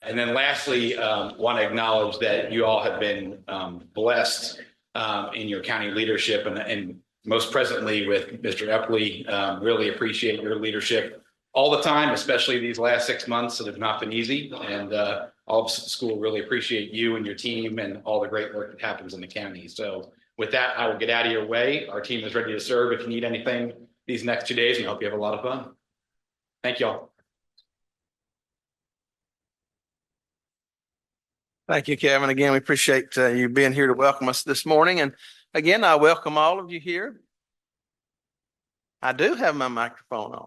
And then lastly, want to acknowledge that you all have been blessed in your county leadership and most presently with Mr. Epley. Really appreciate your leadership all the time, especially these last 6 months that have not been easy. And all of the school really appreciate you and your team and all the great work that happens in the county. So with that, I will get out of your way. Our team is ready to serve if you need anything these next 2 days, and I hope you have a lot of fun. Thank you all. Thank you, Kevin. Again, we appreciate you being here to welcome us this morning. And again, I welcome all of you here. I do have my microphone on.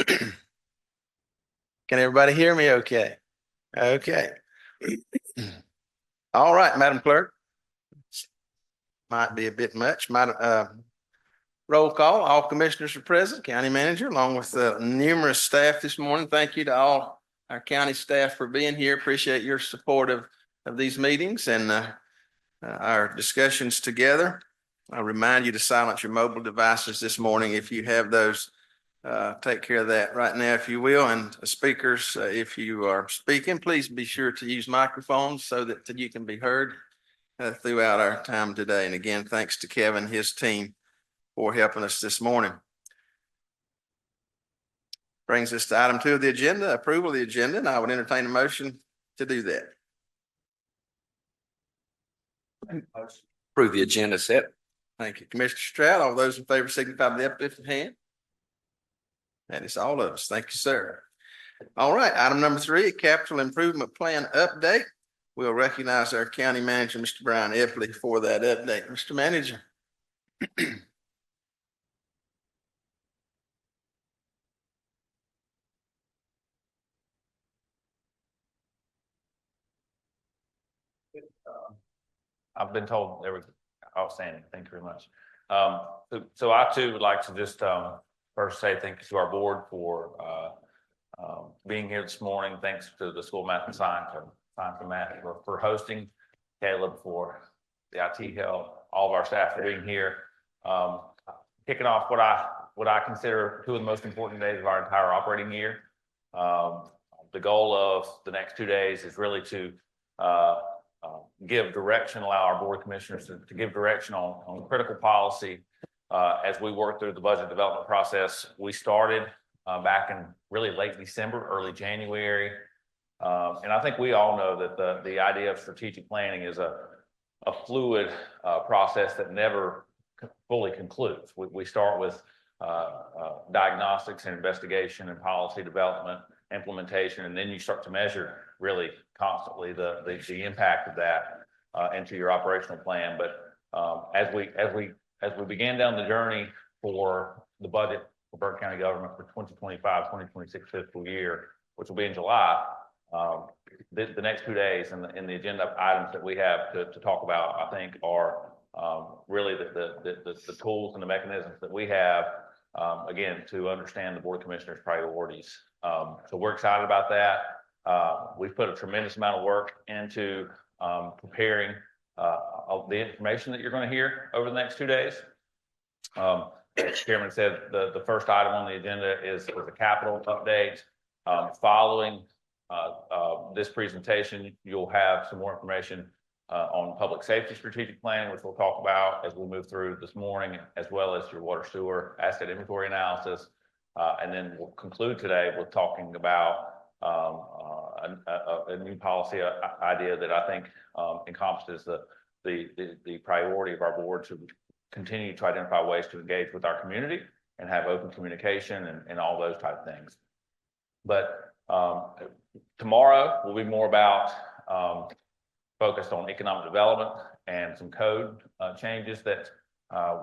Can everybody hear me okay? Okay. All right, Madam Clerk. Might be a bit much. Roll call. All commissioners are present. County manager, along with numerous staff this morning. Thank you to all our county staff for being here. Appreciate your support of these meetings and our discussions together. I remind you to silence your mobile devices this morning if you have those. Take care of that right now, if you will. And speakers, if you are speaking, please be sure to use microphones so that you can be heard throughout our time today. And again, thanks to Kevin and his team for helping us this morning. Brings us to item 2 of the agenda, approval of the agenda, and I would entertain a motion to do that. Approve the agenda set. Thank you, Commissioner Stroud. All those in favor signify by the uplifted hand. That is all of us. Thank you, sir. All right, item number 3, capital improvement plan update. We'll recognize our county manager, Mr. Brian Epley, for that update. Mr. Manager. I've been told there was outstanding. Thank you very much. So I too would like to just first say thank you to our board for being here this morning. Thanks to the School of Math and Science and Math for hosting, Caleb for the IT help, all of our staff for being here. Kicking off what I consider 2 of the most important days of our entire operating year. The goal of the next 2 days is really to give direction, allow our board of commissioners to give direction on critical policy as we work through the budget development process. We started back in really late December, early January. And I think we all know that the idea of strategic planning is a fluid process that never fully concludes. We start with diagnostics and investigation and policy development, implementation, and then you start to measure really constantly the impact of that into your operational plan. But as we began down the journey for the budget for Burke County government for 2025-2026 fiscal year, which will be in July, the next 2 days and the agenda items that we have to talk about, I think, are really the tools and the mechanisms that we have, again, to understand the board of commissioners' priorities. So we're excited about that. We've put a tremendous amount of work into preparing the information that you're going to hear over the next 2 days. As Chairman said, the first item on the agenda is a capital update. Following this presentation, you'll have some more information on public safety strategic plan, which we'll talk about as we move through this morning, as well as your water sewer asset inventory analysis. And then we'll conclude today with talking about a new policy idea that I think encompasses the priority of our board to continue to identify ways to engage with our community and have open communication and all those type of things. But tomorrow will be more about focused on economic development and some code changes that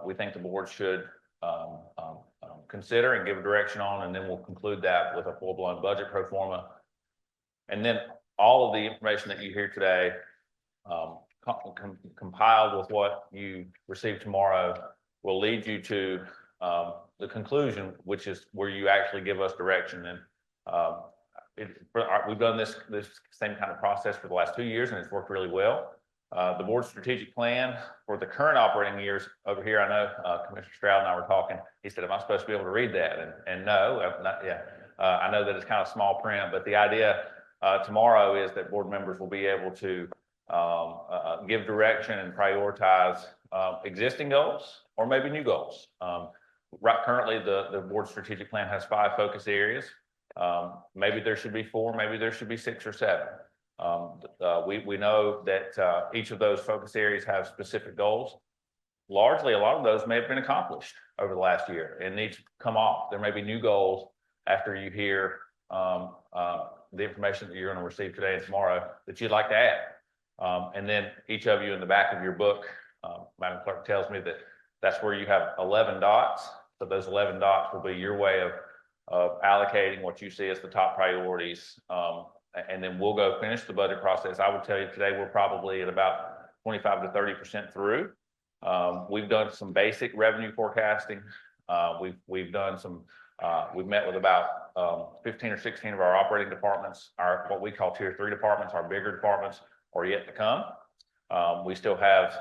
we think the board should consider and give a direction on, and then we'll conclude that with a full-blown budget pro forma. And then all of the information that you hear today, compiled with what you receive tomorrow, will lead you to the conclusion, which is where you actually give us direction. And we've done this same kind of process for the last 2 years, and it's worked really well. The board strategic plan for the current operating years over here, I know Commissioner Stroud and I were talking. He said, am I supposed to be able to read that? And no, not yet. I know that it's kind of small print, but the idea tomorrow is that board members will be able to give direction and prioritize existing goals or maybe new goals. Right, currently, the board strategic plan has 5 focus areas. Maybe there should be 4, maybe there should be 6 or 7. We know that each of those focus areas have specific goals. Largely, a lot of those may have been accomplished over the last year and need to come off. There may be new goals after you hear the information that you're going to receive today and tomorrow that you'd like to add. And then each of you in the back of your book, Madam Clerk tells me that that's where you have 11 dots. So those 11 dots will be your way of allocating what you see as the top priorities. And then we'll go finish the budget process. I would tell you today, we're probably at about 25 to 30% through. We've done some basic revenue forecasting. We've done some, we've met with about 15 or 16 of our operating departments. Our, what we call tier 3 departments, our bigger departments are yet to come. We still have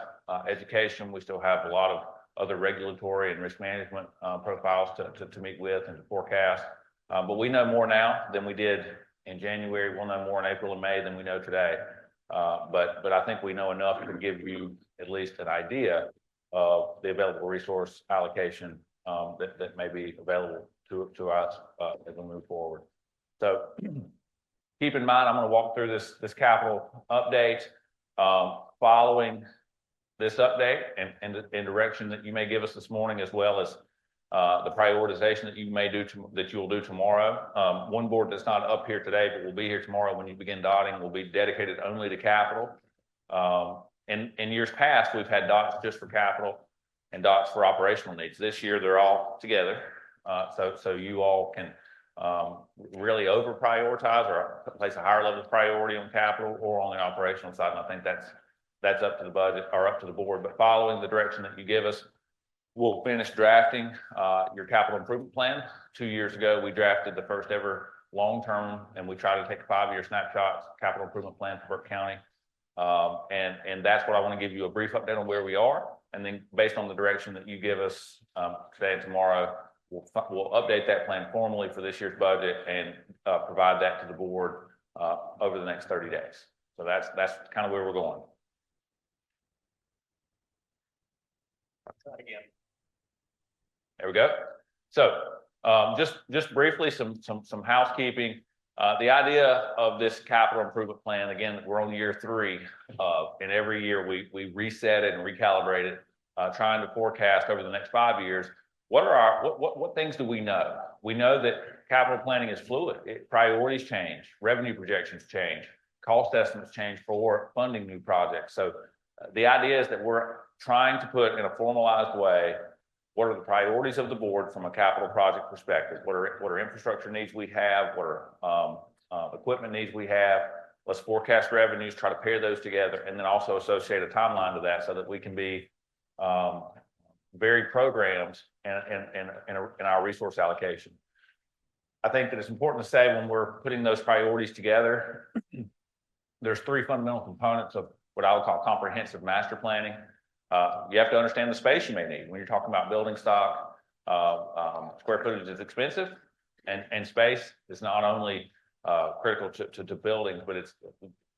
education. We still have a lot of other regulatory and risk management profiles to meet with and to forecast. But we know more now than we did in January. We'll know more in April and May than we know today. But I think we know enough to give you at least an idea of the available resource allocation that may be available to us as we move forward. So keep in mind, I'm going to walk through this capital update. Following this update and direction that you may give us this morning, as well as the prioritization that you may do that you will do tomorrow. One board that's not up here today, but will be here tomorrow when you begin dotting, will be dedicated only to capital. In years past, we've had dots just for capital and dots for operational needs. This year, they're all together. So you all can really over prioritize or place a higher level of priority on capital or on the operational side. And I think that's up to the budget or up to the board. But following the direction that you give us, we'll finish drafting your capital improvement plan. 2 years ago, we drafted the first ever long-term, and we try to take a 5-year snapshot capital improvement plan for Burke County. And that's what I want to give you a brief update on where we are. And then based on the direction that you give us today and tomorrow, we'll update that plan formally for this year's budget and provide that to the board over the next 30 days. So that's kind of where we're going. Again. There we go. So just briefly, some housekeeping. The idea of this capital improvement plan, again, we're on year 3, and every year we reset it and recalibrate it, trying to forecast over the next 5 years. What things do we know? We know that capital planning is fluid. Priorities change, revenue projections change, cost estimates change for funding new projects. So the idea is that we're trying to put in a formalized way, what are the priorities of the board from a capital project perspective? What are infrastructure needs we have? What are equipment needs we have? Let's forecast revenues, try to pair those together, and then also associate a timeline to that so that we can be very programmed in our resource allocation. I think that it's important to say when we're putting those priorities together, there's 3 fundamental components of what I would call comprehensive master planning. You have to understand the space you may need. When you're talking about building stock, square footage is expensive, and space is not only critical to buildings, but it's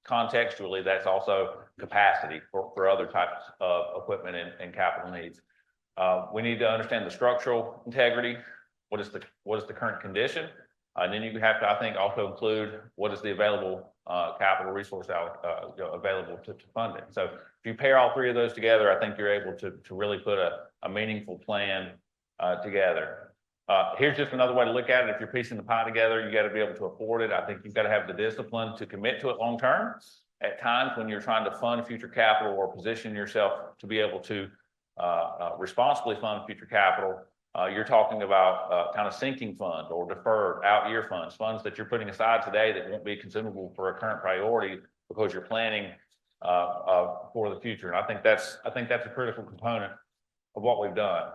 contextually, that's also capacity for other types of equipment and capital needs. We need to understand the structural integrity. What is the current condition? And then you have to, I think, also include what is the available capital resource available to fund it. So if you pair all 3 of those together, I think you're able to really put a meaningful plan together. Here's just another way to look at it. If you're piecing the pie together, you got to be able to afford it. I think you've got to have the discipline to commit to it long term. At times when you're trying to fund future capital or position yourself to be able to responsibly fund future capital, you're talking about kind of sinking funds or deferred out-year funds that you're putting aside today that won't be consumable for a current priority because you're planning for the future. And I think that's a critical component of what we've done.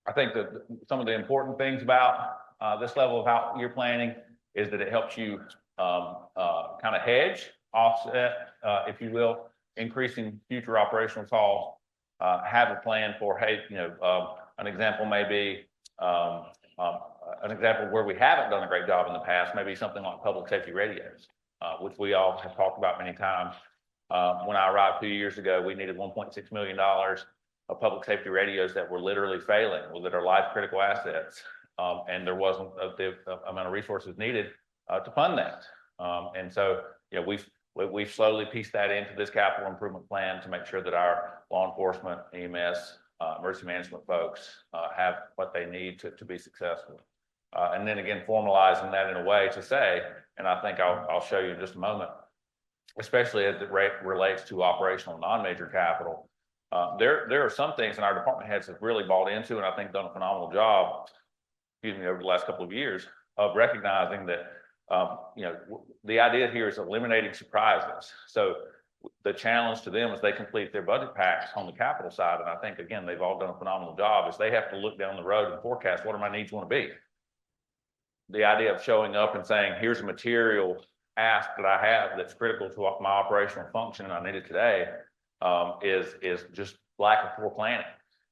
I think that some of the important things about this level of out-year planning is that it helps you kind of hedge, offset, if you will, increasing future operational costs. Have a plan for, hey, an example may be an example where we haven't done a great job in the past, maybe something like public safety radios, which we all have talked about many times. When I arrived 2 years ago, we needed $1.6 million of public safety radios that were literally failing, or that are life critical assets. And there wasn't the amount of resources needed to fund that. And so, you know, we've slowly pieced that into this capital improvement plan to make sure that our law enforcement, EMS, emergency management folks have what they need to be successful. And then again, formalizing that in a way to say, and I think I'll show you in just a moment, especially as it relates to operational non-major capital. There are some things, and our department heads have really bought into, and I think done a phenomenal job, over the last couple of years, of recognizing that, you know, the idea here is eliminating surprises. So the challenge to them as they complete their budget packs on the capital side, and I think, again, they've all done a phenomenal job, is they have to look down the road and forecast what do my needs want to be. The idea of showing up and saying, here's a material ask that I have that's critical to my operational function and I need it today, is just lack of floor planning.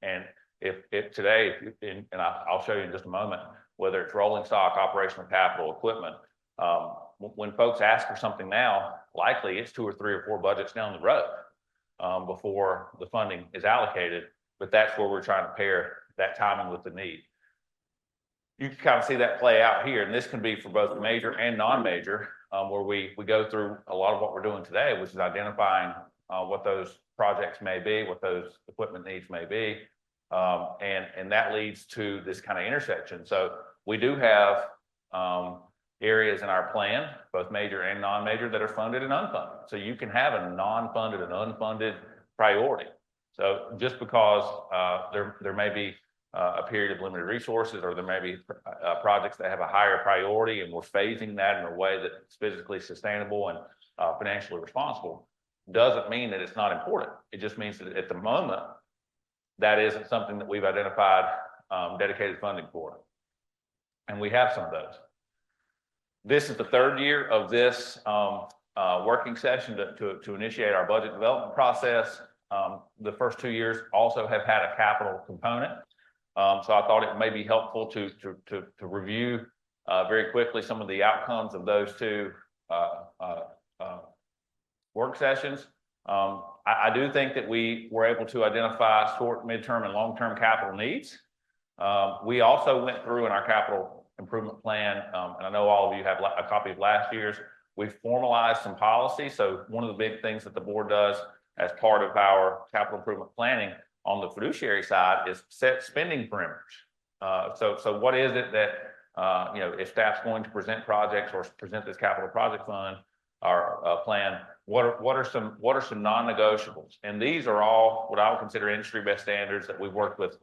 And if today, and I'll show you in just a moment, whether it's rolling stock, operational capital, equipment, when folks ask for something now, likely it's 2 or 3 or 4 budgets down the road before the funding is allocated. But that's where we're trying to pair that timing with the need. You can kind of see that play out here, and this can be for both major and non-major, where we go through a lot of what we're doing today, which is identifying what those projects may be, what those equipment needs may be, and that leads to this kind of intersection. So we do have areas in our plan, both major and non-major, that are funded and unfunded. So you can have a non-funded and unfunded priority. So just because there may be a period of limited resources, or there may be projects that have a higher priority, and we're phasing that in a way that's physically sustainable and financially responsible, doesn't mean that it's not important. It just means that at the moment, that isn't something that we've identified dedicated funding for. And we have some of those. This is the 3rd year of this working session to initiate our budget development process. The first 2 years also have had a capital component. So I thought it may be helpful to review very quickly some of the outcomes of those 2 work sessions. I do think that we were able to identify short, midterm, and long-term capital needs. We also went through in our capital improvement plan, and I know all of you have a copy of last year's. We've formalized some policies. So one of the big things that the board does as part of our capital improvement planning on the fiduciary side is set spending parameters. So what is it that, you know, if staff's going to present projects or present this capital project fund or plan, what are some non-negotiables? And these are all what I would consider industry best standards that we've worked with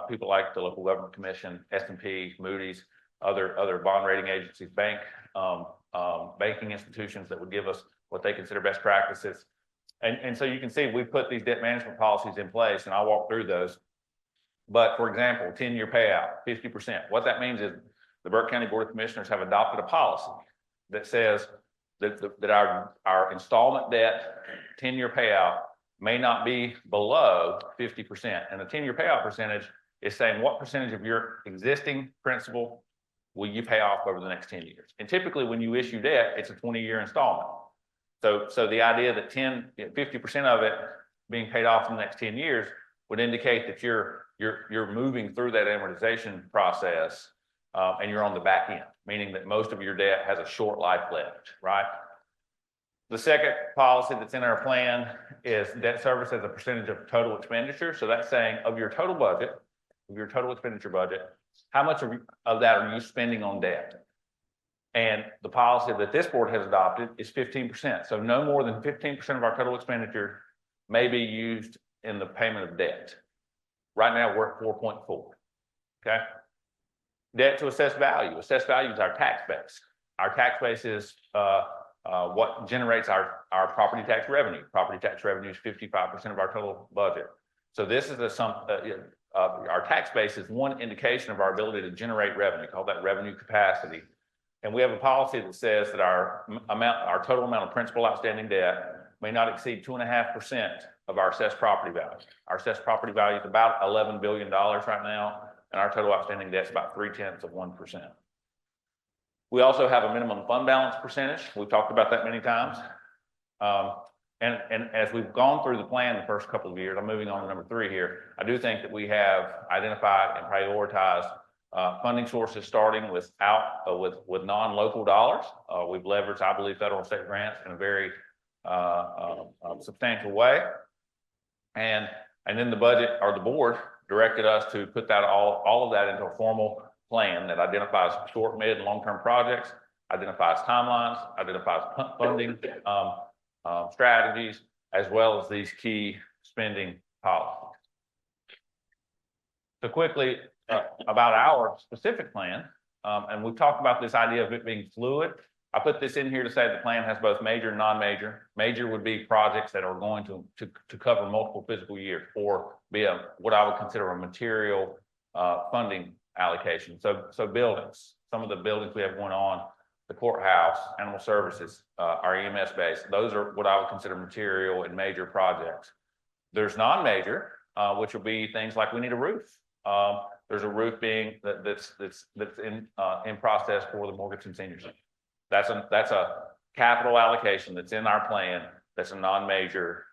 people like the Local Government Commission, S&P, Moody's, other bond rating agencies, banking institutions that would give us what they consider best practices. And so you can see we put these debt management policies in place, and I'll walk through those. But for example, 10-year payout, 50%. What that means is the Burke County Board of Commissioners have adopted a policy that says that our installment debt 10-year payout may not be below 50%. And the 10-year payout percentage is saying what percentage of your existing principal will you pay off over the next 10 years. And typically when you issue debt, it's a 20-year installment. So the idea that 50% of it being paid off in the next 10 years would indicate that you're moving through that amortization process and you're on the back end, meaning that most of your debt has a short life left, right? The second policy that's in our plan is debt service as a percentage of total expenditure. So that's saying of your total budget, of your total expenditure budget, how much of that are you spending on debt? And the policy that this board has adopted is 15%. So no more than 15% of our total expenditure may be used in the payment of debt. Right now, we're at 4.4. Okay. Debt to assessed value. Assessed value is our tax base. Our tax base is what generates our property tax revenue. Property tax revenue is 55% of our total budget. So this is our tax base is one indication of our ability to generate revenue, called that revenue capacity. And we have a policy that says that our total amount of principal outstanding debt may not exceed 2.5% of our assessed property value. Our assessed property value is about $11 billion right now. and our total outstanding debt is about 0.3%. We also have a minimum fund balance percentage. We've talked about that many times. And as we've gone through the plan the first couple of years, I'm moving on to number 3 here. I do think that we have identified and prioritized funding sources starting with non-local dollars. We've leveraged, I believe, federal and state grants in a very substantial way. And then the budget or the board directed us to put that all of that into a formal plan that identifies short, mid, and long-term projects, identifies timelines, identifies funding strategies, as well as these key spending policies. So quickly about our specific plan, and we've talked about this idea of it being fluid. I put this in here to say the plan has both major and non-major. Major would be projects that are going to cover multiple fiscal years or be what I would consider a material funding allocation. So buildings, some of the buildings we have going on, the courthouse, animal services, our EMS base, those are what I would consider material and major projects. There's non-major, which will be things like we need a roof. There's a roof being that's in process for the Morganton Senior Center. That's a capital allocation that's in our plan. That's a non-major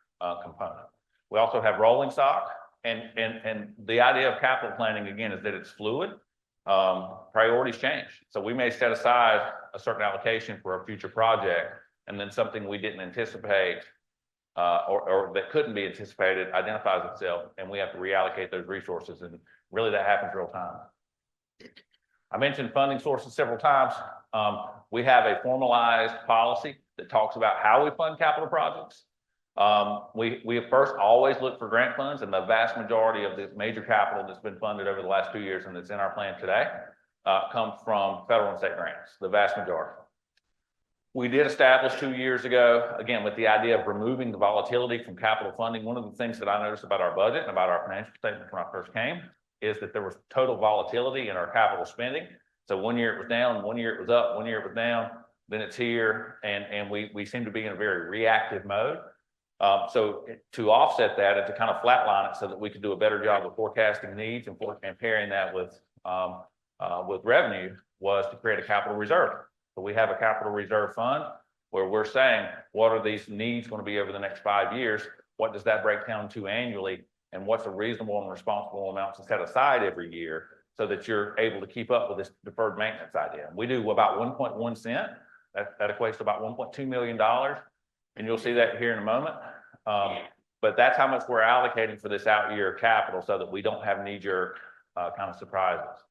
component. We also have rolling stock, and the idea of capital planning again is that it's fluid. Priorities change, so we may set aside a certain allocation for a future project, and then something we didn't anticipate or that couldn't be anticipated identifies itself, and we have to reallocate those resources, and really that happens real time. I mentioned funding sources several times. We have a formalized policy that talks about how we fund capital projects. We first always look for grant funds, and the vast majority of the major capital that's been funded over the last 2 years and that's in our plan today comes from federal and state grants, the vast majority. We did establish 2 years ago, again, with the idea of removing the volatility from capital funding. One of the things that I noticed about our budget and about our financial statements when I first came is that there was total volatility in our capital spending. So 1 year it was down, 1 year it was up, 1 year it was down, then it's here, and we seem to be in a very reactive mode. So to offset that and to kind of flatline it so that we could do a better job of forecasting needs and pairing that with revenue was to create a capital reserve. So we have a capital reserve fund where we're saying, what are these needs going to be over the next 5 years? What does that break down to annually? And what's a reasonable and responsible amount to set aside every year so that you're able to keep up with this deferred maintenance idea? We do about 1.1 cent. That equates to about $1.2 million. And you'll see that here in a moment. But that's how much we're allocating for this out year capital so that we don't have knee-jerk kind of surprises.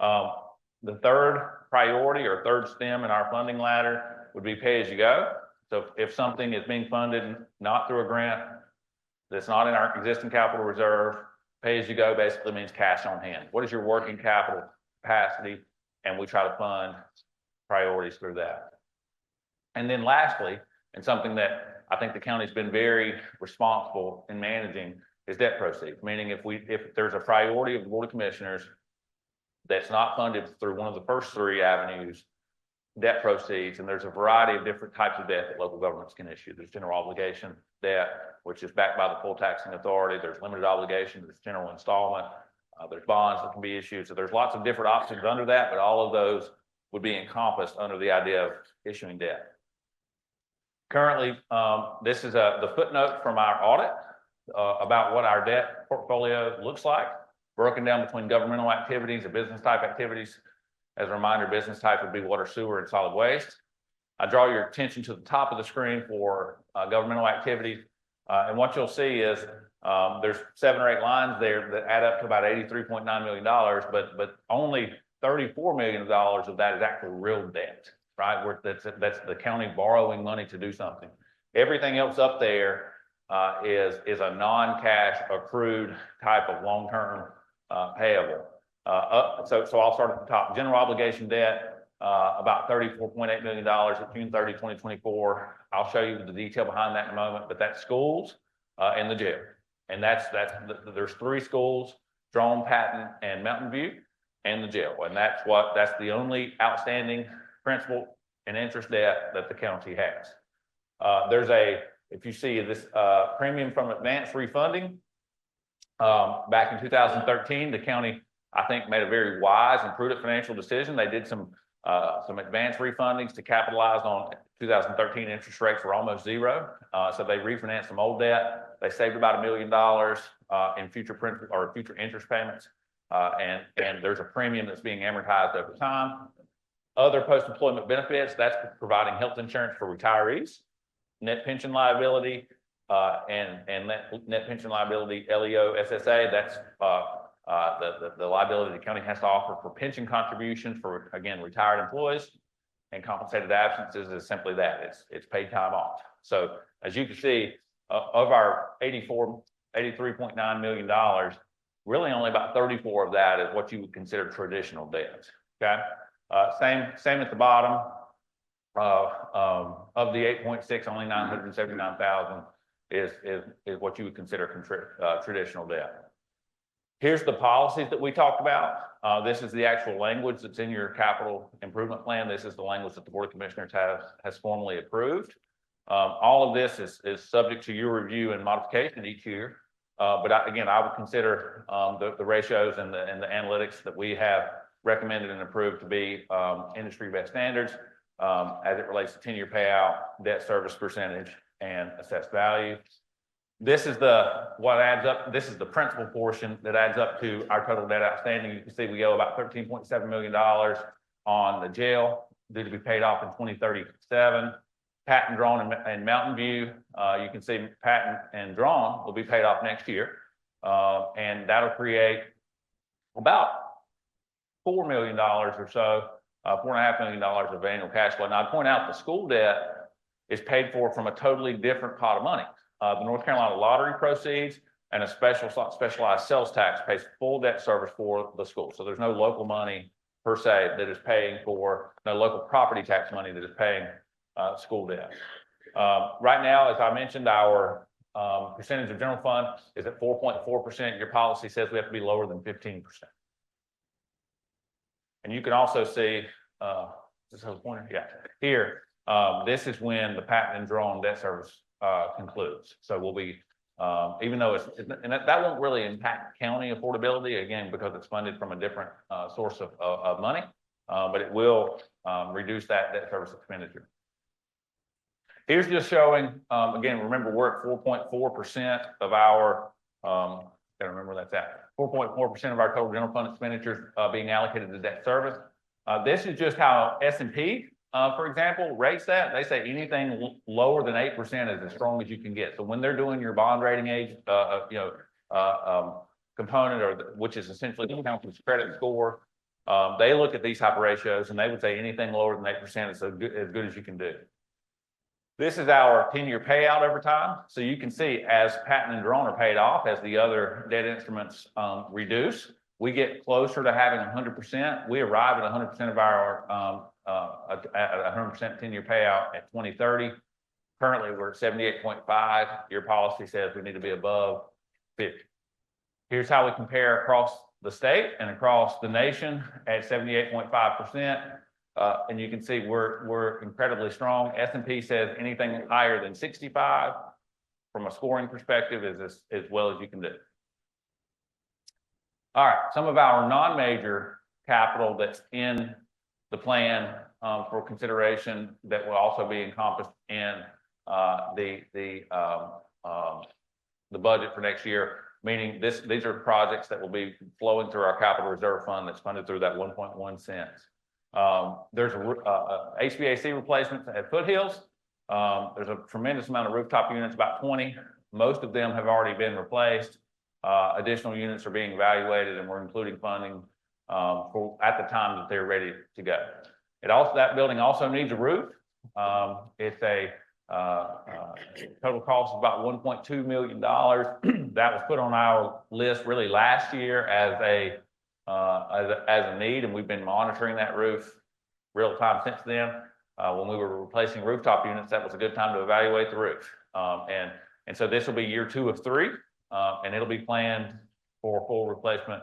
The third priority or third stem in our funding ladder would be pay as you go. So if something is being funded not through a grant, that's not in our existing capital reserve, pay as you go basically means cash on hand. What is your working capital capacity? And we try to fund priorities through that. And then lastly, and something that I think the county's been very responsible in managing is debt proceeds. Meaning if there's a priority of the Board of Commissioners that's not funded through one of the first 3 avenues, debt proceeds, and there's a variety of different types of debt that local governments can issue. There's general obligation debt, which is backed by the full taxing authority. There's limited obligation, there's general installment, there's bonds that can be issued. So there's lots of different options under that, but all of those would be encompassed under the idea of issuing debt. Currently, this is the footnote from our audit about what our debt portfolio looks like, broken down between governmental activities and business type activities. As a reminder, business type would be water, sewer, and solid waste. I draw your attention to the top of the screen for governmental activities. And what you'll see is there's 7 or 8 lines there that add up to about $83.9 million, but only $34 million of that is actually real debt, right? That's the county borrowing money to do something. Everything else up there is a non-cash accrued type of long-term payable. So I'll start at the top. General obligation debt, about $34.8 million at June 30, 2024. I'll show you the detail behind that in a moment, but that's schools and the jail. And there's 3 schools, Drone, Patton, and Mountain View, and the jail. And that's the only outstanding principal and interest debt that the county has. If you see this premium from advance refunding, back in 2013, the county I think, made a very wise and prudent financial decision. They did some advanced refundings to capitalize on 2013 interest rates were almost zero. So they refinanced some old debt. They saved about $1 million in future interest payments. And there's a premium that's being amortized over time. Other post-employment benefits, that's providing health insurance for retirees, net pension liability, and net pension liability, LEO, SSA, that's the liability the county has to offer for pension contributions for, again, retired employees, and compensated absences is simply that, it's paid time off. So as you can see, of our $83.9 million, really only about 34 of that is what you would consider traditional debt, okay? Same at the bottom, of the 8.6, only 979,000 is what you would consider traditional debt. Here's the policies that we talked about. This is the actual language that's in your capital improvement plan. This is the language that the Board of Commissioners has formally approved. All of this is subject to your review and modification each year. But again, I would consider the ratios and the analytics that we have recommended and approved to be industry best standards as it relates to 10-year payout, debt service percentage, and assessed value. This is what adds up. This is the principal portion that adds up to our total debt outstanding. You can see we owe about $13.7 million on the jail due to be paid off in 2037. Patton Drawn and Mountain View, you can see Patton and Drawn will be paid off next year. And that'll create about $4 million or so, $4.5 million of annual cash flow. Now, I'd point out the school debt is paid for from a totally different pot of money. The North Carolina lottery proceeds and a specialized sales tax pays full debt service for the school. So there's no local money per se that is paying for, no local property tax money that is paying school debt. Right now, as I mentioned, our percentage of general fund is at 4.4%. Your policy says we have to be lower than 15%. And you can also see, this is the pointer, yeah, here, this is when the Patton and Drawn debt service concludes. So we'll be, even though and that won't really impact county affordability, again, because it's funded from a different source of money, but it will reduce that debt service expenditure. Here's just showing, again, remember we're at 4.4% of our, gotta remember that's at 4.4% of our total general fund expenditures being allocated to debt service. This is just how S&P, for example, rates that. They say anything lower than 8% is as strong as you can get. So when they're doing your bond rating component, or which is essentially the accountant's credit score, they look at these type of ratios and they would say anything lower than 8% is as good as you can do. This is our 10-year payout over time. So you can see as Patton and Drawn are paid off, as the other debt instruments reduce, we get closer to having 100%. We arrive at 100% of our at 100% 10-year payout at 2030. Currently, we're at 78.5. Your policy says we need to be above 50. Here's how we compare across the state and across the nation at 78.5%. And you can see we're incredibly strong. S&P says anything higher than 65 from a scoring perspective is as well as you can do. All right, some of our non-major capital that's in the plan for consideration that will also be encompassed in the budget for next year, meaning these are projects that will be flowing through our capital reserve fund that's funded through that 1.1 cents. There's HVAC replacements at Foothills. There's a tremendous amount of rooftop units, about 20. Most of them have already been replaced. Additional units are being evaluated, and we're including funding for at the time that they're ready to go. That building also needs a roof. It's a total cost of about $1.2 million. That was put on our list really last year as a need, and we've been monitoring that roof real time since then. When we were replacing rooftop units, that was a good time to evaluate the roof. And so this will be year 2 of 3, and it'll be planned for full replacement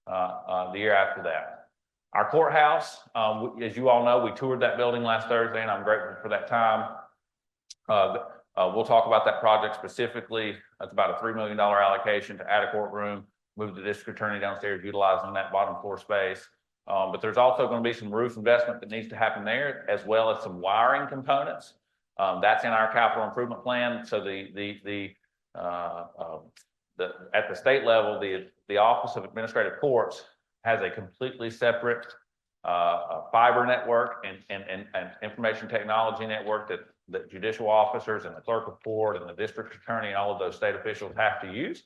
the year after that. Our courthouse, as you all know, we toured that building last Thursday, and I'm grateful for that time. We'll talk about that project specifically. That's about a $3 million allocation to add a courtroom, move the district attorney downstairs utilizing that bottom floor space. But there's also going to be some roof investment that needs to happen there, as well as some wiring components. That's in our capital improvement plan. So at the state level, the Office of Administrative Courts has a completely separate fiber network and information technology network that judicial officers and the clerk of court and the district attorney and all of those state officials have to use.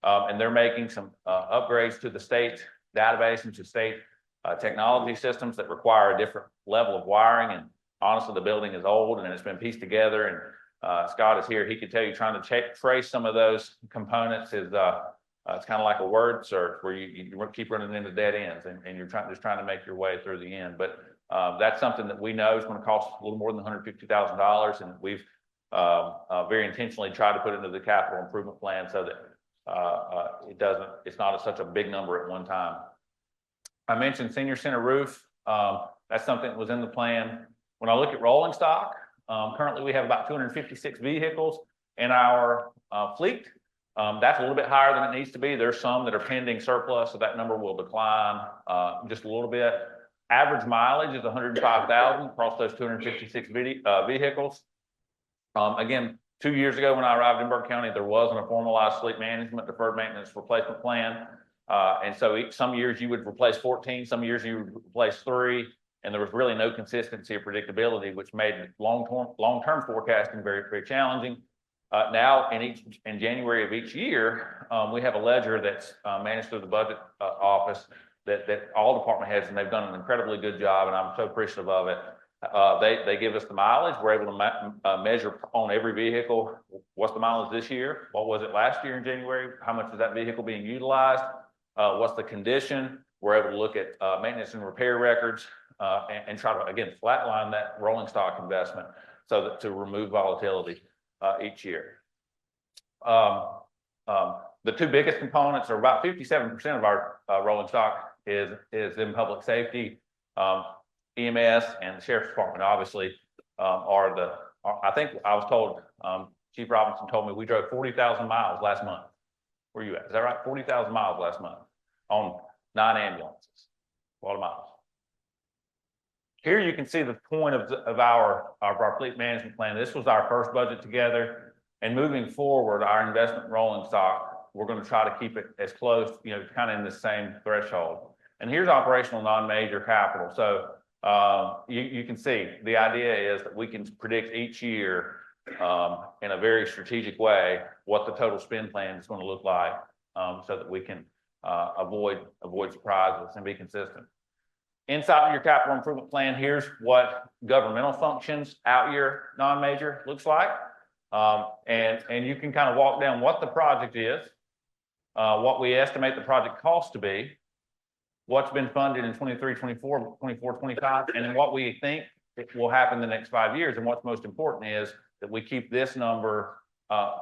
And they're making some upgrades to the state database and to state technology systems that require a different level of wiring. And honestly, the building is old and it's been pieced together. And Scott is here. He could tell you trying to trace some of those components is it's kind of like a word search where you keep running into dead ends and you're just trying to make your way through the end. But that's something that we know is going to cost a little more than $150,000, and we've very intentionally tried to put into the capital improvement plan so that it's not such a big number at one time. I mentioned senior center roof. That's something that was in the plan. When I look at rolling stock, currently we have about 256 vehicles in our fleet. That's a little bit higher than it needs to be. There's some that are pending surplus, so that number will decline just a little bit. Average mileage is 105,000 across those 256 vehicles. Again, 2 years ago when I arrived in Burke County, there wasn't a formalized fleet management deferred maintenance replacement plan. And so some years you would replace 14, some years you would replace 3, and there was really no consistency or predictability, which made long-term forecasting very, very challenging. Now in January of each year, we have a ledger that's managed through the budget office that all department heads, and they've done an incredibly good job, and I'm so appreciative of it. They give us the mileage. We're able to measure on every vehicle. What's the mileage this year? What was it last year in January? How much is that vehicle being utilized? What's the condition? We're able to look at maintenance and repair records and try to, again, flatline that rolling stock investment so that to remove volatility each year. The two biggest components are about 57% of our rolling stock is in public safety. EMS and the Sheriff's Department obviously I think I was told, Chief Robinson told me we drove 40,000 miles last month. Where are you at? Is that right? 40,000 miles last month on 9 ambulances. A lot of miles. Here you can see the point of our fleet management plan. This was our first budget together, and moving forward, our investment rolling stock, we're going to try to keep it as close, kind of in the same threshold. And here's operational non-major capital. So you can see the idea is that we can predict each year in a very strategic way what the total spend plan is going to look like, so that we can avoid surprises and be consistent. Inside of your capital improvement plan, here's what governmental functions out year non-major looks like. And you can kind of walk down what the project is, what we estimate the project cost to be, what's been funded in 23, 24, 24, 25, and then what we think will happen the next 5 years. And what's most important is that we keep this number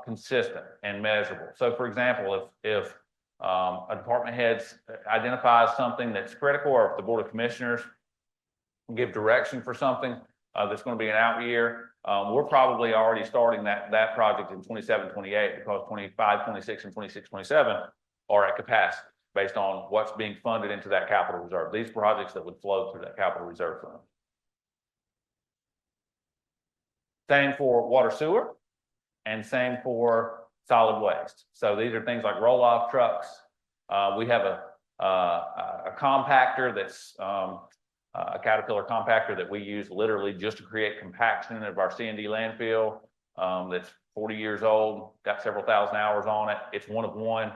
consistent and measurable. So for example, if a department head identifies something that's critical, or if the Board of Commissioners give direction for something that's going to be an out year, we're probably already starting that project in 27, 28, because 25, 26, and 26, 27 are at capacity based on what's being funded into that capital reserve. These projects that would flow through that capital reserve fund. Same for water sewer, and same for solid waste. So these are things like roll-off trucks. We have a compactor that's a Caterpillar compactor that we use literally just to create compaction of our C&D landfill. That's 40 years old, got several thousand hours on it. It's one of one.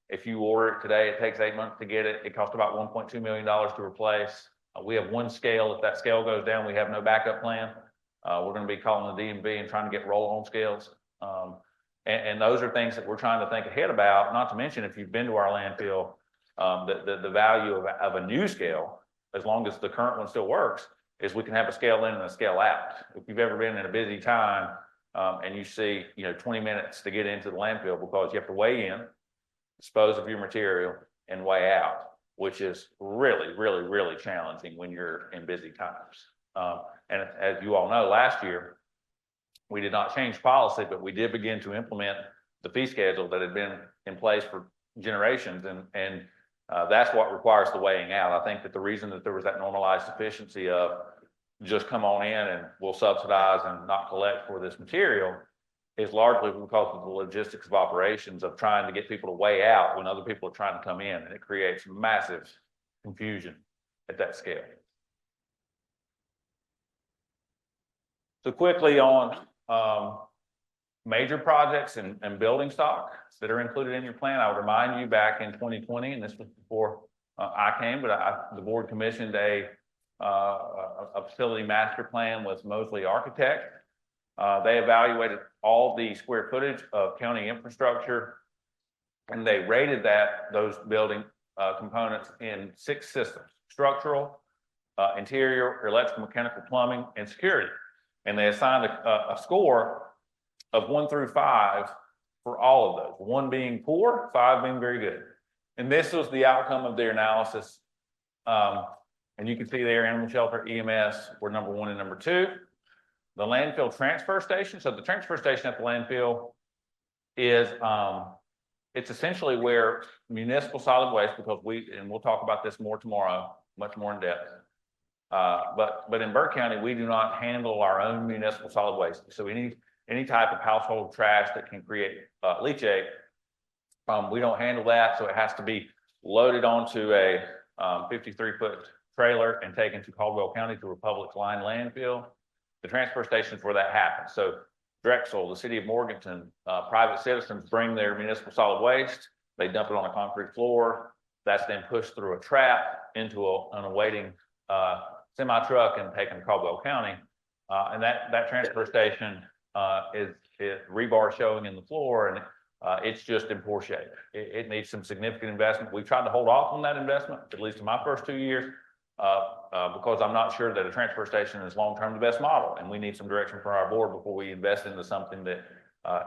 If you order it today, it takes 8 months to get it. It costs about $1.2 million to replace. We have one scale. If that scale goes down, we have no backup plan. We're going to be calling the DMV and trying to get roll-on scales. And those are things that we're trying to think ahead about, not to mention if you've been to our landfill, the value of a new scale, as long as the current one still works, is we can have a scale in and a scale out. If you've ever been in a busy time and you see 20 minutes to get into the landfill because you have to weigh in, dispose of your material, and weigh out, which is really, really, really challenging when you're in busy times. And as you all know, last year, we did not change policy, but we did begin to implement the fee schedule that had been in place for generations, and that's what requires the weighing out. I think that the reason that there was that normalized efficiency of just come on in and we'll subsidize and not collect for this material is largely because of the logistics of operations of trying to get people to weigh out when other people are trying to come in, and it creates massive confusion at that scale. So quickly on major projects and building stock that are included in your plan, I would remind you back in 2020, and this was before I came, but the board commissioned a facility master plan with Mosley Architect. They evaluated all the square footage of county infrastructure, and they rated those building components in 6 systems: structural, interior, electrical, mechanical, plumbing, and security. And they assigned a score of 1 through 5 for all of those, 1 being poor, 5 being very good. And this was the outcome of their analysis. And you can see there, animal shelter, EMS were number 1 and number 2. The landfill transfer station. So the transfer station at the landfill is, it's essentially where municipal solid waste, because and we'll talk about this more tomorrow, much more in depth. But in Burke County, we do not handle our own municipal solid waste. So any type of household trash that can create leachate, we don't handle that. So it has to be loaded onto a 53-foot trailer and taken to Caldwell County to a public line landfill. The transfer station is where that happens. So Drexel, the city of Morganton, private citizens bring their municipal solid waste. They dump it on a concrete floor. That's then pushed through a trap into an awaiting semi truck and taken to Caldwell County. And that transfer station is rebar showing in the floor, and it's just in poor shape. It needs some significant investment. We've tried to hold off on that investment, at least in my first 2 years, because I'm not sure that a transfer station is long-term the best model, and we need some direction from our board before we invest into something that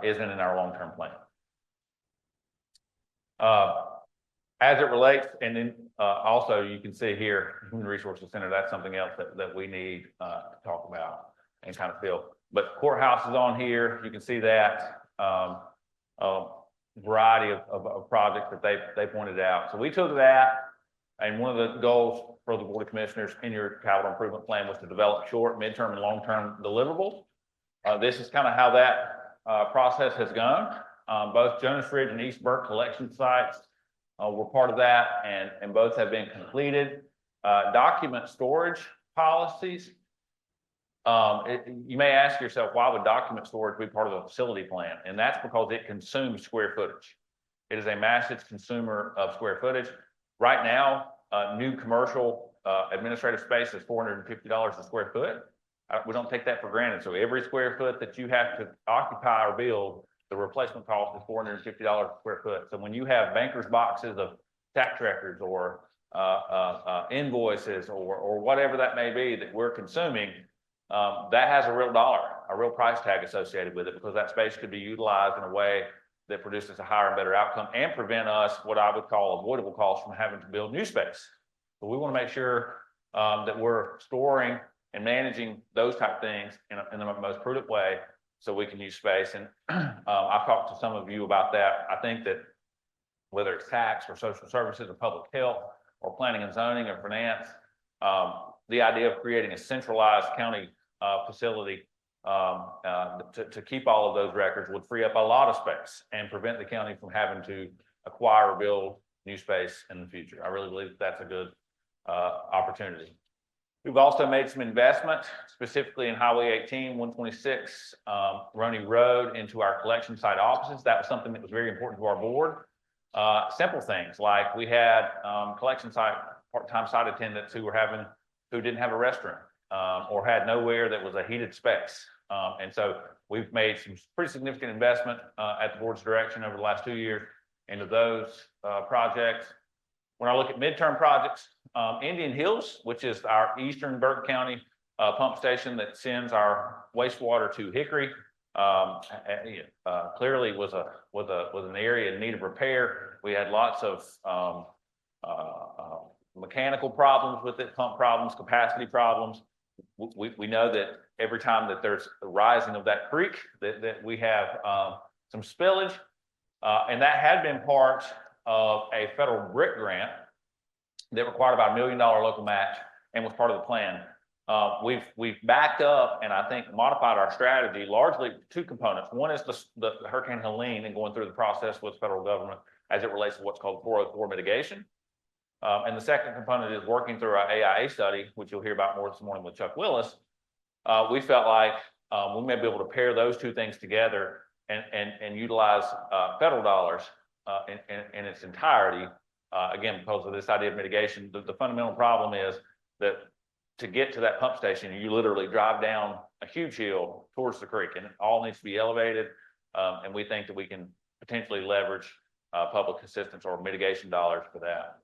isn't in our long-term plan. As it relates, and then also you can see here, Human Resources Center, that's something else that we need to talk about and kind of feel. But courthouse is on here. You can see that variety of projects that they pointed out. So we took that, and one of the goals for the Board of Commissioners in your capital improvement plan was to develop short, midterm, and long-term deliverables. This is kind of how that process has gone. Both Jonas Ridge and East Burke collection sites were part of that, and both have been completed. Document storage policies. You may ask yourself, why would document storage be part of a facility plan? And that's because it consumes square footage. It is a massive consumer of square footage. Right now, new commercial administrative space is $450 a square foot. We don't take that for granted. So every square foot that you have to occupy or build, the replacement cost is $450 a square foot. So when you have banker's boxes of tax records or invoices or whatever that may be that we're consuming, that has a real dollar, a real price tag associated with it, because that space could be utilized in a way that produces a higher and better outcome and prevent us what I would call avoidable costs from having to build new space. So we want to make sure that we're storing and managing those type of things in the most prudent way so we can use space. And I've talked to some of you about that. I think that whether it's tax or social services or public health or planning and zoning or finance, the idea of creating a centralized county facility to keep all of those records would free up a lot of space and prevent the county from having to acquire or build new space in the future. I really believe that that's a good opportunity. We've also made some investment, specifically in Highway 18, 126 Roney Road, into our collection site offices. That was something that was very important to our board. Simple things like we had collection site part-time site attendants who didn't have a restroom or had nowhere that was a heated space. And so we've made some pretty significant investment at the board's direction over the last 2 years into those projects. When I look at midterm projects, Indian Hills, which is our eastern Burke County pump station that sends our wastewater to Hickory, clearly was an area in need of repair. We had lots of mechanical problems with it, pump problems, capacity problems. We know that every time that there's a rising of that creek, that we have some spillage, and that had been part of a federal brick grant that required about $1 million local match and was part of the plan. We've backed up and I think modified our strategy largely two components. One is the Hurricane Helene and going through the process with the federal government as it relates to what's called 404 mitigation. And the second component is working through our AIA study, which you'll hear about more this morning with Chuck Willis. We felt like we may be able to pair those two things together and utilize federal dollars in its entirety. Again, because of this idea of mitigation, the fundamental problem is that to get to that pump station, you literally drive down a huge hill towards the creek, and it all needs to be elevated. And we think that we can potentially leverage public assistance or mitigation dollars for that.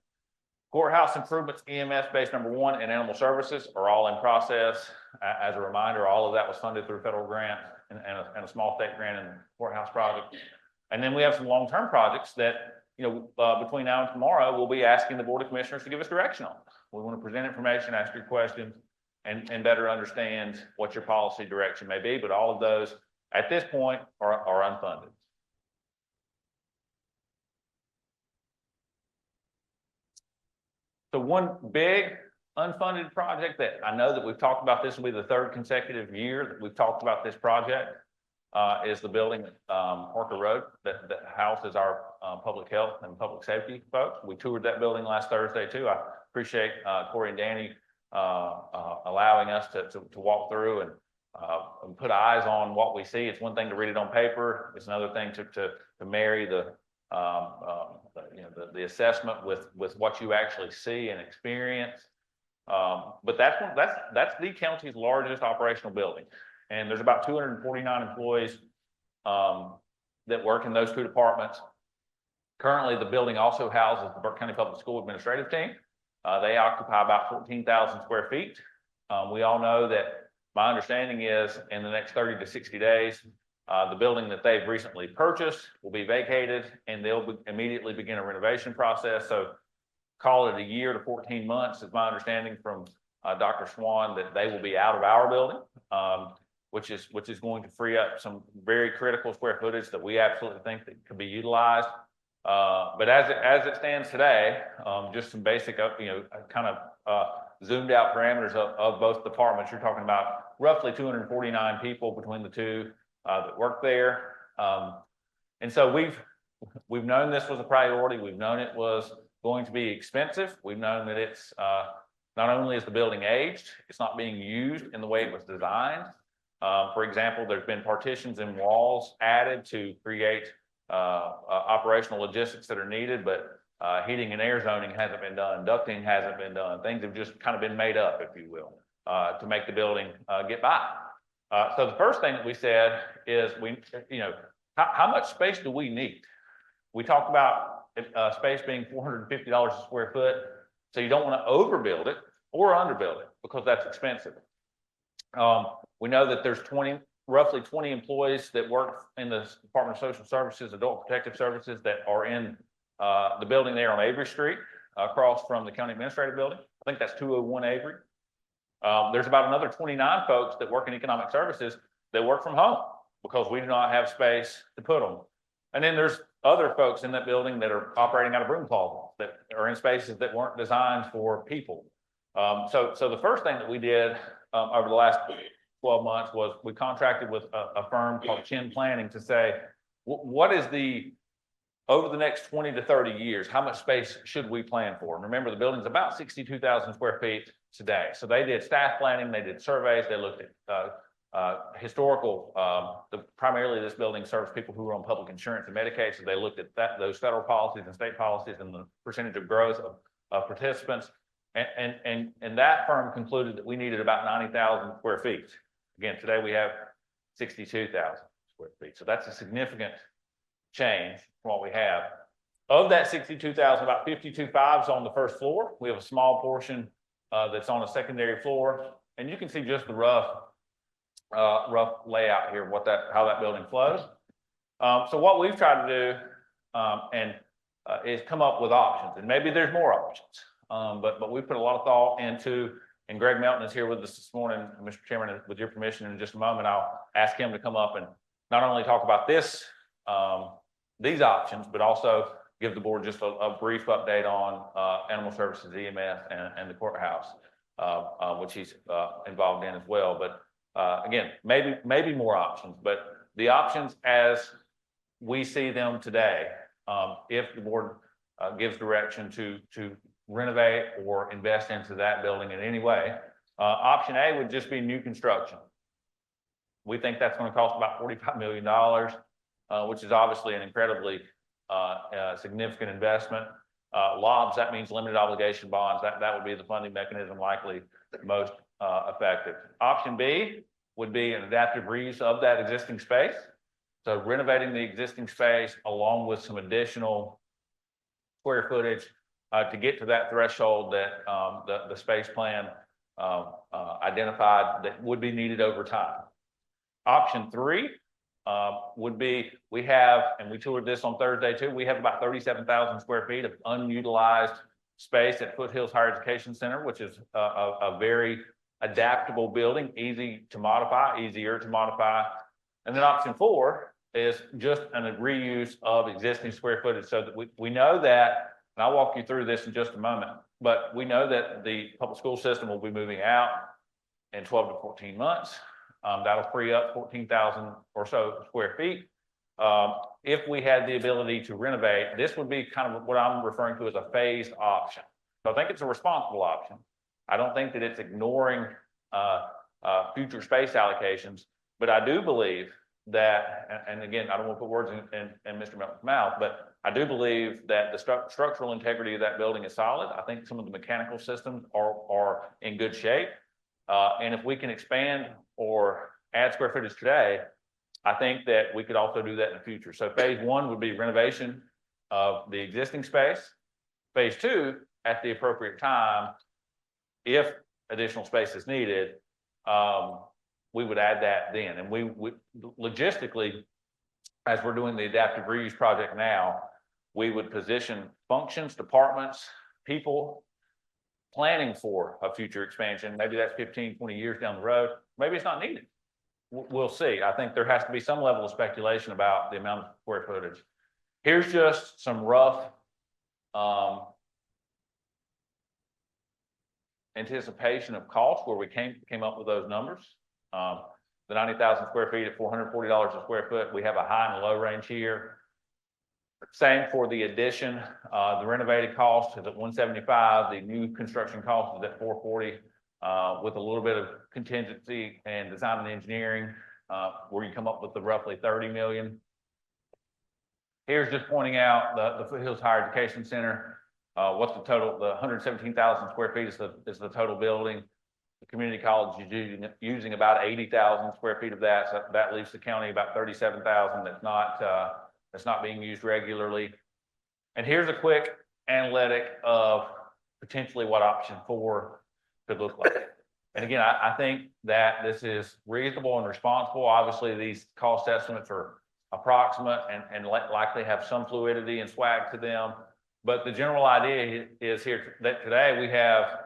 Courthouse improvements, EMS base number 1 and animal services are all in process. As a reminder, all of that was funded through federal grant and a small state grant in the courthouse project. And then we have some long-term projects that, between now and tomorrow, we'll be asking the Board of Commissioners to give us direction on. We want to present information, ask your questions, and better understand what your policy direction may be. But all of those at this point are unfunded. So one big unfunded project that I know that we've talked about, this will be the 3rd consecutive year that we've talked about this project, is the building at Parker Road that houses our public health and public safety folks. We toured that building last Thursday too. I appreciate Corey and Danny allowing us to walk through and put eyes on what we see. It's one thing to read it on paper. It's another thing to marry the assessment with what you actually see and experience. But that's the county's largest operational building. And there's about 249 employees that work in those two departments. Currently, the building also houses the Burke County Public School Administrative Team. They occupy about 14,000 square feet. We all know that my understanding is in the next 30 to 60 days, the building that they've recently purchased will be vacated and they'll immediately begin a renovation process. So call it a year to 14 months is my understanding from Dr. Swan that they will be out of our building, which is going to free up some very critical square footage that we absolutely think that could be utilized. But as it stands today, just some basic, kind of zoomed out parameters of both departments. You're talking about roughly 249 people between the two that work there. And so we've known this was a priority. We've known it was going to be expensive. We've known that it's not only is the building aged, it's not being used in the way it was designed. For example, there's been partitions and walls added to create operational logistics that are needed, but heating and air zoning hasn't been done, ducting hasn't been done. Things have just kind of been made up, if you will, to make the building get by. So the first thing that we said is how much space do we need? We talked about space being $450 a square foot. So you don't want to overbuild it or underbuild it because that's expensive. We know that there's roughly 20 employees that work in the Department of Social Services, Adult Protective Services that are in the building there on Avery Street, across from the County Administrative Building. I think that's 201 Avery. There's about another 29 folks that work in Economic Services that work from home because we do not have space to put them. And then there's other folks in that building that are operating out of broom closets that are in spaces that weren't designed for people. So the first thing that we did over the last 12 months was we contracted with a firm called Chin Planning to say, what is over the next 20 to 30 years, how much space should we plan for? And remember, the building's about 62,000 square feet today. So they did staff planning, they did surveys, they looked at historical, primarily this building serves people who are on public insurance and Medicaid. So they looked at those federal policies and state policies and the percentage of growth of participants. And that firm concluded that we needed about 90,000 square feet. Again, today we have 62,000 square feet. So that's a significant change from what we have. Of that 62,000, about 52.5 is on the first floor. We have a small portion that's on a secondary floor. And you can see just the rough layout here, how that building flows. So what we've tried to do is come up with options, and maybe there's more options. But we put a lot of thought into, and Greg Melton is here with us this morning, Mr. Chairman, with your permission in just a moment, I'll ask him to come up and not only talk about these options, but also give the board just a brief update on Animal Services, EMS, and the courthouse, which he's involved in as well. But again, maybe more options, but the options as we see them today, if the board gives direction to renovate or invest into that building in any way, option A would just be new construction. We think that's going to cost about $45 million, which is obviously an incredibly significant investment. LOBs, that means limited obligation bonds. That would be the funding mechanism likely most effective. Option B would be an adaptive reuse of that existing space. So renovating the existing space along with some additional square footage to get to that threshold that the space plan identified that would be needed over time. Option 3 would be, we have, and we toured this on Thursday too, we have about 37,000 square feet of unutilized space at Foothills Higher Education Center, which is a very adaptable building, easier to modify. And then option 4 is just a reuse of existing square footage, so that we know that, and I'll walk you through this in just a moment, but we know that the public school system will be moving out in 12 to 14 months. That'll free up 14,000 or so square feet. If we had the ability to renovate, this would be kind of what I'm referring to as a phased option. So I think it's a responsible option. I don't think that it's ignoring future space allocations, but I do believe that, and again, I don't want to put words in Mr. Melton's mouth, but I do believe that the structural integrity of that building is solid. I think some of the mechanical systems are in good shape. And if we can expand or add square footage today, I think that we could also do that in the future. So phase 1 would be renovation of the existing space. Phase 2, at the appropriate time, if additional space is needed, we would add that then. And we logistically, as we're doing the adaptive reuse project now, we would position functions, departments, people planning for a future expansion. Maybe that's 15, 20 years down the road. Maybe it's not needed. We'll see. I think there has to be some level of speculation about the amount of square footage. Here's just some rough anticipation of cost where we came up with those numbers. The 90,000 square feet at $440 a square foot. We have a high and a low range here. Same for the addition. The renovated cost is at $175. The new construction cost is at $440, with a little bit of contingency and design and engineering, where you come up with the roughly $30 million. Here's just pointing out the Foothills Higher Education Center. What's the total? The 117,000 square feet is the total building. The community college is using about 80,000 square feet of that. So that leaves the county about 37,000 that's not being used regularly. And here's a quick analytic of potentially what option 4 could look like. And again, I think that this is reasonable and responsible. Obviously, these cost estimates are approximate and likely have some fluidity and swag to them. But the general idea is here that today we have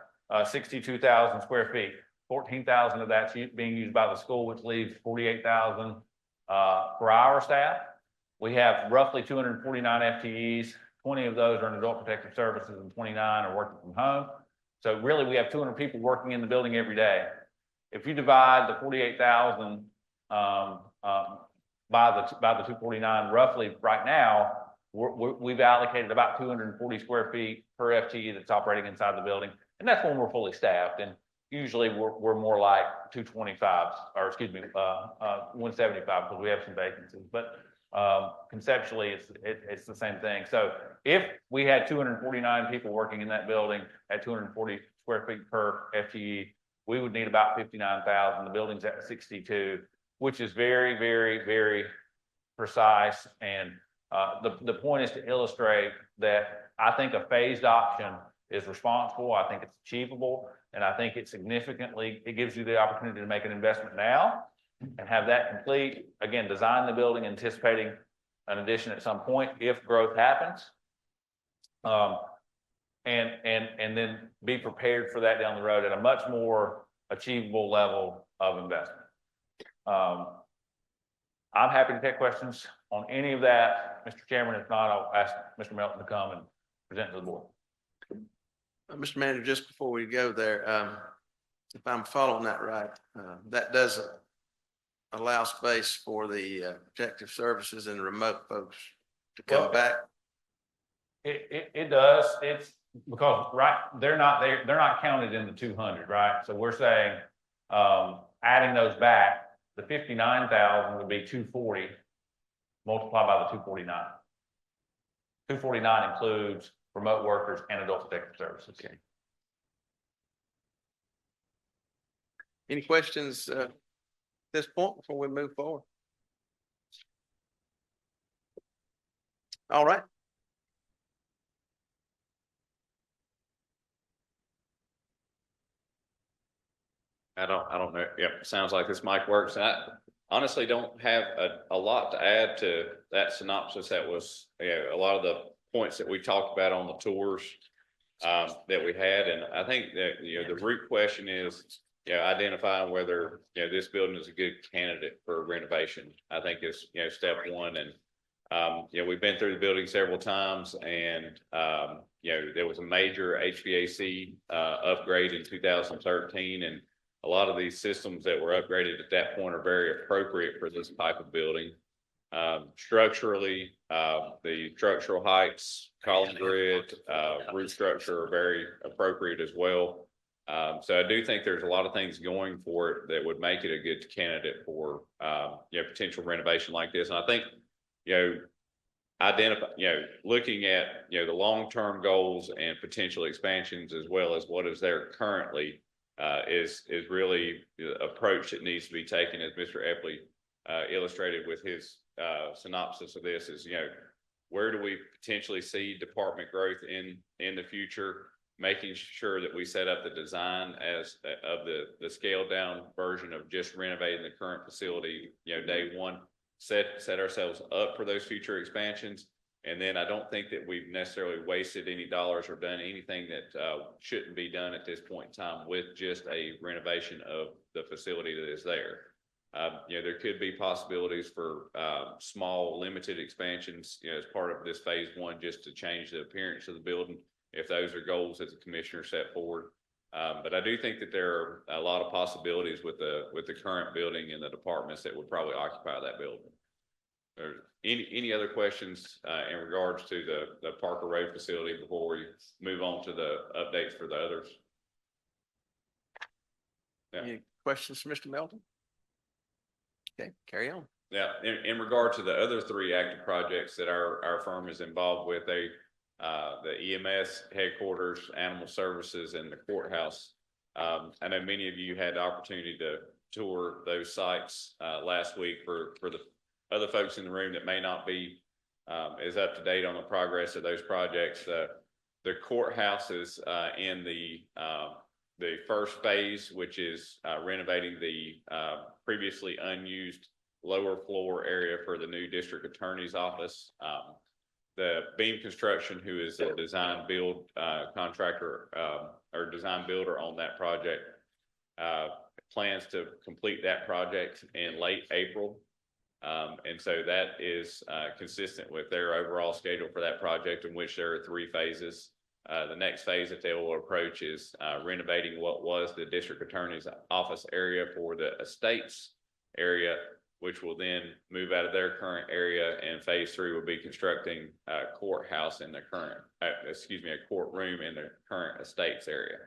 62,000 square feet. 14,000 of that's being used by the school, which leaves 48,000 for our staff. We have roughly 249 FTEs. 20 of those are in adult protective services and 29 are working from home. So really we have 200 people working in the building every day. If you divide the 48,000 by the 249, roughly right now, we've allocated about 240 square feet per FTE that's operating inside the building. And that's when we're fully staffed. And usually we're more like 225, or excuse me, 175, because we have some vacancies. But conceptually, it's the same thing. So if we had 249 people working in that building at 240 square feet per FTE, we would need about 59,000. The building's at 62, which is very, very, very precise. And the point is to illustrate that I think a phased option is responsible. I think it's achievable. And I think it gives you the opportunity to make an investment now and have that complete. Again, design the building anticipating an addition at some point if growth happens, and then be prepared for that down the road at a much more achievable level of investment. I'm happy to take questions on any of that. Mr. Chairman, if not, I'll ask Mr. Melton to come and present to the board. Mr. Manager, just before we go there, if I'm following that right, that doesn't allow space for the protective services and remote folks to come Well, back. It does. It's because, right, they're not counted in the 200, right? So we're saying, adding those back, the 59,000 would be 240 multiplied by the 249. 249 includes remote workers and adult protective services. Okay. Any questions at this point before we move forward? All right. I don't know. Yep, sounds like this mic works. I honestly don't have a lot to add to that synopsis. That was, a lot of the points that we talked about on the tours that we had. And I think that, the root question is, identifying whether, this building is a good candidate for renovation. I think is, step one. And, we've been through the building several times and, there was a major HVAC upgrade in 2013, and a lot of these systems that were upgraded at that point are very appropriate for this type of building. Structurally, the structural heights, column grid, roof structure are very appropriate as well. So I do think there's a lot of things going for it that would make it a good candidate for, potential renovation like this. And I think, looking at, the long-term goals and potential expansions as well as what is there currently, is really the approach that needs to be taken, as Mr. Epley illustrated with his synopsis of this. Is, where do we potentially see department growth in the future, making sure that we set up the design as of the scaled down version of just renovating the current facility, day one, set ourselves up for those future expansions. And then I don't think that we've necessarily wasted any dollars or done anything that shouldn't be done at this point in time with just a renovation of the facility that is there. There could be possibilities for small limited expansions, as part of this phase one, just to change the appearance of the building, if those are goals that the commissioner set forward. But I do think that there are a lot of possibilities with the current building and the departments that would probably occupy that building. Or any other questions in regards to the Parker Road facility before we move on to the updates for the others? Yeah. Any questions for Mr. Melton? Okay, carry on. Yeah, in regard to the other three active projects that our firm is involved with, the EMS headquarters, animal services, and the courthouse. I know many of you had the opportunity to tour those sites last week. For the other folks in the room that may not be as up to date on the progress of those projects, the courthouse is in the first phase, which is renovating the previously unused lower floor area for the new district attorney's office. The Beam Construction, who is a design build contractor or design builder on that project, plans to complete that project in late April. And so that is consistent with their overall schedule for that project, in which there are 3 phases. The next phase that they will approach is renovating what was the district attorney's office area for the estates area, which will then move out of their current area, and phase 3 will be constructing a courthouse in the current, a courtroom in the current estates area.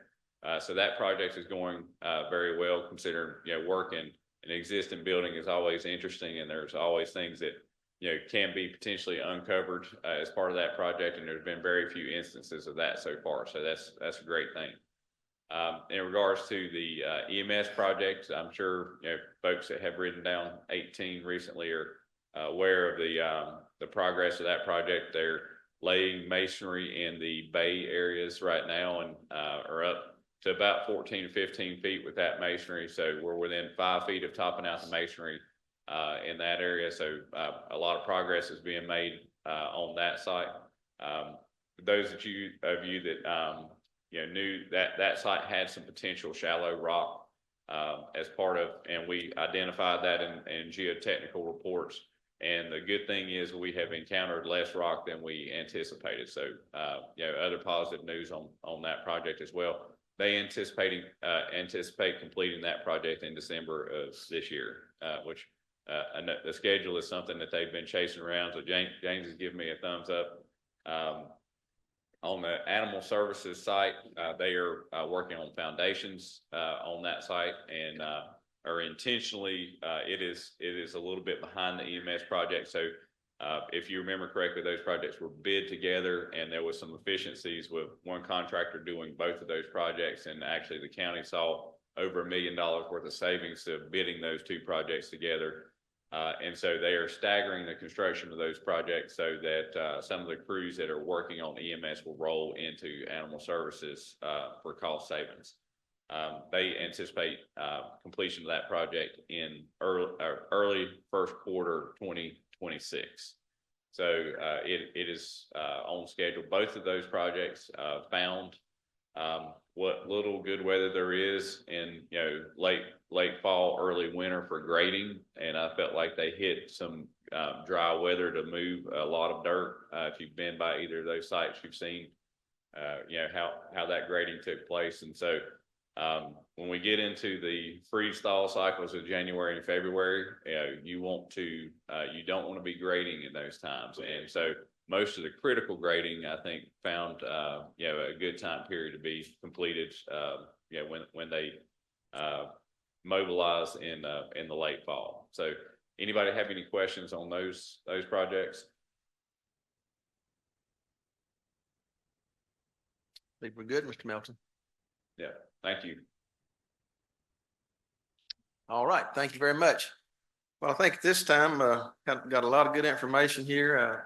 So that project is going very well, considering, work in an existing building is always interesting, and there's always things that, can be potentially uncovered as part of that project. And there's been very few instances of that so far. So that's a great thing. In regards to the EMS project, I'm sure, folks that have written down 18 recently are aware of the progress of that project. They're laying masonry in the bay areas right now, and are up to about 14 to 15 feet with that masonry. So we're within 5 feet of topping out the masonry in that area. So a lot of progress is being made on that site. Those of you that knew that site had some potential shallow rock as part of, and we identified that in geotechnical reports. And the good thing is we have encountered less rock than we anticipated. So, other positive news on that project as well. They anticipate completing that project in December of this year, which I know the schedule is something that they've been chasing around. So James has given me a thumbs up. On the animal services site, they are working on foundations on that site, and are intentionally it is a little bit behind the EMS project. So if you remember correctly, those projects were bid together, and there was some efficiencies with one contractor doing both of those projects, and actually the county saw over $1 million worth of savings of bidding those two projects together. And so they are staggering the construction of those projects so that some of the crews that are working on EMS will roll into animal services for cost savings. They anticipate completion of that project in early first quarter 2026. So it is on schedule. Both of those projects found what little good weather there is in late fall, early winter for grading, and I felt like they hit some dry weather to move a lot of dirt. If you've been by either of those sites, you've seen how that grading took place. And so when we get into the freeze thaw cycles of January and February, you don't want to be grading in those times. And so most of the critical grading, I think, found a good time period to be completed. When they mobilize in the late fall. So, anybody have any questions on those projects? I think we're good, Mr. Melton. Yeah, thank you. All right, thank you very much. Well, I think at this time, got a lot of good information here.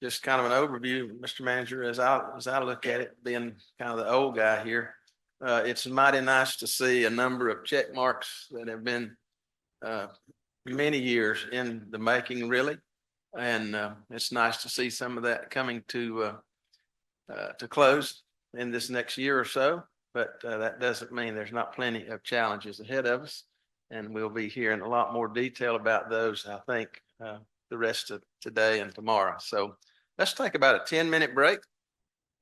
Just kind of an overview, Mr. Manager, as I look at it, being kind of the old guy here. It's mighty nice to see a number of check marks that have been many years in the making, really. And it's nice to see some of that coming to close in this next year or so. But that doesn't mean there's not plenty of challenges ahead of us. And we'll be hearing a lot more detail about those, I think, the rest of today and tomorrow. So let's take about a 10-minute break,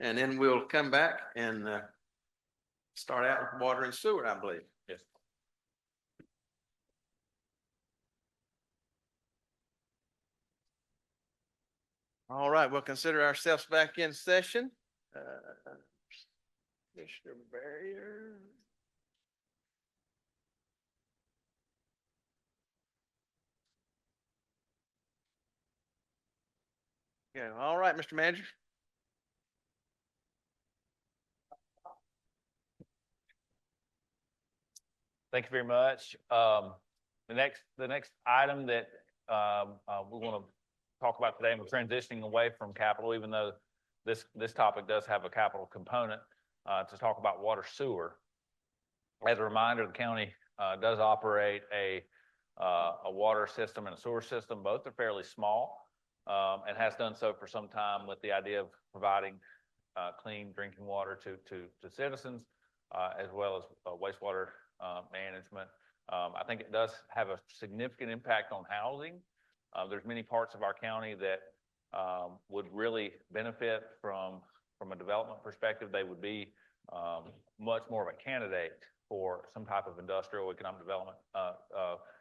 and then we'll come back and start out with water and sewer, I believe. Yes. All right, we'll consider ourselves back in session. Commissioner Barrier. Yeah, all right, Mr. Manager. Thank you very much. The next item that we want to talk about today, and we're transitioning away from capital, even though this topic does have a capital component, to talk about water sewer. As a reminder, the county does operate a water system and a sewer system. Both are fairly small, and has done so for some time, with the idea of providing clean drinking water to citizens, as well as wastewater management. I think it does have a significant impact on housing. There's many parts of our county that would really benefit from a development perspective. They would be much more of a candidate for some type of industrial economic development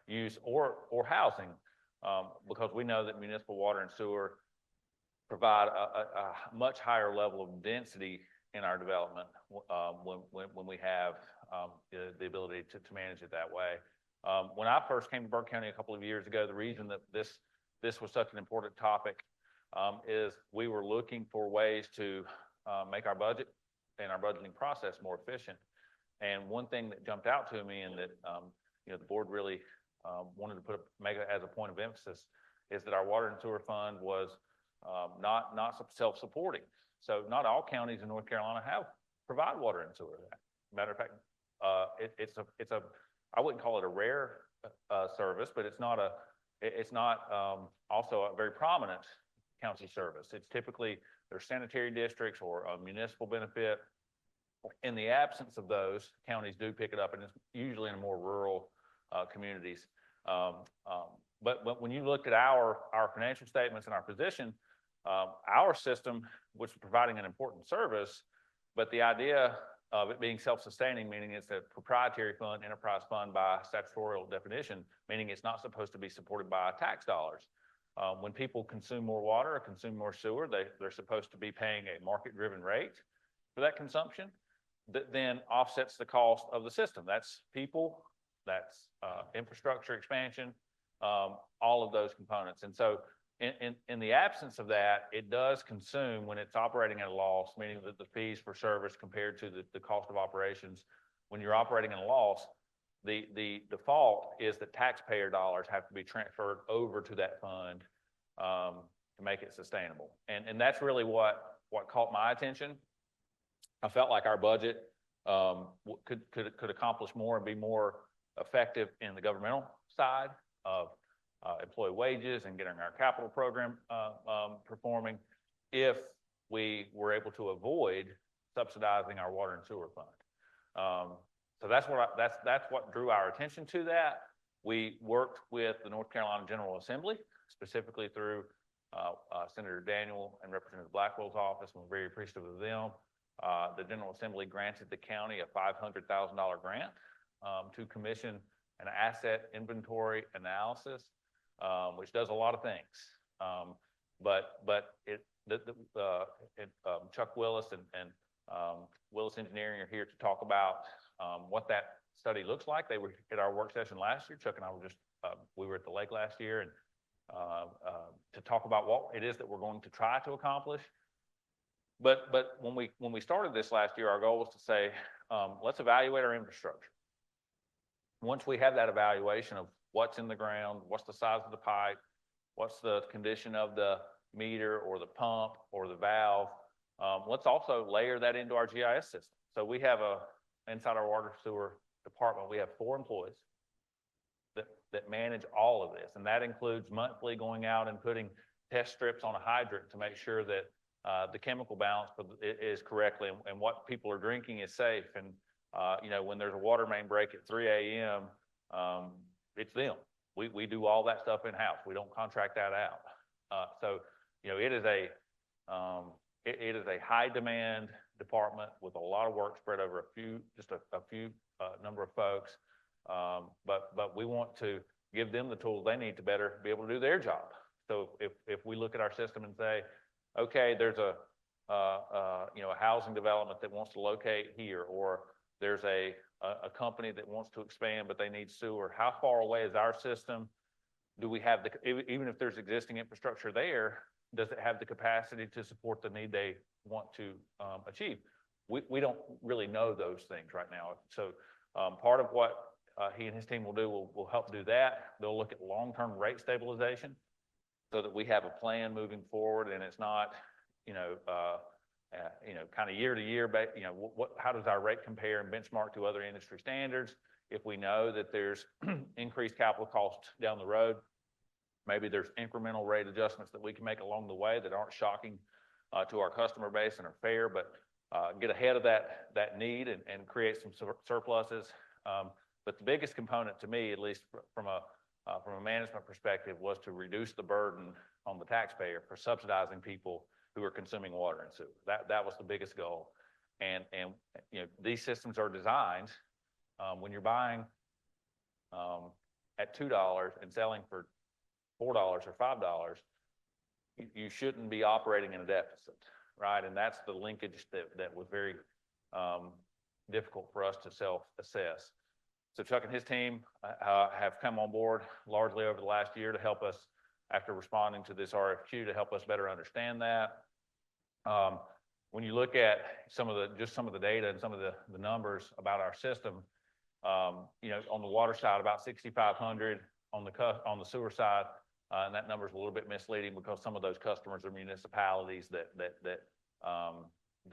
use or housing, because we know that municipal water and sewer provide a much higher level of density in our development when we have the ability to manage it that way. When I first came to Burke County a couple of years ago, the reason that this was such an important topic is we were looking for ways to make our budget and our budgeting process more efficient. And one thing that jumped out to me, and that the board really wanted to make it as a point of emphasis, is that our water and sewer fund was not self-supporting. So not all counties in North Carolina provide water and sewer. Matter of fact, it's a I wouldn't call it a rare service, but it's not also a very prominent county service. It's typically there's sanitary districts or a municipal benefit In the absence of those, counties do pick it up, and it's usually in more rural communities. But when you look at our financial statements and our position, our system, which is providing an important service, but the idea of it being self-sustaining, meaning it's a proprietary fund, enterprise fund by statutory definition, meaning it's not supposed to be supported by tax dollars. When people consume more water or consume more sewer, they're supposed to be paying a market-driven rate for that consumption that then offsets the cost of the system. That's people, that's infrastructure expansion, all of those components. And so in the absence of that, it does consume when it's operating at a loss, meaning that the fees for service compared to the cost of operations. When you're operating at a loss, the default is that taxpayer dollars have to be transferred over to that fund to make it sustainable. And that's really what caught my attention. I felt like our budget could accomplish more and be more effective in the governmental side of employee wages and getting our capital program performing if we were able to avoid subsidizing our water and sewer fund. So that's what drew our attention to that. We worked with the North Carolina General Assembly, specifically through Senator Daniel and Representative Blackwell's office, and we're very appreciative of them. The General Assembly granted the county a $500,000 grant to commission an asset inventory analysis, which does a lot of things. But Chuck Willis and Willis Engineering are here to talk about what that study looks like. They were at our work session last year. Chuck and I were we were at the lake last year, and to talk about what it is that we're going to try to accomplish. But when we started this last year, our goal was to say, let's evaluate our infrastructure. Once we have that evaluation of what's in the ground, what's the size of the pipe, what's the condition of the meter or the pump or the valve, let's also layer that into our GIS system. So we have inside our water sewer department, we have 4 employees that manage all of this. And that includes monthly going out and putting test strips on a hydrant to make sure that the chemical balance is correctly and what people are drinking is safe. And when there's a water main break at 3 a.m., it's them. We do all that stuff in-house. We don't contract that out. So it is a high demand department with a lot of work spread over a few number of folks. But we want to give them the tools they need to better be able to do their job. So if we look at our system and say, okay, there's a housing development that wants to locate here, or there's a company that wants to expand, but they need sewer. How far away is our system? Do we have even if there's existing infrastructure there, does it have the capacity to support the need they want to achieve? We don't really know those things right now. So part of what he and his team will do will help do that. They'll look at long-term rate stabilization so that we have a plan moving forward, and it's not, kind of year to year, but how does our rate compare and benchmark to other industry standards? If we know that there's increased capital costs down the road, maybe there's incremental rate adjustments that we can make along the way that aren't shocking to our customer base and are fair, but get ahead of that need and create some surpluses. But the biggest component to me, at least from a management perspective, was to reduce the burden on the taxpayer for subsidizing people who are consuming water and sewer. That was the biggest goal. And these systems are designed when you're buying at $2 and selling for $4 or $5, you shouldn't be operating in a deficit, right? And that's the linkage that was very difficult for us to self-assess. So Chuck and his team have come on board largely over the last year to help us, after responding to this RFQ, to help us better understand that. When you look at some of the data and some of the numbers about our system, on the water side, about 6,500 on the sewer side, and that number is a little bit misleading because some of those customers are municipalities that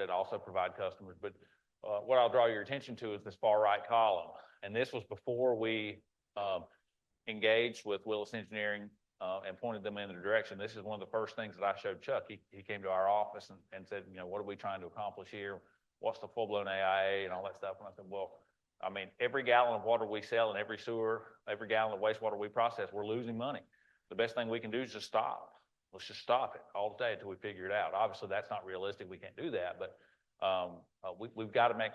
also provide customers. But what I'll draw your attention to is this far right column. And this was before we engaged with Willis Engineering and pointed them in the direction. This is one of the first things that I showed Chuck. He came to our office and said, what are we trying to accomplish here? what's the full-blown AIA and all that stuff. And I said, well, I mean, every gallon of water we sell and every gallon of wastewater we process, we're losing money. The best thing we can do is just stop. Let's just stop it all day until we figure it out. Obviously, that's not realistic. We can't do that, but we've got to make,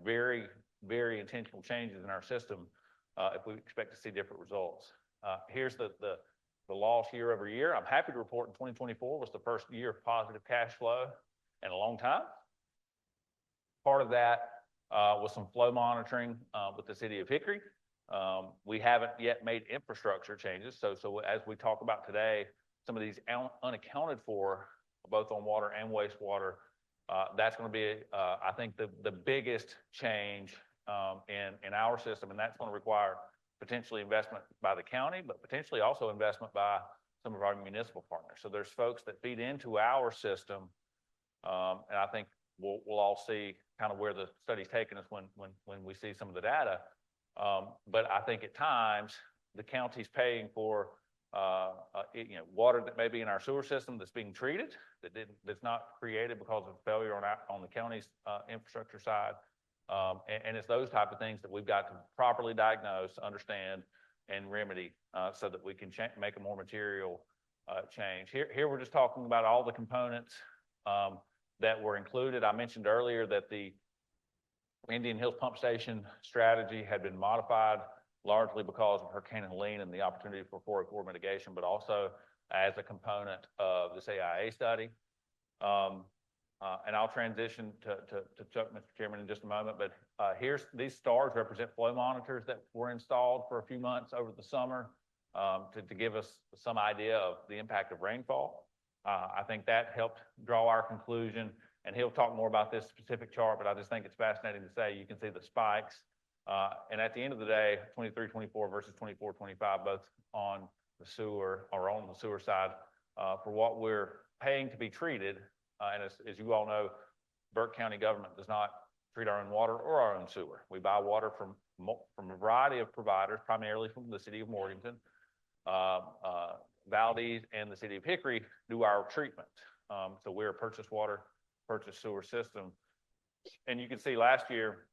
very, very intentional changes in our system if we expect to see different results. Here's the loss year over year. I'm happy to report in 2024 was the first year of positive cash flow in a long time. Part of that was some flow monitoring with the city of Hickory. We haven't yet made infrastructure changes. So as we talk about today, some of these unaccounted for, both on water and wastewater, that's going to be, I think, the biggest change in our system, and that's going to require potentially investment by the county, but potentially also investment by some of our municipal partners. So there's folks that feed into our system, and I think we'll all see kind of where the study's taking us when we see some of the data. But I think at times the county's paying for water that may be in our sewer system that's being treated, that's not created because of failure on the county's infrastructure side. And it's those type of things that we've got to properly diagnose, understand, and remedy so that we can make a more material change. Here we're just talking about all the components that were included. I mentioned earlier that the Indian Hills Pump Station strategy had been modified largely because of Hurricane Helene and the opportunity for 404 mitigation, but also as a component of this AIA study. And I'll transition to Chuck, Mr. Chairman, in just a moment, but these stars represent flow monitors that were installed for a few months over the summer to give us some idea of the impact of rainfall. I think that helped draw our conclusion, and he'll talk more about this specific chart, but I just think it's fascinating to say you can see the spikes. And at the end of the day, 23-24 versus 24-25, both on the sewer or on the sewer side, for what we're paying to be treated. And as you all know, Burke County government does not treat our own water or our own sewer. We buy water from a variety of providers, primarily from the city of Morganton. Valdez and the city of Hickory do our treatment. So we're a purchase sewer system. And you can see last year,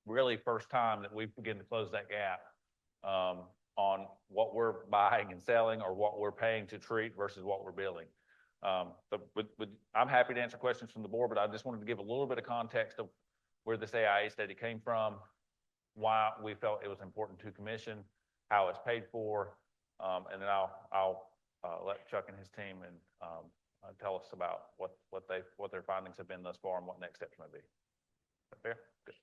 really first time that we begin to close that gap on what we're buying and selling or what we're paying to treat versus what we're billing. But I'm happy to answer questions from the board, but I just wanted to give a little bit of context of where this AIA study came from, why we felt it was important to commission, how it's paid for, and then I'll let Chuck and his team and tell us about what their findings have been thus far and what next steps may be. Is that fair? Good.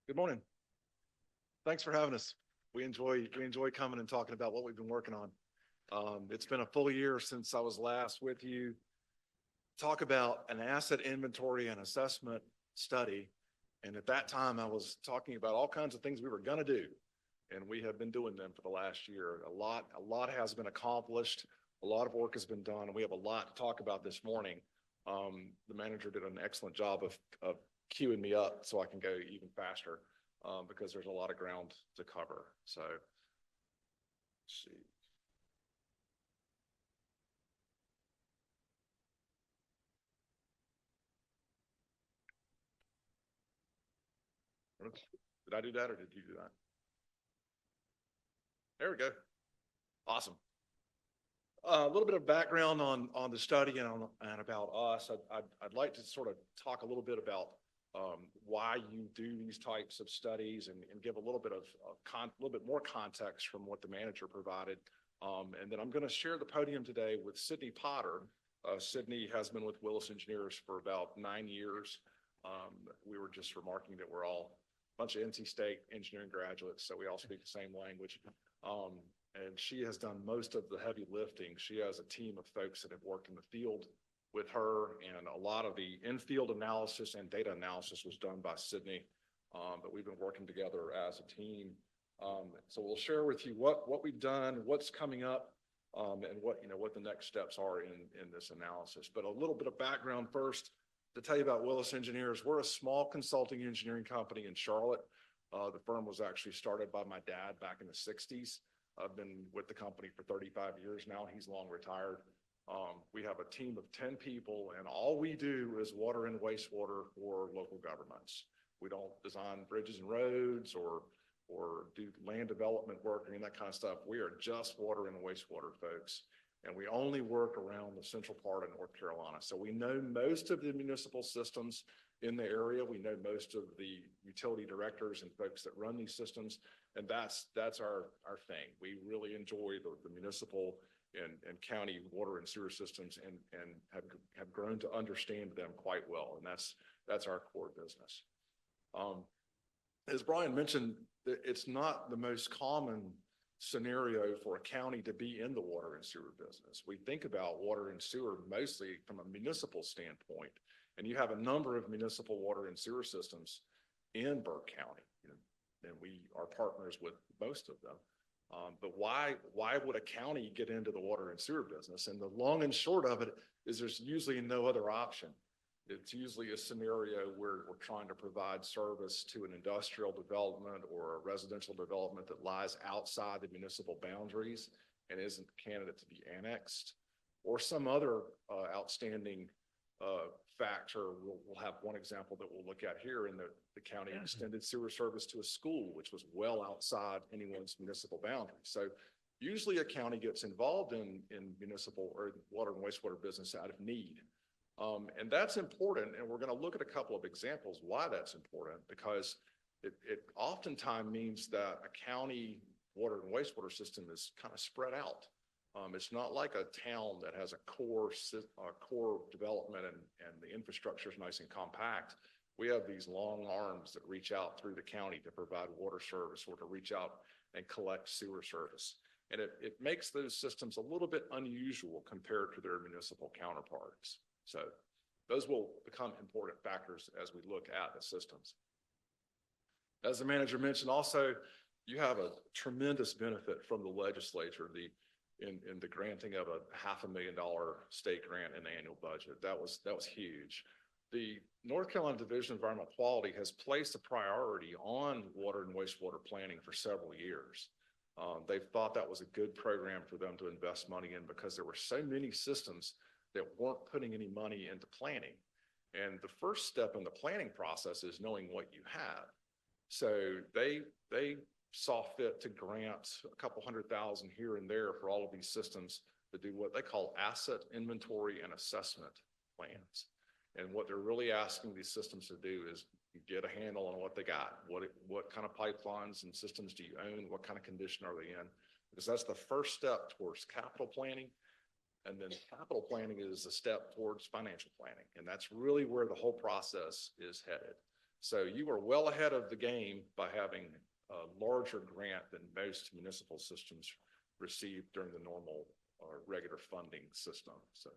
Good morning. Thanks for having us. We enjoy coming and talking about what we've been working on. It's been a full year since I was last with you. Talk about an asset inventory and assessment study. And at that time, I was talking about all kinds of things we were going to do. And we have been doing them for the last year. A lot has been accomplished. A lot of work has been done. And we have a lot to talk about this morning. The manager did an excellent job of queuing me up so I can go even faster because there's a lot of ground to cover. So let's see. Did I do that or did you do that? There we go. Awesome. A little bit of background on the study and about us. I'd like to sort of talk a little bit about why you do these types of studies and give a little bit more context from what the manager provided. And then I'm going to share the podium today with Sydney Potter. Sydney has been with Willis Engineers for about 9 years. We were just remarking that we're all a bunch of NC State engineering graduates, so we all speak the same language. And she has done most of the heavy lifting. She has a team of folks that have worked in the field with her, and a lot of the in-field analysis and data analysis was done by Sydney. But we've been working together as a team. So we'll share with you what we've done, what's coming up and what, what the next steps are in this analysis. But a little bit of background first to tell you about Willis Engineers. We're a small consulting engineering company in Charlotte. The firm was actually started by my dad back in the 60s. I've been with the company for 35 years now. He's long retired. We have a team of 10 people, and all we do is water and wastewater for local governments. We don't design bridges and roads or do land development work or any of that kind of stuff. We are just water and wastewater folks. And we only work around the central part of North Carolina. So we know most of the municipal systems in the area. We know most of the utility directors and folks that run these systems. And that's our thing. We really enjoy the municipal and county water and sewer systems and have grown to understand them quite well. And that's our core business. As Brian mentioned, it's not the most common scenario for a county to be in the water and sewer business. We think about water and sewer mostly from a municipal standpoint, and you have a number of municipal water and sewer systems in Burke County, and we are partners with most of them. But why would a county get into the water and sewer business? And the long and short of it is there's usually no other option. It's usually a scenario where we're trying to provide service to an industrial development or a residential development that lies outside the municipal boundaries and isn't candidate to be annexed, or some other outstanding factor. We'll have one example that we'll look at here in the county extended sewer service to a school, which was well outside anyone's municipal boundaries. So usually a county gets involved in municipal or water and wastewater business out of need. And that's important. And we're going to look at a couple of examples why that's important, because it oftentimes means that a county water and wastewater system is kind of spread out. It's not like a town that has a core development and the infrastructure is nice and compact. We have these long arms that reach out through the county to provide water service or to reach out and collect sewer service. And it makes those systems a little bit unusual compared to their municipal counterparts. So those will become important factors as we look at the systems. As the manager mentioned, also, you have a tremendous benefit from the legislature, in the granting of a $500,000 state grant in the annual budget. That was huge. The North Carolina Division of Environmental Quality has placed a priority on water and wastewater planning for several years. They've thought that was a good program for them to invest money in because there were so many systems that weren't putting any money into planning. And the first step in the planning process is knowing what you have. So they saw fit to grant a couple $100,000 here and there for all of these systems to do what they call asset inventory and assessment plans. And what they're really asking these systems to do is get a handle on what they got. What kind of pipelines and systems do you own? What kind of condition are they in? Because that's the first step towards capital planning. And then capital planning is a step towards financial planning. And that's really where the whole process is headed. So you are well ahead of the game by having a larger grant than most municipal systems receive during the normal or regular funding system. So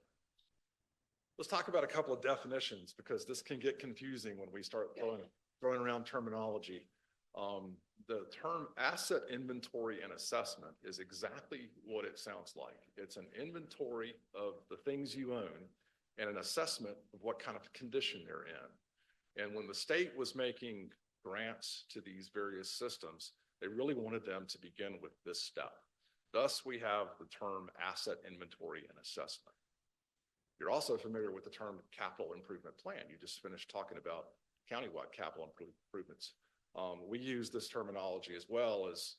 let's talk about a couple of definitions, because this can get confusing when we start throwing around terminology. The term asset inventory and assessment is exactly what it sounds like. It's an inventory of the things you own and an assessment of what kind of condition they're in. And when the state was making grants to these various systems, they really wanted them to begin with this step. Thus, we have the term asset inventory and assessment. You're also familiar with the term capital improvement plan. You just finished talking about countywide capital improvements. We use this terminology as well as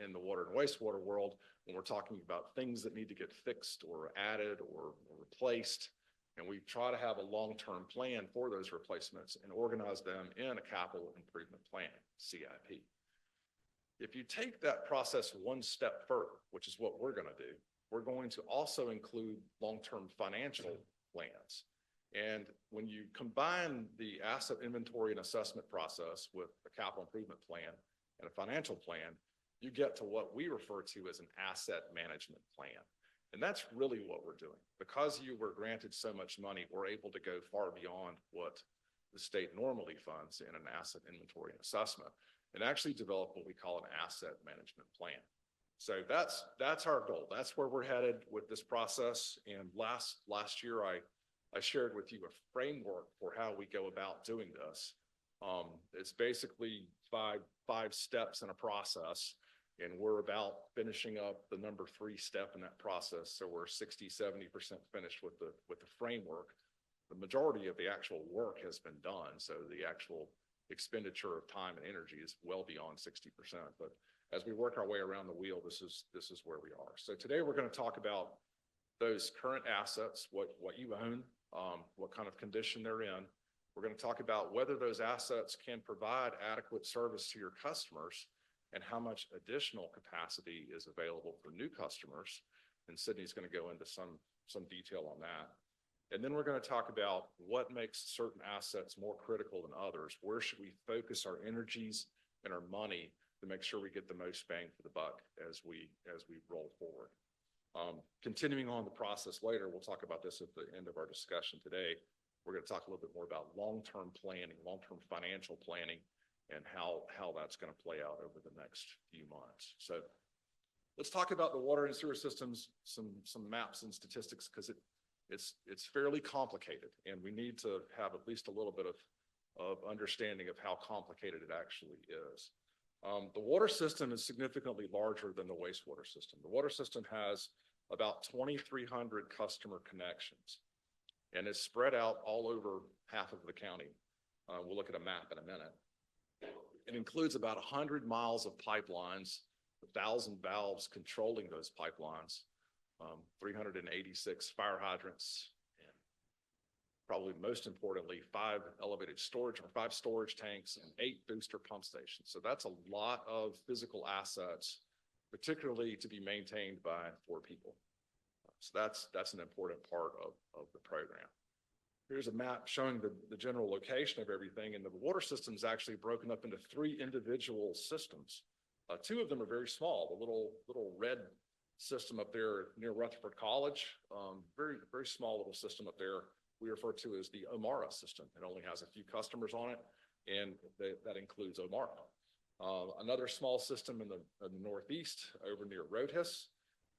in the water and wastewater world when we're talking about things that need to get fixed or added or replaced. And we try to have a long-term plan for those replacements and organize them in a capital improvement plan, CIP. If you take that process one step further, which is what we're going to do, we're going to also include long-term financial plans. And when you combine the asset inventory and assessment process with a capital improvement plan and a financial plan, you get to what we refer to as an asset management plan. And that's really what we're doing. Because you were granted so much money, we're able to go far beyond what the state normally funds in an asset inventory and assessment and actually develop what we call an asset management plan. So that's our goal. That's where we're headed with this process. And last year, I shared with you a framework for how we go about doing this. It's basically five steps in a process. And we're about finishing up the number 3 step in that process. So we're 60–70% finished with the framework. The majority of the actual work has been done. So the actual expenditure of time and energy is well beyond 60%. But as we work our way around the wheel, this is where we are. So today we're going to talk about those current assets, what you own, what kind of condition they're in. We're going to talk about whether those assets can provide adequate service to your customers and how much additional capacity is available for new customers. And Sydney's going to go into some detail on that. And then we're going to talk about what makes certain assets more critical than others. Where should we focus our energies and our money to make sure we get the most bang for the buck as we roll forward. Continuing on the process later, we'll talk about this at the end of our discussion today. We're going to talk a little bit more about long-term planning, long-term financial planning, and how that's going to play out over the next few months. So let's talk about the water and sewer systems, some maps and statistics, because it's fairly complicated, and we need to have at least a little bit of understanding of how complicated it actually is. The water system is significantly larger than the wastewater system. The water system has about 2,300 customer connections, and it's spread out all over half of the county. We'll look at a map in a minute. It includes about 100 miles of pipelines, 1,000 valves controlling those pipelines, 386 fire hydrants, and probably most importantly, 5 storage tanks and 8 booster pump stations. So that's a lot of physical assets, particularly to be maintained by 4 people. So that's an important part of the program. Here's a map showing the general location of everything, and the water system is actually broken up into 3 individual systems. 2 of them are very small. The little red system up there near Rutherford College, very, very small little system up there, we refer to as the Omara system. It only has a few customers on it, and that includes Omara. Another small system in the northeast over near Roadhus,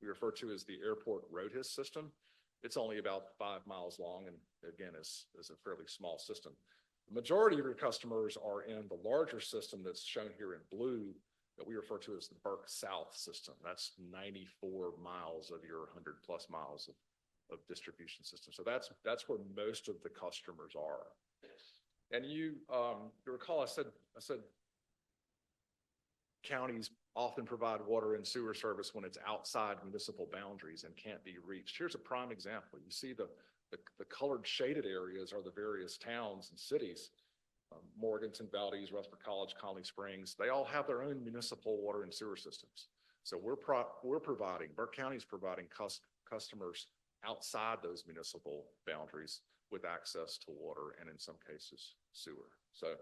we refer to as the Airport Roadhus system. It's only about 5 miles long, and again, is a fairly small system. The majority of your customers are in the larger system that's shown here in blue that we refer to as the Burke South system. That's 94 miles of your 100+ miles of distribution system. So that's where most of the customers are. And you recall I said counties often provide water and sewer service when it's outside municipal boundaries and can't be reached. Here's a prime example. You see the colored shaded areas are the various towns and cities. Morganton, Valdez, Rutherford College, Colony Springs, they all have their own municipal water and sewer systems. So Burke County is providing customers outside those municipal boundaries with access to water and in some cases sewer. So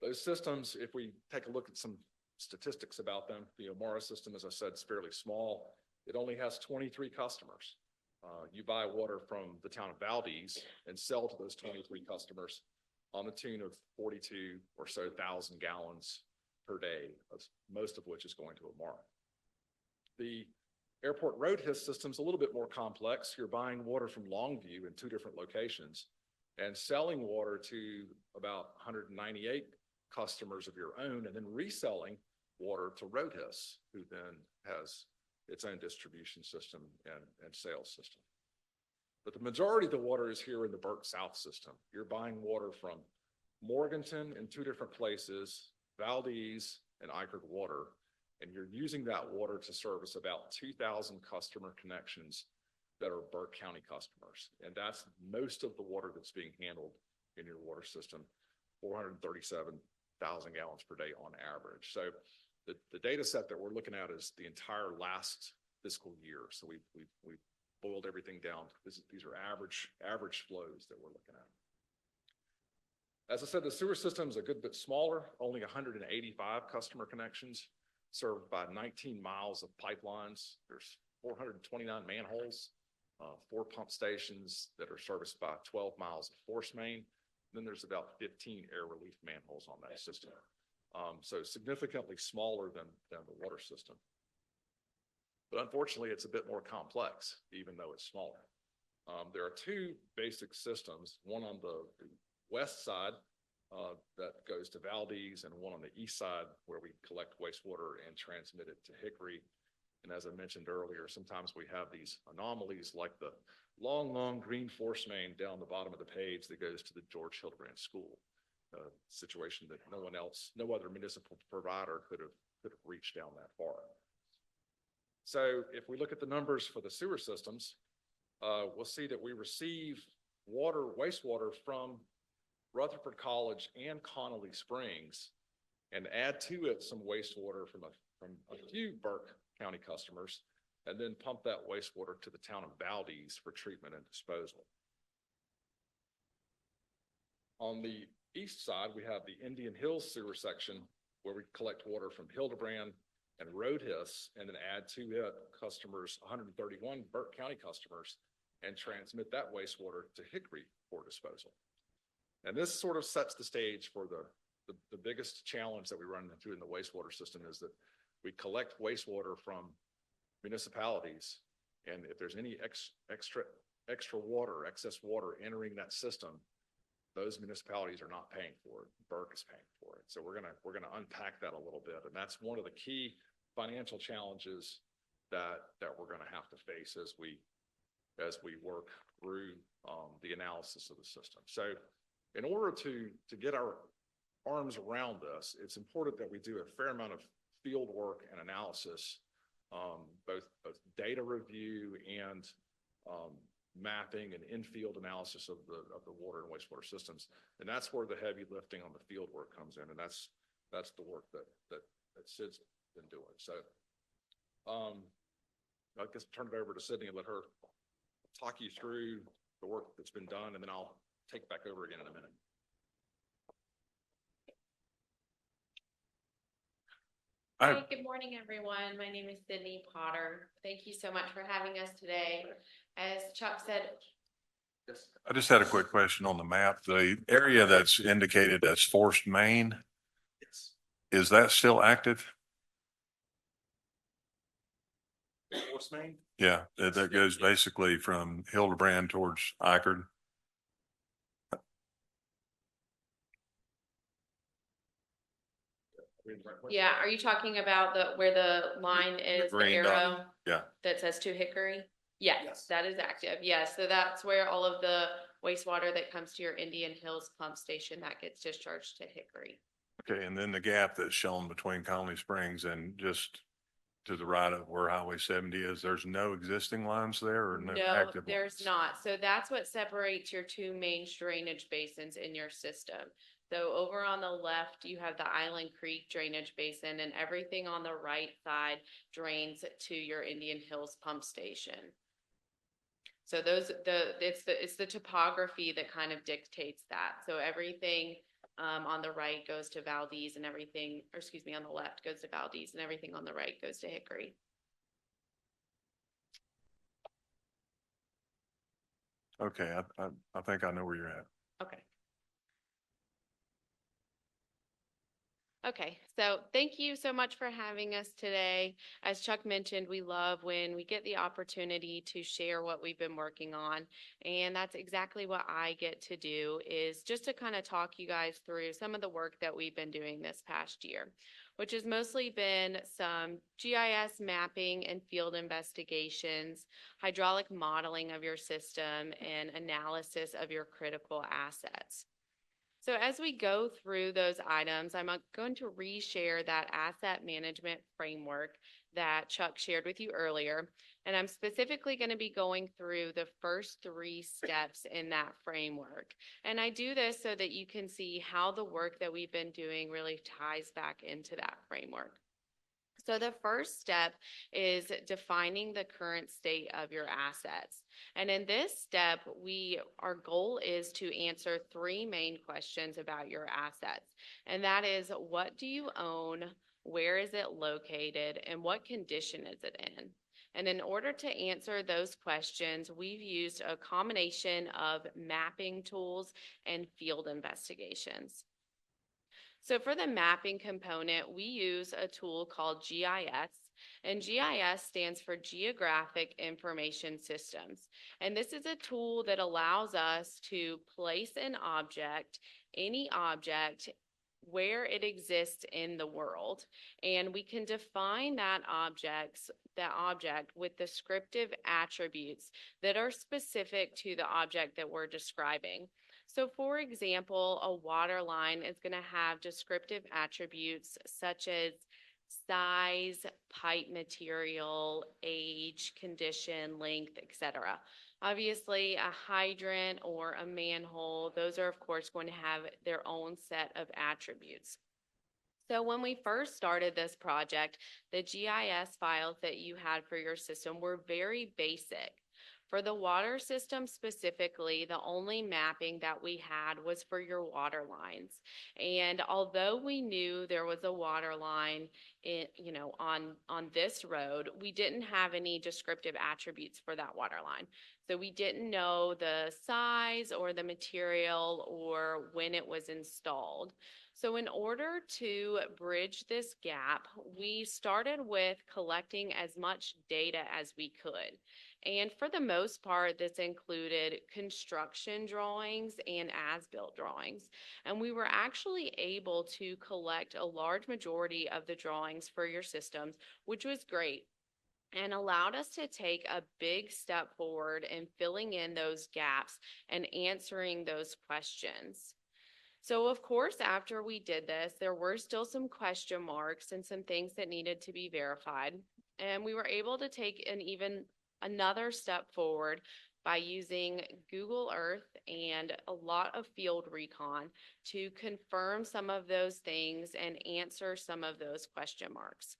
those systems, if we take a look at some statistics about them, the Omara system, as I said, is fairly small. It only has 23 customers. You buy water from the town of Valdez and sell to those 23 customers on the tune of 42 or so thousand gallons per day, most of which is going to Omara. The Airport Roadhus system is a little bit more complex. You're buying water from Longview in 2 different locations and selling water to about 198 customers of your own, and then reselling water to Roadhus, who then has its own distribution system and sales system. But the majority of the water is here in the Burke South system. You're buying water from Morganton in 2 different places, Valdez and Eichard Water, and you're using that water to service about 2,000 customer connections that are Burke County customers. And that's most of the water that's being handled in your water system, 437,000 gallons per day on average. So the data set that we're looking at is the entire last fiscal year. So we've boiled everything down. These are average flows that we're looking at. As I said, the sewer system is a good bit smaller, only 185 customer connections, served by 19 miles of pipelines. There's 429 manholes, 4 pump stations that are serviced by 12 miles of force main. Then there's about 15 air relief manholes on that system. So significantly smaller than the water system. But unfortunately, it's a bit more complex, even though it's smaller. There are two basic systems, one on the west side that goes to Valdez, and one on the east side where we collect wastewater and transmit it to Hickory. And as I mentioned earlier, sometimes we have these anomalies like the long green force main down the bottom of the page that goes to the George Hildebrand School. A situation that no other municipal provider could have reached down that far. So if we look at the numbers for the sewer systems, we'll see that we receive wastewater from Rutherford College and Connolly Springs, and add to it some wastewater from a few Burke County customers, and then pump that wastewater to the town of Valdez for treatment and disposal. On the east side, we have the Indian Hills sewer section where we collect water from Hildebrand and Roadhis, and then add to it 131 Burke County customers, and transmit that wastewater to Hickory for disposal. And this sort of sets the stage for the biggest challenge that we run into in the wastewater system is that we collect wastewater from municipalities, and if there's any extra water, excess water entering that system, those municipalities are not paying for it. Burke is paying for it. So we're gonna unpack that a little bit, and that's one of the key financial challenges that we're gonna have to face as we work through the analysis of the system. So in order to get our arms around this, it's important that we do a fair amount of field work and analysis, both data review and mapping and in-field analysis of the water and wastewater systems. And that's where the heavy lifting on the field work comes in. And that's the work that Sid's been doing. So I guess turn it over to Sydney and let her talk you through the work that's been done, and then I'll take back over again in a minute. Hi, good morning, everyone. My name is Sydney Potter. Thank you so much for having us today. As Chuck said, I just had a quick question on the map. The area that's indicated as forced main, is that still active? Force main? Yeah, that goes basically from Hildebrand towards Ikard. yeah, are you talking about where the line is, the green dot. arrow? Yeah. That says to Hickory? Yes, Yes. that is active. Yes, so that's where all of the wastewater that comes to your Indian Hills pump station that gets discharged to Hickory. Okay, and then the gap that's shown between Conley Springs and just to the right of where Highway 70 is, there's no existing lines there or no No, active there's ones? not. So that's what separates your two main drainage basins in your system. So over on the left, you have the Island Creek drainage basin, and everything on the right side drains to your Indian Hills pump station. So it's the topography that kind of dictates that. So everything on the right goes to Valdez, and everything, or excuse me, on the left goes to Valdez, and everything on the right goes to Hickory. Okay, I think I know where you're at. Okay. Okay, so thank you so much for having us today. As Chuck mentioned, we love when we get the opportunity to share what we've been working on. And that's exactly what I get to do, is just to kind of talk you guys through some of the work that we've been doing this past year, which has mostly been some GIS mapping and field investigations, hydraulic modeling of your system, and analysis of your critical assets. So as we go through those items, I'm going to reshare that asset management framework that Chuck shared with you earlier. And I'm specifically going to be going through the first 3 steps in that framework. And I do this so that you can see how the work that we've been doing really ties back into that framework. So the first step is defining the current state of your assets. And in this step, our goal is to answer 3 main questions about your assets. And that is, what do you own? Where is it located? And what condition is it in? And in order to answer those questions, we've used a combination of mapping tools and field investigations. So for the mapping component, we use a tool called GIS, And GIS stands for Geographic Information Systems. And this is a tool that allows us to place an object, any object, where it exists in the world. And we can define that object with descriptive attributes that are specific to the object that we're describing. So for example, a water line is going to have descriptive attributes such as size, pipe material, age, condition, length, etc. Obviously, a hydrant or a manhole, those are of course going to have their own set of attributes. So when we first started this project, the GIS files that you had for your system were very basic. For the water system specifically, the only mapping that we had was for your water lines. And although we knew there was a water line on this road, we didn't have any descriptive attributes for that water line. So we didn't know the size or the material or when it was installed. So in order to bridge this gap, we started with collecting as much data as we could. And for the most part, this included construction drawings and as-built drawings. And we were actually able to collect a large majority of the drawings for your systems, which was great and allowed us to take a big step forward in filling in those gaps and answering those questions. So of course, after we did this, there were still some question marks and some things that needed to be verified. And we were able to take another step forward by using Google Earth and a lot of field recon to confirm some of those things and answer some of those question marks.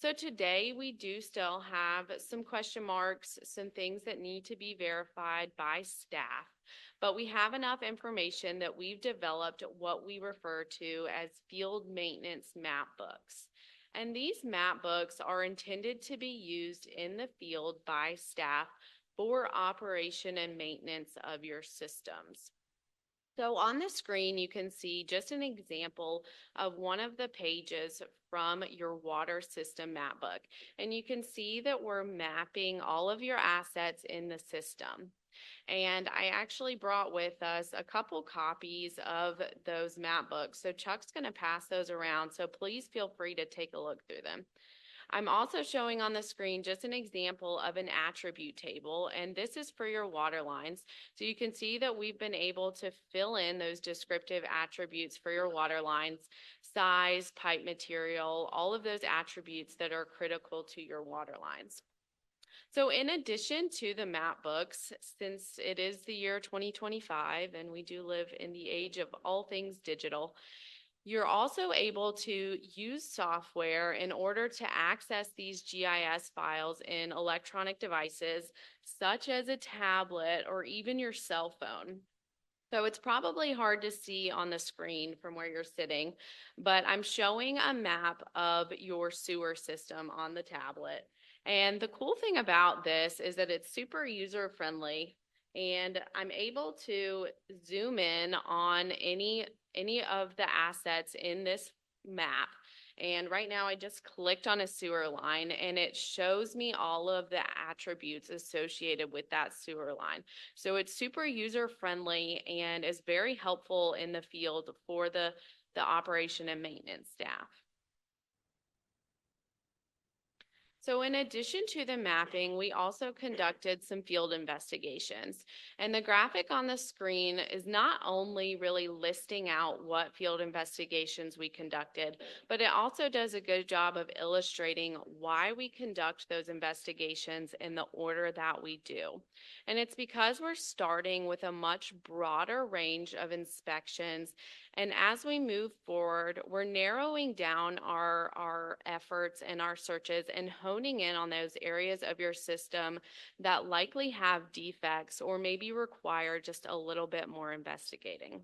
So today we do still have some question marks, some things that need to be verified by staff, but we have enough information that we've developed what we refer to as field maintenance map books. And these map books are intended to be used in the field by staff for operation and maintenance of your systems. So on the screen, you can see just an example of one of the pages from your water system map book. And you can see that we're mapping all of your assets in the system. And I actually brought with us a couple copies of those map books. So Chuck's going to pass those around. So please feel free to take a look through them. I'm also showing on the screen just an example of an attribute table, and this is for your water lines. So you can see that we've been able to fill in those descriptive attributes for your water lines, size, pipe material, all of those attributes that are critical to your water lines. So in addition to the map books, since it is the year 2025 and we do live in the age of all things digital, you're also able to use software in order to access these GIS files in electronic devices, such as a tablet or even your cell phone. So it's probably hard to see on the screen from where you're sitting, but I'm showing a map of your sewer system on the tablet. And the cool thing about this is that it's super user friendly, and I'm able to zoom in on any of the assets in this map. And right now I just clicked on a sewer line and it shows me all of the attributes associated with that sewer line. So it's super user friendly and is very helpful in the field for the operation and maintenance staff. So in addition to the mapping, we also conducted some field investigations. And the graphic on the screen is not only really listing out what field investigations we conducted, but it also does a good job of illustrating why we conduct those investigations in the order that we do. And it's because we're starting with a much broader range of inspections. And as we move forward, we're narrowing down our efforts and our searches and honing in on those areas of your system that likely have defects or maybe require just a little bit more investigating.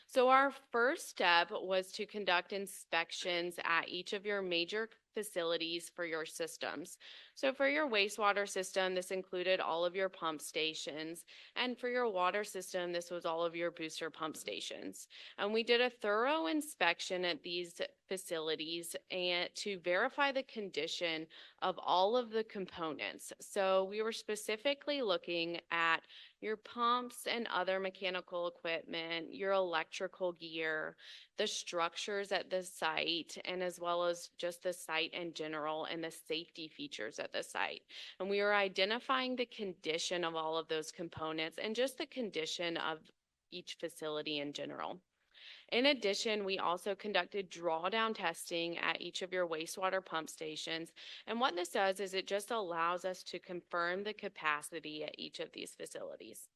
So our first step was to conduct inspections at each of your major facilities for your systems. So for your wastewater system, this included all of your pump stations. And for your water system, this was all of your booster pump stations. And we did a thorough inspection at these facilities and to verify the condition of all of the components. So we were specifically looking at your pumps and other mechanical equipment, your electrical gear, the structures at the site, and as well as just the site in general and the safety features at the site. And we were identifying the condition of all of those components and just the condition of each facility in general. In addition, we also conducted drawdown testing at each of your wastewater pump stations. And what this does is it just allows us to confirm the capacity at each of these facilities.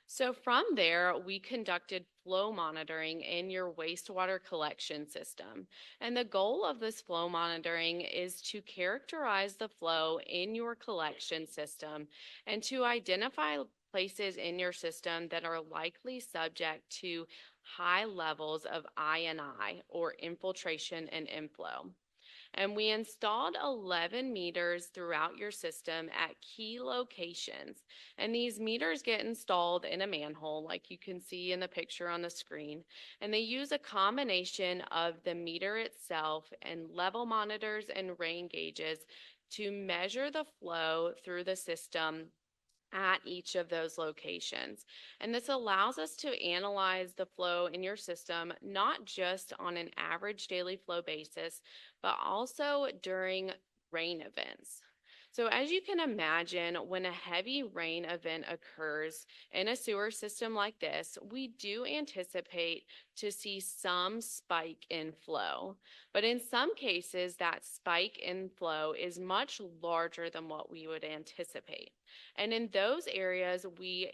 So from there, we conducted flow monitoring in your wastewater collection system. And the goal of this flow monitoring is to characterize the flow in your collection system and to identify places in your system that are likely subject to high levels of I&I, or infiltration and inflow. And we installed 11 meters throughout your system at key locations. And these meters get installed in a manhole, like you can see in the picture on the screen. And they use a combination of the meter itself and level monitors and rain gauges to measure the flow through the system at each of those locations. And this allows us to analyze the flow in your system, not just on an average daily flow basis, but also during rain events. So as you can imagine, when a heavy rain event occurs in a sewer system like this, we do anticipate to see some spike in flow. But in some cases, that spike in flow is much larger than what we would anticipate. And in those areas, we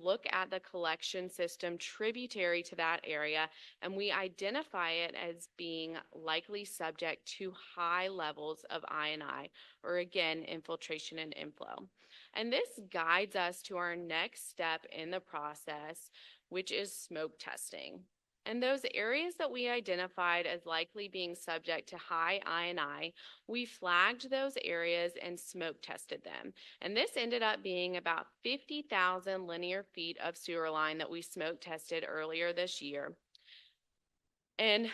look at the collection system tributary to that area, and we identify it as being likely subject to high levels of I&I, or again, infiltration and inflow. And this guides us to our next step in the process, which is smoke testing. And those areas that we identified as likely being subject to high I&I, we flagged those areas and smoke tested them. And this ended up being about 50,000 linear feet of sewer line that we smoke tested earlier this year. And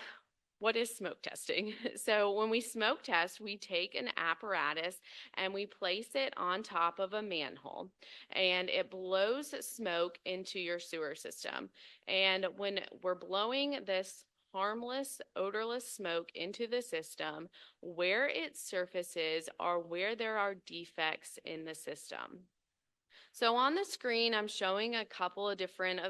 what is smoke testing? So when we smoke test, we take an apparatus and we place it on top of a manhole, and it blows smoke into your sewer system. And when we're blowing this harmless, odorless smoke into the system, where it surfaces are where there are defects in the system. So on the screen, I'm showing a couple of different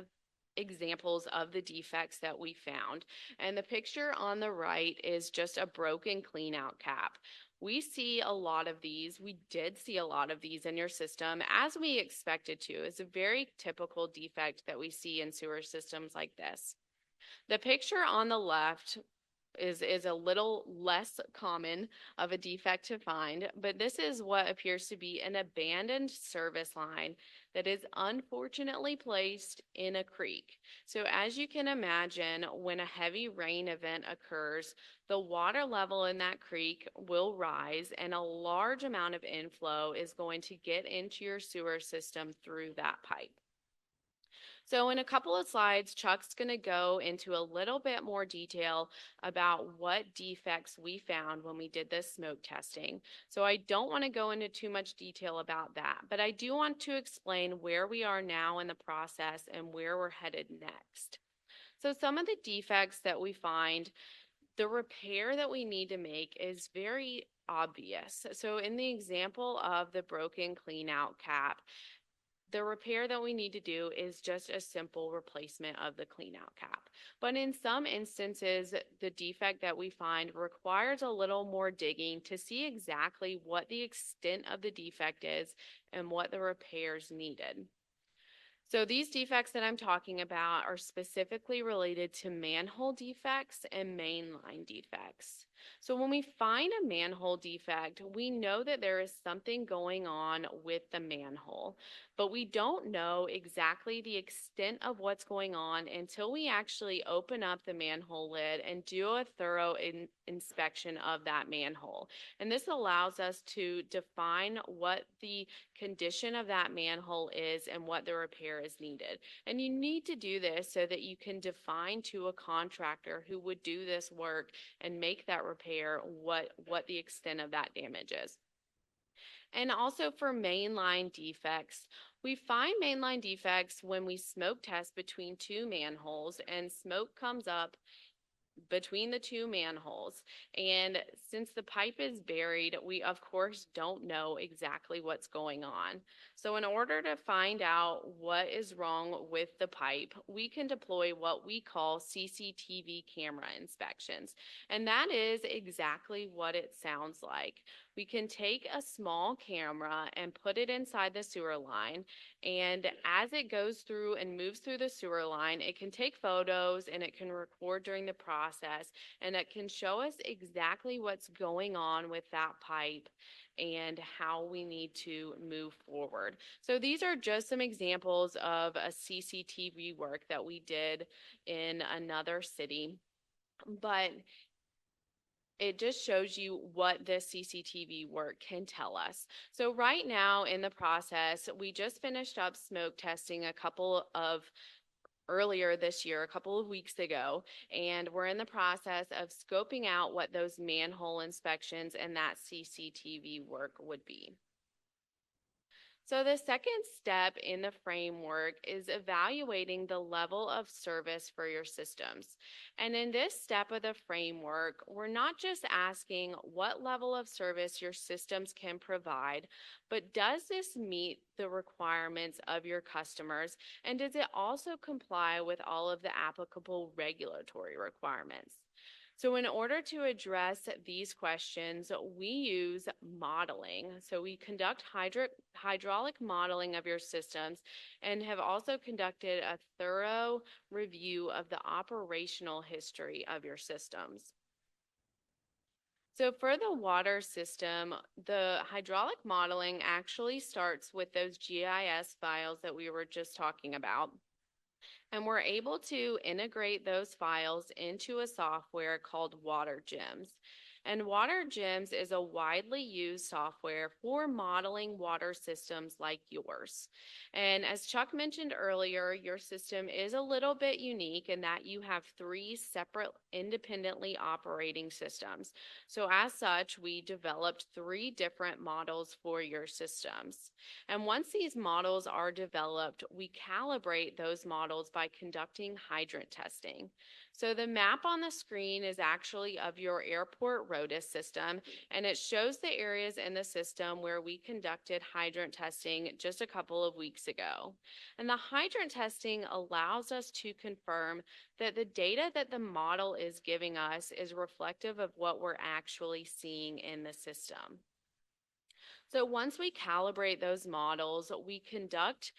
examples of the defects that we found. And the picture on the right is just a broken clean out cap. We see a lot of these. We did see a lot of these in your system, as we expected to. It's a very typical defect that we see in sewer systems like this. The picture on the left is a little less common of a defect to find, but this is what appears to be an abandoned service line that is unfortunately placed in a creek. So as you can imagine, when a heavy rain event occurs, the water level in that creek will rise, and a large amount of inflow is going to get into your sewer system through that pipe. So in a couple of slides, Chuck's going to go into a little bit more detail about what defects we found when we did this smoke testing. So I don't want to go into too much detail about that, but I do want to explain where we are now in the process and where we're headed next. So some of the defects that we find, the repair that we need to make is very obvious. So in the example of the broken clean out cap, the repair that we need to do is just a simple replacement of the clean out cap. But in some instances, the defect that we find requires a little more digging to see exactly what the extent of the defect is and what the repairs needed. So these defects that I'm talking about are specifically related to manhole defects and mainline defects. So when we find a manhole defect, we know that there is something going on with the manhole, but we don't know exactly the extent of what's going on until we actually open up the manhole lid and do a thorough inspection of that manhole. And this allows us to define what the condition of that manhole is and what the repair is needed. And you need to do this so that you can define to a contractor who would do this work and make that repair what the extent of that damage is. And also for mainline defects, we find mainline defects when we smoke test between two manholes and smoke comes up between the two manholes. And since the pipe is buried, we of course don't know exactly what's going on. So in order to find out what is wrong with the pipe, we can deploy what we call CCTV camera inspections. And that is exactly what it sounds like. We can take a small camera and put it inside the sewer line, and as it goes through and moves through the sewer line, it can take photos and it can record during the process, and it can show us exactly what's going on with that pipe and how we need to move forward. So these are just some examples of a CCTV work that we did in another city, but it just shows you what this CCTV work can tell us. So right now in the process, we just finished up smoke testing earlier this year, a couple of weeks ago, and we're in the process of scoping out what those manhole inspections and that CCTV work would be. So the second step in the framework is evaluating the level of service for your systems. And in this step of the framework, we're not just asking what level of service your systems can provide, but does this meet the requirements of your customers? And does it also comply with all of the applicable regulatory requirements? So in order to address these questions, we use modeling. So we conduct hydraulic modeling of your systems and have also conducted a thorough review of the operational history of your systems. So for the water system, the hydraulic modeling actually starts with those GIS files that we were just talking about. And we're able to integrate those files into a software called WaterGems. And WaterGems is a widely used software for modeling water systems like yours. And as Chuck mentioned earlier, your system is a little bit unique in that you have 3 separate independently operating systems. So as such, we developed 3 different models for your systems. And once these models are developed, we calibrate those models by conducting hydrant testing. So the map on the screen is actually of your airport ROTUS system, and it shows the areas in the system where we conducted hydrant testing just a couple of weeks ago. And the hydrant testing allows us to confirm that the data that the model is giving us is reflective of what we're actually seeing in the system. So once we calibrate those models, we conduct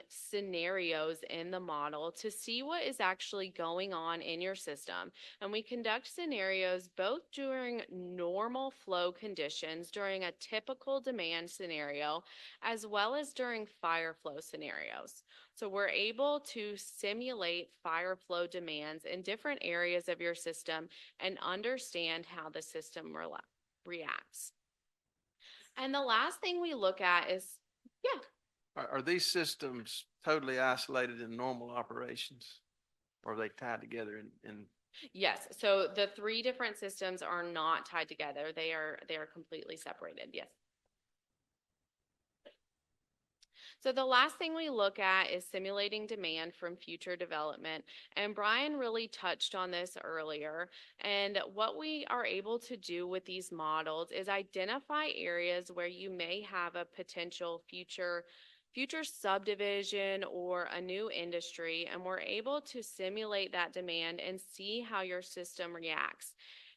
scenarios in the model to see what is actually going on in your system. And we conduct scenarios both during normal flow conditions, during a typical demand scenario, as well as during fire flow scenarios. So we're able to simulate fire flow demands in different areas of your system and understand how the system reacts. And the last thing we look at is, yeah. Are these systems totally isolated in normal operations? Or are they tied together in? Yes, so the 3 different systems are not tied together. They are completely separated, yes. So the last thing we look at is simulating demand from future development. And Brian really touched on this earlier. And what we are able to do with these models is identify areas where you may have a potential future subdivision or a new industry, and we're able to simulate that demand and see how your system reacts.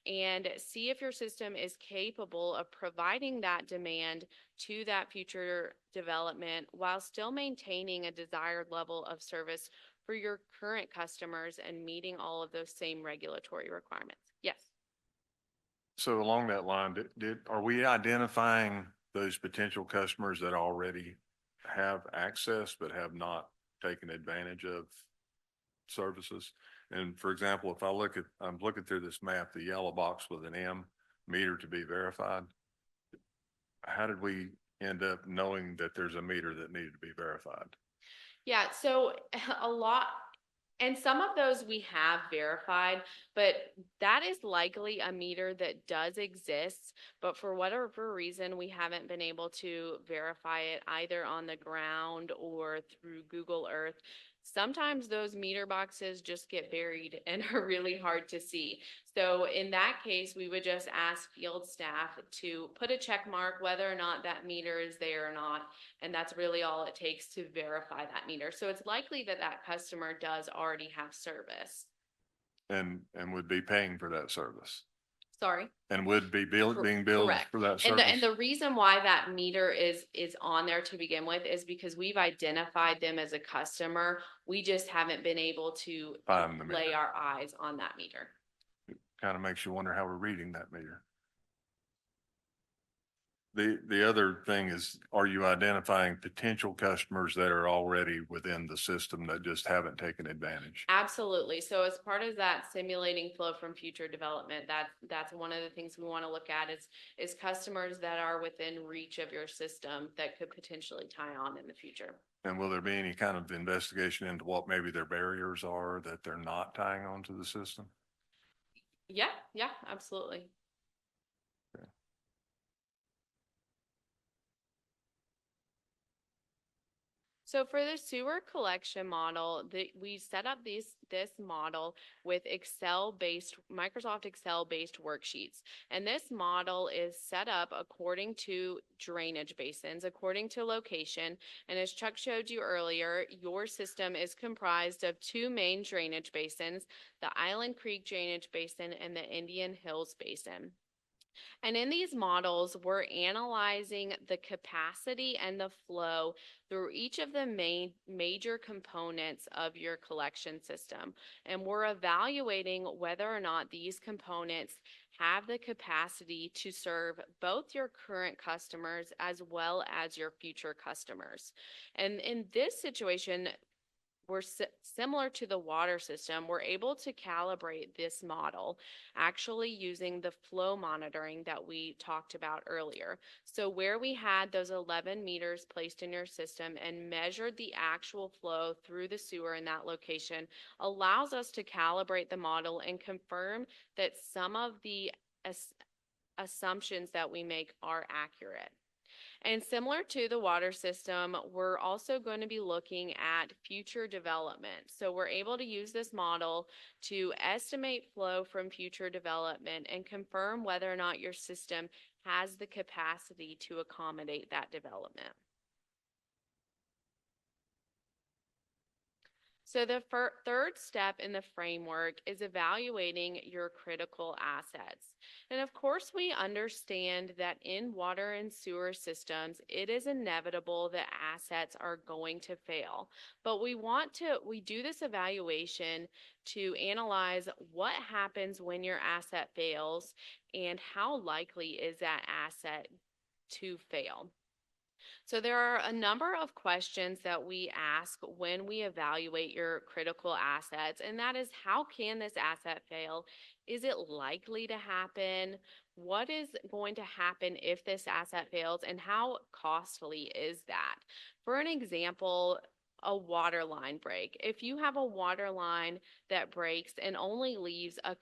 and see if your system is capable of providing that demand to that future development while still maintaining a desired level of service for your current customers and meeting all of those same regulatory requirements. Yes. So along that line, are we identifying those potential customers that already have access but have not taken advantage of services? And for example, if I'm looking through this map, the yellow box with an M, meter to be verified. How did we end up knowing that there's a meter that needed to be verified? Yeah, so a lot, and some of those we have verified, but that is likely a meter that does exist, but for whatever reason, we haven't been able to verify it either on the ground or through Google Earth. Sometimes those meter boxes just get buried and are really hard to see. So in that case, we would just ask field staff to put a check mark whether or not that meter is there or not. And that's really all it takes to verify that meter. So it's likely that that customer does already have service. And would be paying for that service Sorry. and would be being billed Correct. for that And service? the reason why that meter is on there to begin with is because we've identified them as a customer. We just haven't been able to Find the meter. lay our eyes on that meter. Kind of makes you wonder how we're reading that meter. The other thing is, are you identifying potential customers that are already within the system that just haven't taken advantage? Absolutely. So as part of that simulating flow from future development, that's one of the things we want to look at is customers that are within reach of your system that could potentially tie on in the future. And will there be any kind of investigation into what maybe their barriers are that they're not tying on to the system? Yeah, absolutely. So for the sewer collection model, we set up this model with Microsoft Excel-based worksheets. And this model is set up according to drainage basins, according to location. And as Chuck showed you earlier, your system is comprised of two main drainage basins, the Island Creek Drainage Basin and the Indian Hills Basin. And in these models, we're analyzing the capacity and the flow through each of the major components of your collection system. And we're evaluating whether or not these components have the capacity to serve both your current customers as well as your future customers. And in this situation, we're similar to the water system, we're able to calibrate this model actually using the flow monitoring that we talked about earlier. So where we had those 11 meters placed in your system and measured the actual flow through the sewer in that location allows us to calibrate the model and confirm that some of the assumptions that we make are accurate. And similar to the water system, we're also going to be looking at future development. So we're able to use this model to estimate flow from future development and confirm whether or not your system has the capacity to accommodate that development. So the third step in the framework is evaluating your critical assets. And of course, we understand that in water and sewer systems, it is inevitable that assets are going to fail. But we do this evaluation to analyze what happens when your asset fails and how likely is that asset to fail. So there are a number of questions that we ask when we evaluate your critical assets, and that is, how can this asset fail? Is it likely to happen? What is going to happen if this asset fails, and how costly is that? For an example, a water line break. If you have a water line that breaks and only leaves a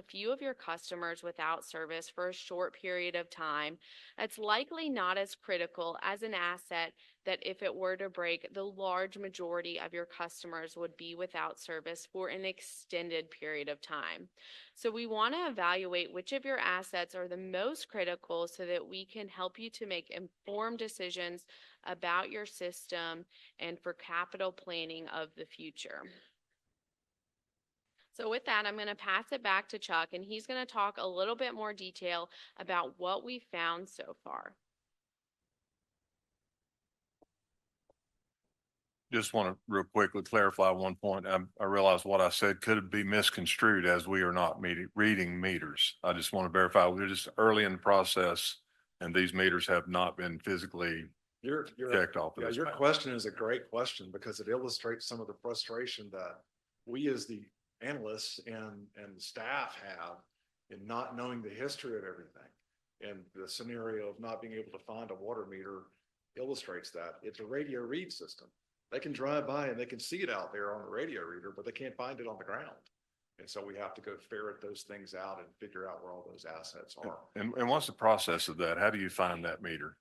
few of your customers without service for a short period of time, it's likely not as critical as an asset that if it were to break, the large majority of your customers would be without service for an extended period of time. So we want to evaluate which of your assets are the most critical so that we can help you to make informed decisions about your system and for capital planning of the future. So with that, I'm going to pass it back to Chuck, and he's going to talk a little bit more detail about what we found so far. Just want to real quickly clarify one point. I realize what I said could be misconstrued as we are not reading meters. I just want to verify we're just early in the process and these meters have not been physically You're, checked off of yeah, this your map. question is a great question because it illustrates some of the frustration that we as the analysts and the staff have in not knowing the history of everything. And the scenario of not being able to find a water meter illustrates that. It's a radio read system. They can drive by and they can see it out there on the radio reader, but they can't find it on the ground. And so we have to go ferret those things out and figure out where all those assets are. And what's the process of that? How do you find that meter?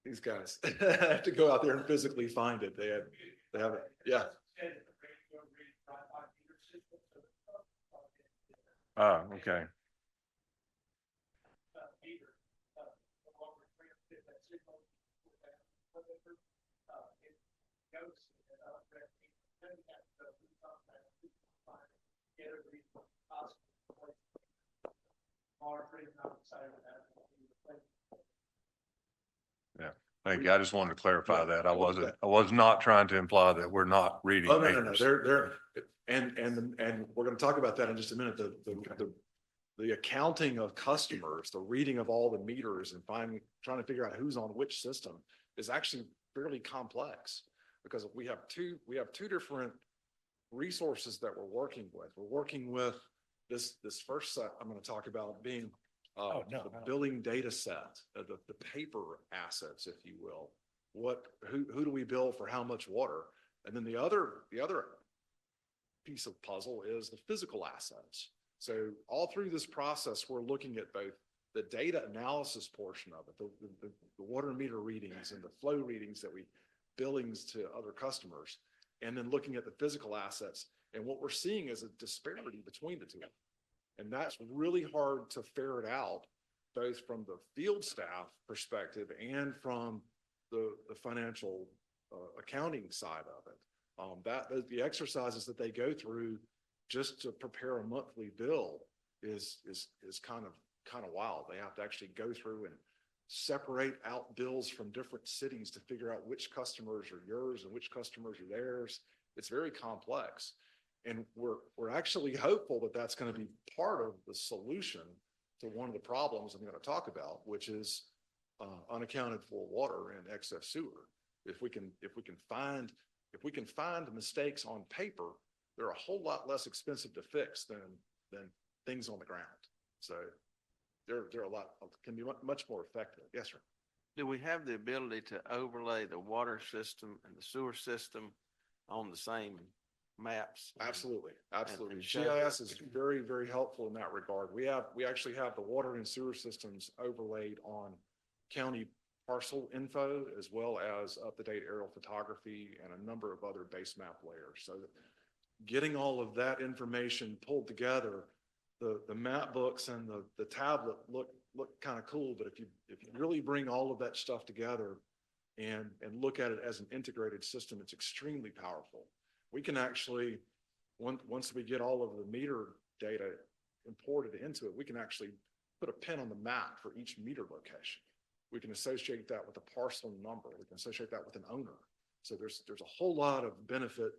These guys have to go out there and physically find it. They have it. Yeah. Ah, okay. Yeah, thank you. I just wanted to clarify that. I was not trying to imply that we're not reading Oh, no. meters. And we're going to talk about that in just a minute. The accounting of customers, the reading of all the meters and trying to figure out who's on which system is actually fairly complex because we have two different resources that we're working with. We're working with this first set I'm going to talk about being the billing data set, the paper assets, if you will. Who do we bill for how much water? And then the other piece of puzzle is the physical assets. So all through this process, we're looking at both the data analysis portion of it, the water meter readings and the flow readings that billings to other customers, and then looking at the physical assets. And what we're seeing is a disparity between the two. And that's really hard to ferret out, both from the field staff perspective and from the financial accounting side of it. The exercises that they go through just to prepare a monthly bill is kind of wild. They have to actually go through and separate out bills from different cities to figure out which customers are yours and which customers are theirs. It's very complex. And we're actually hopeful that that's going to be part of the solution to one of the problems I'm going to talk about, which is unaccounted for water and excess sewer. If we can find mistakes on paper, they're a whole lot less expensive to fix than things on the ground. So they're can be much more effective. Yes, sir. Do we have the ability to overlay the water system and the sewer system on the same maps? Absolutely. And GIS is very, very helpful in that regard. We actually have the water and sewer systems overlaid on county parcel info, as well as up-to-date aerial photography and a number of other base map layers. So getting all of that information pulled together, the map books and the tablet look kind of cool, but if you really bring all of that stuff together and look at it as an integrated system, it's extremely powerful. We can actually, once we get all of the meter data imported into it, we can actually put a pin on the map for each meter location. We can associate that with a parcel number. We can associate that with an owner. So there's a whole lot of benefit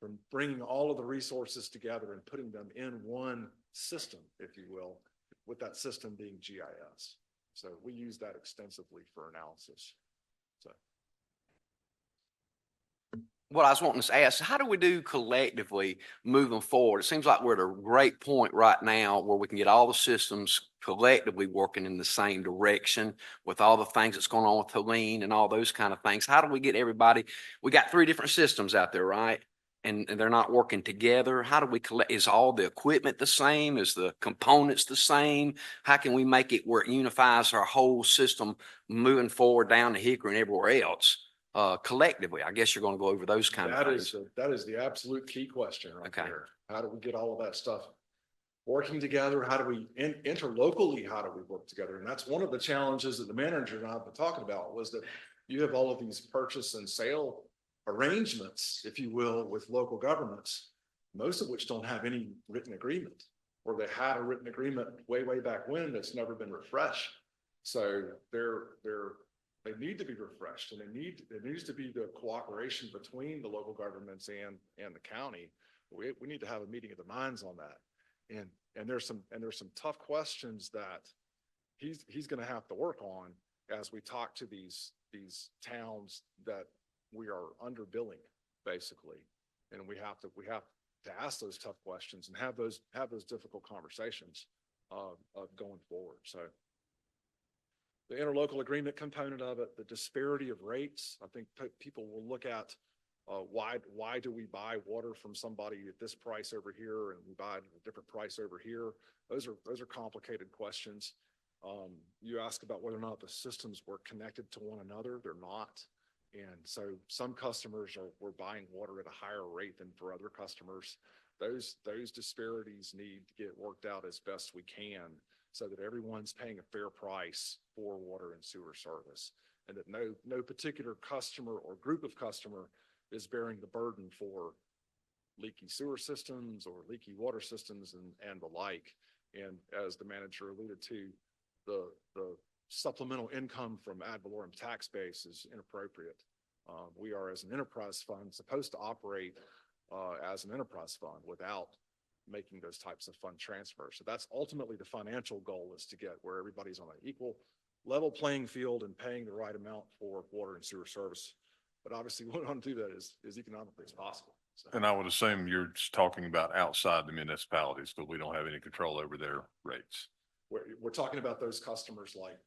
from bringing all of the resources together and putting them in one system, if you will, with that system being GIS. So we use that extensively for analysis. So. What I was wanting to ask, how do we do collectively moving forward? It seems like we're at a great point right now where we can get all the systems collectively working in the same direction with all the things that's going on with Helene and all those kind of things. How do we get everybody? We got 3 different systems out there, right? And they're not working together. How do we collect? Is all the equipment the same? Is the components the same? How can we make it where it unifies our whole system moving forward down to Hickory and everywhere else? Collectively, I guess you're going to go over those kind of things. That is the absolute key question right Okay. there. How do we get all of that stuff working together? How do we interlocally, how do we work together? And that's one of the challenges that the manager and I have been talking about, was that you have all of these purchase and sale arrangements, if you will, with local governments. most of which don't have any written agreement, or they had a written agreement way, way back when that's never been refreshed. So they need to be refreshed, and there needs to be the cooperation between the local governments and the county. We need to have a meeting of the minds on that. And there's some tough questions that he's gonna have to work on as we talk to these towns that we are underbilling, basically. And we have to ask those tough questions and have those difficult conversations of going forward. So the interlocal agreement component of it, the disparity of rates, I think people will look at why do we buy water from somebody at this price over here and we buy it at a different price over here? Those are complicated questions. You ask about whether or not the systems were connected to one another. They're not. And so some customers were buying water at a higher rate than for other customers. Those disparities need to get worked out as best we can so that everyone's paying a fair price for water and sewer service, and that no particular customer or group of customer is bearing the burden for leaky sewer systems or leaky water systems and the like. And as the manager alluded to, the supplemental income from ad valorem tax base is inappropriate. We are, as an enterprise fund, supposed to operate as an enterprise fund without making those types of fund transfers. So that's ultimately the financial goal, is to get where everybody's on an equal level playing field and paying the right amount for water and sewer service. But obviously we want to do that as economically as possible. So. And I would assume you're just talking about outside the municipalities, but we don't have any control over their rates. We're talking about those customers like,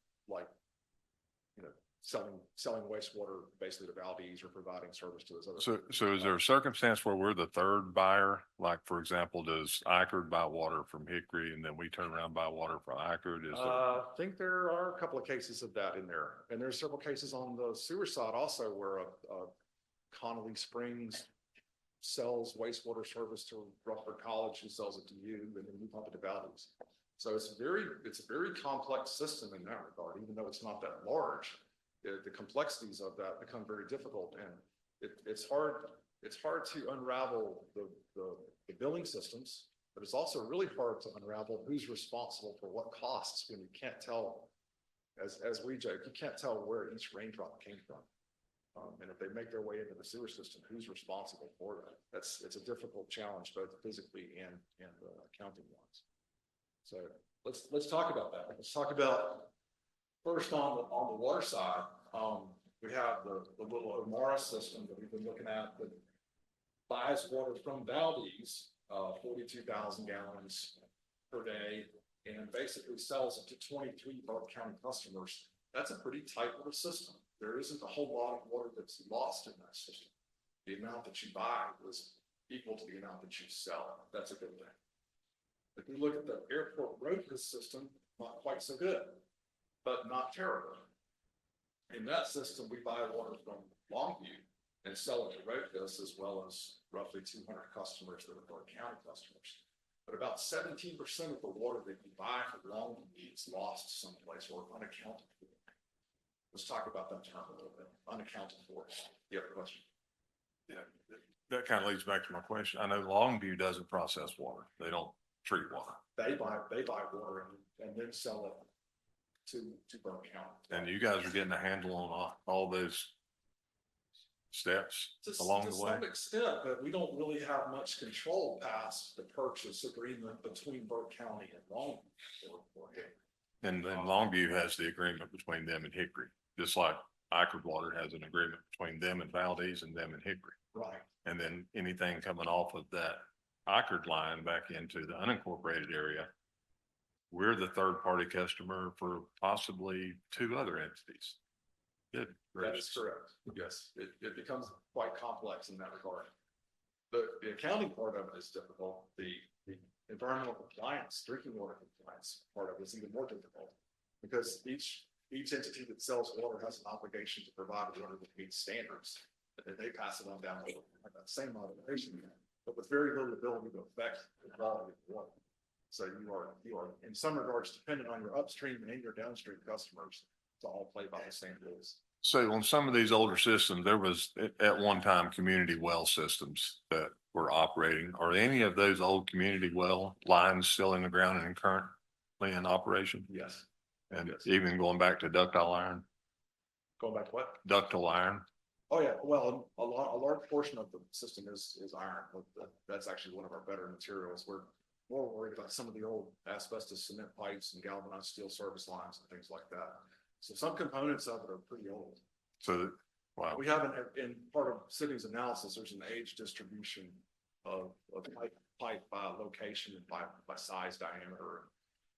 you know, selling wastewater basically to Valdez or providing service to those other. So is there a circumstance where we're the third buyer? Like, for example, does Icord buy water from Hickory and then we turn around and buy water from Icord? I think there are a couple of cases of that in there. And there's several cases on the sewer side also where Connolly Springs sells wastewater service to Rutherford College, who sells it to you, and then we pump it to Valdez. So it's a very complex system in that regard, even though it's not that large. The complexities of that become very difficult, and it's hard to unravel the billing systems, but it's also really hard to unravel who's responsible for what costs when you can't tell, as we joke, you can't tell where each raindrop came from. And if they make their way into the sewer system, who's responsible for that? It's a difficult challenge, both physically and accounting wise. So let's talk about that. Let's talk about first on the water side. We have the little Omara system that we've been looking at that buys water from Valdez, 42,000 gallons per day, and basically sells it to 23 Burke County customers. That's a pretty tight little system. There isn't a whole lot of water that's lost in that system. The amount that you buy was equal to the amount that you sell. That's a good thing. If we look at the airport roadless system, not quite so good, but not terrible. In that system, we buy water from Longview and sell it to Roadless, as well as roughly 200 customers that are Burke County customers. But about 17% of the water that you buy from Longview is lost someplace or unaccounted for. Let's talk about that term a little bit. Unaccounted for. You have a question? Yeah, that kind of leads back to my question. I know Longview doesn't process water. They don't treat water. They buy water and then sell it to Burke County. And you guys are getting a handle on all those steps along the way? To some extent, but we don't really have much control past the purchase agreement between Burke County and Longview. And then Longview has the agreement between them and Hickory, just like Icord Water has an agreement between them and Valdez and them and Hickory. Right. And then anything coming off of that Icord line back into the unincorporated area, we're the third party customer for possibly two other entities. Good. That is correct. Yes, it becomes quite complex in that regard. The accounting part of it is difficult. The environmental compliance, drinking water compliance part of it is even more difficult, because each entity that sells water has an obligation to provide water that meets standards, and then they pass it on down to that same obligation, but with very little ability to affect the quality of the water. So you are in some regards dependent on your upstream and your downstream customers to all play by the same rules. So on some of these older systems, there was at one time community well systems that were operating. Are any of those old community well lines still in the ground and currently in operation? Yes. And Yes. even going back to ductile iron, Going back to what? ductile iron? Oh, yeah, well, a large portion of the system is iron, but that's actually one of our better materials. We're more worried about some of the old asbestos cement pipes and galvanized steel service lines and things like that. So some components of it are pretty old. So, wow. We haven't, in part of Sydney's analysis, there's an age distribution of pipe by location and by size, diameter,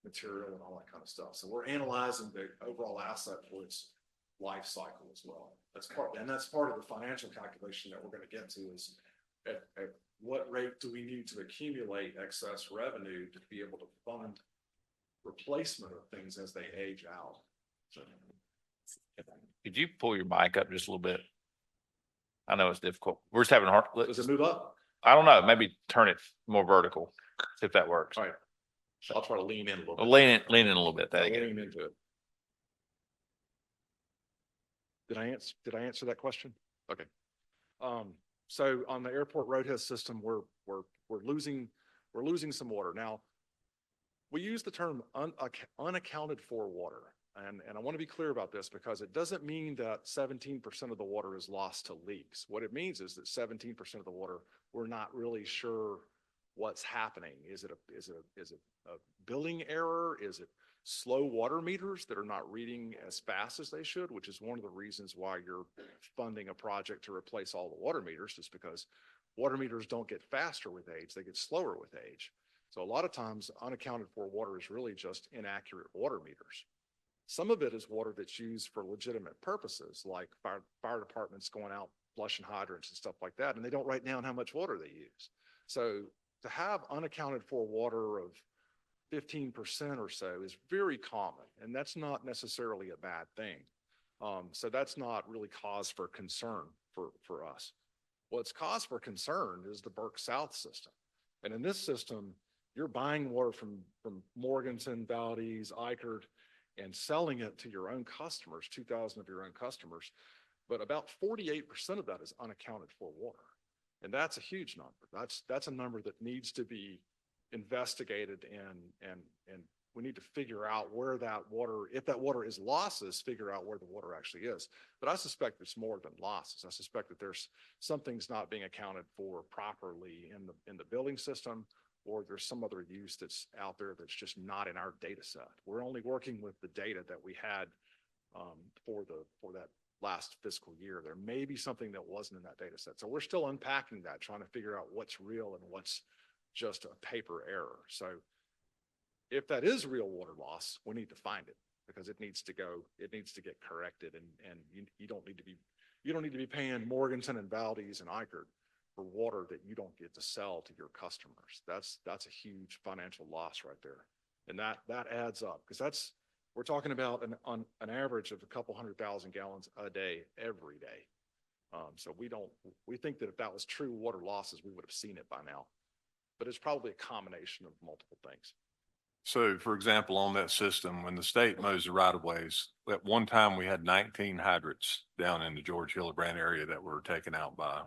material and all that kind of stuff. So we're analyzing the overall asset for its life cycle as well. That's part of the financial calculation that we're going to get to is at what rate do we need to accumulate excess revenue to be able to fund replacement of things as they age out. So, Could you pull your mic up just a little bit? I know it's difficult. We're just having a hard, does it move up? I don't know, maybe turn it more vertical, see if that works. All right. I'll try to lean in a little bit. Lean in a little bit. There you go. Lean into it. Did I answer that question? Okay. So on the airport roadhead system, we're losing some water. Now, we use the term unaccounted for water. And I want to be clear about this because it doesn't mean that 17% of the water is lost to leaks. What it means is that 17% of the water, we're not really sure what's happening. Is it a billing error? Is it slow water meters that are not reading as fast as they should, which is one of the reasons why you're funding a project to replace all the water meters, just because water meters don't get faster with age, they get slower with age. So a lot of times unaccounted for water is really just inaccurate water meters. Some of it is water that's used for legitimate purposes, like fire departments going out flushing hydrants and stuff like that, and they don't write down how much water they use. So to have unaccounted for water of 15% or so is very common, and that's not necessarily a bad thing. So that's not really cause for concern for us. What's cause for concern is the Burke South system. And in this system, you're buying water from Morganton, Valdez, Eichert, and selling it to your own customers, 2,000 of your own customers. But about 48% of that is unaccounted for water. And that's a huge number. That's a number that needs to be investigated and we need to figure out where that water, if that water is losses, figure out where the water actually is. But I suspect it's more than losses. I suspect that there's something's not being accounted for properly in the building system, or there's some other use that's out there that's just not in our data set. We're only working with the data that we had for that last fiscal year. There may be something that wasn't in that data set. So we're still unpacking that, trying to figure out what's real and what's just a paper error. So if that is real water loss, we need to find it because it needs to get corrected. And you don't need to be paying Morganton and Valdez and Eichert for water that you don't get to sell to your customers. That's a huge financial loss right there. And that adds up because we're talking about on an average of a couple 100,000 gallons a day, every day. So we think that if that was true water losses, we would have seen it by now, but it's probably a combination of multiple things. So for example, on that system, when the state mows the right of ways, at one time we had 19 hydrants down in the George Hillebrand area that were taken out by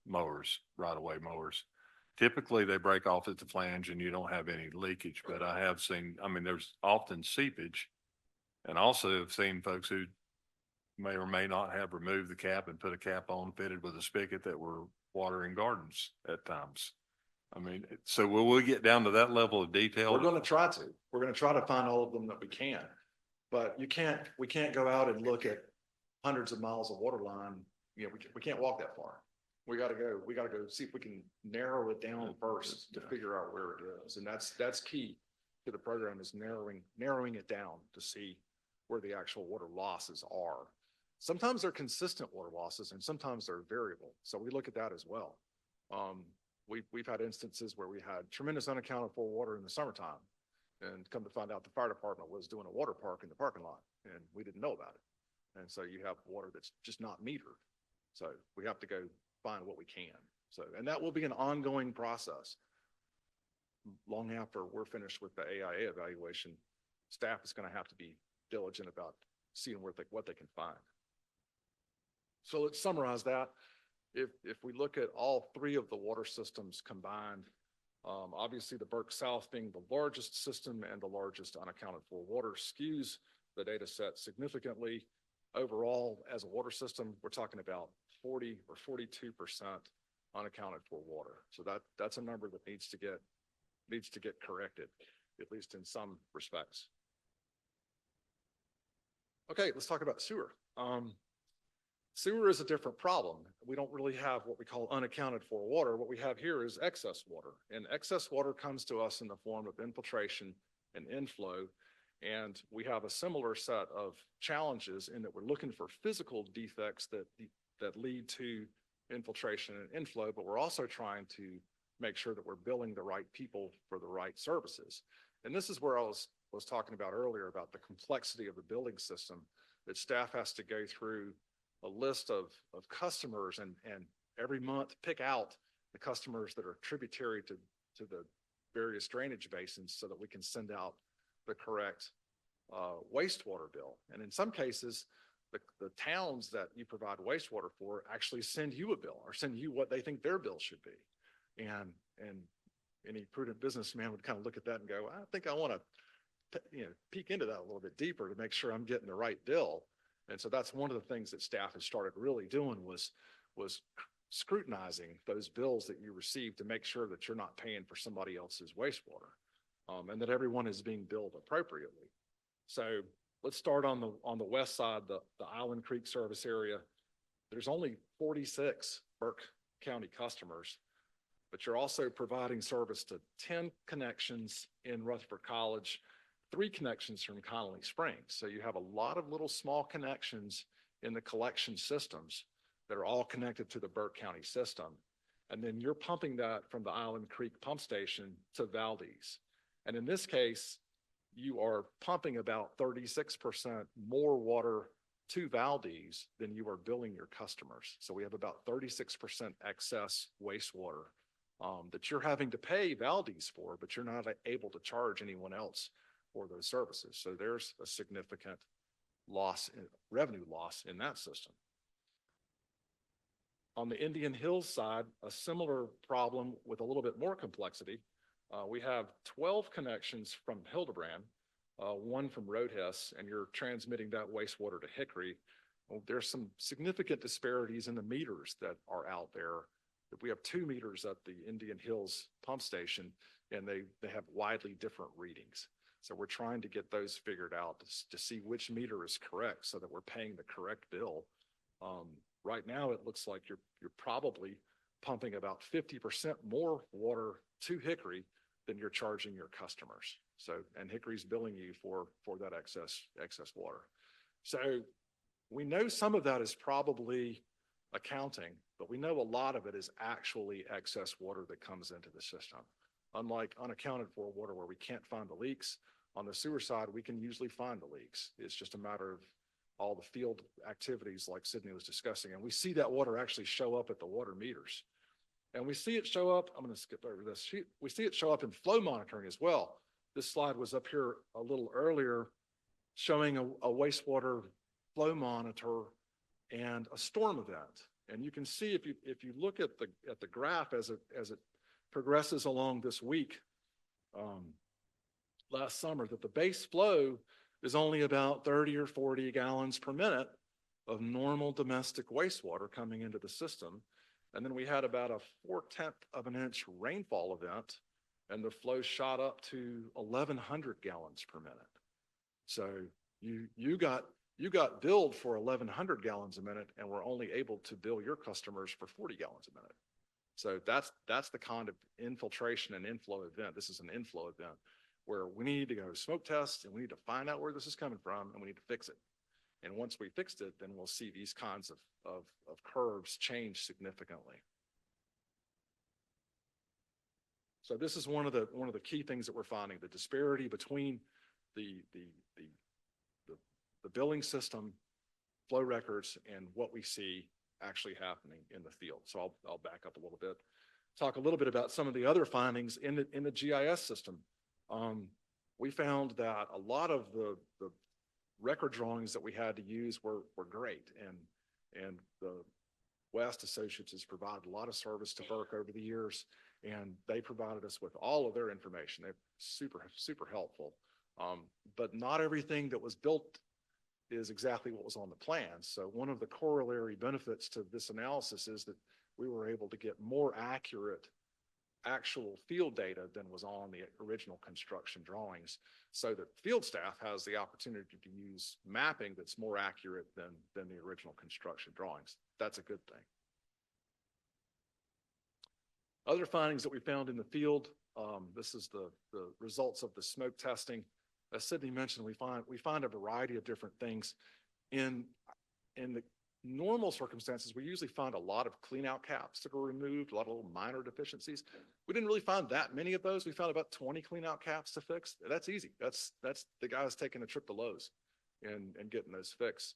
mowers, right of way mowers. Typically they break off at the flange and you don't have any leakage, but I have seen, there's often seepage, and also have seen folks who may or may not have removed the cap and put a cap on fitted with a spigot that were watering gardens at times. So will we get down to that level of detail? We're going to try to find all of them that we can, but we can't go out and look at hundreds of miles of water line. We can't walk that far. We got to go see if we can narrow it down first to figure out where it is. And that's key to the program, is narrowing it down to see where the actual water losses are. Sometimes they're consistent water losses and sometimes they're variable. So we look at that as well. We've had instances where we had tremendous unaccounted for water in the summertime, and come to find out the fire department was doing a water park in the parking lot and we didn't know about it. And so you have water that's just not metered. So we have to go find what we can. So, and that will be an ongoing process. Long after we're finished with the AIA evaluation, staff is going to have to be diligent about seeing what they can find. So let's summarize that. If we look at all three of the water systems combined, obviously the Burke South being the largest system and the largest unaccounted for water skews the data set significantly. Overall, as a water system, we're talking about 40 or 42% unaccounted for water. So that's a number that needs to get corrected, at least in some respects. Okay, let's talk about sewer. Sewer is a different problem. We don't really have what we call unaccounted for water. What we have here is excess water, and excess water comes to us in the form of infiltration and inflow. And we have a similar set of challenges in that we're looking for physical defects that lead to infiltration and inflow, but we're also trying to make sure that we're billing the right people for the right services. And this is where I was talking about earlier about the complexity of the billing system, that staff has to go through a list of customers and every month pick out the customers that are tributary to the various drainage basins so that we can send out the correct wastewater bill. And in some cases, the towns that you provide wastewater for actually send you a bill or send you what they think their bill should be. And any prudent businessman would kind of look at that and go, I think I want to peek into that a little bit deeper to make sure I'm getting the right bill. And so that's one of the things that staff has started really doing was scrutinizing those bills that you receive to make sure that you're not paying for somebody else's wastewater, and that everyone is being billed appropriately. So let's start on the west side, the Island Creek service area. There's only 46 Burke County customers, but you're also providing service to 10 connections in Rutherford College, 3 connections from Connolly Springs. So you have a lot of little small connections in the collection systems that are all connected to the Burke County system. And then you're pumping that from the Island Creek pump station to Valdez. And in this case, you are pumping about 36% more water to Valdez than you are billing your customers. So we have about 36% excess wastewater that you're having to pay Valdez for, but you're not able to charge anyone else for those services. So there's a significant revenue loss in that system. On the Indian Hills side, a similar problem with a little bit more complexity. We have 12 connections from Hildebrand, 1 from Roadhess, and you're transmitting that wastewater to Hickory. Well, there's some significant disparities in the meters that are out there. We have 2 meters at the Indian Hills pump station, and they have widely different readings. So we're trying to get those figured out to see which meter is correct so that we're paying the correct bill. Right now, it looks like you're probably pumping about 50% more water to Hickory than you're charging your customers. So, and Hickory's billing you for that excess water. So we know some of that is probably accounting, but we know a lot of it is actually excess water that comes into the system. Unlike unaccounted for water where we can't find the leaks, on the sewer side, we can usually find the leaks. It's just a matter of all the field activities like Sydney was discussing. And we see that water actually show up at the water meters. And we see it show up, I'm going to skip over this. We see it show up in flow monitoring as well. This slide was up here a little earlier showing a wastewater flow monitor and a storm event. And you can see if you look at the graph as it progresses along this week, last summer, that the base flow is only about 30 or 40 gallons per minute of normal domestic wastewater coming into the system. And then we had about a 4/10 of an inch rainfall event, and the flow shot up to 1,100 gallons per minute. So you got billed for 1,100 gallons a minute, and we're only able to bill your customers for 40 gallons a minute. So that's the kind of infiltration and inflow event. This is an inflow event where we need to go smoke test and we need to find out where this is coming from and we need to fix it. And once we fixed it, then we'll see these kinds of curves change significantly. So this is one of the key things that we're finding, the disparity between the billing system, flow records, and what we see actually happening in the field. So I'll back up a little bit, talk a little bit about some of the other findings in the GIS system. We found that a lot of the record drawings that we had to use were great. And the West Associates has provided a lot of service to Burke over the years, and they provided us with all of their information. They're super helpful. But not everything that was built is exactly what was on the plan. So one of the corollary benefits to this analysis is that we were able to get more accurate actual field data than was on the original construction drawings, so that field staff has the opportunity to use mapping that's more accurate than the original construction drawings. That's a good thing. Other findings that we found in the field, this is the results of the smoke testing. As Sydney mentioned, we find a variety of different things. In the normal circumstances, we usually find a lot of clean out caps that were removed, a lot of little minor deficiencies. We didn't really find that many of those. We found about 20 clean out caps to fix. That's easy. That's the guys taking a trip to Lowe's and getting those fixed.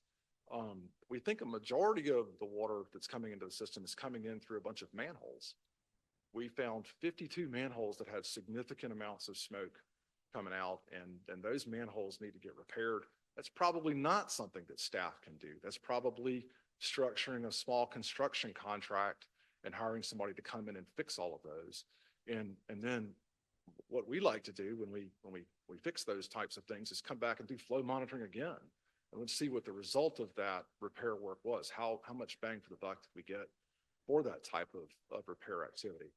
We think a majority of the water that's coming into the system is coming in through a bunch of manholes. We found 52 manholes that had significant amounts of smoke coming out, and those manholes need to get repaired. That's probably not something that staff can do. That's probably structuring a small construction contract and hiring somebody to come in and fix all of those. And then what we like to do when we fix those types of things is come back and do flow monitoring again. And let's see what the result of that repair work was. How much bang for the buck did we get for that type of repair activity?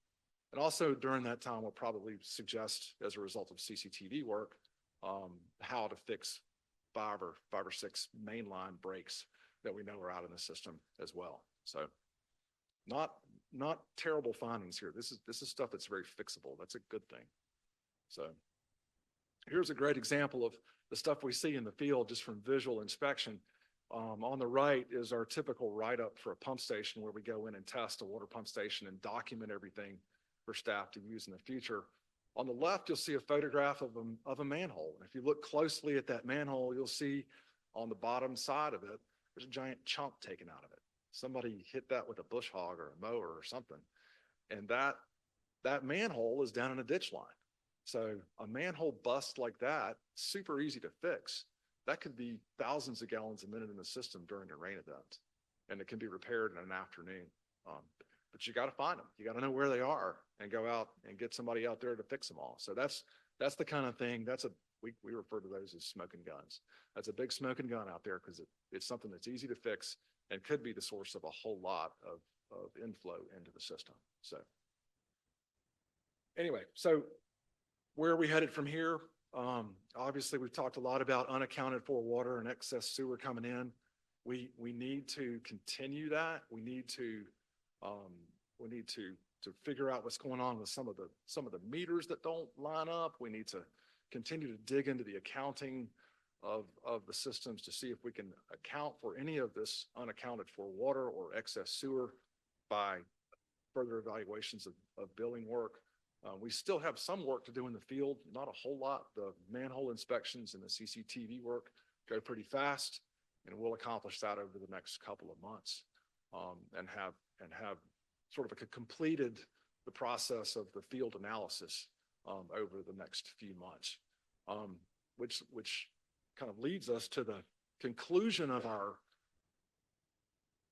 And also during that time, we'll probably suggest, as a result of CCTV work, how to fix five or six mainline breaks that we know are out in the system as well. So not terrible findings here. This is stuff that's very fixable. That's a good thing. So here's a great example of the stuff we see in the field just from visual inspection. On the right is our typical write-up for a pump station, where we go in and test a water pump station and document everything for staff to use in the future. On the left, you'll see a photograph of a manhole. And if you look closely at that manhole, you'll see on the bottom side of it, there's a giant chunk taken out of it. Somebody hit that with a bush hog or a mower or something. And that manhole is down in a ditch line. So a manhole bust like that, super easy to fix. That could be thousands of gallons a minute in the system during a rain event, and it can be repaired in an afternoon. But you got to find them. You got to know where they are and go out and get somebody out there to fix them all. So that's the kind of thing. We refer to those as smoking guns. That's a big smoking gun out there, because it's something that's easy to fix and could be the source of a whole lot of inflow into the system. So anyway, so where are we headed from here? Obviously, we've talked a lot about unaccounted for water and excess sewer coming in. We need to continue that. We need to figure out what's going on with some of the meters that don't line up. We need to continue to dig into the accounting of the systems to see if we can account for any of this unaccounted for water or excess sewer by further evaluations of billing work. We still have some work to do in the field, not a whole lot. The manhole inspections and the CCTV work go pretty fast, and we'll accomplish that over the next couple of months, and have sort of completed the process of the field analysis over the next few months, which kind of leads us to the conclusion of our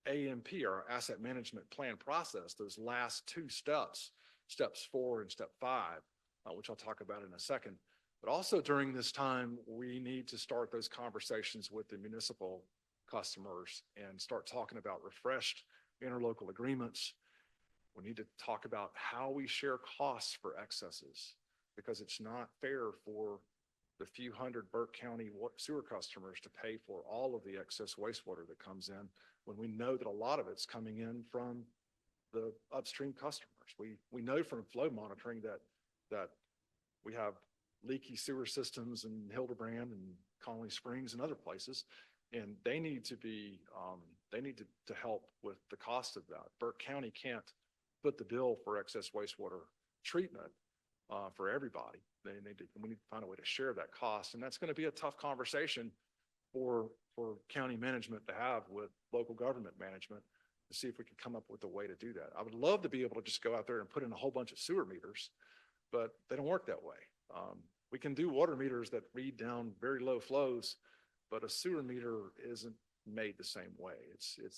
AMP, our asset management plan process. Those last two steps 4 and step 5, which I'll talk about in a second. But also during this time, we need to start those conversations with the municipal customers and start talking about refreshed interlocal agreements. We need to talk about how we share costs for excesses, because it's not fair for the few hundred Burke County sewer customers to pay for all of the excess wastewater that comes in, when we know that a lot of it's coming in from the upstream customers. We know from flow monitoring that we have leaky sewer systems in Hildebrand and Conley Springs and other places, and they need to be to help with the cost of that. Burke County can't foot the bill for excess wastewater treatment for everybody. We need to find a way to share that cost, and that's going to be a tough conversation for county management to have with local government management, to see if we can come up with a way to do that. I would love to be able to just go out there and put in a whole bunch of sewer meters, but they don't work that way. We can do water meters that read down very low flows, but a sewer meter isn't made the same way.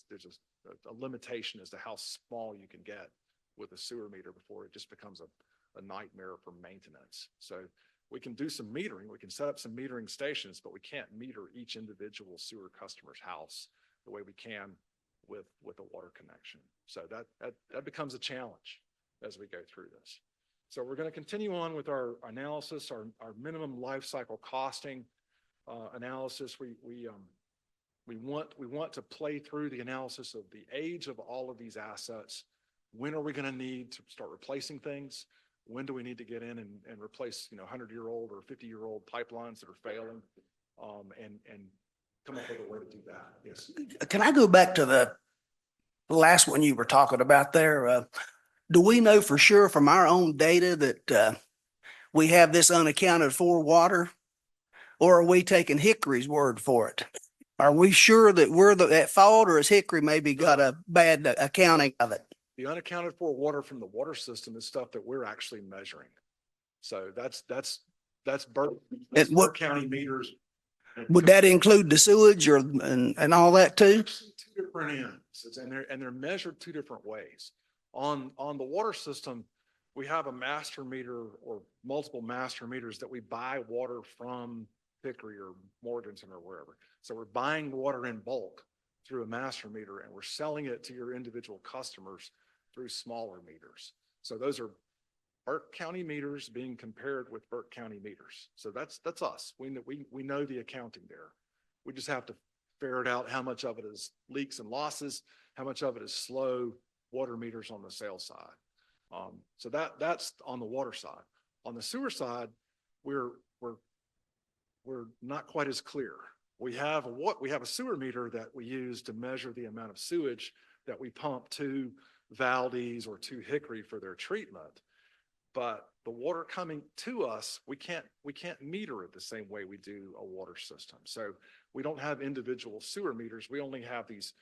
There's a limitation as to how small you can get with a sewer meter before it just becomes a nightmare for maintenance. So we can do some metering, we can set up some metering stations, but we can't meter each individual sewer customer's house the way we can with a water connection. So that becomes a challenge as we go through this. So we're going to continue on with our analysis, our minimum life cycle costing analysis. We want to play through the analysis of the age of all of these assets. When are we going to need to start replacing things? When do we need to get in and replace, 100-year-old or 50-year-old pipelines that are failing? And come up with a way to do that. Yes. Can I go back to the last one you were talking about there? Do we know for sure from our own data that we have this unaccounted for water? Or are we taking Hickory's word for it? Are we sure that we're at fault, or has Hickory maybe got a bad accounting of it? The unaccounted for water from the water system is stuff that we're actually measuring. So that's Burke County meters. Would that include the sewage and all that too? Two different ends, and they're measured two different ways. On the water system, we have a master meter or multiple master meters that we buy water from Hickory or Morganton or wherever. So we're buying water in bulk through a master meter, and we're selling it to your individual customers through smaller meters. So those are Burke County meters being compared with Burke County meters. So that's us. We know the accounting there. We just have to ferret out how much of it is leaks and losses, how much of it is slow water meters on the sales side. So that's on the water side. On the sewer side, we're not quite as clear. We have a sewer meter that we use to measure the amount of sewage that we pump to Valdez or to Hickory for their treatment. But the water coming to us, we can't meter it the same way we do a water system. So we don't have individual sewer meters. We only have these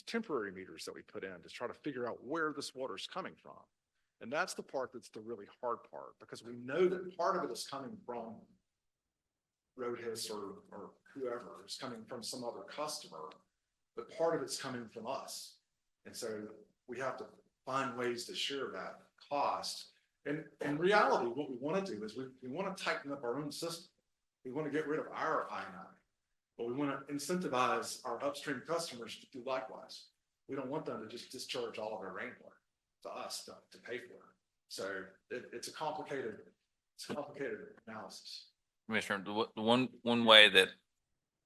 temporary meters that we put in to try to figure out where this water is coming from. And that's the part that's the really hard part, because we know that part of it is coming from Roadhis or whoever, is coming from some other customer, but part of it's coming from us. And so we have to find ways to share that cost. And in reality, what we want to do is we want to tighten up our own system. We want to get rid of our I-9, but we want to incentivize our upstream customers to do likewise. We don't want them to just discharge all of their rainwater to us to pay for it. So it's a complicated analysis. Commissioner, the one way that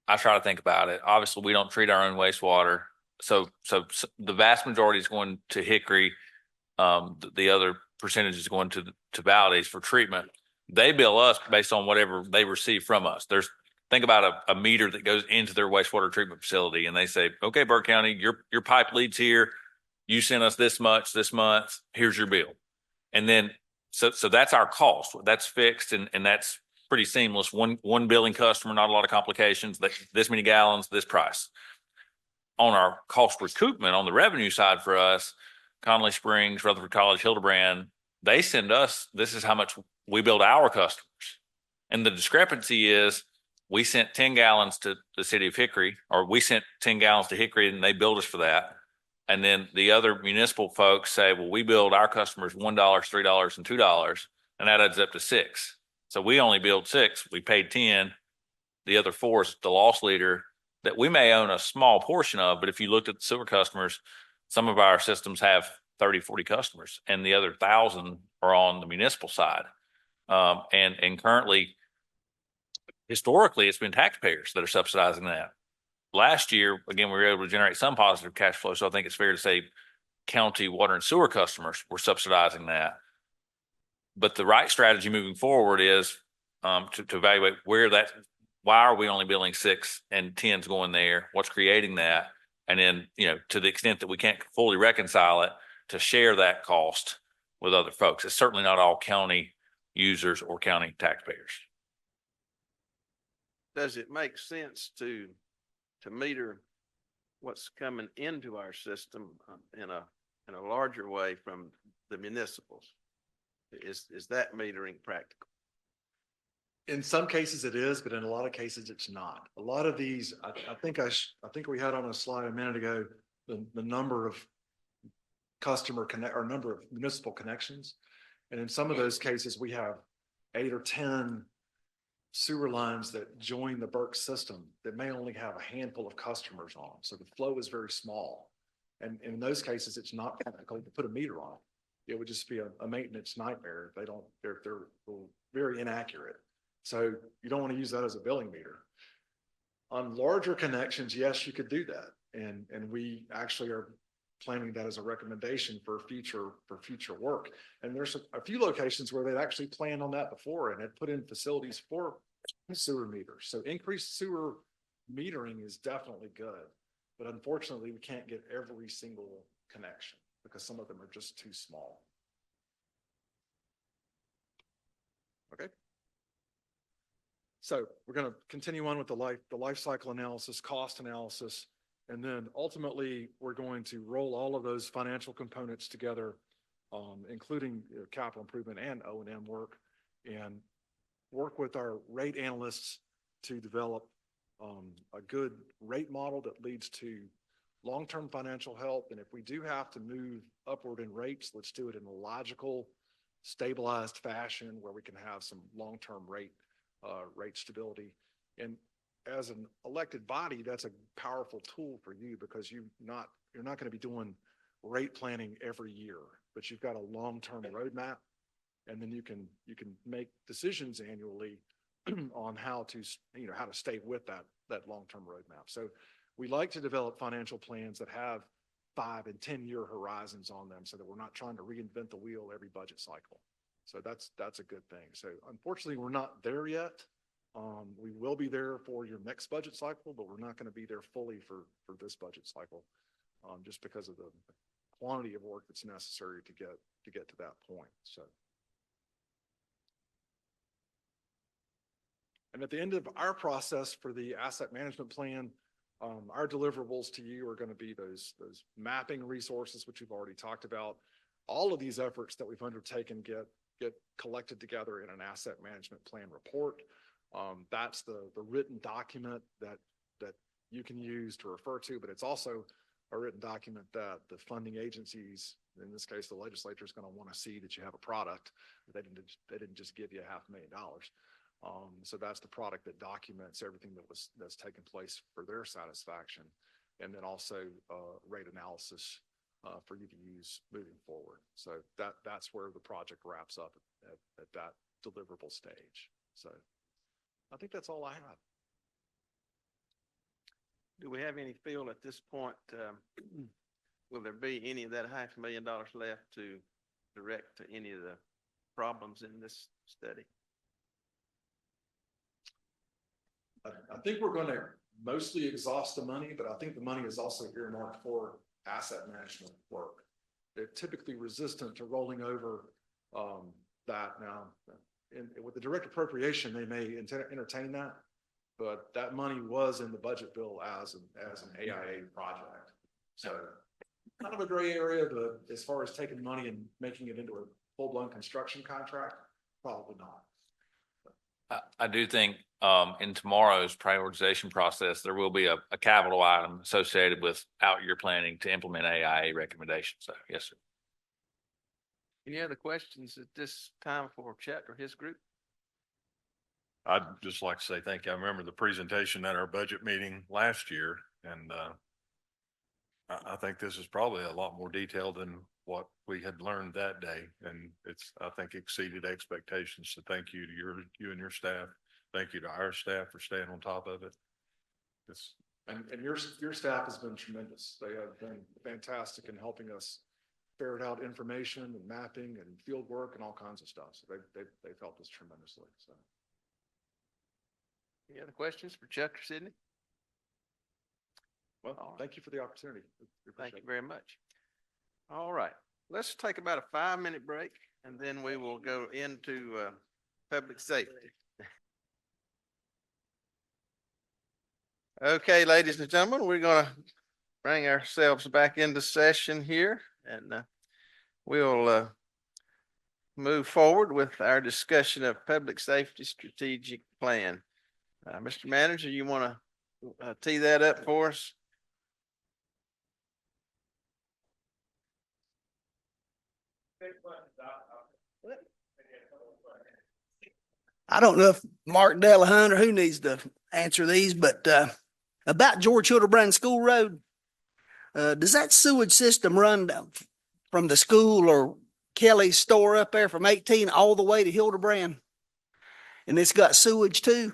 I try to think about it, obviously, we don't treat our own wastewater. So the vast majority is going to Hickory. The other percentage is going to Valdez for treatment. They bill us based on whatever they receive from us. Think about a meter that goes into their wastewater treatment facility, and they say, okay, Burke County, your pipe leads here. You sent us this much this month. Here's your bill. And then, so that's our cost. That's fixed, and that's pretty seamless. One billing customer, not a lot of complications. This many gallons, this price. On our cost recoupment, on the revenue side for us, Connolly Springs, Rutherford College, Hildebrand, they send us, this is how much we bill our customers. And the discrepancy is we sent 10 gallons to the city of Hickory, or we sent 10 gallons to Hickory and they billed us for that. And then the other municipal folks say, well, we billed our customers $1, $3, and $2, and that adds up to $6. So we only billed $6. We paid 10. The other 4 is the loss leader that we may own a small portion of, but if you looked at the sewer customers, some of our systems have 30, 40 customers, and the other 1,000 are on the municipal side. And currently, historically, it's been taxpayers that are subsidizing that. Last year, again, we were able to generate some positive cash flow, so I think it's fair to say county water and sewer customers were subsidizing that. But the right strategy moving forward is to evaluate why are we only billing 6 and 10's going there? What's creating that? And then, to the extent that we can't fully reconcile it, to share that cost with other folks. It's certainly not all county users or county taxpayers. Does it make sense to meter what's coming into our system in a larger way from the municipals? Is that metering practical? In some cases it is, but in a lot of cases it's not. A lot of these, I think we had on a slide a minute ago, the number of number of municipal connections. And in some of those cases, we have 8 or 10 sewer lines that join the Burke system that may only have a handful of customers on. So the flow is very small. And in those cases, it's not practical to put a meter on it. It would just be a maintenance nightmare. If they're very inaccurate. So you don't want to use that as a billing meter. On larger connections, yes, you could do that. And we actually are planning that as a recommendation for future work. And there's a few locations where they've actually planned on that before and had put in facilities for sewer meters. So increased sewer metering is definitely good. But unfortunately, we can't get every single connection because some of them are just too small. Okay. So we're going to continue on with the life cycle analysis, cost analysis, and then ultimately we're going to roll all of those financial components together, including capital improvement and O&M work, and work with our rate analysts to develop a good rate model that leads to long-term financial health. And if we do have to move upward in rates, let's do it in a logical, stabilized fashion where we can have some long-term rate stability. And as an elected body, that's a powerful tool for you because you're not going to be doing rate planning every year, but you've got a long-term roadmap, and then you can make decisions annually on how to stay with that long-term roadmap. So we like to develop financial plans that have 5 and 10-year horizons on them so that we're not trying to reinvent the wheel every budget cycle. So that's a good thing. So unfortunately, we're not there yet. We will be there for your next budget cycle, but we're not going to be there fully for this budget cycle, just because of the quantity of work that's necessary to get to that point. So, and at the end of our process for the asset management plan, our deliverables to you are going to be those mapping resources, which we've already talked about. All of these efforts that we've undertaken get collected together in an asset management plan report. That's the written document that you can use to refer to, but it's also a written document that the funding agencies, in this case, the legislature, is going to want to see that you have a product. They didn't just give you $500,000. So that's the product that documents everything that's taken place for their satisfaction, and then also rate analysis for you to use moving forward. So that's where the project wraps up at that deliverable stage. So I think that's all I have. Do we have any feel at this point, will there be any of that $500,000 left to direct to any of the problems in this study? I think we're going to mostly exhaust the money, but I think the money is also earmarked for asset management work. They're typically resistant to rolling over that now. With the direct appropriation, they may entertain that, but that money was in the budget bill as an AIA project. So kind of a gray area, but as far as taking money and making it into a full-blown construction contract, probably not. I do think in tomorrow's prioritization process, there will be a capital item associated with out-year planning to implement AIA recommendations. So yes, sir. Any other questions at this time for Chet or his group? I'd just like to say thank you. I remember the presentation at our budget meeting last year, and I think this is probably a lot more detailed than what we had learned that day, and it's, I think, exceeded expectations. So thank you to you and your staff. Thank you to our staff for staying on top of it. And your staff has been tremendous. They have been fantastic in helping us ferret out information and mapping and field work and all kinds of stuff. So they've helped us tremendously. So. Any other questions for Chuck or Sydney? Well, thank you for the opportunity. Thank you very much. All right, let's take about a 5-minute break, and then we will go into public safety. Okay, ladies and gentlemen, we're going to bring ourselves back into session here, and we'll move forward with our discussion of public safety strategic plan. Mr. Manager, you want to tee that up for us? I don't know if Mark Delahunt or who needs to answer these, but about George Hildebrand School Road, does that sewage system run down from the school or Kelly's store up there from 18 all the way to Hildebrand? And it's got sewage too?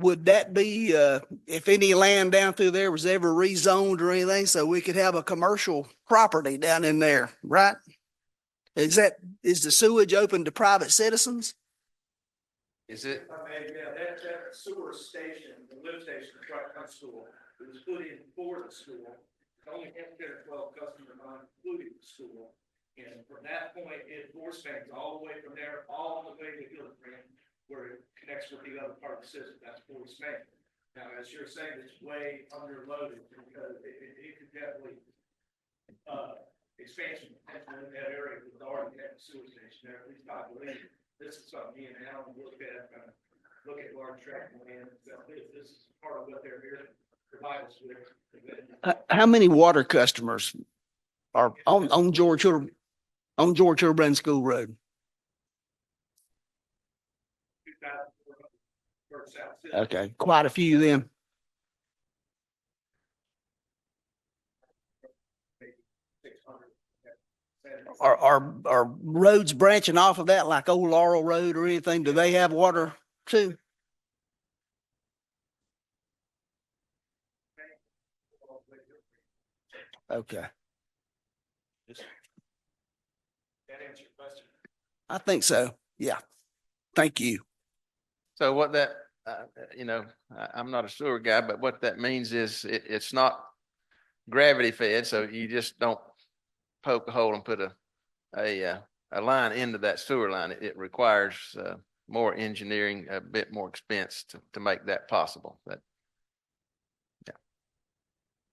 Would that be, if any land down through there was ever rezoned or anything, so we could have a commercial property down in there, right? Is the sewage open to private citizens? Is it? Yeah, that sewer station, the lift station, the truck pump school, it was put in for the school. It only had 10 or 12 customers, not including the school. And from that point, it force banks all the way from there, all the way to Hildebrand, where it connects with the other part of the system. That's force bank. Now, as you're saying, it's way underloaded because it could definitely expansion potential in that area with already had a sewer station there, at least I believe. This is something me and Alan look at large tract land. This is part of what they're here to provide us with. How many water customers are on George Hildebrand School Road? Okay, quite a few then. Are roads branching off of that like Old Laurel Road or anything? Do they have water too? Okay. That answer your question? I think so. Yeah. Thank you. So what that, I'm not a sewer guy, but what that means is it's not gravity fed, so you just don't poke a hole and put a line into that sewer line. It requires more engineering, a bit more expense to make that possible. But yeah.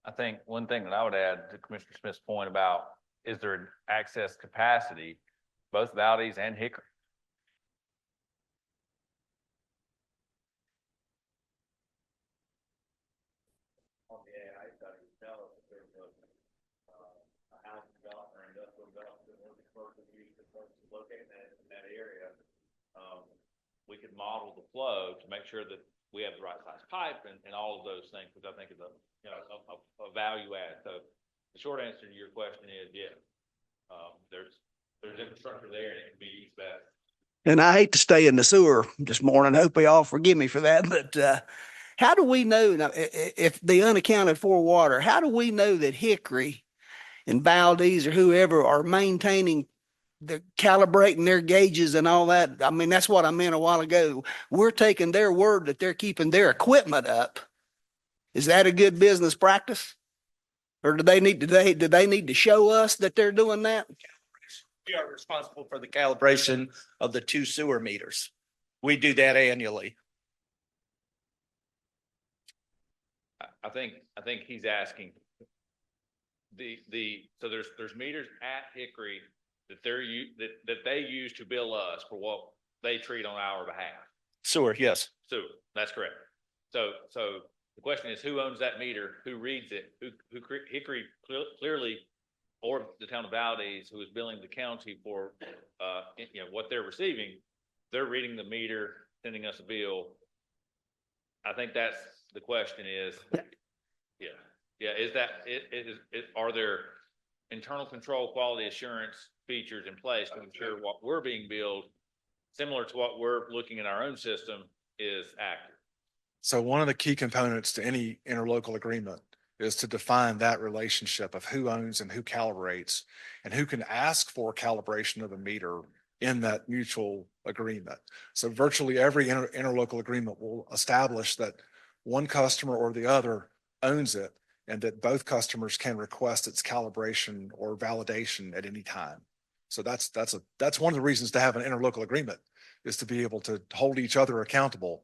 I think one thing that I would add to Commissioner Smith's point about, is there an access capacity, both Valdez and Hickory? On the AI study, tell us if there's a house development or industrial development or commercial use that's located in that area. We could model the flow to make sure that we have the right size pipe and all of those things, which I think is a value add. So the short answer to your question is yes. There's infrastructure there and it can be used better. And I hate to stay in the sewer this morning. Hope y'all forgive me for that. But how do we know now, if the unaccounted for water, how do we know that Hickory and Valdez or whoever are maintaining the calibrating their gauges and all that? I mean, that's what I meant a while ago. We're taking their word that they're keeping their equipment up. Is that a good business practice? Or do they need to show us that they're doing that? We are responsible for the calibration of the 2 sewer meters. We do that annually. I think he's asking so there's meters at Hickory that they use to bill us for what they treat on our behalf. Sewer, yes. Sewer, that's correct. So the question is, who owns that meter? Who reads it? Who Hickory clearly, or the town of Valdez, who is billing the county for what they're receiving, they're reading the meter, sending us a bill. I think that's the question is, are there internal control quality assurance features in place to ensure what we're being billed, similar to what we're looking in our own system, is accurate? So one of the key components to any interlocal agreement is to define that relationship of who owns and who calibrates and who can ask for calibration of a meter in that mutual agreement. So virtually every interlocal agreement will establish that one customer or the other owns it and that both customers can request its calibration or validation at any time. So that's one of the reasons to have an interlocal agreement, is to be able to hold each other accountable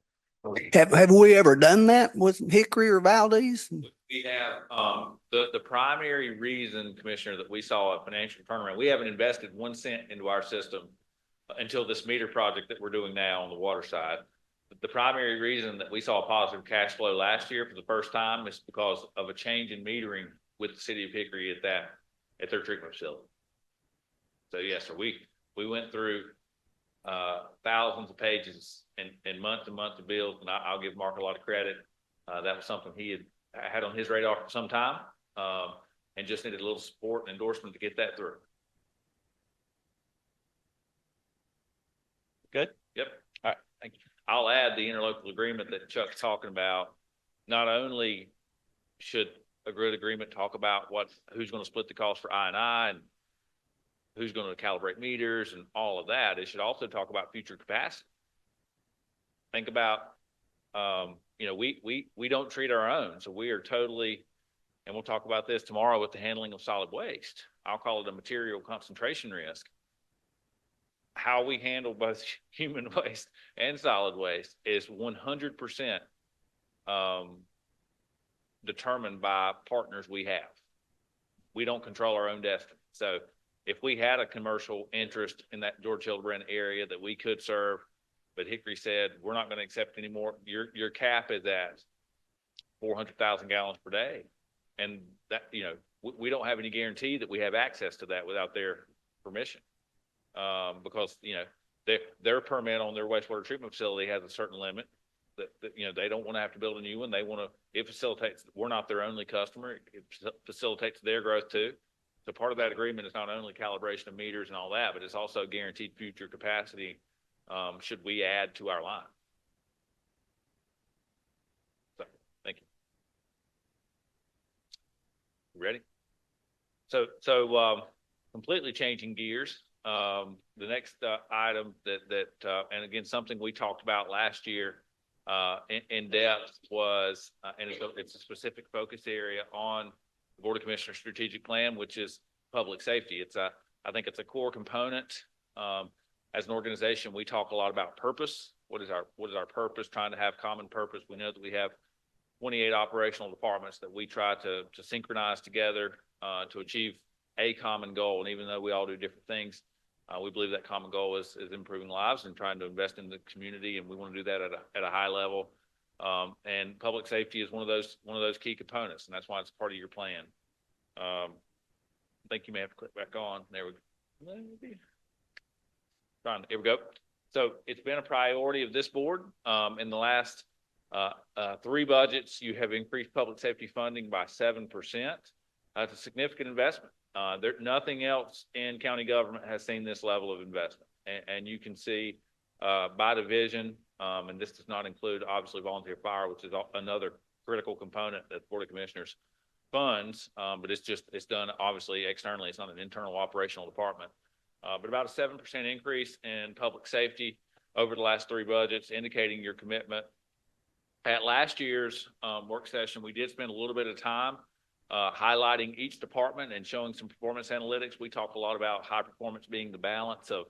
Have we ever done that with Hickory or Valdez? We have, the primary reason, Commissioner, that we saw a financial turnaround, we haven't invested 1 cent into our system until this meter project that we're doing now on the water side. The primary reason that we saw a positive cash flow last year for the first time is because of a change in metering with the city of Hickory at their treatment facility. So yes, sir, we went through thousands of pages and month of bills, and I'll give Mark a lot of credit. That was something he had on his radar for some time, and just needed a little support and endorsement to get that through. Good? Yep. All right, thank you. I'll add the interlocal agreement that Chuck's talking about. Not only should a grid agreement talk about who's going to split the cost for I&I and who's going to calibrate meters and all of that, it should also talk about future capacity. Think about, we don't treat our own, so we are totally, and we'll talk about this tomorrow with the handling of solid waste. I'll call it a material concentration risk. How we handle both human waste and solid waste is 100% determined by partners we have. We don't control our own destiny. So if we had a commercial interest in that George Hildebrand area that we could serve, but Hickory said, we're not going to accept anymore, your cap is at 400,000 gallons per day. And that, we don't have any guarantee that we have access to that without their permission. Because, their permit on their wastewater treatment facility has a certain limit that they don't want to have to build a new one. They want to, it facilitates, we're not their only customer. It facilitates their growth too. So part of that agreement is not only calibration of meters and all that, but it's also guaranteed future capacity should we add to our line. So, thank you. Ready? So completely changing gears. The next item that and again, something we talked about last year in depth was, and it's a specific focus area on the Board of Commissioners strategic plan, which is public safety. I think it's a core component. As an organization, we talk a lot about purpose. What is our purpose? Trying to have common purpose. We know that we have 28 operational departments that we try to synchronize together to achieve a common goal. And even though we all do different things, we believe that common goal is improving lives and trying to invest in the community, and we want to do that at a high level. And public safety is one of those key components, and that's why it's part of your plan. I think you may have to click back on. There we go. Here we go. So it's been a priority of this board. In the last 3 budgets, you have increased public safety funding by 7%. It's a significant investment. Nothing else in county government has seen this level of investment. And you can see by division, and this does not include obviously volunteer fire, which is another critical component that the Board of Commissioners funds, but it's done obviously externally. It's not an internal operational department. But about a 7% increase in public safety over the last 3 budgets, indicating your commitment. At last year's work session, we did spend a little bit of time highlighting each department and showing some performance analytics. We talk a lot about high performance being the balance of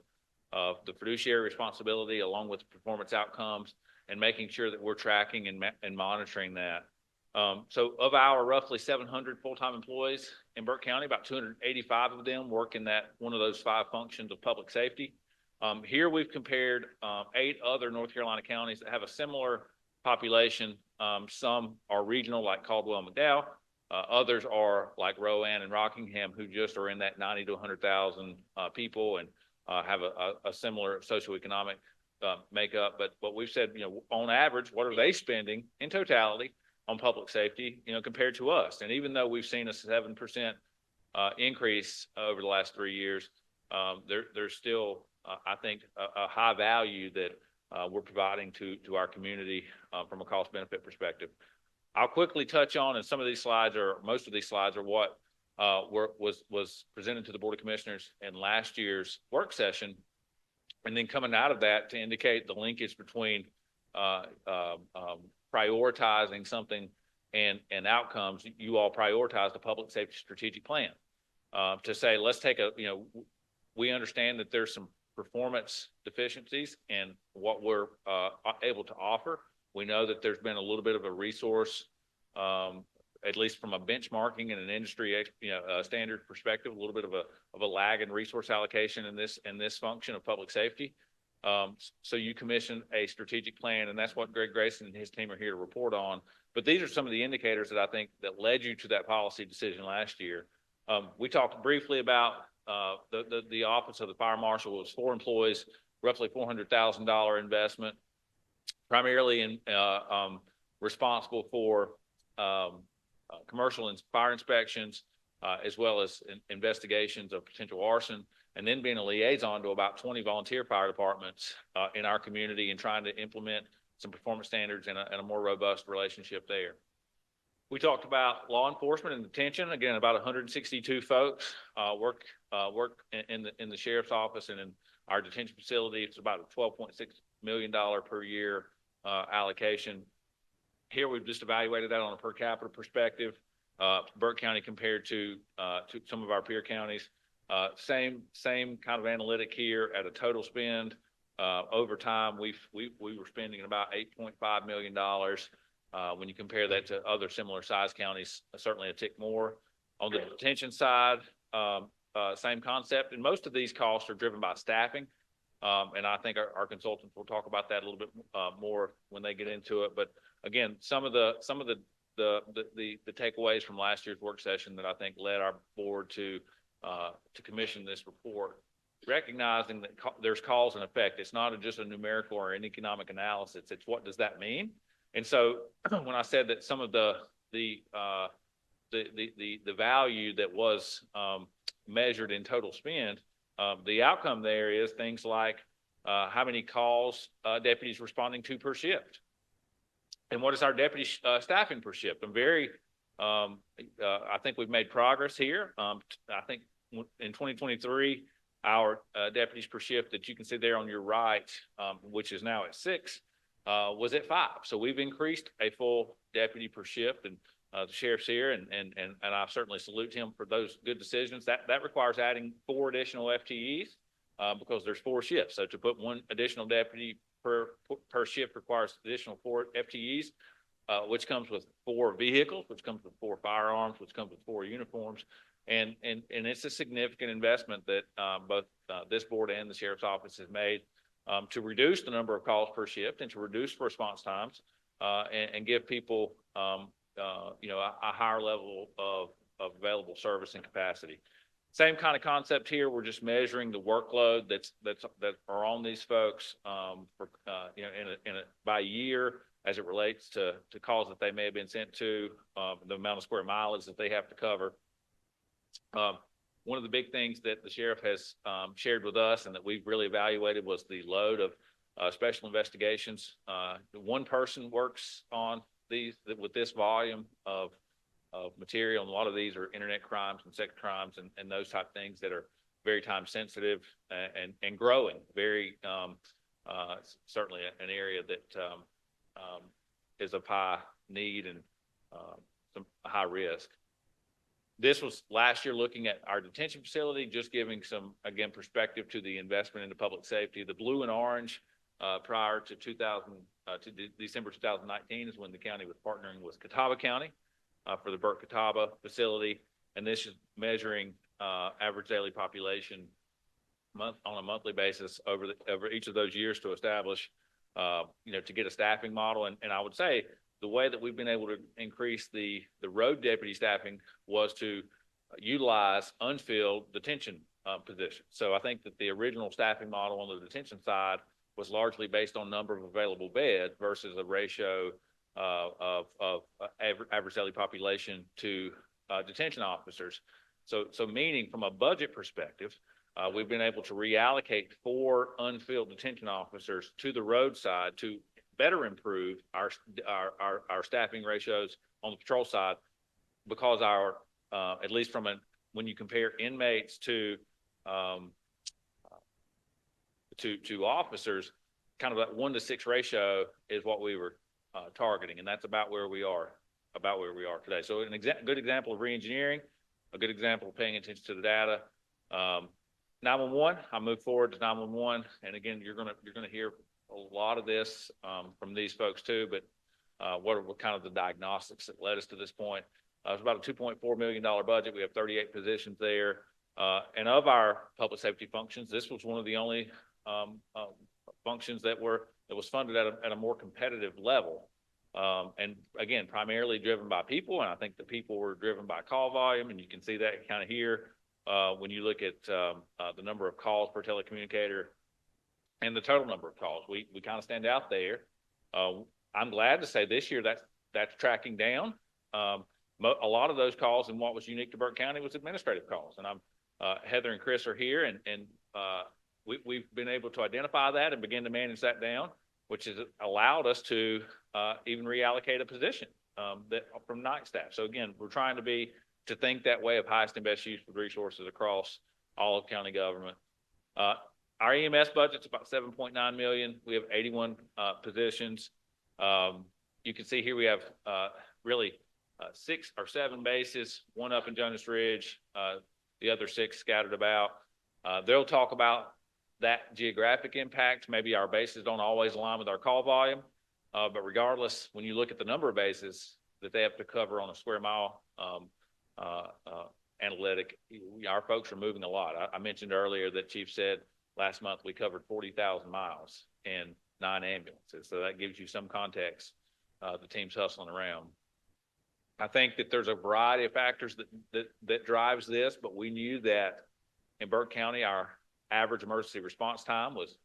the fiduciary responsibility along with the performance outcomes, and making sure that we're tracking and monitoring that. So of our roughly 700 full-time employees in Burke County, about 285 of them work in one of those 5 functions of public safety. Here we've compared 8 other North Carolina counties that have a similar population. Some are regional, like Caldwell, McDowell. Others are like Rowan and Rockingham, who just are in that 90 to 100,000 people and have a similar socioeconomic makeup. But what we've said, on average, what are they spending in totality on public safety, compared to us? And even though we've seen a 7% increase over the last 3 years, there's still, I think, a high value that we're providing to our community from a cost benefit perspective. I'll quickly touch on, and some of these slides most of these slides are what was presented to the Board of Commissioners in last year's work session. And then coming out of that to indicate the linkage between prioritizing something and outcomes, you all prioritize the public safety strategic plan to say, let's take we understand that there's some performance deficiencies in what we're able to offer. We know that there's been a little bit of a resource, at least from a benchmarking and an industry, standard perspective, a little bit of a lag in resource allocation in this function of public safety. So you commissioned a strategic plan, and that's what Greg Grayson and his team are here to report on. But these are some of the indicators that I think that led you to that policy decision last year. We talked briefly about the office of the fire marshal. It was 4 employees, roughly $400,000 investment, primarily in responsible for commercial and fire inspections, as well as investigations of potential arson, and then being a liaison to about 20 volunteer fire departments in our community and trying to implement some performance standards and a more robust relationship there. We talked about law enforcement and detention. Again, about 162 folks work in the sheriff's office and in our detention facility. It's about a $12.6 million per year allocation. Here, we've just evaluated that on a per capita perspective. Burke County compared to some of our peer counties. Same kind of analytic here at a total spend. Over time, we were spending about $8.5 million. When you compare that to other similar size counties, certainly a tick more. On the detention side, same concept. And most of these costs are driven by staffing. And I think our consultants will talk about that a little bit more when they get into it. But again, some of the takeaways from last year's work session that I think led our board to commission this report, recognizing that there's cause and effect. It's not just a numerical or an economic analysis. It's what does that mean? And so when I said that some of the value that was measured in total spend, the outcome there is things like how many calls deputies responding to per shift. And what is our deputy staffing per shift? I think we've made progress here. I think in 2023, our deputies per shift that you can see there on your right, which is now at 6, was at 5. So we've increased a full deputy per shift, and the sheriff's here, and I certainly salute him for those good decisions. That requires adding 4 additional FTEs because there's 4 shifts. So to put 1 additional deputy per shift requires additional 4 FTEs, which comes with 4 vehicles, which comes with 4 firearms, which comes with 4 uniforms. And it's a significant investment that both this board and the sheriff's office has made to reduce the number of calls per shift and to reduce response times and give people a higher level of available service and capacity. Same kind of concept here. We're just measuring the workload that are on these folks by year as it relates to calls that they may have been sent to, the amount of square mileage that they have to cover. One of the big things that the sheriff has shared with us and that we've really evaluated was the load of special investigations. 1 person works on these with this volume of material, and a lot of these are internet crimes and sex crimes and those type of things that are very time sensitive and growing. Very certainly an area that is of high need and some high risk. This was last year looking at our detention facility, just giving some, again, perspective to the investment into public safety. The blue and orange prior to December 2019 is when the county was partnering with Catawba County for the Burke Catawba facility. And this is measuring average daily population on a monthly basis over each of those years to establish, to get a staffing model. And I would say the way that we've been able to increase the road deputy staffing was to utilize unfilled detention positions. So I think that the original staffing model on the detention side was largely based on number of available beds versus a ratio of average daily population to detention officers. So meaning from a budget perspective, we've been able to reallocate 4 unfilled detention officers to the roadside to better improve our staffing ratios on the patrol side, because our at least when you compare inmates to officers, kind of that 1-to-6 ratio is what we were targeting, and that's about where we are today. So good example of reengineering, a good example of paying attention to the data. 911, I'll move forward to 911, and again, you're gonna hear a lot of this, from these folks too, but, what were kind of the diagnostics that led us to this point? It's about a $2.4 million budget. We have 38 positions there. And of our public safety functions, this was one of the only, functions that was funded at a more competitive level. And again, primarily driven by people. And I think the people were driven by call volume. And you can see that kind of here, when you look at, the number of calls per telecommunicator and the total number of calls. We kind of stand out there. I'm glad to say this year that's tracking down. A lot of those calls, and what was unique to Burke County, was administrative calls. And Heather and Chris are here, and we've been able to identify that and begin to manage that down, which has allowed us to even reallocate a position that from night staff. So again, we're trying to think that way of highest and best use of resources across all of county government. Our EMS budget's about 7.9 million. We have 81 positions. You can see here we have really 6 or 7 bases, one up in Jonas Ridge, the other 6 scattered about. They'll talk about that geographic impact. Maybe our bases don't always align with our call volume, but regardless, when you look at the number of bases that they have to cover on a square mile analytic, our folks are moving a lot. I mentioned earlier that Chief said last month we covered 40,000 miles and 9 ambulances. So that gives you some context. The team's hustling around. I think that there's a variety of factors that drives this, but we knew that in Burke County, our average emergency response time was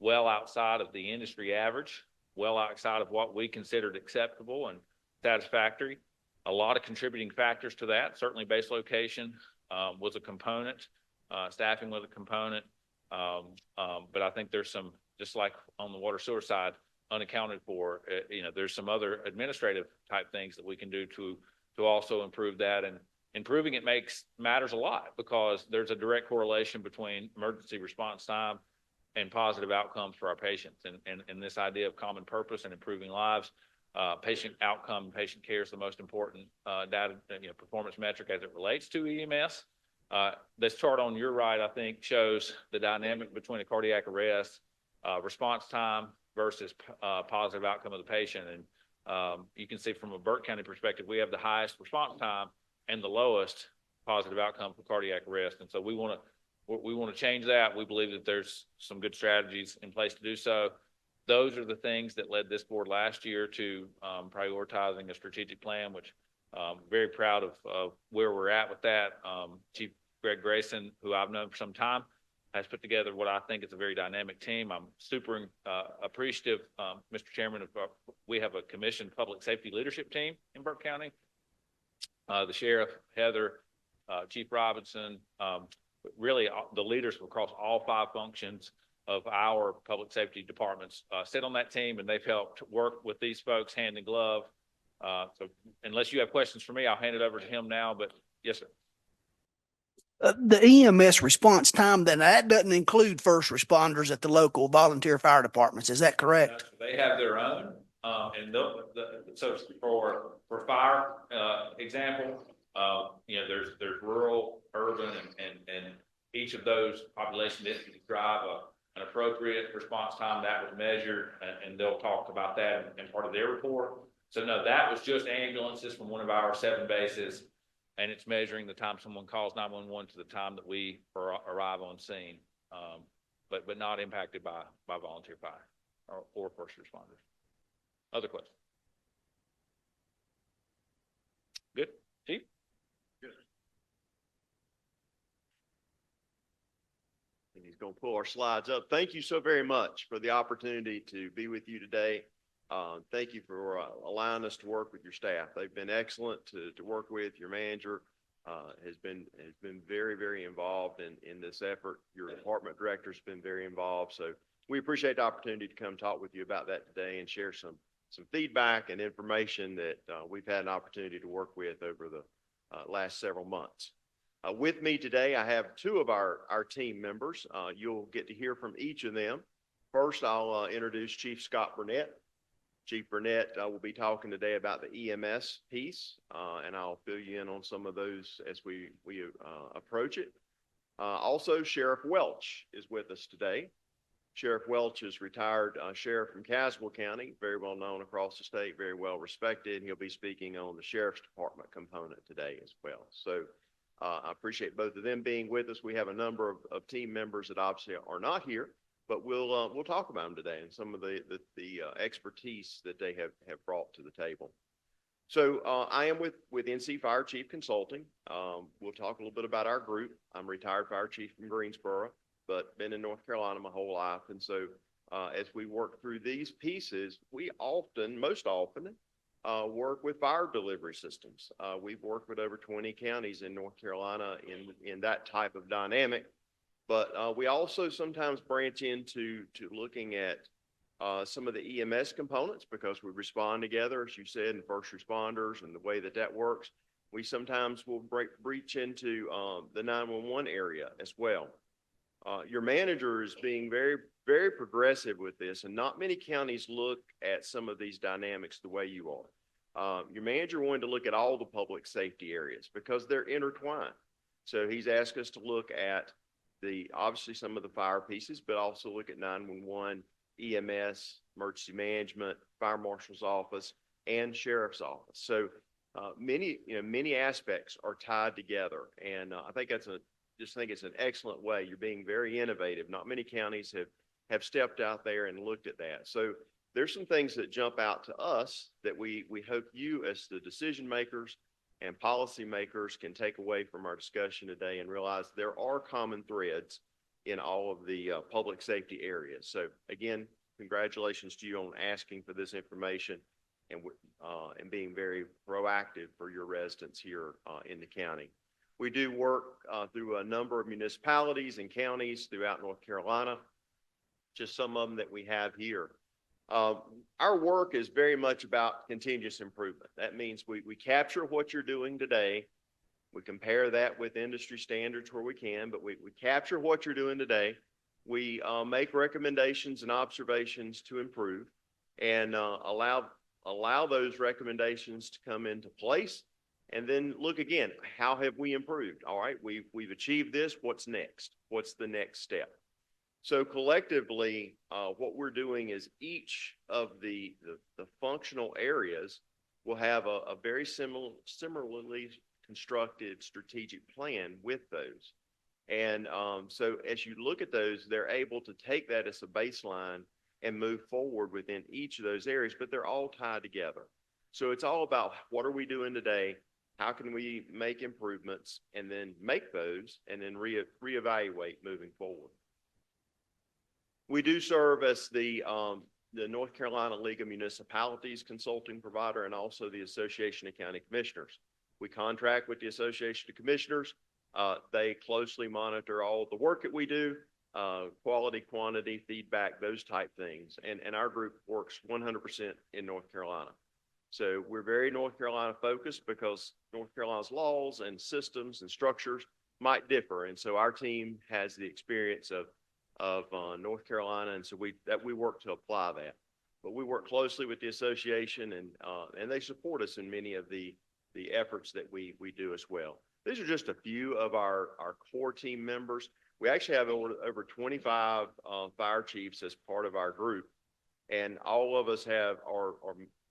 well outside of the industry average, well outside of what we considered acceptable and satisfactory. A lot of contributing factors to that. Certainly base location was a component, staffing was a component, but I think there's some, just like on the water sewer side, unaccounted for, there's some other administrative type things that we can do to also improve that. And improving it matters a lot, because there's a direct correlation between emergency response time and positive outcomes for our patients. And this idea of common purpose and improving lives, patient outcome, patient care is the most important data, performance metric as it relates to EMS. This chart on your right, I think, shows the dynamic between a cardiac arrest, response time versus positive outcome of the patient. And you can see from a Burke County perspective, we have the highest response time and the lowest positive outcome for cardiac arrest. And so we want to change that. We believe that there's some good strategies in place to do so. Those are the things that led this board last year to prioritizing a strategic plan, which I'm very proud of where we're at with that. Chief Greg Grayson, who I've known for some time, has put together what I think is a very dynamic team. I'm super appreciative, Mr. Chairman, we have a commissioned public safety leadership team in Burke County. The sheriff, Heather, Chief Robinson, really the leaders across all 5 functions of our public safety departments sit on that team, and they've helped work with these folks hand in glove. So unless you have questions for me, I'll hand it over to him now, but yes, sir. The EMS response time, then that doesn't include first responders at the local volunteer fire departments. Is that correct? They have their own, and so for fire example, there's rural, urban, and each of those population densities drive an appropriate response time that was measured, and they'll talk about that in part of their report. So no, that was just ambulances from one of our 7 bases. And it's measuring the time someone calls 911 to the time that we arrive on scene, but not impacted by volunteer fire or first responders. Other questions? Good, Chief? Good. And he's going to pull our slides up. Thank you so very much for the opportunity to be with you today. Thank you for allowing us to work with your staff. They've been excellent to work with. Your manager has been very, very involved in this effort. Your department director has been very involved. So we appreciate the opportunity to come talk with you about that today and share some feedback and information that we've had an opportunity to work with over the last several months. With me today, I have 2 of our team members. You'll get to hear from each of them. First, I'll introduce Chief Scott Burnett. Chief Burnett will be talking today about the EMS piece, and I'll fill you in on some of those as we approach it. Also, Sheriff Welch is with us today. Sheriff Welch is retired sheriff from Caswell County, very well known across the state, very well respected. He'll be speaking on the sheriff's department component today as well. So I appreciate both of them being with us. We have a number of team members that obviously are not here, but we'll talk about them today and some of the expertise that they have brought to the table. So I am with NC Fire Chief Consulting. We'll talk a little bit about our group. I'm retired fire chief from Greensboro, but been in North Carolina my whole life. And so as we work through these pieces, we most often work with fire delivery systems. We've worked with over 20 counties in North Carolina in that type of dynamic. But we also sometimes branch into looking at some of the EMS components because we respond together, as you said, and first responders and the way that works. We sometimes will breach into the 911 area as well. Your manager is being very, very progressive with this, and not many counties look at some of these dynamics the way you are. Your manager wanted to look at all the public safety areas because they're intertwined. So he's asked us to look at obviously some of the fire pieces, but also look at 911, EMS, emergency management, fire marshal's office, and sheriff's office. So many aspects are tied together, and I think it's an excellent way. You're being very innovative. Not many counties have stepped out there and looked at that. So there's some things that jump out to us that we hope you as the decision makers and policymakers can take away from our discussion today and realize there are common threads in all of the public safety areas. So again, congratulations to you on asking for this information and being very proactive for your residents here in the county. We do work through a number of municipalities and counties throughout North Carolina, just some of them that we have here. Our work is very much about continuous improvement. That means we capture what you're doing today. We compare that with industry standards where we can, but we capture what you're doing today. We make recommendations and observations to improve and allow those recommendations to come into place. And then look again, how have we improved? All right, we've achieved this. What's next? What's the next step? So collectively, what we're doing is each of the functional areas will have a very similarly constructed strategic plan with those. And so as you look at those, they're able to take that as a baseline and move forward within each of those areas, but they're all tied together. So it's all about what are we doing today? How can we make improvements and then make those and then reevaluate moving forward? We do serve as the North Carolina League of Municipalities consulting provider and also the Association of County Commissioners. We contract with the Association of Commissioners. They closely monitor all the work that we do, quality, quantity, feedback, those type things. And our group works 100% in North Carolina. So we're very North Carolina focused because North Carolina's laws and systems and structures might differ. And so our team has the experience of North Carolina. And so we work to apply that. But we work closely with the association and they support us in many of the efforts that we do as well. These are just a few of our core team members. We actually have over 25 fire chiefs as part of our group. And all of us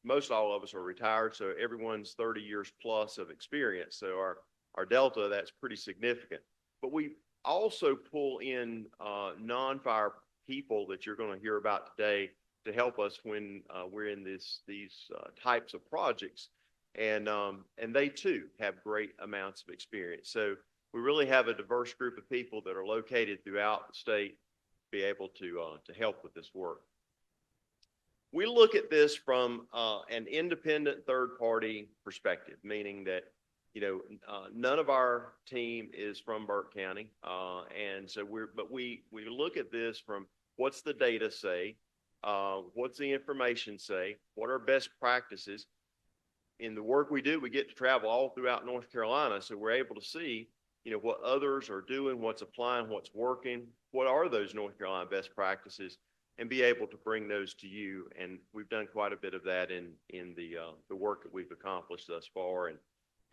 most all of us are retired. So everyone's 30 years plus of experience. So our delta, that's pretty significant. But we also pull in non-fire people that you're going to hear about today to help us when we're in these types of projects. And they too have great amounts of experience. So we really have a diverse group of people that are located throughout the state be able to help with this work. We look at this from an independent third-party perspective, meaning that none of our team is from Burke County, and so we look at this from what's the data say, what's the information say, what are best practices. In the work we do, we get to travel all throughout North Carolina, so we're able to see what others are doing, what's applying, what's working, what are those North Carolina best practices, and be able to bring those to you. And we've done quite a bit of that in the work that we've accomplished thus far,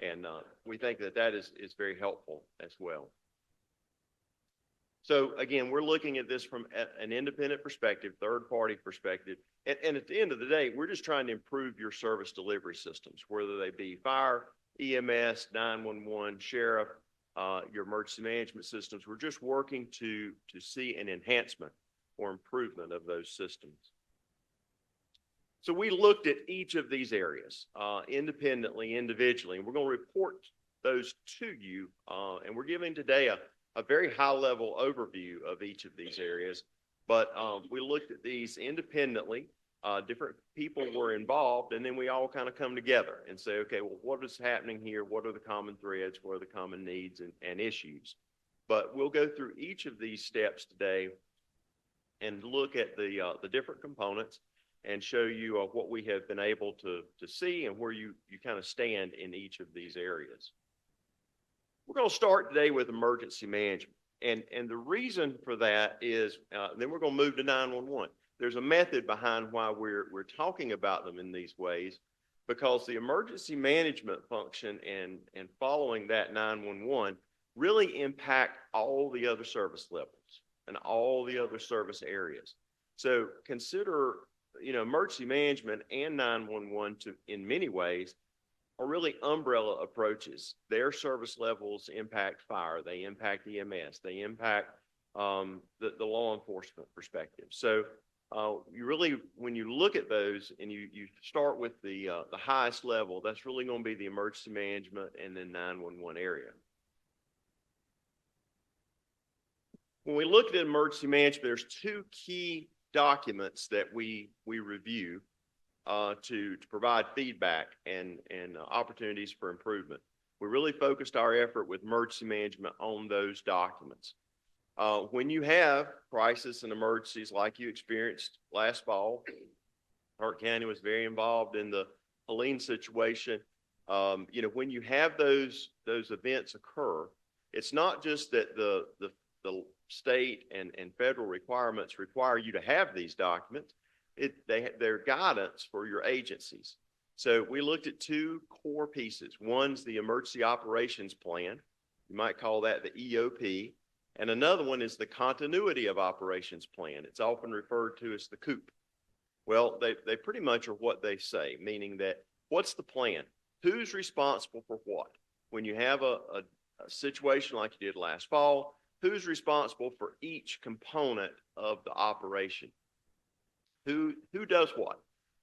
and we think that is very helpful as well. So again, we're looking at this from an independent perspective, third-party perspective. And at the end of the day, we're just trying to improve your service delivery systems, whether they be fire, EMS, 911, sheriff, your emergency management systems. We're just working to see an enhancement or improvement of those systems. So we looked at each of these areas independently, individually, and we're going to report those to you. And we're giving today a very high-level overview of each of these areas. But we looked at these independently. Different people were involved, and then we all kind of come together and say, okay, well, what is happening here? What are the common threads? What are the common needs and issues? But we'll go through each of these steps today and look at the different components and show you what we have been able to see and where you kind of stand in each of these areas. We're going to start today with emergency management. And the reason for that is, then we're going to move to 911. There's a method behind why we're talking about them in these ways, because the emergency management function and following that 911 really impact all the other service levels and all the other service areas. So consider, emergency management and 911 in many ways are really umbrella approaches. Their service levels impact fire, they impact EMS, they impact the law enforcement perspective. So you really, when you look at those and you start with the highest level, that's really going to be the emergency management and then 911 area. When we look at emergency management, there's two key documents that we review to provide feedback and opportunities for improvement. We really focused our effort with emergency management on those documents. When you have crisis and emergencies like you experienced last fall, Hart County was very involved in the Helene situation. When you have those events occur, it's not just that the state and federal requirements require you to have these documents. They're guidance for your agencies. So we looked at two core pieces. One's the Emergency Operations Plan. You might call that the EOP. And another one is the Continuity of Operations Plan. It's often referred to as the COOP. Well, they pretty much are what they say, meaning that what's the plan? Who's responsible for what? When you have a situation like you did last fall, who's responsible for each component of the operation? Who does what?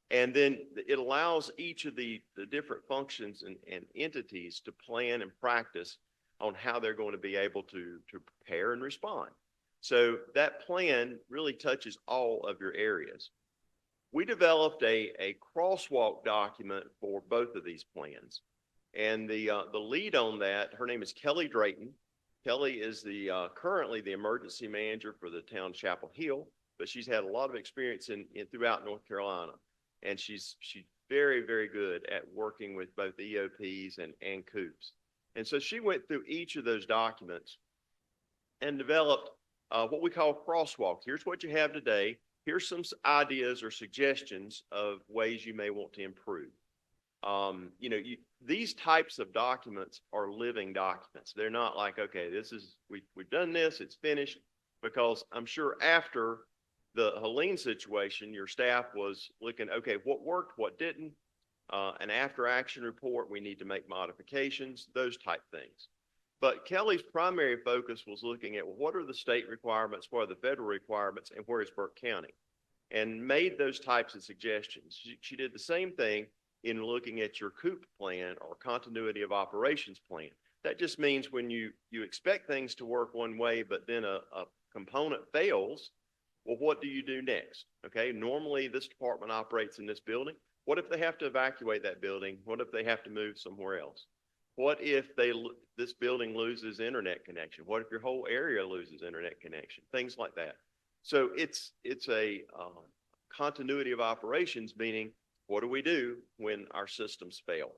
And then it allows each of the different functions and entities to plan and practice on how they're going to be able to prepare and respond. So that plan really touches all of your areas. We developed a crosswalk document for both of these plans. And the lead on that, her name is Kelly Drayton. Kelly is currently the emergency manager for the town of Chapel Hill, but she's had a lot of experience throughout North Carolina. And she's very, very good at working with both EOPs and COOPs. And so she went through each of those documents and developed what we call crosswalk. Here's what you have today. Here's some ideas or suggestions of ways you may want to improve. These types of documents are living documents. They're not like, okay, we've done this, it's finished, because I'm sure after the Helene situation, your staff was looking, okay, what worked, what didn't, an after action report, we need to make modifications, those type things. But Kelly's primary focus was looking at what are the state requirements, what are the federal requirements, and where is Burke County, and made those types of suggestions. She did the same thing in looking at your COOP plan or continuity of operations plan. That just means when you expect things to work one way, but then a component fails, well, what do you do next? Okay, normally this department operates in this building. What if they have to evacuate that building? What if they have to move somewhere else? What if this building loses internet connection? What if your whole area loses internet connection? Things like that. So it's a continuity of operations, meaning what do we do when our systems fail?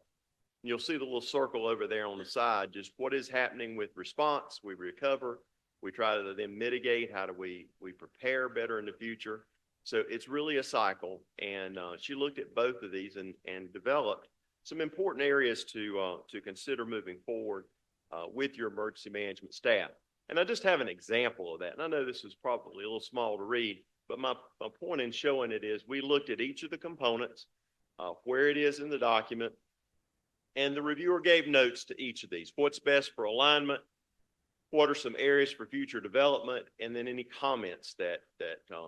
You'll see the little circle over there on the side, just what is happening with response. We recover. We try to then mitigate. How do we prepare better in the future? So it's really a cycle. And she looked at both of these and developed some important areas to consider moving forward with your emergency management staff. And I just have an example of that. And I know this is probably a little small to read, but my point in showing it is we looked at each of the components, where it is in the document, and the reviewer gave notes to each of these. What's best for alignment? What are some areas for future development? And then any comments that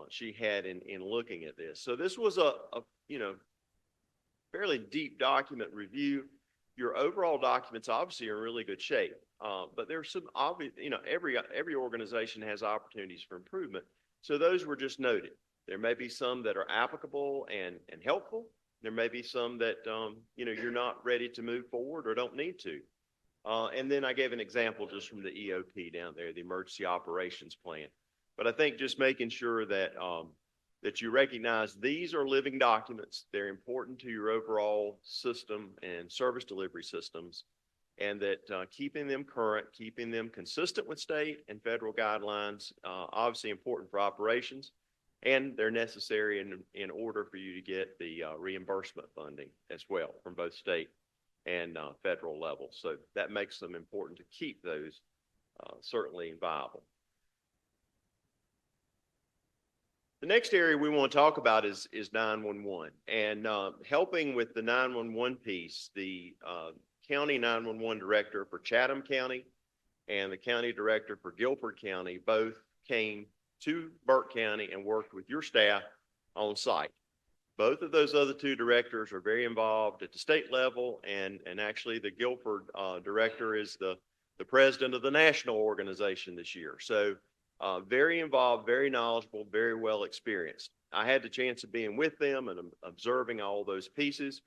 she had in looking at this. So this was a fairly deep document review. Your overall documents obviously are in really good shape, but there's some obvious, every organization has opportunities for improvement. So those were just noted. There may be some that are applicable and helpful. There may be some that, you're not ready to move forward or don't need to. And then I gave an example just from the EOP down there, the Emergency Operations Plan. But I think just making sure that that you recognize these are living documents. They're important to your overall system and service delivery systems, and that keeping them current, keeping them consistent with state and federal guidelines, obviously important for operations, and they're necessary in order for you to get the reimbursement funding as well from both state and federal levels. So that makes them important to keep those certainly viable. The next area we want to talk about is 911, and helping with the 911 piece. The county 911 director for Chatham County and the county director for Guilford County both came to Burke County and worked with your staff on site. Both of those other two directors are very involved at the state level, and actually the Guilford director is the president of the national organization this year. So very involved, very knowledgeable, very well experienced. I had the chance of being with them and observing all those pieces.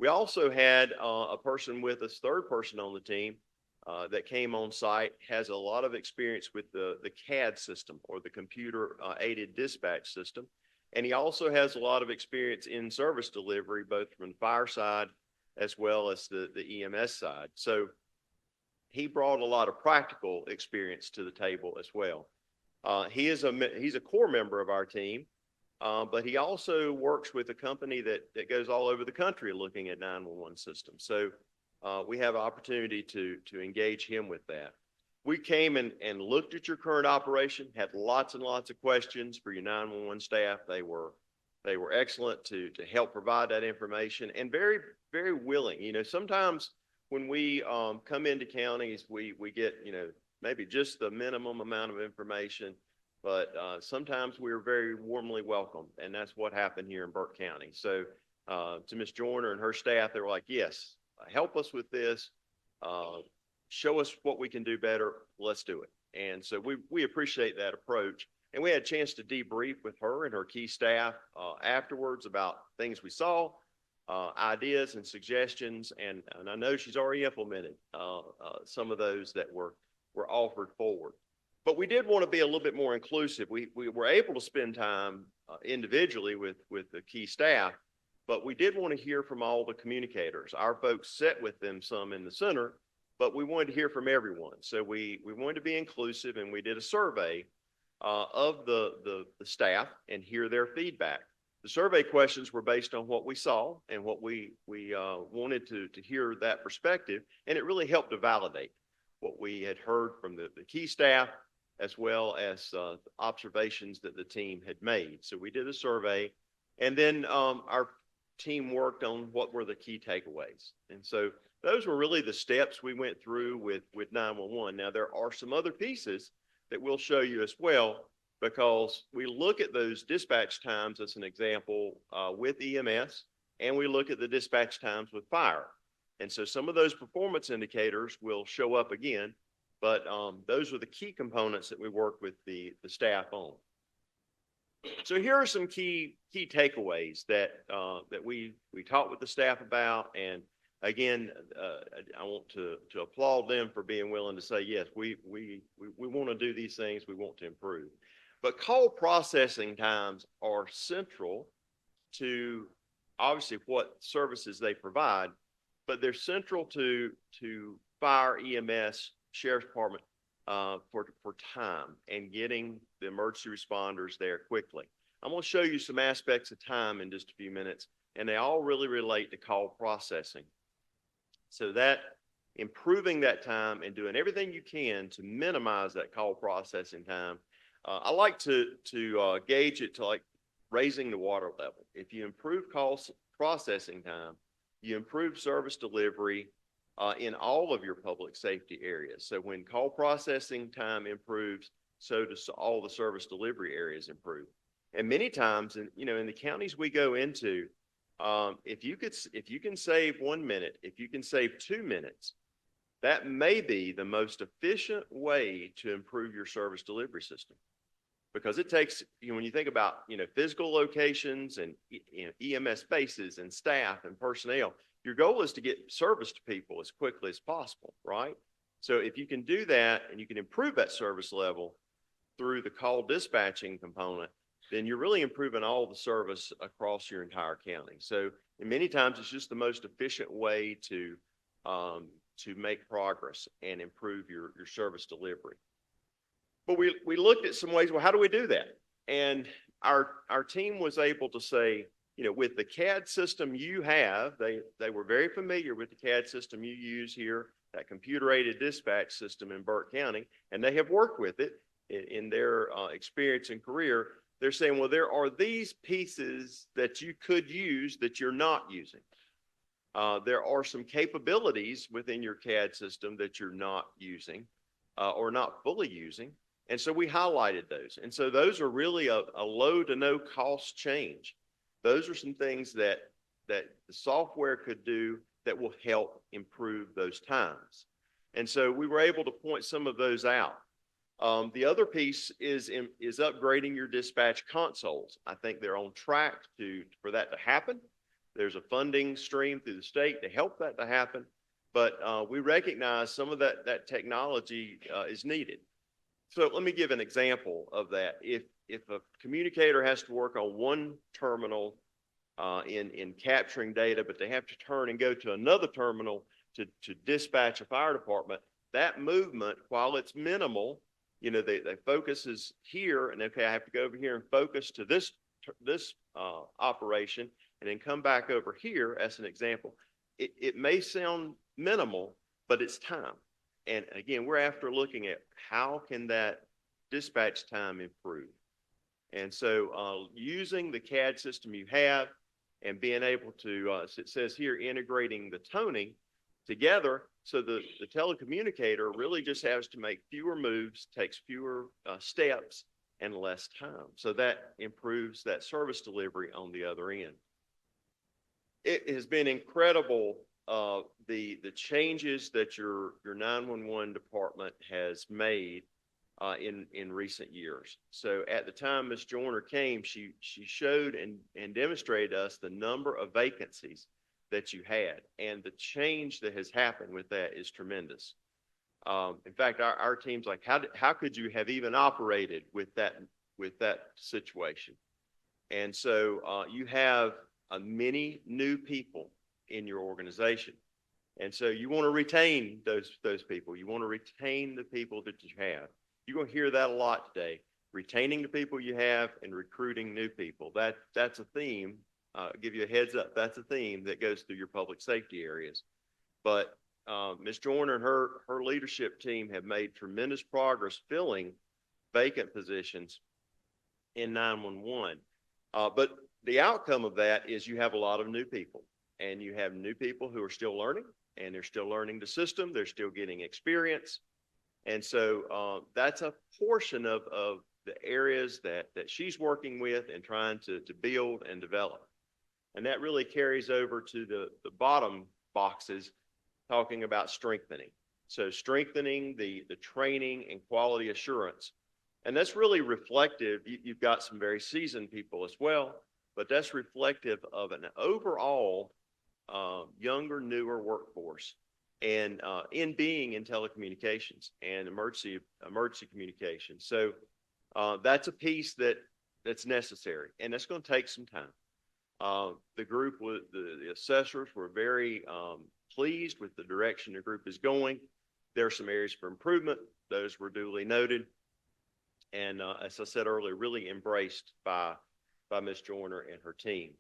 We also had a person with us, third person on the team, that came on site, has a lot of experience with the CAD system, or the computer aided dispatch system. And he also has a lot of experience in service delivery, both from the fire side as well as the EMS side. So he brought a lot of practical experience to the table as well. He's a core member of our team, but he also works with a company that goes all over the country looking at 911 systems. So we have opportunity to engage him with that. We came and looked at your current operation, had lots and lots of questions for your 911 staff. They were excellent to help provide that information, and very, very willing. Sometimes when we come into counties, we get, maybe just the minimum amount of information, but sometimes we're very warmly welcomed, and that's what happened here in Burke County. So to Ms. Joyner and her staff, they were like, yes, help us with this. Show us what we can do better. Let's do it. And so we appreciate that approach. And we had a chance to debrief with her and her key staff afterwards about things we saw, ideas and suggestions. And I know she's already implemented some of those that were offered forward. But we did want to be a little bit more inclusive. We were able to spend time individually with the key staff, but we did want to hear from all the communicators. Our folks sat with them some in the center, but we wanted to hear from everyone. So we wanted to be inclusive, and we did a survey of the staff and hear their feedback. The survey questions were based on what we saw and what we wanted to hear that perspective, and it really helped to validate what we had heard from the key staff, as well as observations that the team had made. So we did a survey, and then our team worked on what were the key takeaways. And so those were really the steps we went through with 911. Now, there are some other pieces that we'll show you as well, because we look at those dispatch times as an example with EMS, and we look at the dispatch times with fire. And so some of those performance indicators will show up again, but those are the key components that we work with the staff on. So here are some key takeaways that we talked with the staff about. And again, I want to applaud them for being willing to say, yes, we want to do these things. We want to improve. But call processing times are central to obviously what services they provide, but they're central to fire, EMS, sheriff's department for time and getting the emergency responders there quickly. I'm going to show you some aspects of time in just a few minutes, and they all really relate to call processing. So that improving that time and doing everything you can to minimize that call processing time. I like to gauge it to like raising the water level. If you improve calls processing time, you improve service delivery in all of your public safety areas. So when call processing time improves, so does all the service delivery areas improve. And many times, in the counties we go into, if you can save 1 minute, if you can save 2 minutes, that may be the most efficient way to improve your service delivery system. Because it takes, when you think about, physical locations and EMS spaces and staff and personnel, your goal is to get service to people as quickly as possible, right? So if you can do that and you can improve that service level through the call dispatching component, then you're really improving all the service across your entire county. So many times it's just the most efficient way to make progress and improve your service delivery. But we looked at some ways, well, how do we do that? And our team was able to say, with the CAD system you have, they were very familiar with the CAD system you use here, that computer-aided dispatch system in Burke County, and they have worked with it in their experience and career. They're saying, well, there are these pieces that you could use that you're not using. There are some capabilities within your CAD system that you're not using or not fully using. And so we highlighted those. And so those are really a low to no cost change. Those are some things that the software could do that will help improve those times. And so we were able to point some of those out. The other piece is upgrading your dispatch consoles. I think they're on track for that to happen. There's a funding stream through the state to help that to happen. But we recognize some of that technology is needed. So let me give an example of that. If a communicator has to work on one terminal in capturing data, but they have to turn and go to another terminal to dispatch a fire department, that movement, while it's minimal, they focus is here, and okay, I have to go over here and focus to this operation, and then come back over here as an example. It may sound minimal, but it's time. And again, we're after looking at how can that dispatch time improve. And so using the CAD system you have and being able to, it says here, integrating the toning together, so the telecommunicator really just has to make fewer moves, takes fewer steps, and less time. So that improves that service delivery on the other end. It has been incredible, the changes that your 911 department has made in recent years. So at the time Ms. Joyner came, she showed and demonstrated to us the number of vacancies that you had, and the change that has happened with that is tremendous. In fact, our team's like, how could you have even operated with that situation? And so you have many new people in your organization. And so you want to retain those people. You want to retain the people that you have. You're going to hear that a lot today. Retaining the people you have and recruiting new people. That's a theme. I'll give you a heads up. That's a theme that goes through your public safety areas. But Ms. Joyner and her leadership team have made tremendous progress filling vacant positions in 911. But the outcome of that is you have a lot of new people, and you have new people who are still learning, and they're still learning the system. They're still getting experience. And so that's a portion of the areas that she's working with and trying to build and develop. And that really carries over to the bottom boxes, talking about strengthening. So strengthening the training and quality assurance. And that's really reflective. You've got some very seasoned people as well, but that's reflective of an overall younger, newer workforce, and in being in telecommunications and emergency communications. So that's a piece that's necessary, and that's going to take some time. The group, the assessors were very pleased with the direction the group is going. There are some areas for improvement. Those were duly noted. And as I said earlier, really embraced by Ms. Joyner and her team.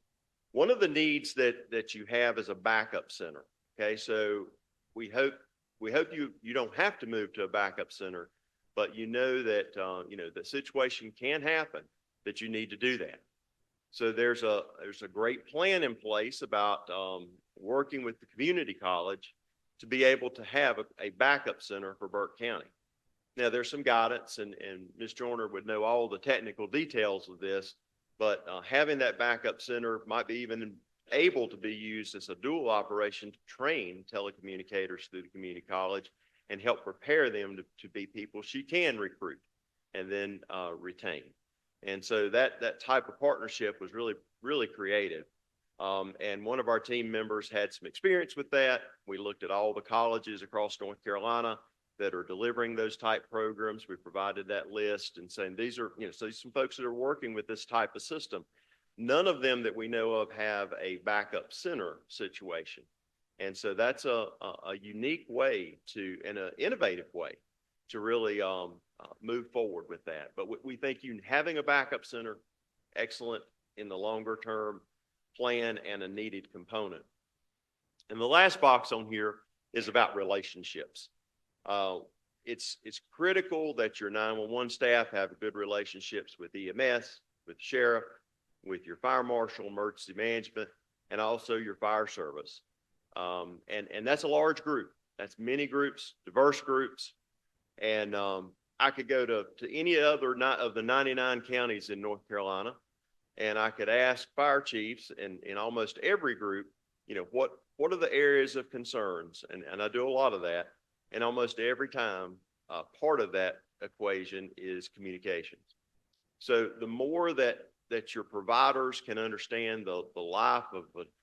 One of the needs that you have is a backup center. Okay, so we hope we hope you don't have to move to a backup center, but you know that, the situation can happen, that you need to do that. So there's a great plan in place about, working with the community college to be able to have a backup center for Burke County. Now, there's some guidance, and Ms. Joyner would know all the technical details of this, but having that backup center might be even able to be used as a dual operation to train telecommunicators through the community college and help prepare them to be people she can recruit and then retain. And so that type of partnership was really, really creative. And one of our team members had some experience with that. We looked at all the colleges across North Carolina that are delivering those type programs. We provided that list and saying, these are, so some folks that are working with this type of system. None of them that we know of have a backup center situation. And so that's a unique way to, and an innovative way to really move forward with that. But we think having a backup center, excellent in the longer term plan and a needed component. And the last box on here is about relationships. It's critical that your 911 staff have good relationships with EMS, with the sheriff, with your fire marshal, emergency management, and also your fire service. And that's a large group. That's many groups, diverse groups. And I could go to any other of the 99 counties in North Carolina, and I could ask fire chiefs in almost every group, what are the areas of concerns? And I do a lot of that. And almost every time, part of that equation is communications. So the more that your providers can understand the life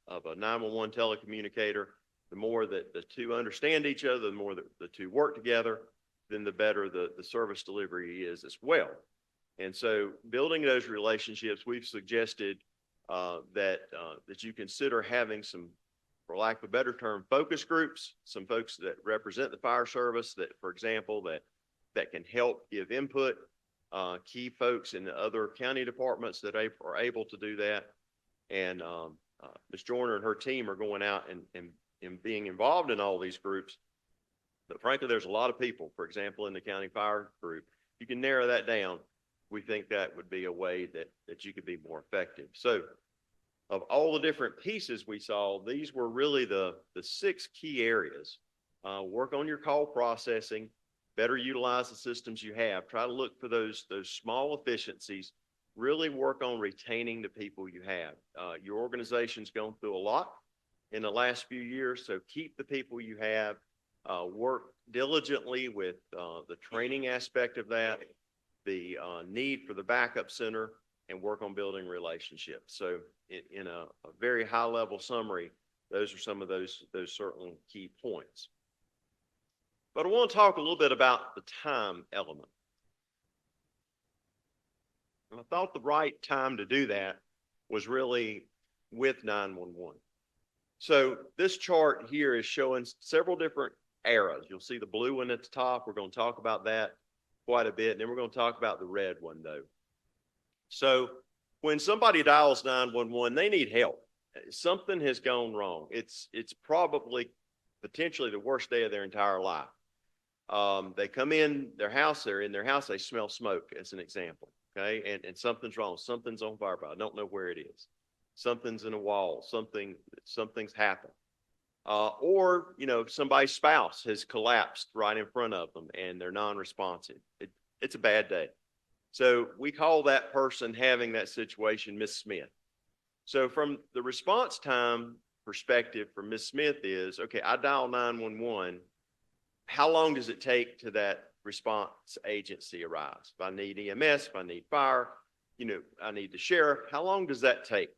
of a 911 telecommunicator, the more that the two understand each other, the more that the two work together, then the better the service delivery is as well. And so building those relationships, we've suggested that you consider having some, for lack of a better term, focus groups, some folks that represent the fire service that, for example, that can help give input, key folks in the other county departments that are able to do that. And Ms. Joyner and her team are going out and being involved in all these groups. But frankly, there's a lot of people, for example, in the county fire group. You can narrow that down. We think that would be a way that you could be more effective. So of all the different pieces we saw, these were really the 6 key areas. Work on your call processing, better utilize the systems you have, try to look for those small efficiencies, really work on retaining the people you have. Your organization's gone through a lot in the last few years, so keep the people you have, work diligently with the training aspect of that, the need for the backup center, and work on building relationships. So in a very high level summary, those are some of those certain key points. But I want to talk a little bit about the time element. And I thought the right time to do that was really with 911. So this chart here is showing several different eras. You'll see the blue one at the top. We're going to talk about that quite a bit. And then we're going to talk about the red one though. So when somebody dials 911, they need help. Something has gone wrong. It's probably potentially the worst day of their entire life. They come in their house, they're in their house, they smell smoke as an example. Okay. And something's wrong. Something's on fire, but I don't know where it is. Something's in a wall. Something's happened. Or, somebody's spouse has collapsed right in front of them and they're non-responsive. It's a bad day. So we call that person having that situation Miss Smith. So from the response time perspective for Miss Smith is, okay, I dial 911. How long does it take to that response agency arrives? If I need EMS, if I need fire, I need the sheriff. How long does that take?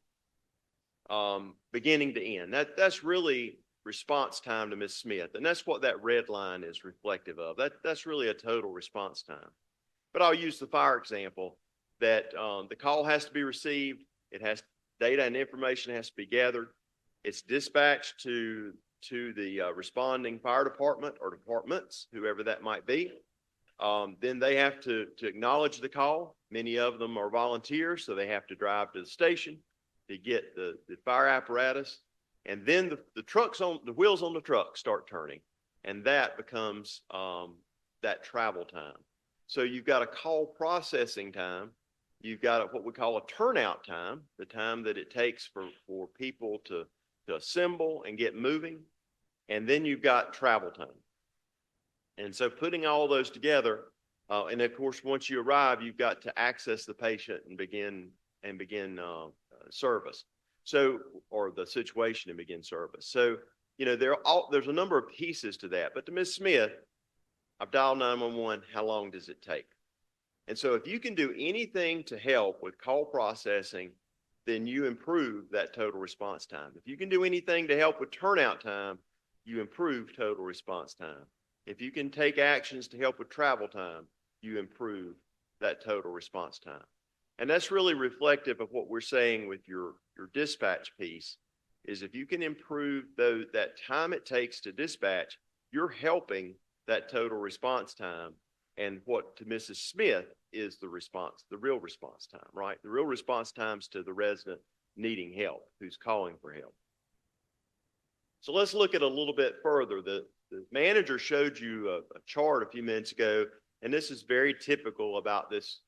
Beginning to end. That's really response time to Miss Smith. And that's what that red line is reflective of. That's really a total response time. But I'll use the fire example that the call has to be received. It has data and information has to be gathered. It's dispatched to the responding fire department or departments, whoever that might be. Then they have to acknowledge the call. Many of them are volunteers, so they have to drive to the station to get the fire apparatus. And then the wheels on the truck start turning. and that becomes that travel time. So you've got a call processing time. You've got what we call a turnout time, the time that it takes for people to assemble and get moving. And then you've got travel time. And so putting all those together, and of course, once you arrive, you've got to access the patient and begin service. So, or the situation and begin service. So, you know, there's a number of pieces to that. But to Ms. Smith, I've dialed 911. How long does it take? And so if you can do anything to help with call processing, then you improve that total response time. If you can do anything to help with turnout time, you improve total response time. If you can take actions to help with travel time, you improve that total response time. And that's really reflective of what we're saying with your dispatch piece, is if you can improve that time it takes to dispatch, you're helping that total response time. And what to Mrs. Smith is the real response time, right? The real response times to the resident needing help, who's calling for help. So let's look at a little bit further. The manager showed you a chart a few minutes ago, and this is very typical about this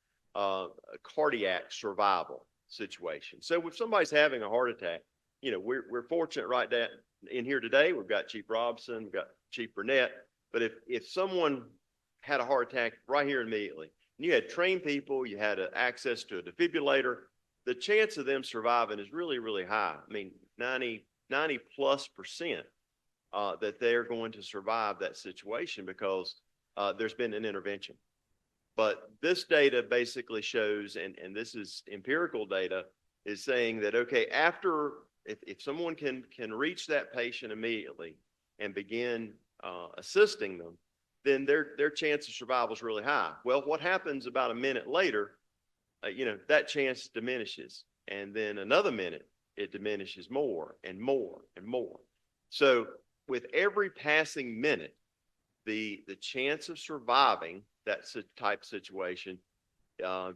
cardiac survival situation. So if somebody's having a heart attack, you know, we're fortunate right that in here today, we've got Chief Robinson, we've got Chief Burnett, but if someone had a heart attack right here immediately, and you had trained people, you had access to a defibrillator, the chance of them surviving is really, really high. I mean, 90+% that they're going to survive that situation because there's been an intervention. But this data basically shows, and this is empirical data, is saying that, okay, after, if someone can reach that patient immediately and begin assisting them, then their chance of survival is really high. Well, what happens about a minute later, you know, that chance diminishes. And then another minute, it diminishes more and more and more. So with every passing minute, the chance of surviving that type situation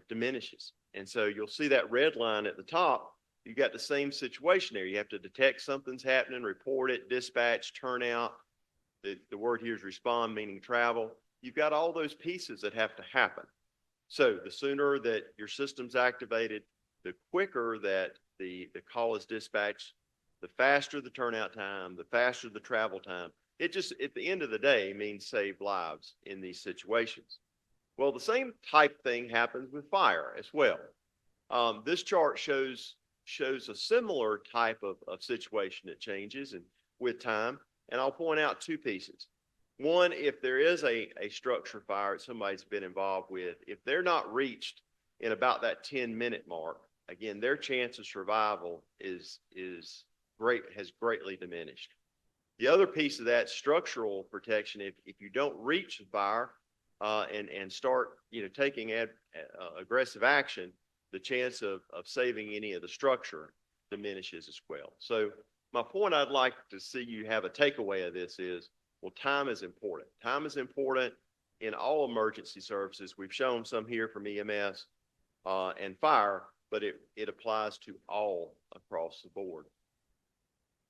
diminishes. And so you'll see that red line at the top. You got the same situation there. You have to detect something's happening, report it, dispatch, turnout. The word here is respond, meaning travel. You've got all those pieces that have to happen. So the sooner that your system's activated, the quicker that the call is dispatched, the faster the turnout time, the faster the travel time. It just, at the end of the day, means save lives in these situations. Well, the same type thing happens with fire as well. This chart shows a similar type of situation that changes and with time. And I'll point out two pieces. One, if there is a structure fire that somebody's been involved with, if they're not reached in about that 10-minute mark, again, their chance of survival has greatly diminished. The other piece of that structural protection, if you don't reach the fire and start, you know, taking aggressive action, the chance of saving any of the structure diminishes as well. So my point I'd like to see you have a takeaway of this is, well, time is important. Time is important in all emergency services. We've shown some here from EMS and fire, but it applies to all across the board.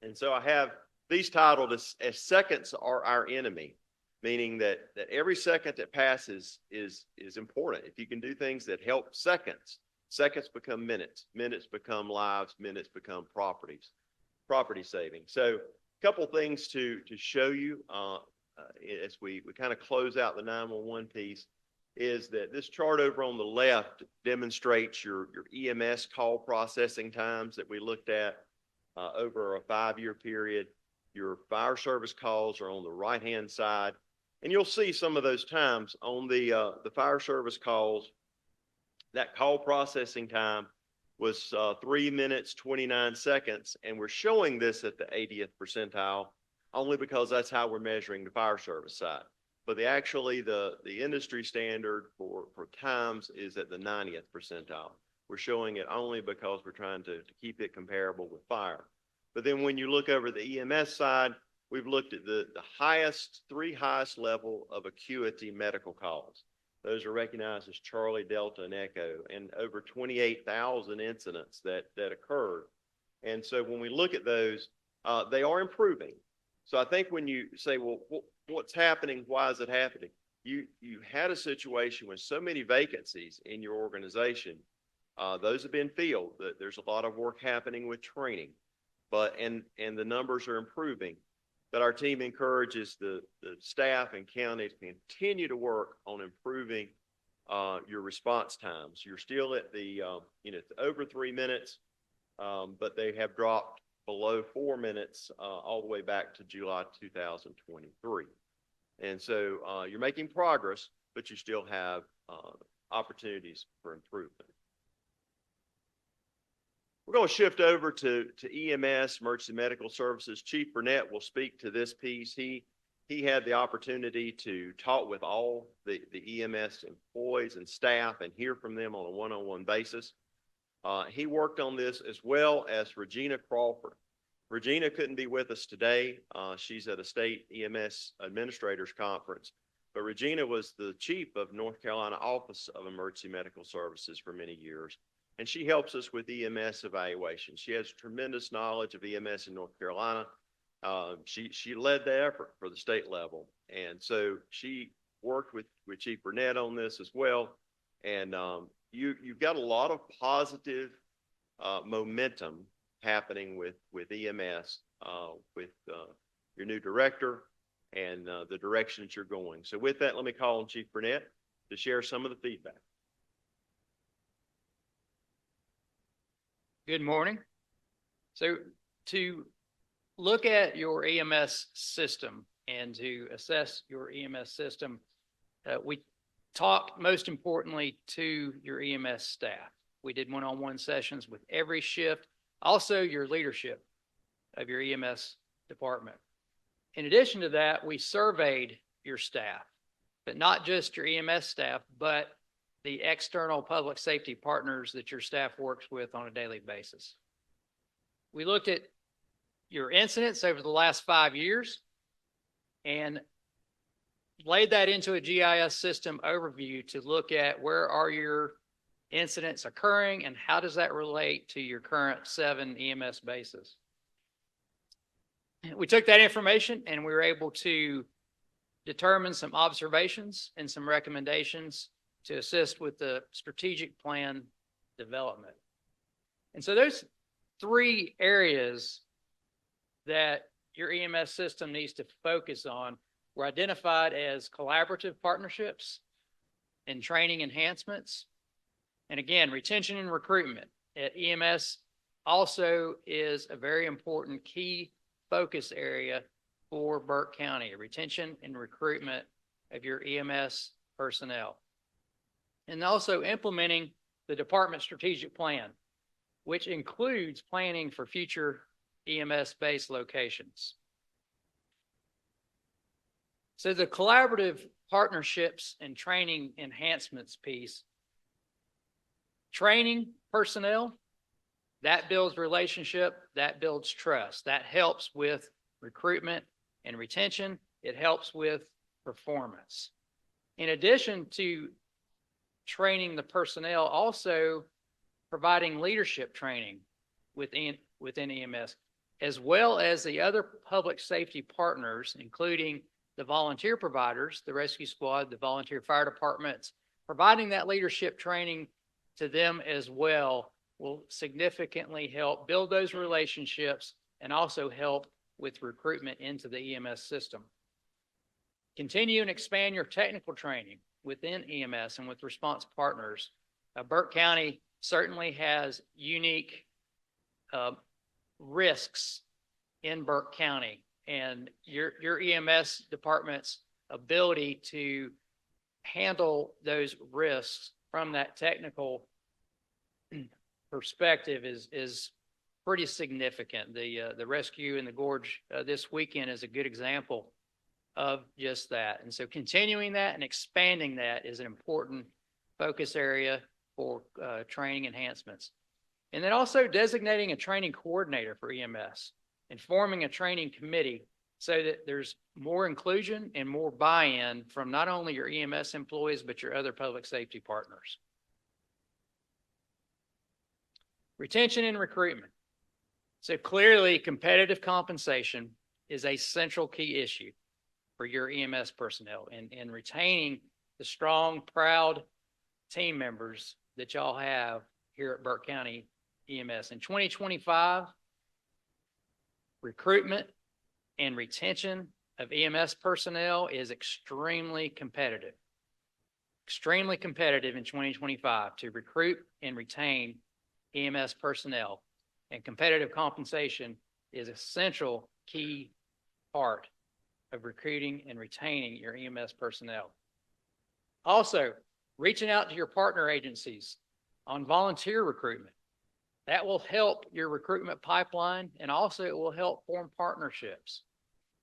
And so I have these titled as seconds are our enemy, meaning that every second that passes is important. If you can do things that help seconds, seconds become minutes, minutes become lives, minutes become property saving. So a couple things to show you as we kind of close out the 911 piece is that this chart over on the left demonstrates your EMS call processing times that we looked at over a 5-year period. Your fire service calls are on the right-hand side, and you'll see some of those times on the fire service calls. That call processing time was 3 minutes, 29 seconds, and we're showing this at the 80th percentile only because that's how we're measuring the fire service side. But the industry standard for times is at the 90th percentile. We're showing it only because we're trying to keep it comparable with fire. But then when you look over the EMS side, we've looked at the three highest level of acuity medical calls. Those are recognized as Charlie, Delta, and Echo, and over 28,000 incidents that occurred. And so when we look at those, they are improving. So I think when you say, well, what's happening? Why is it happening? You had a situation with so many vacancies in your organization. Those have been filled. There's a lot of work happening with training, and the numbers are improving. But our team encourages the staff and county to continue to work on improving your response times. You're still at the, over 3 minutes, but they have dropped below 4 minutes all the way back to July 2023. And so you're making progress, but you still have opportunities for improvement. We're going to shift over to EMS, Emergency Medical Services. Chief Burnett will speak to this piece. He had the opportunity to talk with all the EMS employees and staff and hear from them on a one-on-one basis. He worked on this as well as Regina Crawford. Regina couldn't be with us today. She's at a state EMS administrators conference, but Regina was the chief of North Carolina Office of Emergency Medical Services for many years. And she helps us with EMS evaluation. She has tremendous knowledge of EMS in North Carolina. She led the effort for the state level. And so she worked with Chief Burnett on this as well. And you've got a lot of positive momentum happening with EMS, with your new director and the direction that you're going. So with that, let me call on Chief Burnett to share some of the feedback. Good morning. So to look at your EMS system and to assess your EMS system, we talked most importantly to your EMS staff. We did one-on-one sessions with every shift, also your leadership of your EMS department. In addition to that, we surveyed your staff, but not just your EMS staff, but the external public safety partners that your staff works with on a daily basis. We looked at your incidents over the last 5 years and laid that into a GIS system overview to look at where are your incidents occurring and how does that relate to your current 7 EMS bases. We took that information and we were able to determine some observations and some recommendations to assist with the strategic plan development. And so those 3 areas that your EMS system needs to focus on were identified as collaborative partnerships and training enhancements. And again, retention and recruitment at EMS also is a very important key focus area for Burke County, retention and recruitment of your EMS personnel. And also implementing the department strategic plan, which includes planning for future EMS-based locations. So the collaborative partnerships and training enhancements piece, training personnel, that builds relationship, that builds trust, that helps with recruitment and retention, it helps with performance. In addition to training the personnel, also providing leadership training within EMS, as well as the other public safety partners, including the volunteer providers, the rescue squad, the volunteer fire departments, providing that leadership training to them as well will significantly help build those relationships and also help with recruitment into the EMS system. Continue and expand your technical training within EMS and with response partners. Burke County certainly has unique risks in Burke County, and your EMS department's ability to handle those risks from that technical perspective is pretty significant. The rescue in the gorge this weekend is a good example of just that. And so continuing that and expanding that is an important focus area for training enhancements. And then also designating a training coordinator for EMS and forming a training committee so that there's more inclusion and more buy-in from not only your EMS employees, but your other public safety partners. Retention and recruitment. So clearly competitive compensation is a central key issue for your EMS personnel and retaining the strong, proud team members that y'all have here at Burke County EMS. In 2025, recruitment and retention of EMS personnel is extremely competitive. Extremely competitive in 2025 to recruit and retain EMS personnel. And competitive compensation is an essential key part of recruiting and retaining your EMS personnel. Also, reaching out to your partner agencies on volunteer recruitment. That will help your recruitment pipeline, and also it will help form partnerships.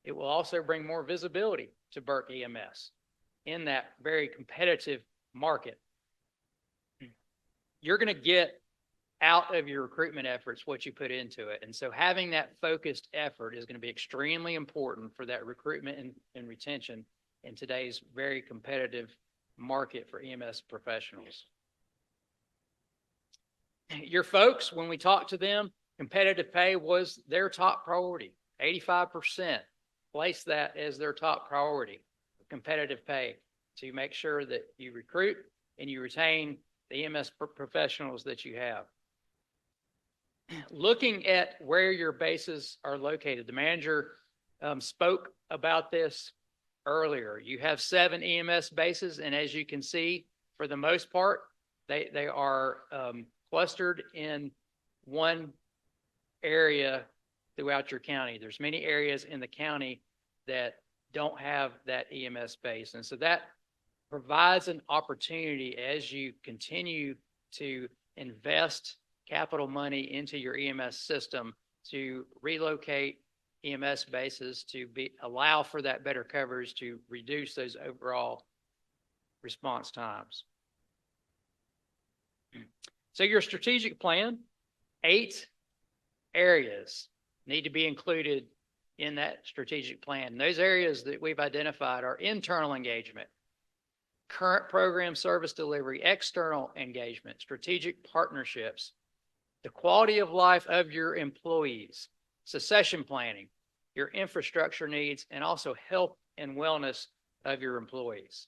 It will also bring more visibility to Burke EMS in that very competitive market. You're going to get out of your recruitment efforts what you put into it. And so having that focused effort is going to be extremely important for that recruitment and retention in today's very competitive market for EMS professionals. Your folks, when we talked to them, competitive pay was their top priority. 85% placed that as their top priority, competitive pay, to make sure that you recruit and you retain the EMS professionals that you have. Looking at where your bases are located, the manager spoke about this earlier. You have 7 EMS bases, and as you can see, for the most part, they are clustered in one area throughout your county. There's many areas in the county that don't have that EMS base, and so that provides an opportunity as you continue to invest capital money into your EMS system to relocate EMS bases to allow for that better coverage to reduce those overall response times. So your strategic plan, 8 areas need to be included in that strategic plan. And those areas that we've identified are internal engagement, current program service delivery, external engagement, strategic partnerships, the quality of life of your employees, succession planning, your infrastructure needs, and also health and wellness of your employees.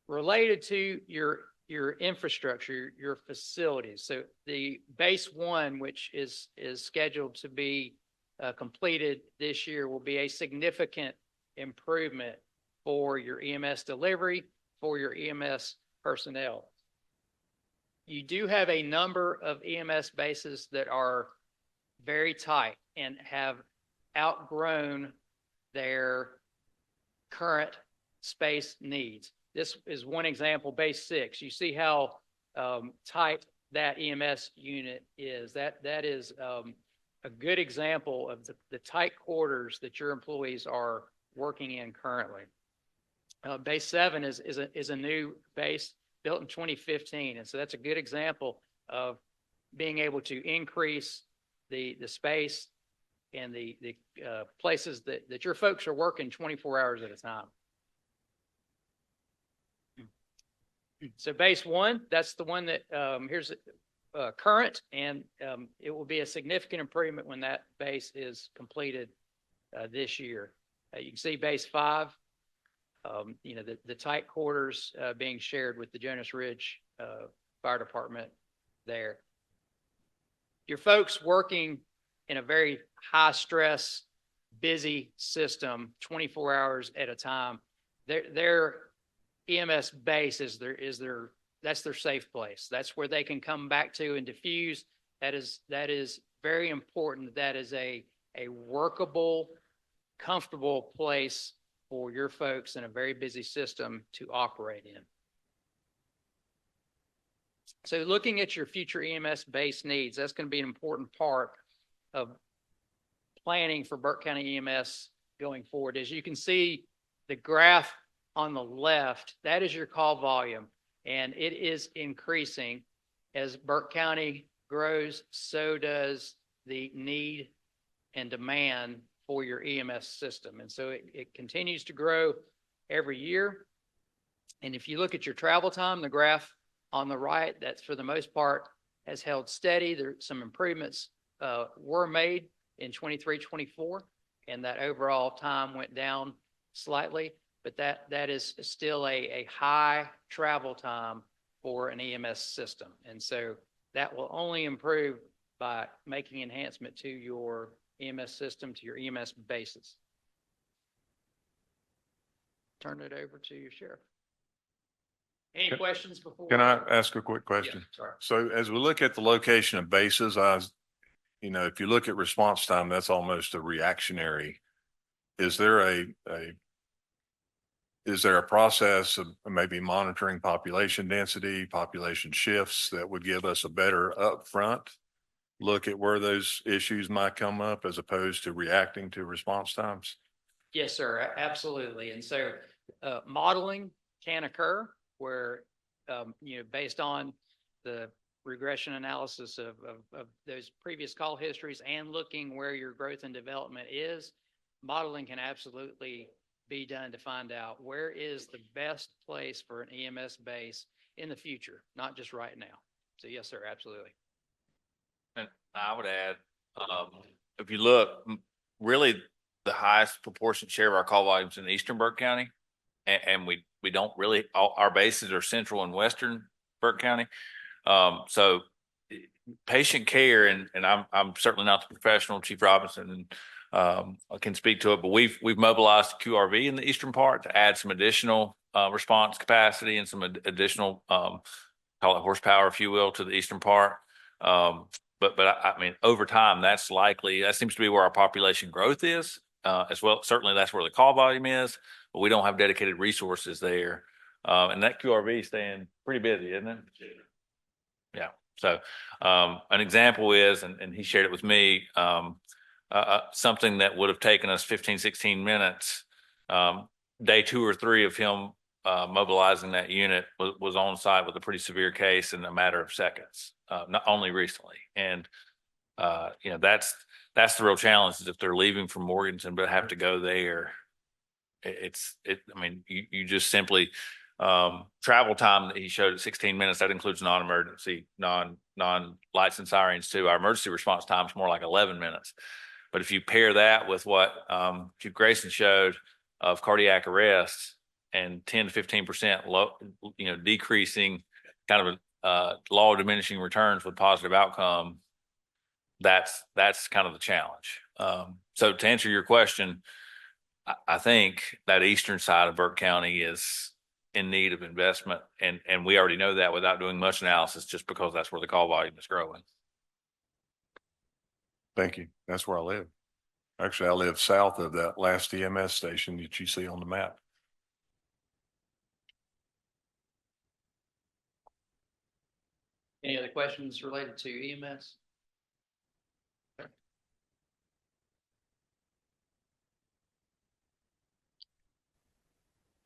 Related to your infrastructure, your facilities. So the base 1, which is scheduled to be completed this year, will be a significant improvement for your EMS delivery, for your EMS personnel. You do have a number of EMS bases that are very tight and have outgrown their current space needs. This is one example, base 6. You see how tight that EMS unit is. That is a good example of the tight quarters that your employees are working in currently. Base 7 is a new base built in 2015. And so that's a good example of being able to increase the space and the places that your folks are working 24 hours at a time. So base 1, that's the one that here's current, and it will be a significant improvement when that base is completed this year. You can see base 5. The tight quarters being shared with the Jonas Ridge Fire Department there. Your folks working in a very high stress, busy system, 24 hours at a time. Their EMS base that's their safe place. That's where they can come back to and diffuse. That is very important. That is a workable, comfortable place for your folks in a very busy system to operate in. So looking at your future EMS-based needs, that's going to be an important part of planning for Burke County EMS going forward. As you can see, the graph on the left, that is your call volume, and it is increasing. As Burke County grows, so does the need and demand for your EMS system. And so it continues to grow every year. And if you look at your travel time, the graph on the right, that's for the most part has held steady. There's some improvements were made in 23-24, and that overall time went down slightly, but that is still a high travel time for an EMS system. And so that will only improve by making enhancement to your EMS system, to your EMS bases. Turn it over to your sheriff. Any questions before? Can I ask a quick question? Yeah, sorry. So as we look at the location of bases, if you look at response time, that's almost a reactionary. Is there a process of maybe monitoring population density, population shifts that would give us a better upfront look at where those issues might come up as opposed to reacting to response times? Yes, sir, absolutely. And so modeling can occur where, based on the regression analysis of those previous call histories and looking where your growth and development is, modeling can absolutely be done to find out where is the best place for an EMS base in the future, not just right now. So yes, sir, absolutely. And I would add, if you look, really the highest proportion share of our call volumes in Eastern Burke County. And we don't really, our bases are central and western Burke County. So patient care, and I'm certainly not the professional, Chief Robinson, and I can speak to it, but we've mobilized QRV in the eastern part to add some additional response capacity and some additional call it horsepower, if you will, to the eastern part. But I mean, over time, that seems to be where our population growth is as well. Certainly that's where the call volume is, but we don't have dedicated resources there. And that QRV is staying pretty busy, isn't it? Yeah. So an example is, and he shared it with me, something that would have taken us 15, 16 minutes, day 2 or 3 of him mobilizing that unit was on site with a pretty severe case in a matter of seconds, not only recently. And, that's the real challenge is if they're leaving from Morganton, but have to go there. You just simply, travel time that he showed at 16 minutes, that includes non-emergency, non-lights and sirens too. Our emergency response time is more like 11 minutes. But if you pair that with what Chief Grayson showed of cardiac arrest and 10 to 15% decreasing kind of a law of diminishing returns with positive outcome, that's kind of the challenge. So to answer your question, I think that eastern side of Burke County is in need of investment, and we already know that without doing much analysis, just because that's where the call volume is growing. Thank you. That's where I live. Actually, I live south of that last EMS station that you see on the map. Any other questions related to EMS?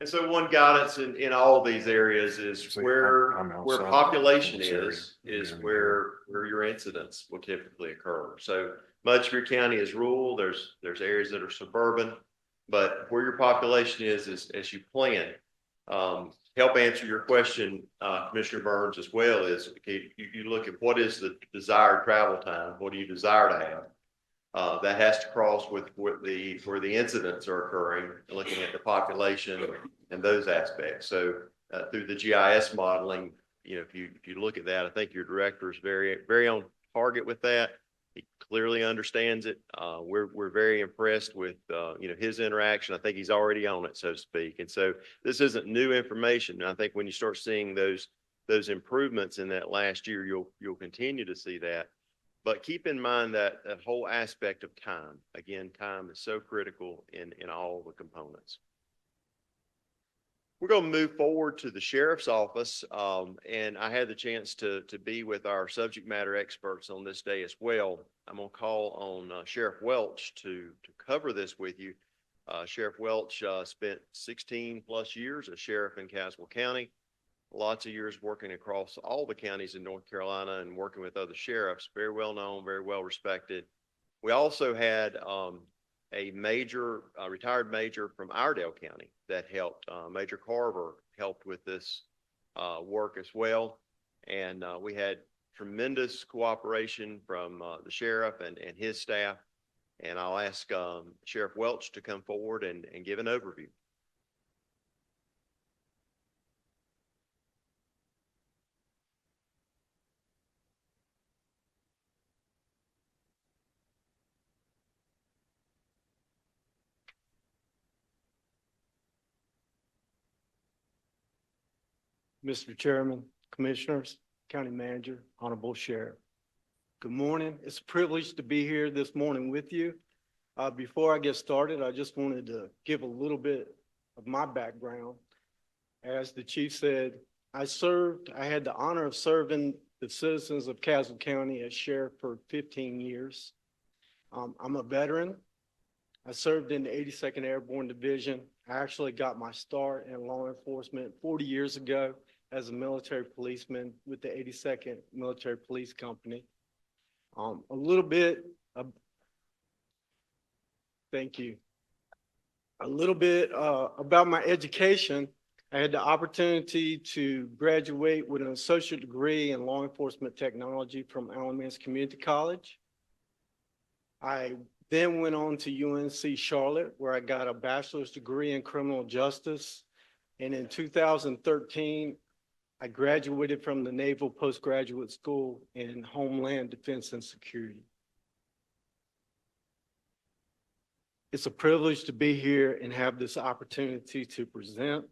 And so one guidance in all of these areas is where population is where your incidents will typically occur. So much of your county is rural. There's areas that are suburban, but where your population is as you plan. Help answer your question, Commissioner Burns, as well, is you look at what is the desired travel time, what do you desire to have? That has to cross with where the incidents are occurring, looking at the population and those aspects. So through the GIS modeling, if you look at that, I think your director is very, very on target with that. He clearly understands it. We're very impressed with his interaction. I think he's already on it, so to speak. And so this isn't new information. And I think when you start seeing those improvements in that last year, you'll continue to see that. But keep in mind that whole aspect of time. Again, time is so critical in all the components. We're going to move forward to the sheriff's office. And I had the chance to be with our subject matter experts on this day as well. I'm going to call on Sheriff Welch to cover this with you. Sheriff Welch spent 16 plus years as sheriff in Caswell County. Lots of years working across all the counties in North Carolina and working with other sheriffs, very well known, very well respected. We also had a major, retired major from Iredell County that helped. Major Carver helped with this work as well. And we had tremendous cooperation from the sheriff and his staff. And I'll ask Sheriff Welch to come forward and give an overview. Mr. Chairman, Commissioners, County Manager, Honorable Sheriff. Good morning. It's a privilege to be here this morning with you. Before I get started, I just wanted to give a little bit of my background. As the chief said, I had the honor of serving the citizens of Castle County as sheriff for 15 years. I'm a veteran. I served in the 82nd Airborne Division. I actually got my start in law enforcement 40 years ago as a military policeman with the 82nd Military Police Company. A little bit of, thank you. A little bit about my education. I had the opportunity to graduate with an associate degree in law enforcement technology from Alamance Community College. I then went on to UNC Charlotte, where I got a bachelor's degree in criminal justice. And in 2013, I graduated from the Naval Postgraduate School in Homeland Defense and Security. It's a privilege to be here and have this opportunity to present.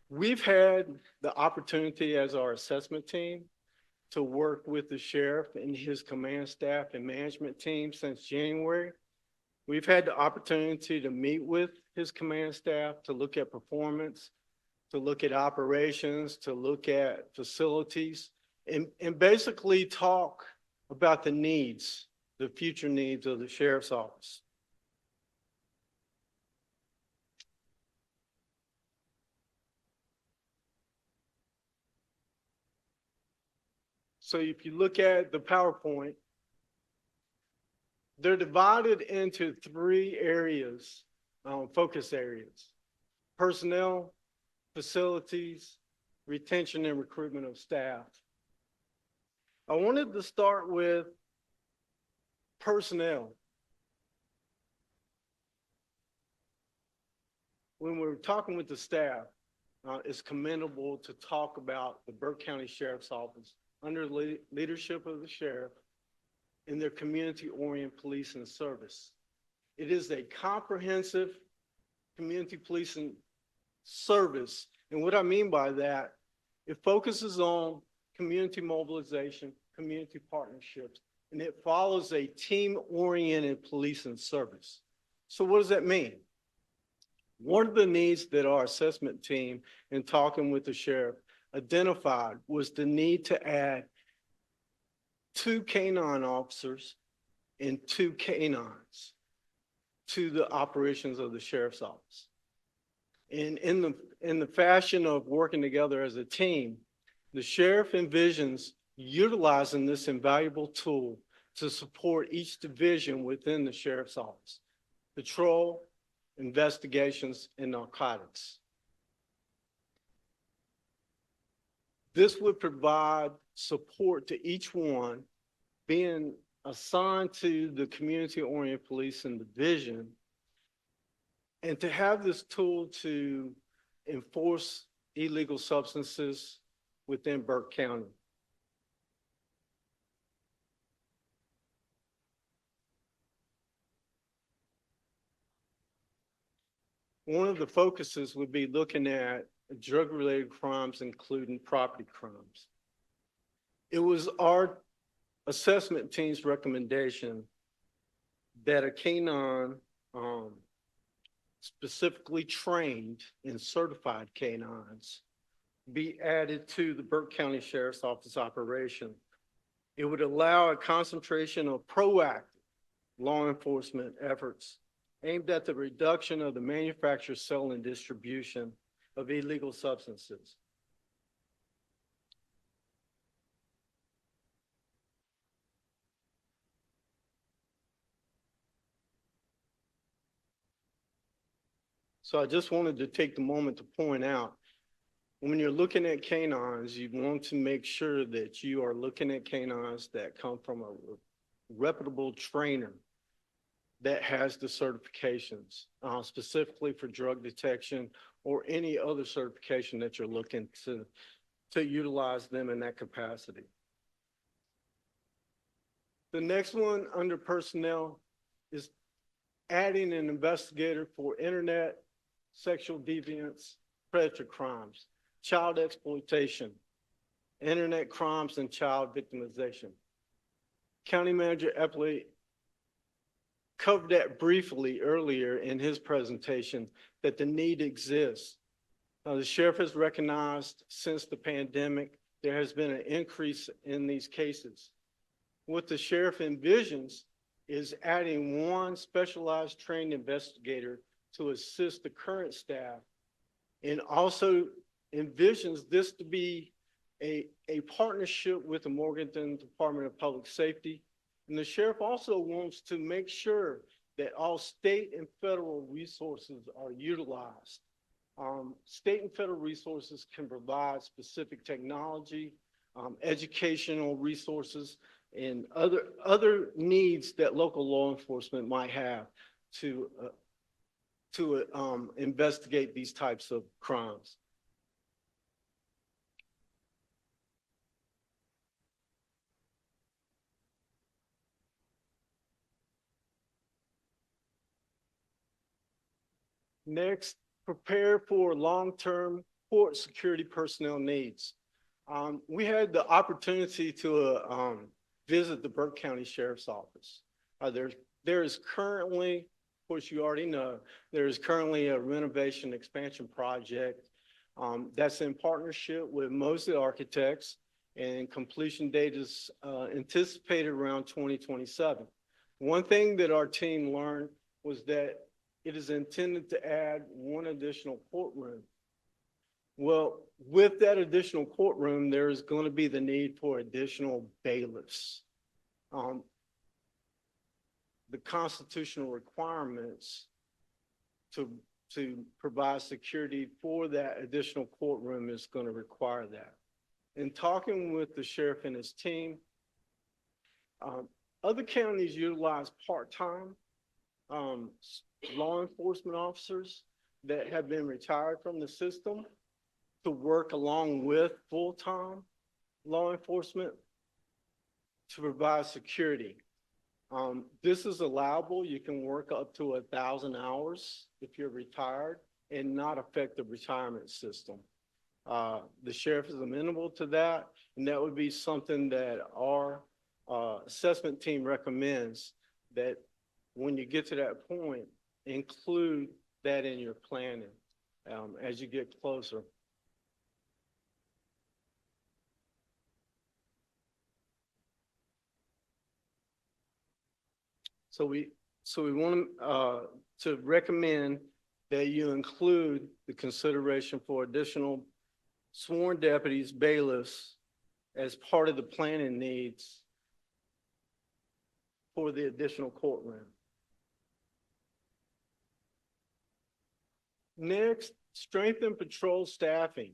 We've had the opportunity as our assessment team to work with the sheriff and his command staff and management team since January. We've had the opportunity to meet with his command staff, to look at performance, to look at operations, to look at facilities, and basically talk about the needs, the future needs of the sheriff's office. So if you look at the PowerPoint, they're divided into 3 areas, focus areas: personnel, facilities, retention and recruitment of staff. I wanted to start with personnel. When we're talking with the staff, it's commendable to talk about the Burke County Sheriff's Office under the leadership of the sheriff in their community-oriented policing service. It is a comprehensive community policing service. And what I mean by that, it focuses on community mobilization, community partnerships, and it follows a team-oriented policing service. So what does that mean? One of the needs that our assessment team, in talking with the sheriff, identified was the need to add 2 canine officers and 2 canines to the operations of the sheriff's office. And in the fashion of working together as a team, the sheriff envisions utilizing this invaluable tool to support each division within the sheriff's office: patrol, investigations, and narcotics. This would provide support to each one being assigned to the community-oriented policing division, and to have this tool to enforce illegal substances within Burke County. One of the focuses would be looking at drug-related crimes, including property crimes. It was our assessment team's recommendation that a canine, specifically trained and certified canines, be added to the Burke County Sheriff's Office operation. It would allow a concentration of proactive law enforcement efforts aimed at the reduction of the manufacture, sale, and distribution of illegal substances. So I just wanted to take the moment to point out, when you're looking at canines, you want to make sure that you are looking at canines that come from a reputable trainer that has the certifications, specifically for drug detection or any other certification that you're looking to utilize them in that capacity. The next one under personnel is adding an investigator for internet, sexual deviance, predator crimes. child exploitation, internet crimes, and child victimization. County Manager Epley covered that briefly earlier in his presentation, that the need exists. The sheriff has recognized since the pandemic, there has been an increase in these cases. What the sheriff envisions is adding one specialized trained investigator to assist the current staff, and also envisions this to be a partnership with the Morganton Department of Public Safety. And the sheriff also wants to make sure that all state and federal resources are utilized. State and federal resources can provide specific technology, educational resources, and other needs that local law enforcement might have to investigate these types of crimes. Next, prepare for long-term court security personnel needs. We had the opportunity to visit the Burke County Sheriff's Office. There is currently, of course you already know, there is currently a renovation expansion project that's in partnership with Mosley Architects, and completion date is anticipated around 2027. One thing that our team learned was that it is intended to add one additional courtroom. Well, with that additional courtroom, there is going to be the need for additional bailiffs. The constitutional requirements to provide security for that additional courtroom is going to require that. In talking with the sheriff and his team, other counties utilize part-time law enforcement officers that have been retired from the system to work along with full-time law enforcement to provide security. This is allowable. You can work up to 1,000 hours if you're retired and not affect the retirement system. The sheriff is amenable to that, and that would be something that our assessment team recommends, that when you get to that point, include that in your planning as you get closer. So we want to recommend that you include the consideration for additional sworn deputies, bailiffs, as part of the planning needs for the additional courtroom. Next, strengthen patrol staffing.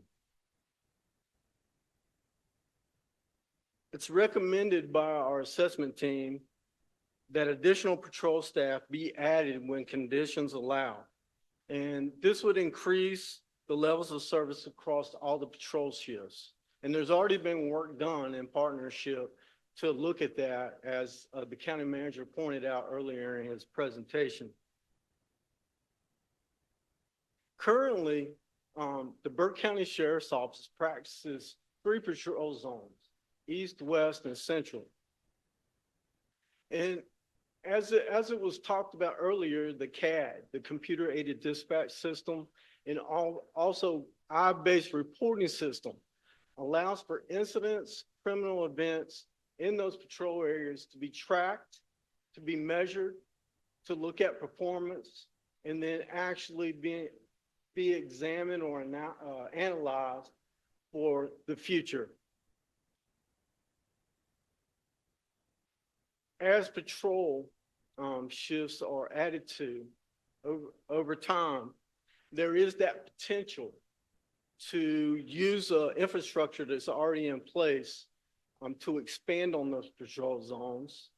It's recommended by our assessment team that additional patrol staff be added when conditions allow. And this would increase the levels of service across all the patrol shifts. And there's already been work done in partnership to look at that, as the county manager pointed out earlier in his presentation. Currently, the Burke County Sheriff's Office practices 3 patrol zones: east, west, and central. And as it was talked about earlier, the CAD, the computer aided dispatch system, and also eye-based reporting system allows for incidents, criminal events in those patrol areas to be tracked, to be measured, to look at performance, and then actually be examined or analyzed for the future. As patrol shifts are added to over time, there is that potential to use infrastructure that's already in place to expand on those patrol zones,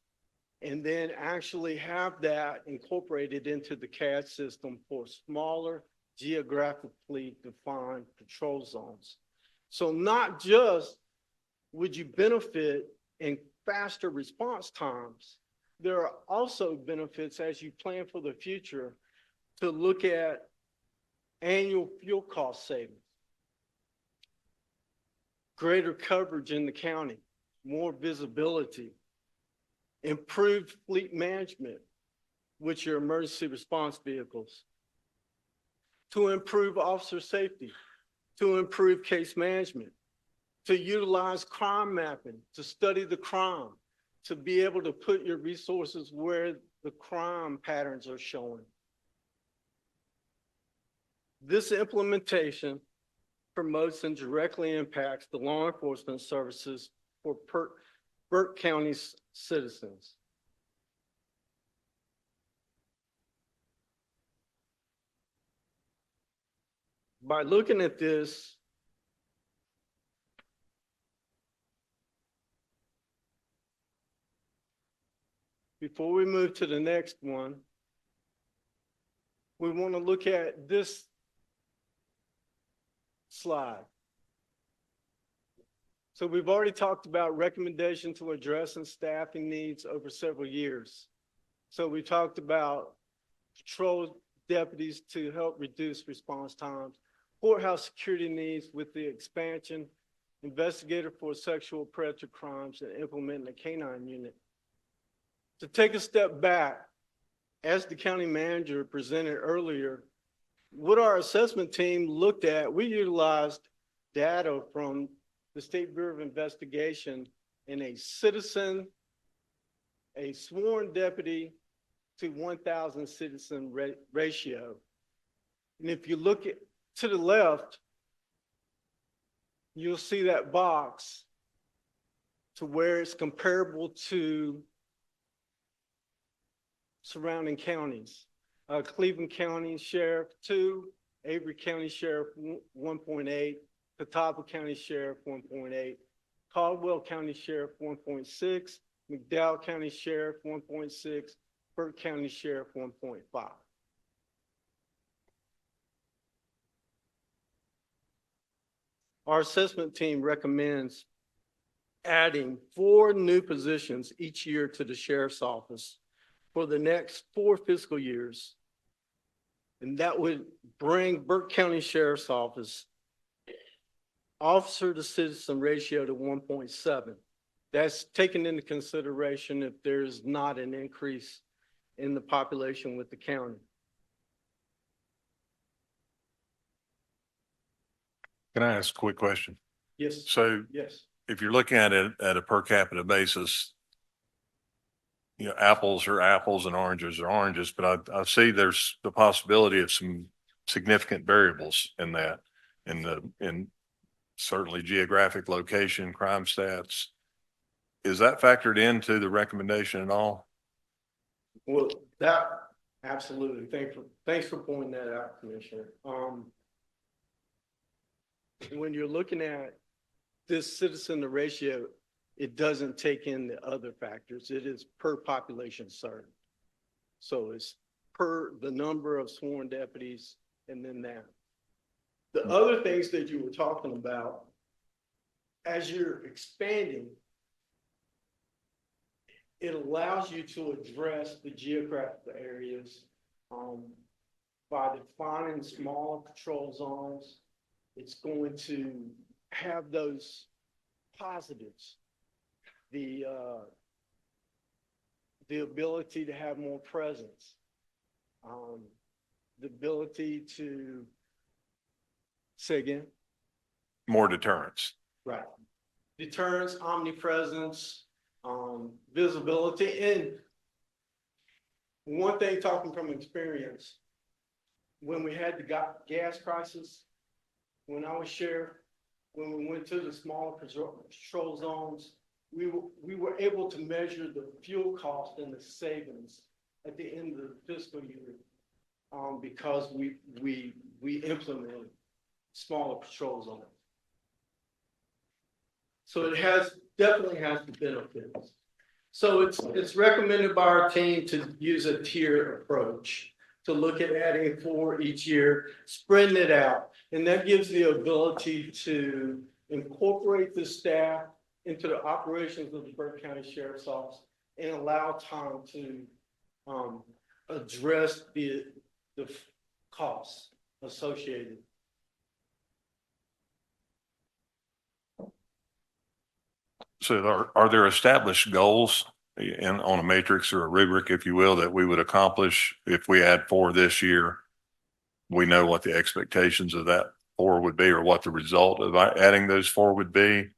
and then actually have that incorporated into the CAD system for smaller, geographically defined patrol zones. So not just would you benefit in faster response times, there are also benefits as you plan for the future to look at annual fuel cost savings. greater coverage in the county, more visibility, improved fleet management, with your emergency response vehicles, to improve officer safety, to improve case management, to utilize crime mapping, to study the crime, to be able to put your resources where the crime patterns are showing. This implementation promotes and directly impacts the law enforcement services for Burke County's citizens. By looking at this, before we move to the next one, we want to look at this slide. So we've already talked about recommendation to addressing staffing needs over several years. So we talked about patrol deputies to help reduce response times, courthouse security needs with the expansion, investigator for sexual predator crimes, and implementing a canine unit. To take a step back, as the county manager presented earlier, what our assessment team looked at, we utilized data from the State Bureau of Investigation in a citizen, a sworn deputy to 1,000 citizen ratio. And if you look to the left, you'll see that box to where it's comparable to surrounding counties. Cleveland County Sheriff 2, Avery County Sheriff 1.8, Catawba County Sheriff 1.8, Caldwell County Sheriff 1.6, McDowell County Sheriff 1.6, Burke County Sheriff 1.5. Our assessment team recommends adding 4 new positions each year to the sheriff's office for the next 4 fiscal years. And that would bring Burke County Sheriff's Office officer to citizen ratio to 1.7. That's taken into consideration if there's not an increase in the population with the county. Can I ask a quick question? Yes. So Yes. if you're looking at it at a per capita basis, you know, apples are apples and oranges are oranges, but I see there's the possibility of some significant variables in that, in certainly geographic location, crime stats. Is that factored into the recommendation at all? Well, that, absolutely. Thanks for pointing that out, Commissioner. When you're looking at this citizen to ratio, it doesn't take in the other factors. It is per population served. So it's per the number of sworn deputies and then that. The other things that you were talking about, as you're expanding, it allows you to address the geographical areas by defining smaller patrol zones. It's going to have those positives. The ability to have more presence, the ability to say again, More deterrence. right? Deterrence, omnipresence, visibility, and one thing talking from experience, when we had the gas crisis, when I was sheriff, when we went to the smaller patrol zones, we were able to measure the fuel cost and the savings at the end of the fiscal year because we implemented smaller patrol zones. So it definitely has the benefits. So it's recommended by our team to use a tier approach, to look at adding 4 each year, spreading it out. And that gives the ability to incorporate the staff into the operations of the Burke County Sheriff's Office and allow time to address the costs associated. So are there established goals on a matrix or a rubric, if you will, that we would accomplish if we add 4 this year? We know what the expectations of that 4 would be, or what the result of adding those 4 would be.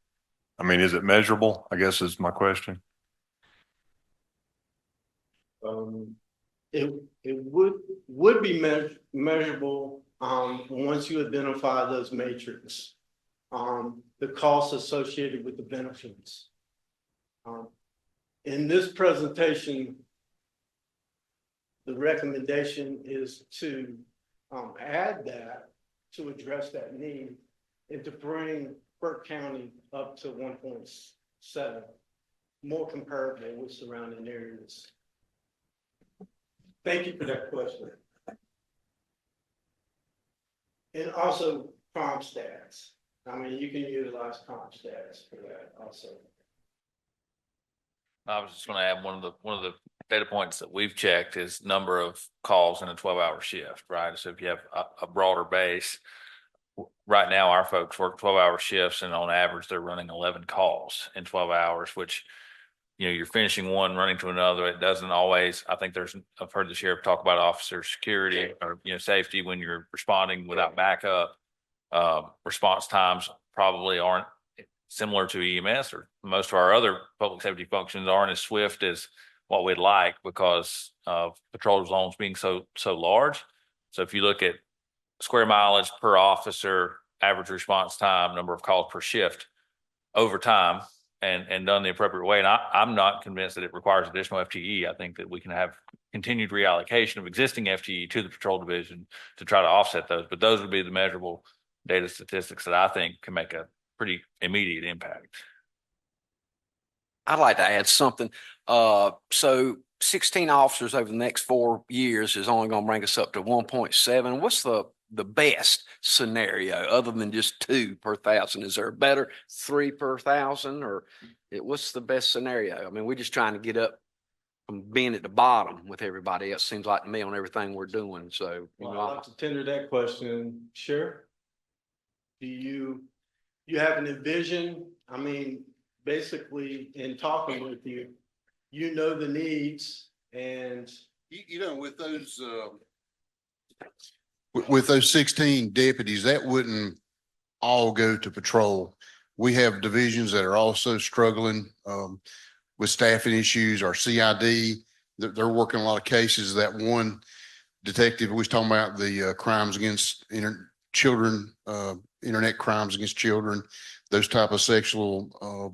I mean, is it measurable? I guess is my question. It would be measurable, once you identify those matrix, the costs associated with the benefits. In this presentation, the recommendation is to, add that to address that need and to bring Burke County up to 1.7, more comparable with surrounding areas. Thank you for that question. And also crime stats. I mean, you can utilize crime stats for that also. I was just gonna add one of the data points that we've checked is number of calls in a 12-hour shift, right? So if you have a broader base, right now our folks work 12-hour shifts and on average they're running 11 calls in 12 hours, which, you know, you're finishing one, running to another. It doesn't always, I think I've heard the sheriff talk about officer security or, you know, safety when you're responding without backup. Response times probably aren't similar to EMS, or most of our other public safety functions aren't as swift as what we'd like because of patrol zones being so large. So if you look at square mileage per officer, average response time, number of calls per shift over time, and done the appropriate way. And I'm not convinced that it requires additional FTE. I think that we can have continued reallocation of existing FTE to the patrol division to try to offset those. But those would be the measurable data statistics that I think can make a pretty immediate impact. I'd like to add something. So 16 officers over the next 4 years is only going to bring us up to 1.7. What's the best scenario other than just 2 per 1,000? Is there a better 3 per 1,000, or what's the best scenario? I mean, we're just trying to get up from being at the bottom with everybody else, seems like to me, on everything we're doing. So, Well, I'd like to tender that question. Sheriff, do you have an envision? I mean, basically in talking with you, you know the needs, and you know, with those 16 deputies, that wouldn't all go to patrol. We have divisions that are also struggling with staffing issues. Our CID, they're working a lot of cases. That one detective was talking about the crimes against children, internet crimes against children, those type of sexual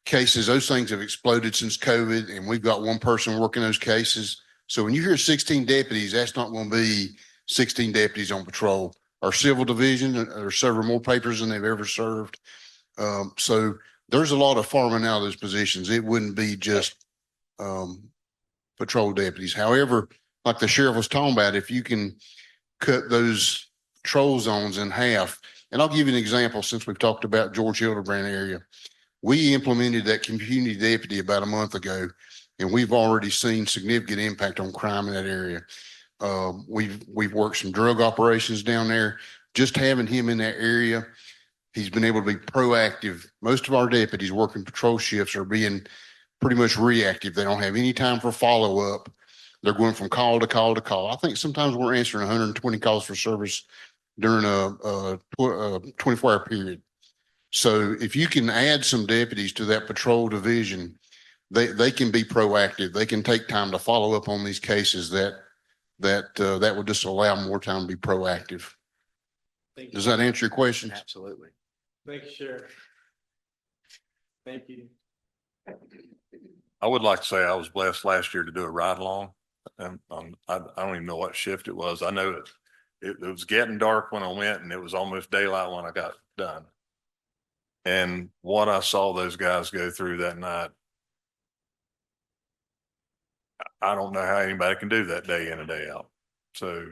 cases. Those things have exploded since COVID, and we've got one person working those cases. So when you hear 16 deputies, that's not going to be 16 deputies on patrol. Our civil division are serving more papers than they've ever served. So there's a lot of farming out of those positions. It wouldn't be just patrol deputies. However, like the sheriff was talking about, if you can cut those patrol zones in half, and I'll give you an example since we've talked about George Hildebrand area. We implemented that community deputy about a month ago, and we've already seen significant impact on crime in that area. We've worked some drug operations down there. Just having him in that area, he's been able to be proactive. Most of our deputies working patrol shifts are being pretty much reactive. They don't have any time for follow-up. They're going from call to call to call. I think sometimes we're answering 120 calls for service during a 24-hour period. So if you can add some deputies to that patrol division, they can be proactive. They can take time to follow up on these cases that will just allow more time to be proactive. Does that answer your question? Absolutely. thank you, Sheriff. Thank you. I would like to say I was blessed last year to do a ride along. And I don't even know what shift it was. I know it was getting dark when I went, and it was almost daylight when I got done. And what I saw those guys go through that night, I don't know how anybody can do that day in and day out. So,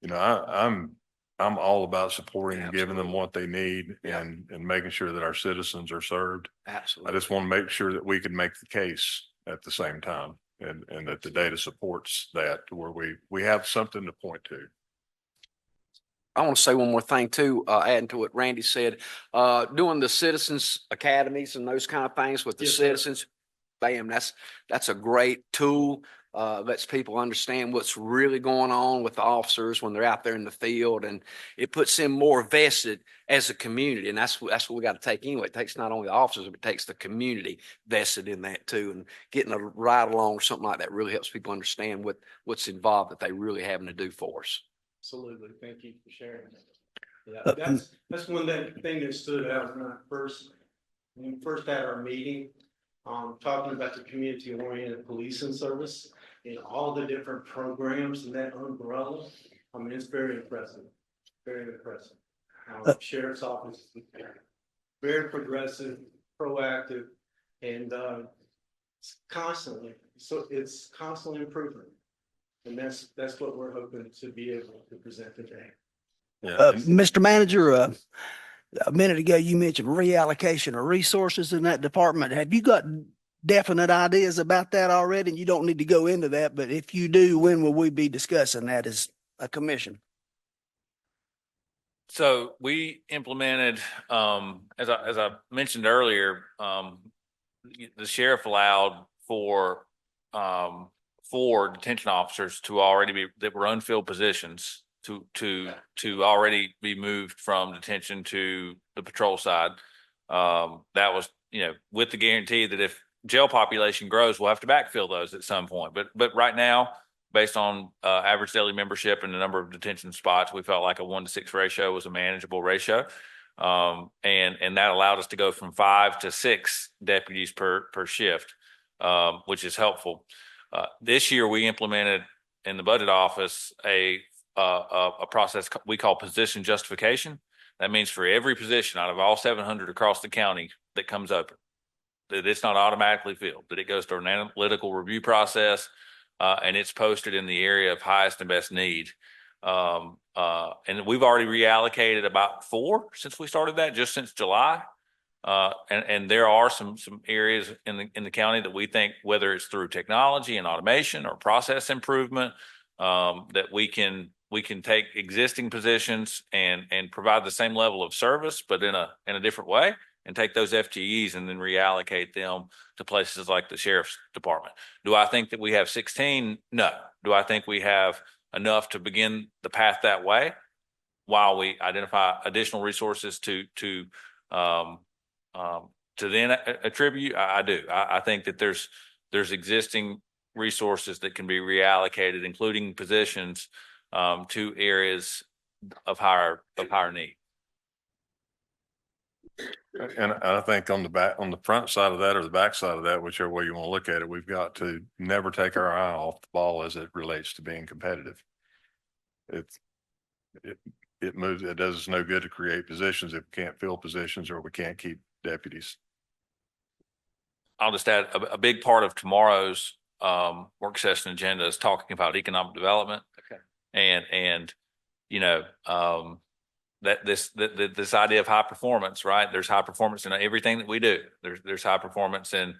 you know, I'm all about supporting and giving them what they need and making sure that our citizens are served. Absolutely. I just want to make sure that we can make the case at the same time, and that the data supports that, to where we have something to point to. I want to say one more thing too, adding to what Randy said, doing the citizens academies and those kind of things with the Yes, sir. citizens. Bam, that's a great tool. Lets people understand what's really going on with the officers when they're out there in the field, and it puts them more vested as a community. And that's what we got to take anyway. It takes not only the officers, but it takes the community vested in that too. And getting a ride along or something like that really helps people understand what's involved that they really having to do for us. Absolutely. Thank you for sharing. Yeah, Uh, that's one thing that stood out when we first had our meeting, talking about the community oriented policing service and all the different programs and that umbrella. I mean, it's very impressive, very impressive. Sheriff's office is very progressive, proactive, and, it's constantly improving. And that's what we're hoping to be able to present today. Yeah. Mr. Manager, a minute ago, you mentioned reallocation of resources in that department. Have you got definite ideas about that already? And you don't need to go into that, but if you do, when will we be discussing that as a commission? So we implemented, as I mentioned earlier, the sheriff allowed for, 4 detention officers to already be, that were unfilled positions to already be moved from detention to the patrol side. That was, with the guarantee that if jail population grows, we'll have to backfill those at some point. But right now, based on average daily membership and the number of detention spots, we felt like a 1-to-6 ratio was a manageable ratio. And that allowed us to go from 5 to 6 deputies per shift, which is helpful. This year, we implemented in the budget office a process we call position justification. That means for every position out of all 700 across the county that comes open, that it's not automatically filled, that it goes through an analytical review process, and it's posted in the area of highest and best need. And we've already reallocated about 4 since we started that, just since July. And there are some areas in the county that we think, whether it's through technology and automation or process improvement, that we can take existing positions and provide the same level of service, but in a different way, and take those FTEs and then reallocate them to places like the sheriff's department. Do I think that we have 16? No. Do I think we have enough to begin the path that way while we identify additional resources to then attribute? I do. I think that there's existing resources that can be reallocated, including positions, to areas of higher need. And I think on the front side of that or the back side of that, whichever way you want to look at it, we've got to never take our eye off the ball as it relates to being competitive. It does us no good to create positions if we can't fill positions or we can't keep deputies. I'll just add a big part of tomorrow's work session agenda is talking about economic development. Okay. And that this idea of high performance, right? There's high performance in everything that we do. There's high performance in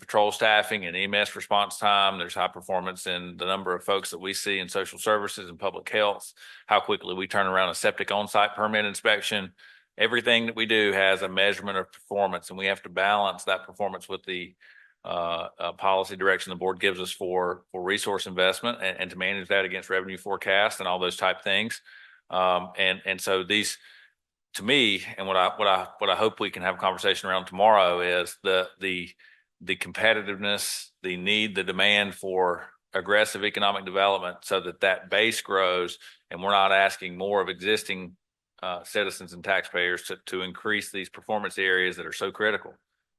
patrol staffing and EMS response time. There's high performance in the number of folks that we see in social services and public health, how quickly we turn around a septic on-site permit inspection. Everything that we do has a measurement of performance, and we have to balance that performance with the policy direction the board gives us for resource investment and to manage that against revenue forecast and all those type things. And so these, to me, and what I hope we can have a conversation around tomorrow is the competitiveness, the need, the demand for aggressive economic development so that base grows and we're not asking more of existing citizens and taxpayers to increase these performance areas that are so critical,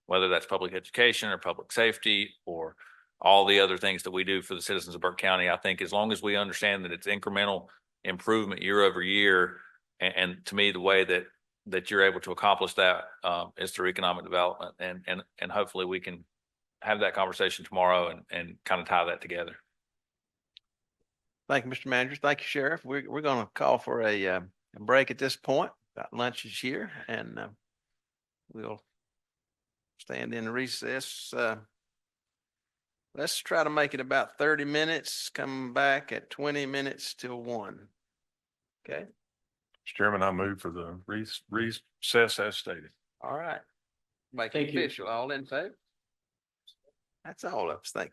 whether that's public education or public safety or all the other things that we do for the citizens of Burke County. I think as long as we understand that it's incremental improvement year over year, and to me, the way that you're able to accomplish that is through economic development, and hopefully we can have that conversation tomorrow and kind of tie that together. Thank you, Mr. Manager. Thank you, Sheriff. We're going to call for a break at this point. About lunch is here, and we'll stand in recess. Let's try to make it about 30 minutes. Come back at 20 minutes till 1. Okay, Mr. Chairman, I move for the recess as stated. all right. Make Thank it you. official. All in favor? That's all of us. Thank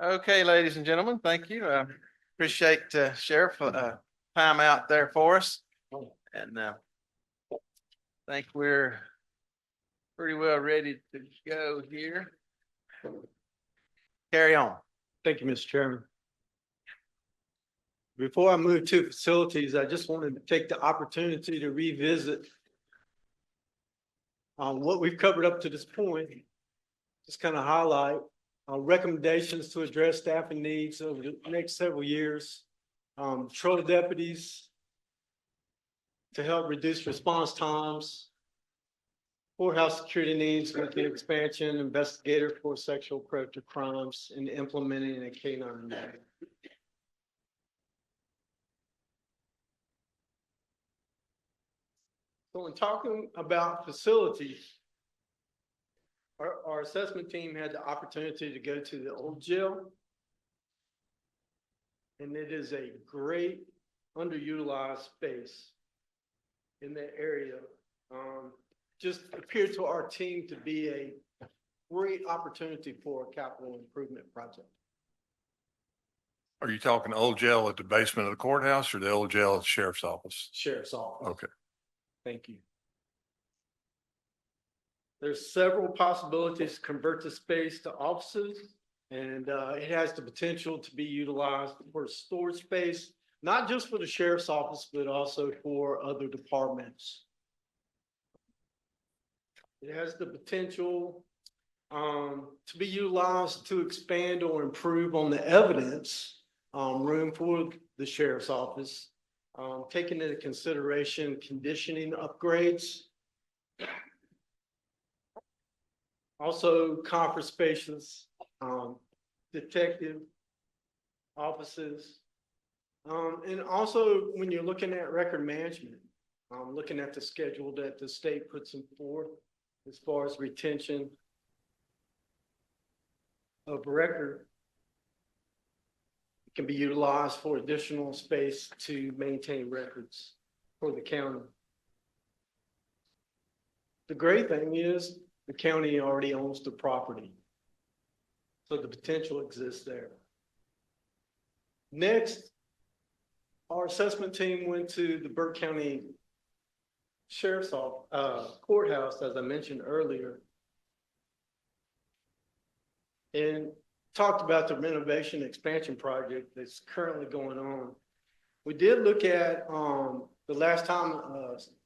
you. Okay, ladies and gentlemen, thank you. Appreciate Sheriff time out there for us. And think we're pretty well ready to go here. Carry on. Thank you, Mr. Chairman. Before I move to facilities, I just wanted to take the opportunity to revisit what we've covered up to this point. Just kind of highlight recommendations to address staffing needs over the next several years. Patrol deputies to help reduce response times. Courthouse security needs with the expansion, investigator for sexual predator crimes, and implementing a K-9 unit. So when talking about facilities, our assessment team had the opportunity to go to the old jail. And it is a great underutilized space in that area. Just appeared to our team to be a great opportunity for a capital improvement project. Are you talking old jail at the basement of the courthouse or the old jail at the sheriff's office? Sheriff's Office. Okay. Thank you. There's several possibilities to convert the space to offices, and it has the potential to be utilized for storage space, not just for the sheriff's office, but also for other departments. It has the potential to be utilized to expand or improve on the evidence room for the sheriff's office, taking into consideration conditioning upgrades. Also conference spaces, detective offices. And also when you're looking at record management, looking at the schedule that the state puts in forth as far as retention of record, it can be utilized for additional space to maintain records for the county. The great thing is the county already owns the property, so the potential exists there. Next, our assessment team went to the Burke County Sheriff's Courthouse, as I mentioned earlier, and talked about the renovation expansion project that's currently going on. We did look at the last time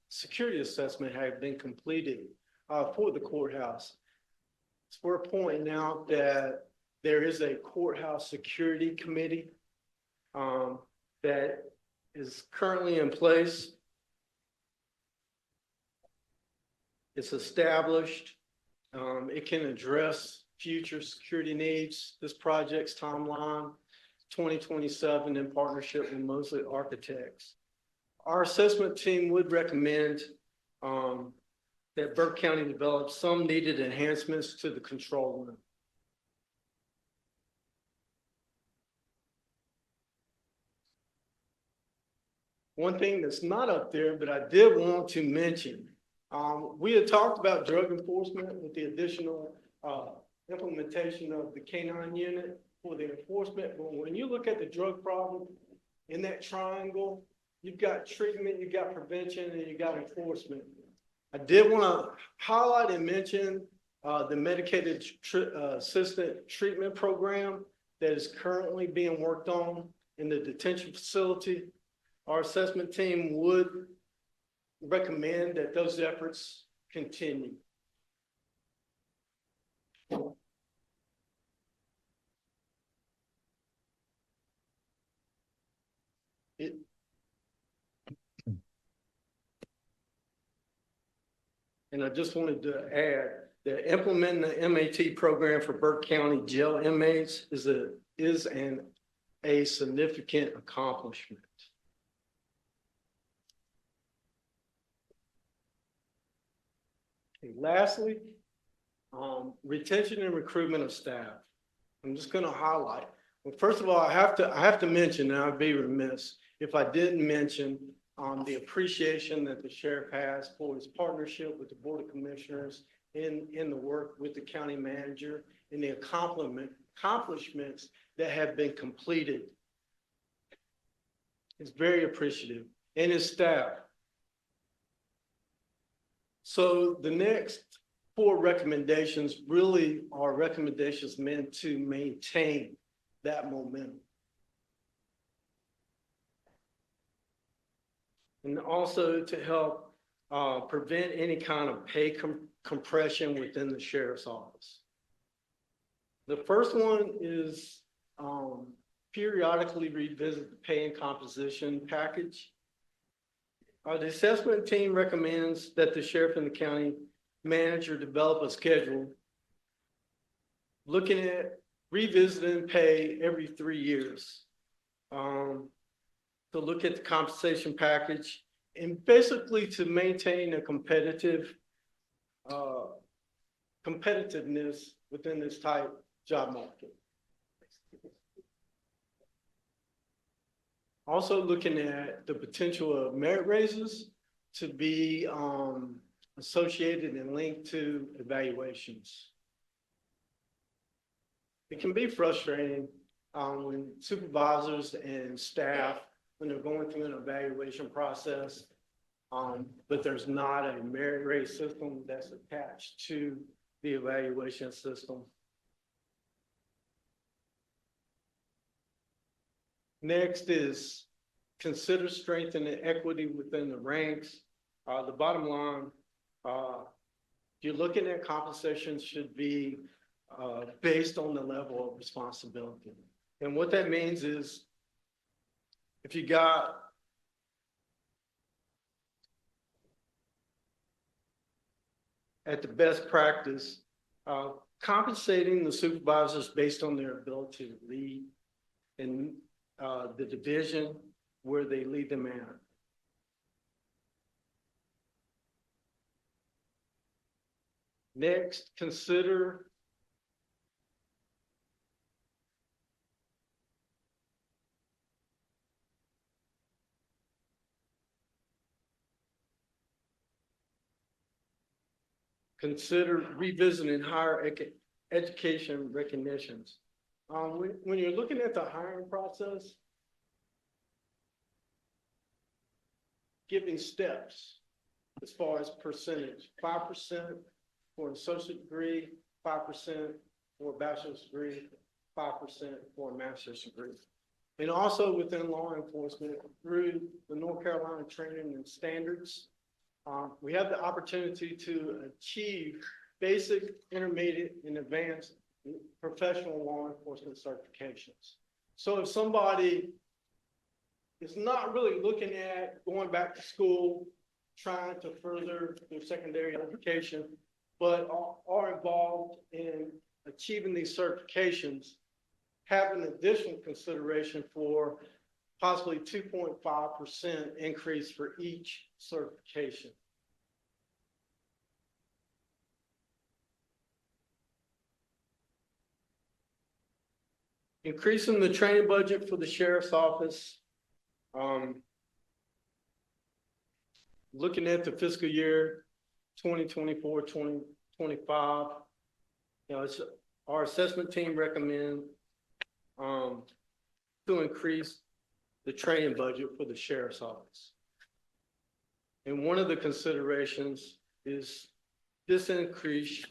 security assessment had been completed for the courthouse. It's worth pointing out that there is a courthouse security committee that is currently in place. It's established. It can address future security needs. This project's timeline, 2027, in partnership with Mosley Architects. Our assessment team would recommend that Burke County develop some needed enhancements to the control room. One thing that's not up there, but I did want to mention, we had talked about drug enforcement with the additional implementation of the K-9 unit for the enforcement. But when you look at the drug problem in that triangle, you've got treatment, you've got prevention, and you got enforcement. I did want to highlight and mention the medicated assistant treatment program that is currently being worked on in the detention facility. Our assessment team would recommend that those efforts continue. And I just wanted to add that implementing the MAT program for Burke County jail inmates is a significant accomplishment. Okay, lastly, retention and recruitment of staff. I'm just going to highlight. Well, first of all, I have to mention, and I'd be remiss, if I didn't mention the appreciation that the sheriff has for his partnership with the Board of Commissioners in the work with the county manager and the accomplishments that have been completed. It's very appreciative, and his staff. So the next 4 recommendations really are recommendations meant to maintain that momentum. And also to help prevent any kind of pay compression within the sheriff's office. The first one is periodically revisit the pay and composition package. The assessment team recommends that the sheriff and the county manager develop a schedule looking at revisiting pay every 3 years. To look at the compensation package and basically to maintain a competitiveness within this type job market. Also looking at the potential of merit raises to be associated and linked to evaluations. It can be frustrating when supervisors and staff, when they're going through an evaluation process, but there's not a merit raise system that's attached to the evaluation system. Next is consider strengthening equity within the ranks. The bottom line, if you're looking at compensation should be based on the level of responsibility. And what that means is if you got at the best practice, compensating the supervisors based on their ability to lead and the division where they lead them at. Next, consider revisiting higher education recognitions. When you're looking at the hiring process, giving steps as far as percentage, 5% for an associate degree, 5% for a bachelor's degree, 5% for a master's degree. And also within law enforcement through the North Carolina Training and Standards, we have the opportunity to achieve basic, intermediate, and advanced professional law enforcement certifications. So if somebody is not really looking at going back to school, trying to further their secondary education, but are involved in achieving these certifications, have an additional consideration for possibly 2.5% increase for each certification. Increasing the training budget for the sheriff's office. Looking at the fiscal year 2024, 2025, our assessment team recommend to increase the training budget for the sheriff's office. And one of the considerations is this increase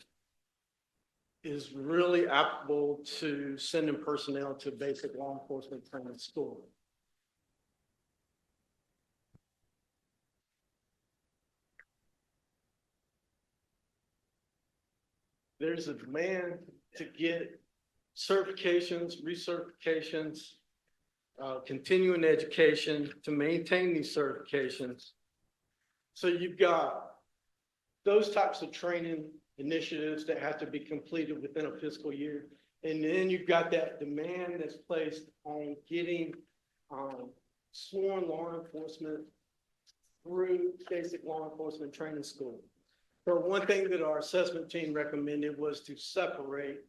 is really applicable to sending personnel to basic law enforcement training school. There's a demand to get certifications, recertifications, continuing education to maintain these certifications. So you've got those types of training initiatives that have to be completed within a fiscal year. And then you've got that demand that's placed on getting sworn law enforcement through basic law enforcement training school. So one thing that our assessment team recommended was to separate,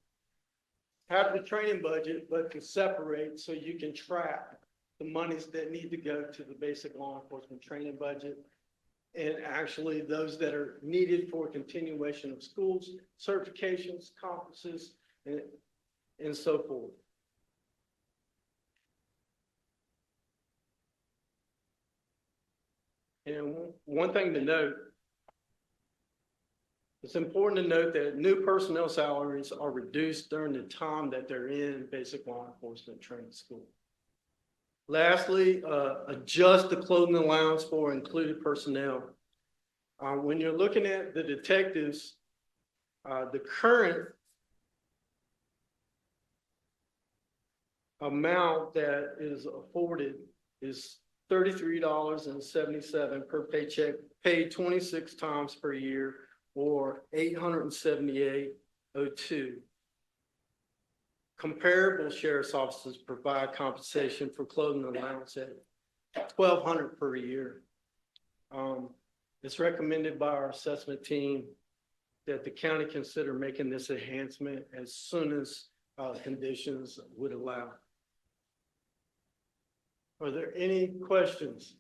have the training budget, but to separate so you can track the monies that need to go to the basic law enforcement training budget, and actually those that are needed for continuation of schools, certifications, conferences, and so forth. And one thing to note, it's important to note that new personnel salaries are reduced during the time that they're in basic law enforcement training school. Lastly, adjust the clothing allowance for included personnel. When you're looking at the detectives, the current amount that is afforded is $33.77 per paycheck, paid 26 times per year, or $878.02. Comparable sheriff's offices provide compensation for clothing allowance at $1,200 per year. It's recommended by our assessment team that the county consider making this enhancement as soon as conditions would allow. Are there any questions?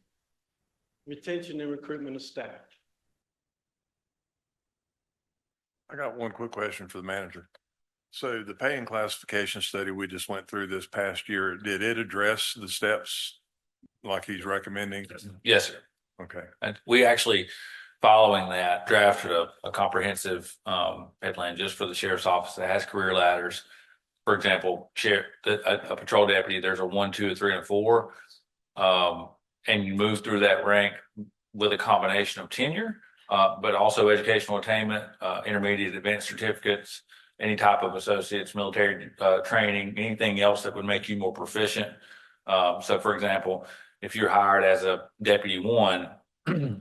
Retention and recruitment of staff. I got one quick question for the manager. So the pay and classification study we just went through this past year, did it address the steps like he's recommending? Yes, sir. Okay. And we actually, following that, drafted a comprehensive headline just for the sheriff's office that has career ladders. For example, a patrol deputy, there's a 1, 2, 3, and 4. And you move through that rank with a combination of tenure, but also educational attainment, intermediate advanced certificates, any type of associates, military training, anything else that would make you more proficient. So for example, if you're hired as a deputy 1,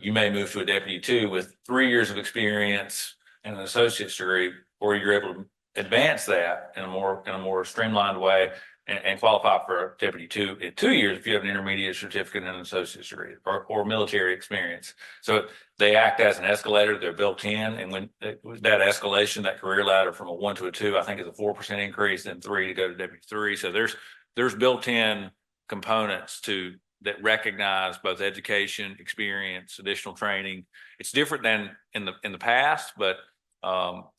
you may move to a deputy 2 with 3 years of experience and an associate's degree, or you're able to advance that in a more streamlined way and qualify for a deputy 2 in 2 years if you have an intermediate certificate and an associate's degree or military experience. So they act as an escalator, they're built in, and when that escalation, that career ladder from a 1 to a 2, I think is a 4% increase, then 3 to go to deputy 3. So there's built-in components that recognize both education, experience, additional training. It's different than in the past, but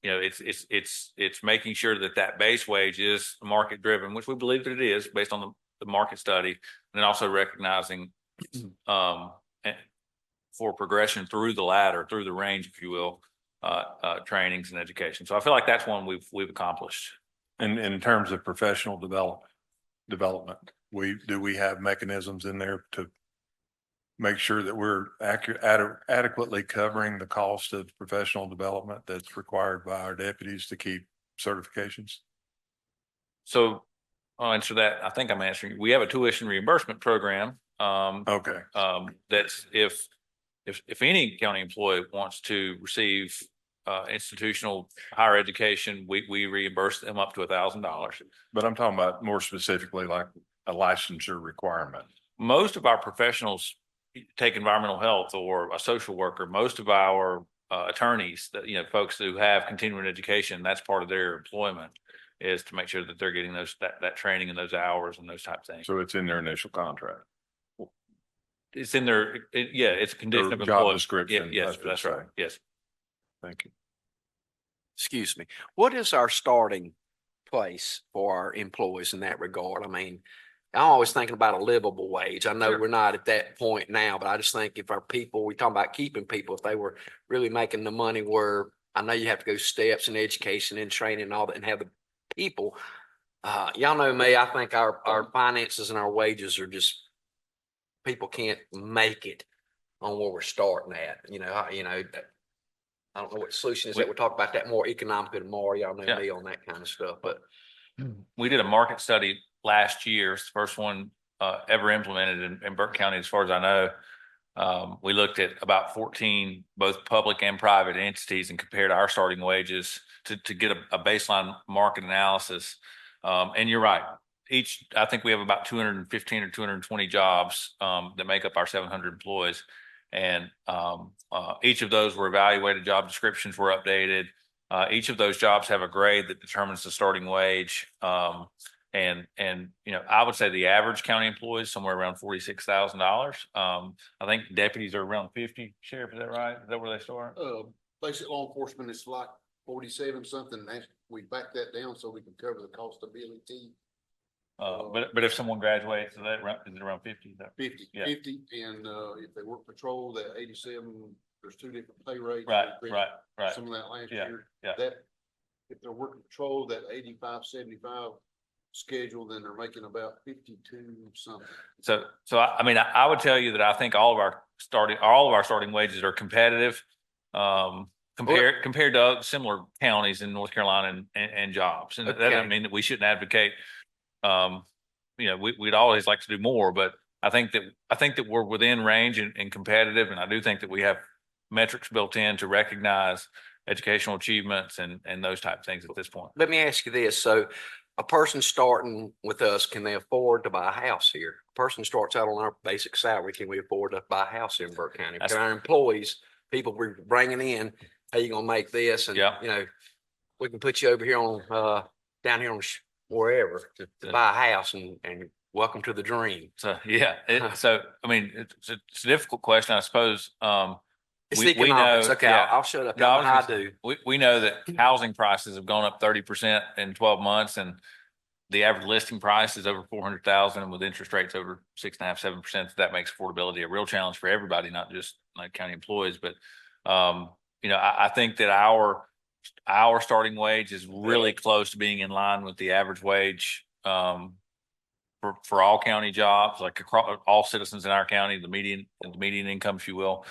it's making sure that base wage is market driven, which we believe that it is based on the market study, and then also recognizing for progression through the ladder, through the range, if you will, trainings and education. So I feel like that's one we've accomplished. And in terms of professional development, do we have mechanisms in there to make sure that we're adequately covering the cost of professional development that's required by our deputies to keep certifications? So I'll answer that. I think I'm answering. We have a tuition reimbursement program. Okay. That's if any county employee wants to receive institutional higher education, we reimburse them up to $1,000. But I'm talking about more specifically like a licensure requirement. Most of our professionals take environmental health or a social worker. Most of our attorneys, that folks who have continuing education, that's part of their employment, is to make sure that they're getting that training and those hours and those type of things. So it's in their initial contract. It's in their it's a condition of Job employment. description. Yes, that's right. Yes. Thank you. Excuse me. What is our starting place for our employees in that regard? I mean, I'm always thinking about a livable wage. I know Sure. we're not at that point now, but I just think if our people, we talk about keeping people, if they were really making the money where I know you have to go steps in education and training and all that and have the people, y'all know me, I think our finances and our wages are just, people can't make it on where we're starting at. I don't know what the solution is that we'll talk about that more economically tomorrow. Y'all know me on that kind of stuff, but We did a market study last year. It's the first one ever implemented in Burke County, as far as I know. We looked at about 14, both public and private entities, and compared our starting wages to get a baseline market analysis. And you're right. I think we have about 215 or 220 jobs that make up our 700 employees. And each of those were evaluated, job descriptions were updated. Each of those jobs have a grade that determines the starting wage. And, you know, I would say the average county employee is somewhere around $46,000. I think deputies are around 50. Sheriff, is that right? Is that where they start? Basic law enforcement is like 47 something, and we back that down so we can cover the cost of BLT. But if someone graduates, is it around 50? 50, Yeah. 50, and if they work patrol, that 87, there's two different pay rates. Right, We right, increased right. Some of that last Yeah, year. yeah. That, if they're working patrol, that 85, 75 schedule, then they're making about 52 something. So I mean, I would tell you that I think all of our starting wages are competitive. Compared to other similar counties in North Carolina and jobs. And that Okay. doesn't mean that we shouldn't advocate. You know, we'd always like to do more, but I think that we're within range and competitive. And I do think that we have metrics built in to recognize educational achievements and those type of things at this point. Let me ask you this. So a person starting with us, can they afford to buy a house here? A person starts out on our basic salary, can we afford to buy a house here in Burke County? Can our employees, people we're bringing in, how you gonna make this? And, Yeah. you know, we can put you over here on, down here on wherever to buy a house and welcome to the dream. So, yeah. So, I mean, it's a difficult question, I suppose. It's We economics. know- Okay, yeah. I'll shut up. No, I Tell was me how I gonna do. We know that housing prices have gone up 30% in 12 months, and the average listing price is over 400,000, and with interest rates over 6.5%, 7%. That makes affordability a real challenge for everybody, not just like county employees. But you know, I think that our starting wage is really close to being in line with the average wage for all county jobs, like across all citizens in our county, the median income, if you will.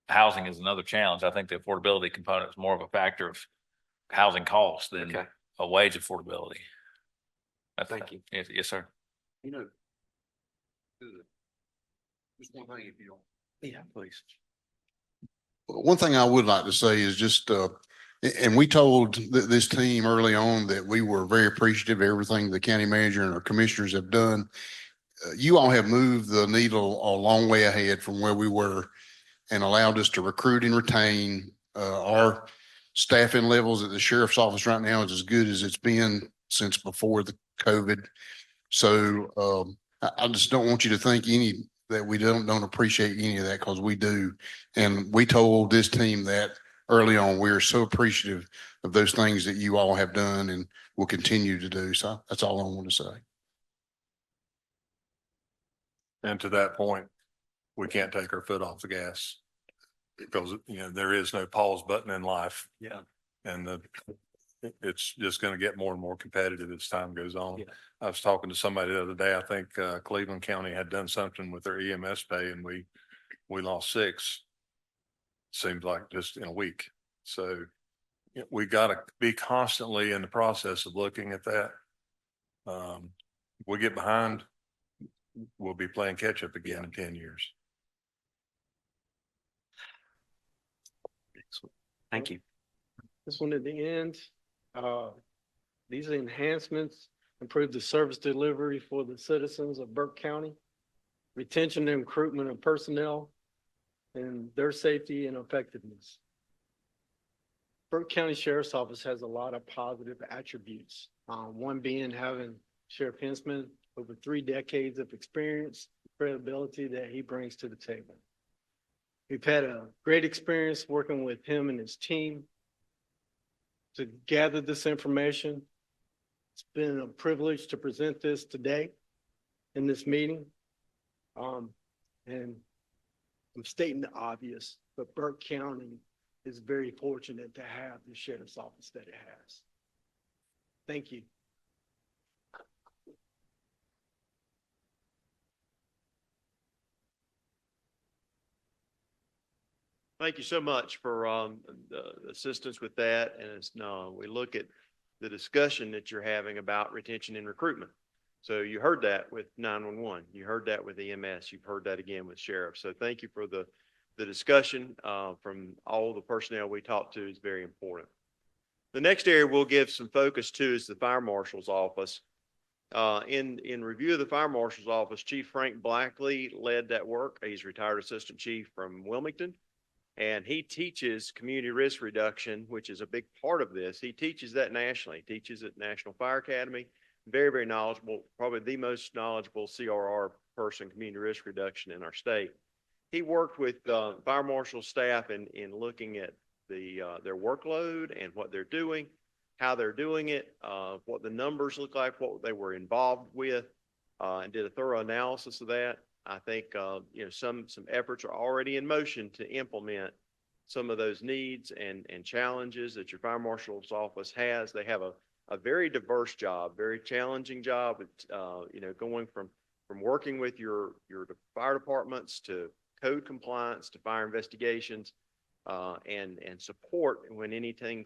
Housing is another challenge. I think the affordability component is more of a factor of housing costs than Okay. a wage affordability. Thank you. Yes, sir. You know, just one thing if you don't. Yeah, please. One thing I would like to say is just, and we told this team early on that we were very appreciative of everything the county manager and our commissioners have done. You all have moved the needle a long way ahead from where we were and allowed us to recruit and retain. Our staffing levels at the sheriff's office right now is as good as it's been since before the COVID. So I just don't want you to think that we don't appreciate any of that, because we do. And we told this team that early on. We're so appreciative of those things that you all have done and will continue to do. So that's all I want to say. And to that point, we can't take our foot off the gas because, you know, there is no pause button in life. Yeah. And it's just going to get more and more competitive as time goes on. Yeah. I was talking to somebody the other day. I think Cleveland County had done something with their EMS pay, and we lost 6. Seems like just in a week. So we got to be constantly in the process of looking at that. We get behind, we'll be playing catch up again in 10 years. Thank you. This one at the end, these enhancements improve the service delivery for the citizens of Burke County, retention and recruitment of personnel, and their safety and effectiveness. Burke County Sheriff's Office has a lot of positive attributes. One being having Sheriff Hinsman over 3 decades of experience, credibility that he brings to the table. We've had a great experience working with him and his team to gather this information. It's been a privilege to present this today in this meeting. And I'm stating the obvious, but Burke County is very fortunate to have the sheriff's office that it has. Thank you. Thank you so much for the assistance with that. And it's we look at the discussion that you're having about retention and recruitment. So you heard that with 911, you heard that with EMS, you've heard that again with sheriff. So thank you for the discussion from all the personnel we talked to is very important. The next area we'll give some focus to is the fire marshal's office. In review of the fire marshal's office, Chief Frank Blackley led that work. He's retired assistant chief from Wilmington. And he teaches community risk reduction, which is a big part of this. He teaches that nationally. He teaches at National Fire Academy. Very, very knowledgeable, probably the most knowledgeable CRR person, community risk reduction in our state. He worked with fire marshal staff in looking at their workload and what they're doing, how they're doing it, what the numbers look like, what they were involved with, and did a thorough analysis of that. I think some efforts are already in motion to implement some of those needs and challenges that your fire marshal's office has. They have a very diverse job, very challenging job. Going from working with your fire departments to code compliance to fire investigations, and support when anything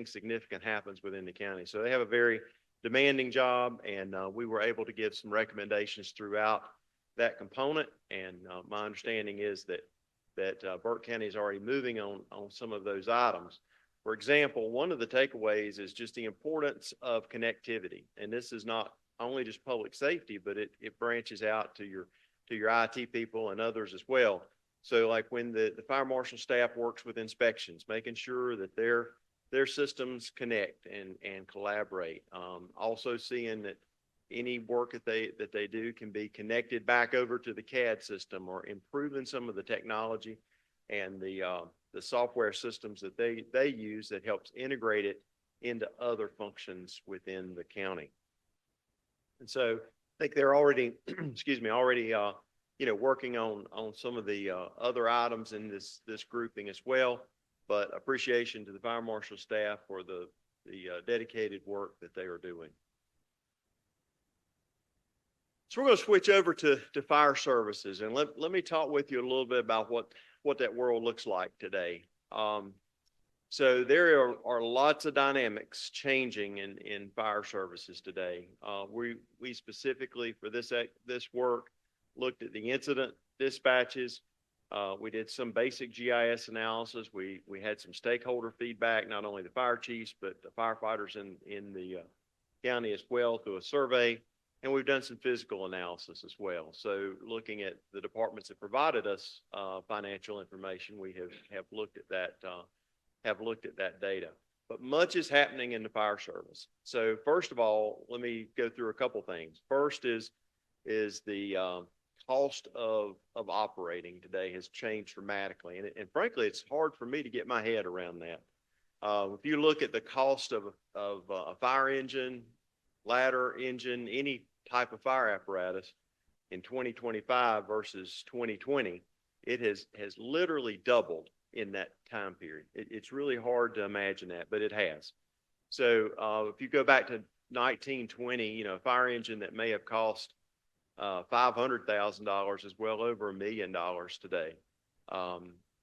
significant happens within the county. So they have a very demanding job, and we were able to give some recommendations throughout that component. And my understanding is that Burke County is already moving on some of those items. For example, one of the takeaways is just the importance of connectivity. And this is not only just public safety, but it branches out to your IT people and others as well. So like when the fire marshal staff works with inspections, making sure that their systems connect and collaborate. Also seeing that any work that they do can be connected back over to the CAD system, or improving some of the technology and the software systems that they use that helps integrate it into other functions within the county. And so I think they're already, working on some of the other items in this grouping as well. But appreciation to the fire marshal staff for the dedicated work that they are doing. So we're going to switch over to fire services, and let me talk with you a little bit about what that world looks like today. So there are lots of dynamics changing in fire services today. We specifically for this work looked at the incident dispatches. We did some basic GIS analysis. We had some stakeholder feedback, not only the fire chiefs, but the firefighters in the county as well through a survey. And we've done some physical analysis as well. So looking at the departments that provided us financial information, we have looked at that data. But much is happening in the fire service. So first of all, let me go through a couple things. First is the cost of operating today has changed dramatically. And frankly, it's hard for me to get my head around that. If you look at the cost of a fire engine, ladder engine, any type of fire apparatus in 2025 versus 2020, it has literally doubled in that time period. It's really hard to imagine that, but it has. So if you go back to 1920, a fire engine that may have cost $500,000 is well over $1 million today.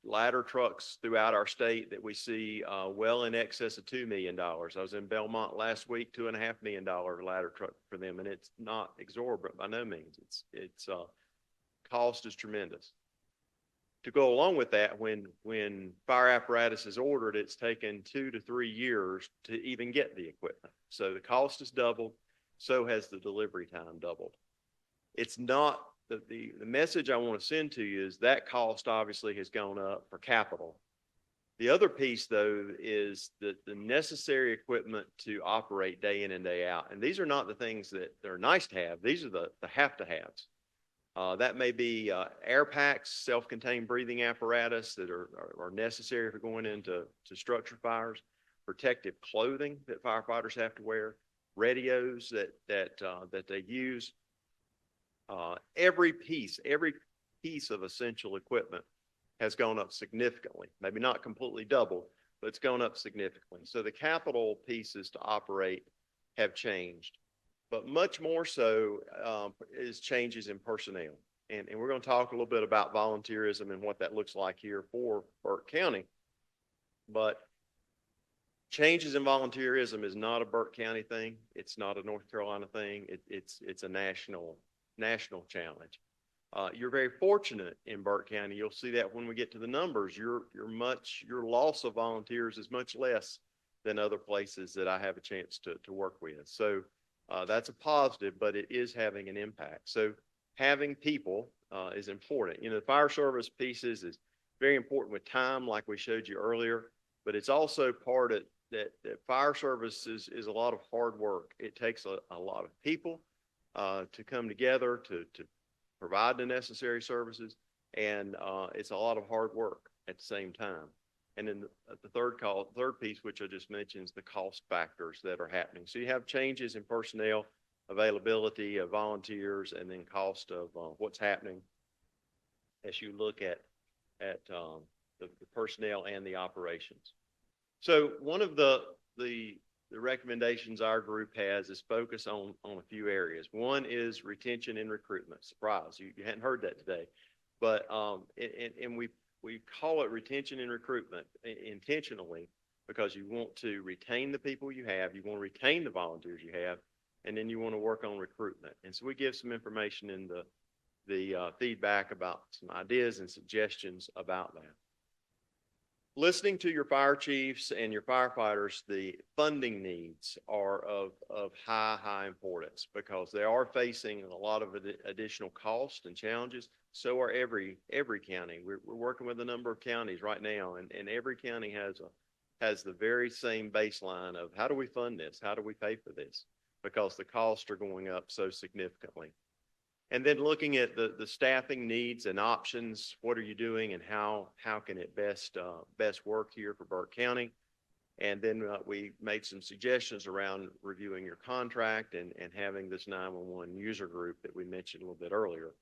Ladder trucks throughout our state that we see well in excess of $2 million. I was in Belmont last week, $2.5 million ladder truck for them, and it's not exorbitant by no means. It's cost is tremendous. To go along with that, when fire apparatus is ordered, it's taken 2 to 3 years to even get the equipment. So the cost has doubled, so has the delivery time doubled. It's not the message I want to send to you is that cost obviously has gone up for capital. The other piece though is the necessary equipment to operate day in and day out. And these are not the things that are nice to have. These are the have to haves. That may be air packs, self-contained breathing apparatus that are necessary for going into structure fires, protective clothing that firefighters have to wear, radios that they use. Every piece of essential equipment has gone up significantly, maybe not completely doubled, but it's gone up significantly. So the capital pieces to operate have changed, but much more so is changes in personnel. And we're going to talk a little bit about volunteerism and what that looks like here for Burke County. But changes in volunteerism is not a Burke County thing. It's not a North Carolina thing. It's a national challenge. You're very fortunate in Burke County. You'll see that when we get to the numbers, your loss of volunteers is much less than other places that I have a chance to work with. So that's a positive, but it is having an impact. So having people is important. The fire service pieces very important with time, like we showed you earlier, but it's also part of that fire service is a lot of hard work. It takes a lot of people to come together to provide the necessary services, and it's a lot of hard work at the same time. And then the third piece, which I just mentioned, is the cost factors that are happening. So you have changes in personnel, availability of volunteers, and then cost of what's happening as you look at the personnel and the operations. So one of the recommendations our group has is focus on a few areas. One is retention and recruitment. Surprise, you hadn't heard that today, but and we call it retention and recruitment intentionally because you want to retain the people you have, you want to retain the volunteers you have, and then you want to work on recruitment. And so we give some information in the feedback about some ideas and suggestions about that. Listening to your fire chiefs and your firefighters, the funding needs are of high importance because they are facing a lot of additional costs and challenges. So are every county. We're working with a number of counties right now, and every county has the very same baseline of how do we fund this? How do we pay for this? Because the costs are going up so significantly. And then looking at the staffing needs and options, what are you doing and how can it best work here for Burke County? And then we made some suggestions around reviewing your contract and having this 911 user group that we mentioned a little bit earlier,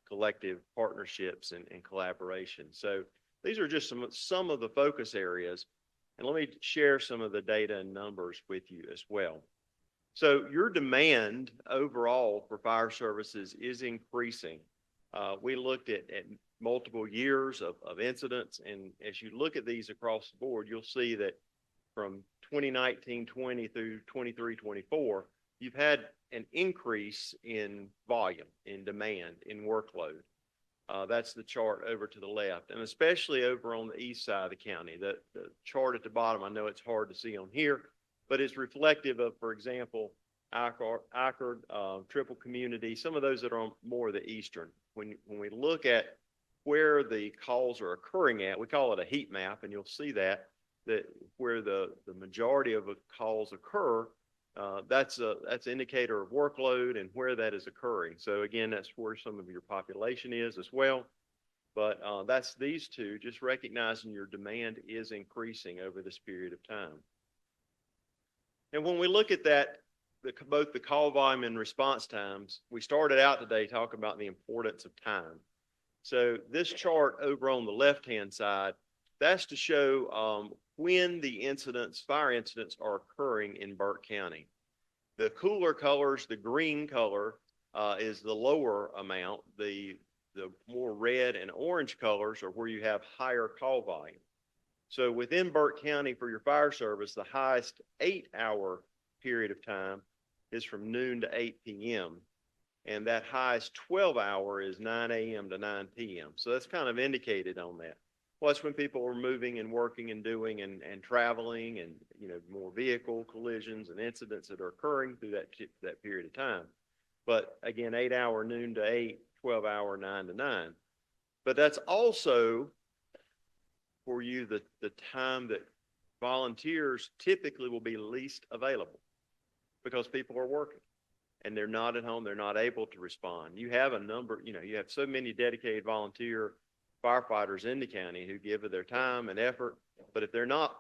collective partnerships and collaboration. So these are just some of the focus areas. And let me share some of the data and numbers with you as well. So your demand overall for fire services is increasing. We looked at multiple years of incidents, and as you look at these across the board, you'll see that from 2019-20 through 23-24, you've had an increase in volume, in demand, in workload. That's the chart over to the left, and especially over on the east side of the county. The chart at the bottom, I know it's hard to see on here, but it's reflective of, for example, Ichord, Triple Community, some of those that are on more of the eastern. When we look at where the calls are occurring at, we call it a heat map, and you'll see that where the majority of the calls occur, that's an indicator of workload and where that is occurring. So again, that's where some of your population is as well. But that's these two, just recognizing your demand is increasing over this period of time. And when we look at that, both the call volume and response times, we started out today talking about the importance of time. So this chart over on the left-hand side, that's to show when the fire incidents are occurring in Burke County. The cooler colors, the green color is the lower amount. The more red and orange colors are where you have higher call volume. So within Burke County for your fire service, the highest 8-hour period of time is from noon to 8 p.m. And that highest 12-hour is 9 a.m. to 9 p.m. So that's kind of indicated on that. Well, that's when people are moving and working and doing and traveling and, more vehicle collisions and incidents that are occurring through that period of time. But again, 8-hour noon to 8, 12-hour 9 to 9. But that's also for you the time that volunteers typically will be least available because people are working and they're not at home. They're not able to respond. You have a number, you have so many dedicated volunteer firefighters in the county who give of their time and effort, but if they're not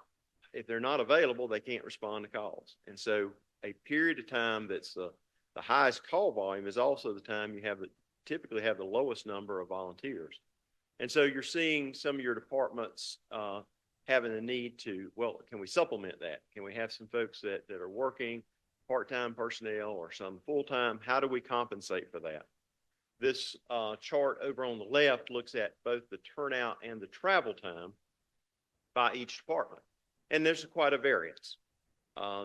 available, they can't respond to calls. And so a period of time that's the highest call volume is also the time you typically have the lowest number of volunteers. And so you're seeing some of your departments having a need to, well, can we supplement that? Can we have some folks that are working, part-time personnel or some full-time? How do we compensate for that? This chart over on the left looks at both the turnout and the travel time by each department. And there's quite a variance.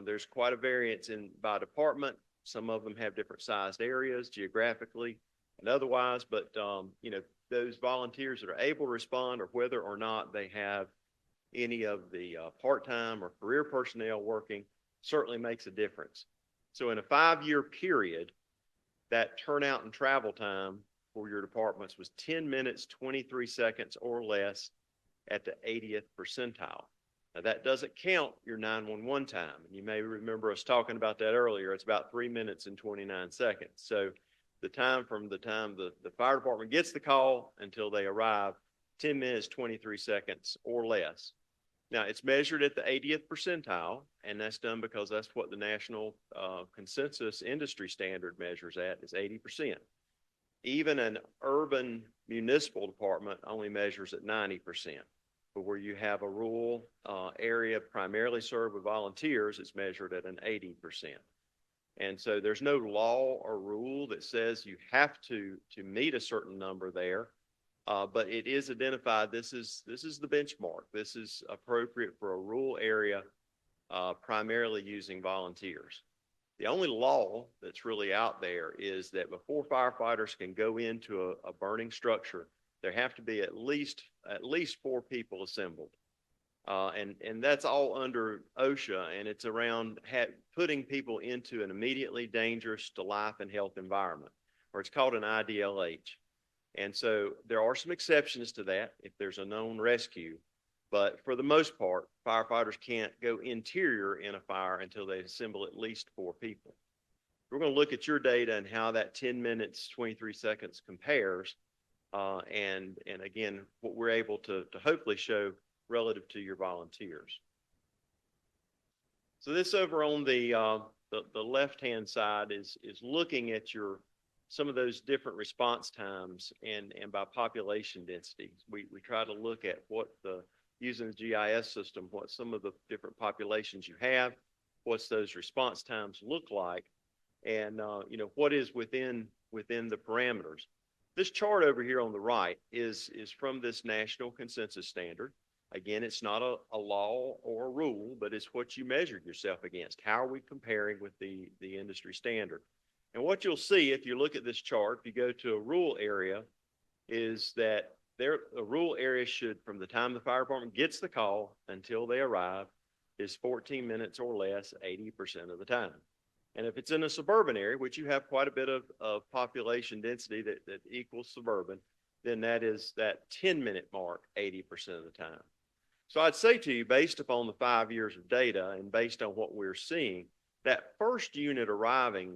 There's quite a variance by department. Some of them have different sized areas geographically and otherwise, but those volunteers that are able to respond or whether or not they have any of the part-time or career personnel working certainly makes a difference. So in a 5-year period, that turnout and travel time for your departments was 10 minutes, 23 seconds or less at the 80th percentile. Now, that doesn't count your 911 time. And you may remember us talking about that earlier. It's about 3 minutes and 29 seconds. So the time from the time the fire department gets the call until they arrive, 10 minutes, 23 seconds or less. Now, it's measured at the 80th percentile, and that's done because that's what the national consensus industry standard measures at, is 80%. Even an urban municipal department only measures at 90%. But where you have a rural area primarily served with volunteers, it's measured at an 80%. And so there's no law or rule that says you have to meet a certain number there. But it is identified, this is the benchmark. This is appropriate for a rural area, primarily using volunteers. The only law that's really out there is that before firefighters can go into a burning structure, there have to be at least 4 people assembled. And that's all under OSHA, and it's around putting people into an immediately dangerous to life and health environment, or it's called an IDLH. And so there are some exceptions to that if there's a known rescue, but for the most part, firefighters can't go interior in a fire until they assemble at least 4 people. We're going to look at your data and how that 10 minutes, 23 seconds compares. And again, what we're able to hopefully show relative to your volunteers. So this over on the left-hand side is looking at some of those different response times and by population density. We try to look at using the GIS system, what some of the different populations you have, what's those response times look like, and what is within the parameters. This chart over here on the right is from this national consensus standard. Again, it's not a law or a rule, but it's what you measured yourself against. How are we comparing with the industry standard? And what you'll see if you look at this chart, if you go to a rural area, is that a rural area should, from the time the fire department gets the call until they arrive, is 14 minutes or less 80% of the time. And if it's in a suburban area, which you have quite a bit of population density that equals suburban, then that is that 10-minute mark 80% of the time. So I'd say to you, based upon the 5 years of data and based on what we're seeing, that first unit arriving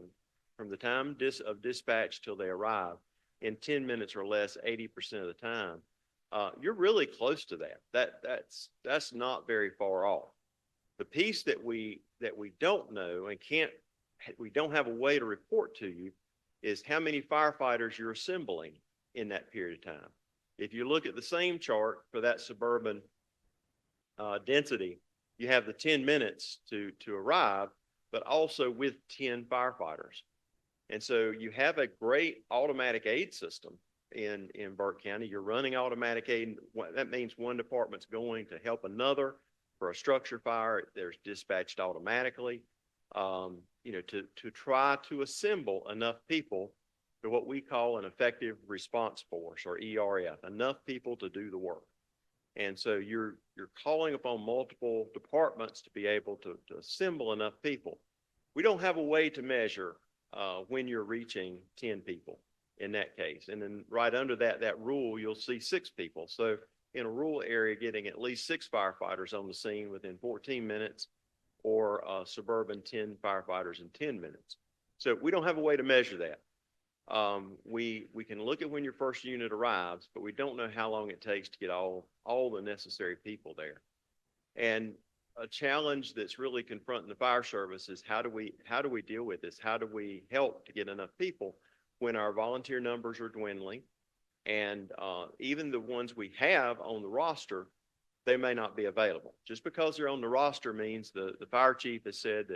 from the time of dispatch till they arrive in 10 minutes or less, 80% of the time, you're really close to that. That's not very far off. The piece that we don't know and we don't have a way to report to you is how many firefighters you're assembling in that period of time. If you look at the same chart for that suburban density, you have the 10 minutes to arrive, but also with 10 firefighters. And so you have a great automatic aid system in Burke County. You're running automatic aid. That means one department's going to help another for a structure fire. There's dispatched automatically, to try to assemble enough people for what we call an effective response force, or ERF, enough people to do the work. And so you're calling upon multiple departments to be able to assemble enough people. We don't have a way to measure when you're reaching 10 people in that case. And then right under that rule, you'll see 6 people. So in a rural area, getting at least 6 firefighters on the scene within 14 minutes, or suburban 10 firefighters in 10 minutes. So we don't have a way to measure that. We can look at when your first unit arrives, but we don't know how long it takes to get all the necessary people there. And a challenge that's really confronting the fire service is how do we deal with this? How do we help to get enough people when our volunteer numbers are dwindling? And even the ones we have on the roster, they may not be available. Just because they're on the roster means the fire chief has said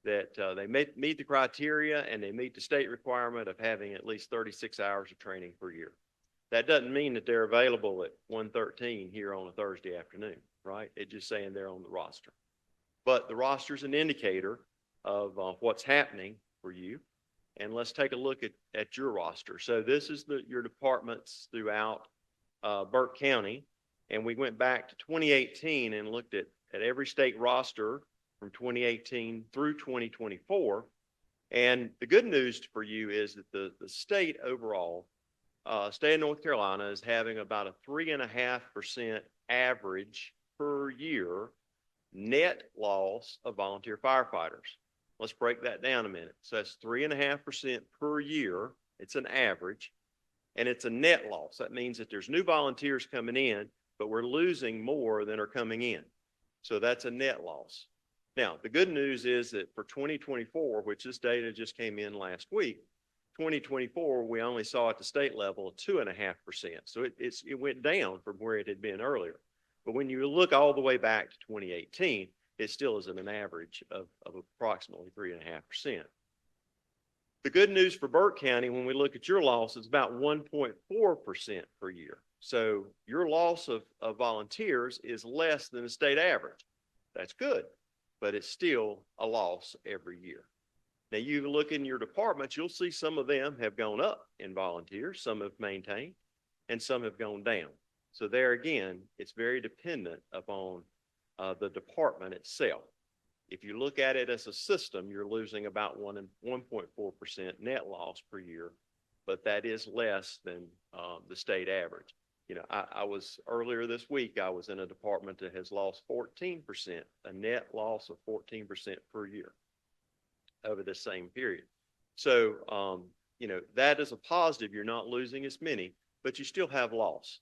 that they meet the criteria and they meet the state requirement of having at least 36 hours of training per year. That doesn't mean that they're available at 1:13 here on a Thursday afternoon, right? It's just saying they're on the roster. But the roster is an indicator of what's happening for you. And let's take a look at your roster. So this is your departments throughout Burke County. And we went back to 2018 and looked at every state roster from 2018 through 2024. And the good news for you is that the state overall state of North Carolina is having about a 3.5% average per year net loss of volunteer firefighters. Let's break that down a minute. So that's 3.5% per year. It's an average, and it's a net loss. That means that there's new volunteers coming in, but we're losing more than are coming in. So that's a net loss. Now, the good news is that for 2024, which this data just came in last week, 2024, we only saw at the state level a 2.5%. So it went down from where it had been earlier. But when you look all the way back to 2018, it still is at an average of approximately 3.5%. The good news for Burke County, when we look at your loss, is about 1.4% per year. So your loss of volunteers is less than the state average. That's good, but it's still a loss every year. Now, you look in your departments, you'll see some of them have gone up in volunteers, some have maintained, and some have gone down. So there again, it's very dependent upon the department itself. If you look at it as a system, you're losing about 1.4% net loss per year, but that is less than the state average. You know, I was earlier this week, I was in a department that has lost 14%, a net loss of 14% per year over the same period. So, you know, that is a positive. You're not losing as many, but you still have loss.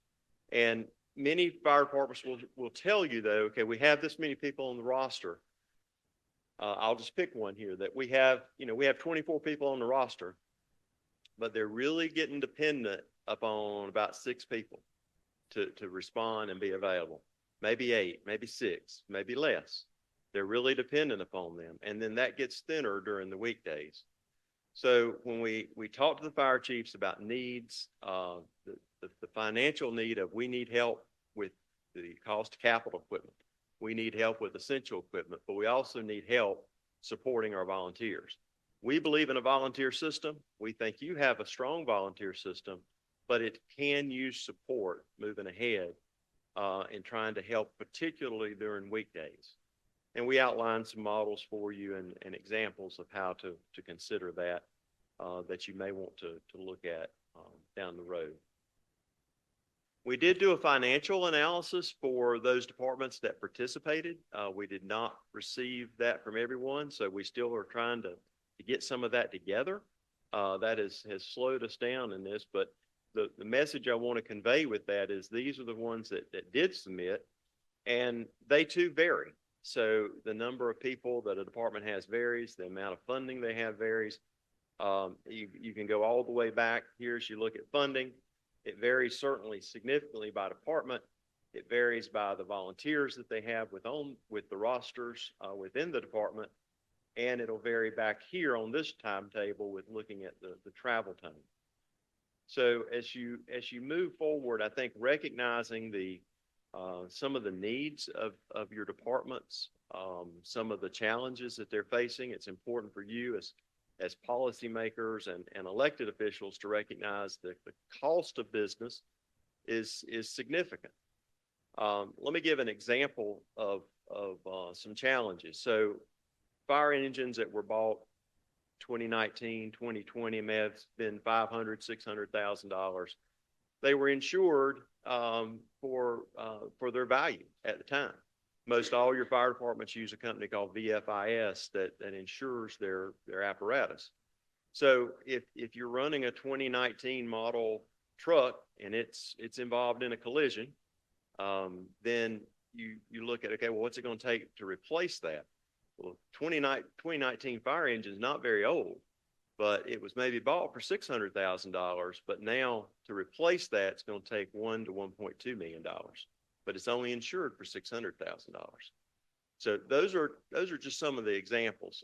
And many fire departments will tell you though, okay, we have this many people on the roster. I'll just pick one here that we have 24 people on the roster, but they're really getting dependent upon about 6 people to respond and be available. Maybe 8, maybe 6, maybe less. They're really dependent upon them. And then that gets thinner during the weekdays. So when we talk to the fire chiefs about needs, the financial need of we need help with the cost of capital equipment. We need help with essential equipment, but we also need help supporting our volunteers. We believe in a volunteer system. We think you have a strong volunteer system, but it can use support moving ahead in trying to help, particularly during weekdays. And we outlined some models for you and examples of how to consider that, that you may want to look at down the road. We did do a financial analysis for those departments that participated. We did not receive that from everyone, so we still are trying to get some of that together. That has slowed us down in this, but the message I want to convey with that is these are the ones that did submit, and they too vary. So the number of people that a department has varies, the amount of funding they have varies. You can go all the way back here as you look at funding. It varies certainly significantly by department. It varies by the volunteers that they have with the rosters within the department. And it'll vary back here on this timetable with looking at the travel time. So as you move forward, I think recognizing some of the needs of your departments, some of the challenges that they're facing, it's important for you as policymakers and elected officials to recognize that the cost of business is significant. Let me give an example of some challenges. So fire engines that were bought 2019, 2020 may have been $500,000, $600,000. They were insured for their value at the time. Most all your fire departments use a company called VFIS that insures their apparatus. So if you're running a 2019 model truck and it's involved in a collision, then you look at, okay, well, what's it going to take to replace that? Well, 2019 fire engine is not very old, but it was maybe bought for $600,000. But now to replace that, it's going to take $1 to $1.2 million. But it's only insured for $600,000. So those are just some of the examples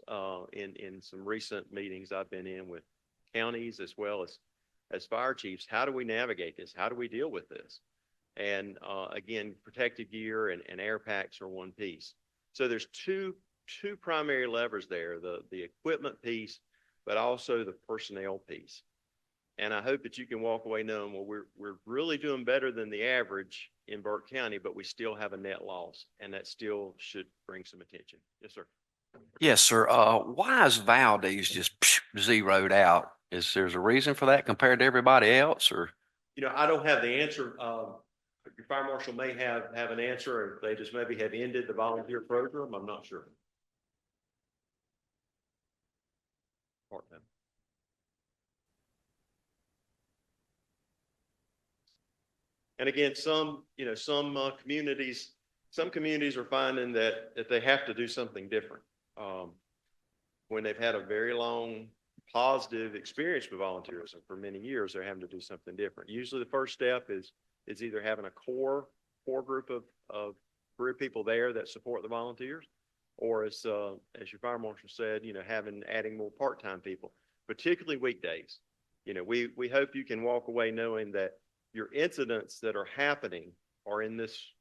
in some recent meetings I've been in with counties as well as fire chiefs. How do we navigate this? How do we deal with this? And again, protective gear and air packs are one piece. So there's two primary levers there, the equipment piece, but also the personnel piece. And I hope that you can walk away knowing, well, we're really doing better than the average in Burke County, but we still have a net loss, and that still should bring some attention. Yes, sir. Yes, sir. Why is Valdez just zeroed out? There's a reason for that compared to everybody else, or? you know, I don't have the answer. Your fire marshal may have an answer, or they just maybe have ended the volunteer program. I'm not sure. Part-time. And again, some communities are finding that they have to do something different. When they've had a very long positive experience with volunteerism for many years, they're having to do something different. Usually the first step is either having a core group of career people there that support the volunteers, or as your fire marshal said, adding more part-time people, particularly weekdays. We hope you can walk away knowing that your incidents that are happening are in this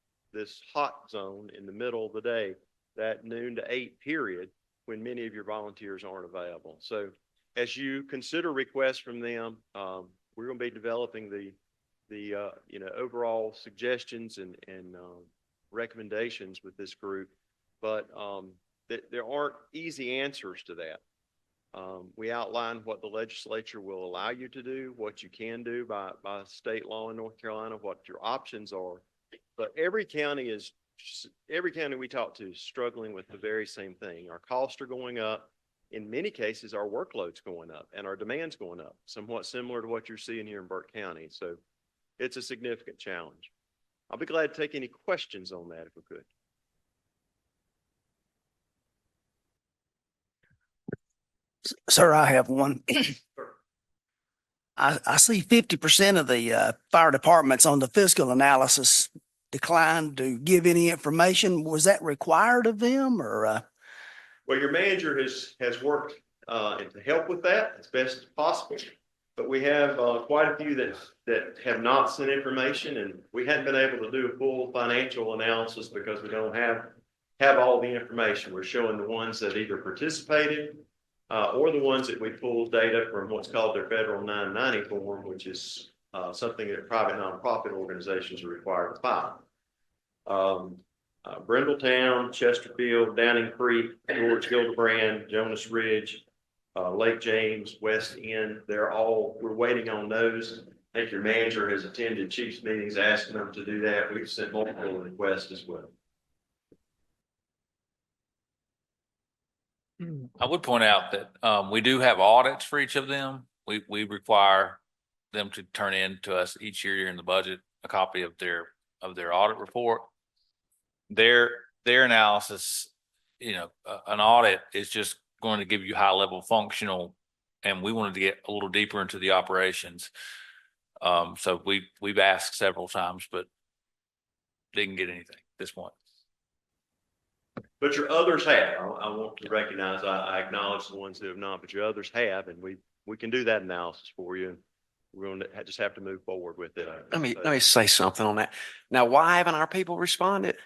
hot zone in the middle of the day, that noon to 8 period, when many of your volunteers aren't available. So as you consider requests from them, we're going to be developing the overall suggestions and recommendations with this group, but there aren't easy answers to that. We outline what the legislature will allow you to do, what you can do by state law in North Carolina, what your options are. But every county we talk to is struggling with the very same thing. Our costs are going up. In many cases, our workload's going up and our demand's going up, somewhat similar to what you're seeing here in Burke County. So it's a significant challenge. I'll be glad to take any questions on that if we could. Sir, I have one. I see 50% of the fire departments on the fiscal analysis declined to give any information. Was that required of them, or? Well, your manager has worked to help with that as best as possible, but we have quite a few that have not sent information, and we hadn't been able to do a full financial analysis because we don't have all the information. We're showing the ones that either participated or the ones that we pulled data from what's called their federal 990 form, which is something that private nonprofit organizations are required to file. Brindletown, Chesterfield, Downing Creek, George Hildebrand, Jonas Ridge, Lake James, West End, we're waiting on those. I think your manager has attended chiefs meetings asking them to do that. We've sent multiple requests as well. I would point out that we do have audits for each of them. We require them to turn in to us each year in the budget a copy of their audit report. Their analysis, an audit is just going to give you high level functional, and we wanted to get a little deeper into the operations. So we've asked several times, but didn't get anything at this point. But your others have. I want to recognize, I acknowledge the ones who have not, but your others have, and we can do that analysis for you. We're going to just have to move forward with it. Let me say something on that. Now, why haven't our people responded?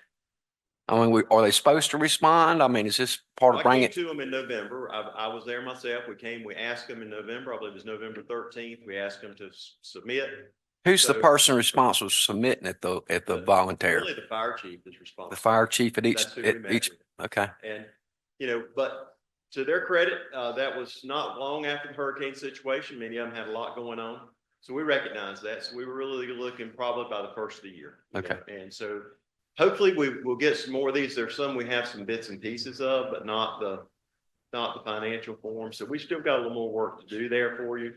I mean, are they supposed to respond? I mean, is this part of bringing I it? came to them in November. I was there myself. We asked them in November. I believe it was November 13th. We asked them to submit. Who's the So- person responsible for submitting at the volunteer? Really, the fire chief is responsible. The fire chief at That's who we met with. okay. And, but to their credit, that was not long after the hurricane situation. Many of them had a lot going on. So we recognize that. So we were really looking probably by the first of the year. Okay. And so hopefully we'll get some more of these. There's some we have some bits and pieces of, but not the financial form. So we still got a little more work to do there for you.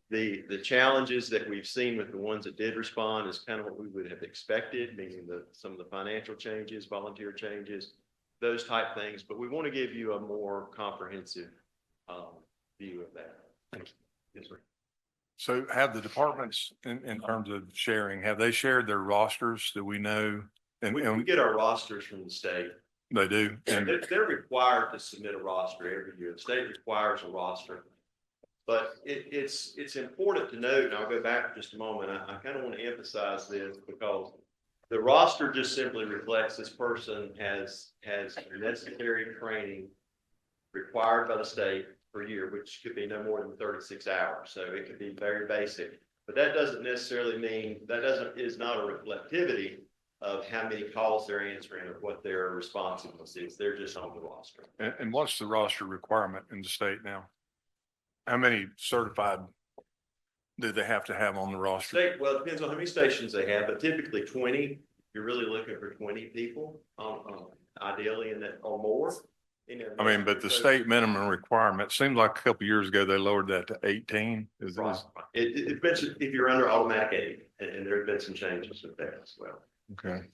The challenges that we've seen with the ones that did respond is kind of what we would have expected, meaning some of the financial changes, volunteer changes, those type things. But we want to give you a more comprehensive view of that. Thank you. Yes, sir. So have the departments in terms of sharing, have they shared their rosters that we know? And We get our rosters from the state. they do. And And they're required to submit a roster every year. The state requires a roster. But it's important to note, and I'll go back for just a moment. I kind of want to emphasize this because the roster just simply reflects this person has necessary training required by the state per year, which could be no more than 36 hours. So it could be very basic, but that doesn't necessarily mean is not a reflectivity of how many calls they're answering or what their responsiveness is. They're just on the roster. and what's the roster requirement in the state now? How many certified do they have to have on the roster? State, well, it depends on how many stations they have, but typically 20. You're really looking for 20 people, ideally in that or more. I mean, but the state minimum requirement seems like a couple of years ago, they lowered that to 18. Is Right. this? It depends if you're under automatic aid, and there have been some changes with that as well. Okay.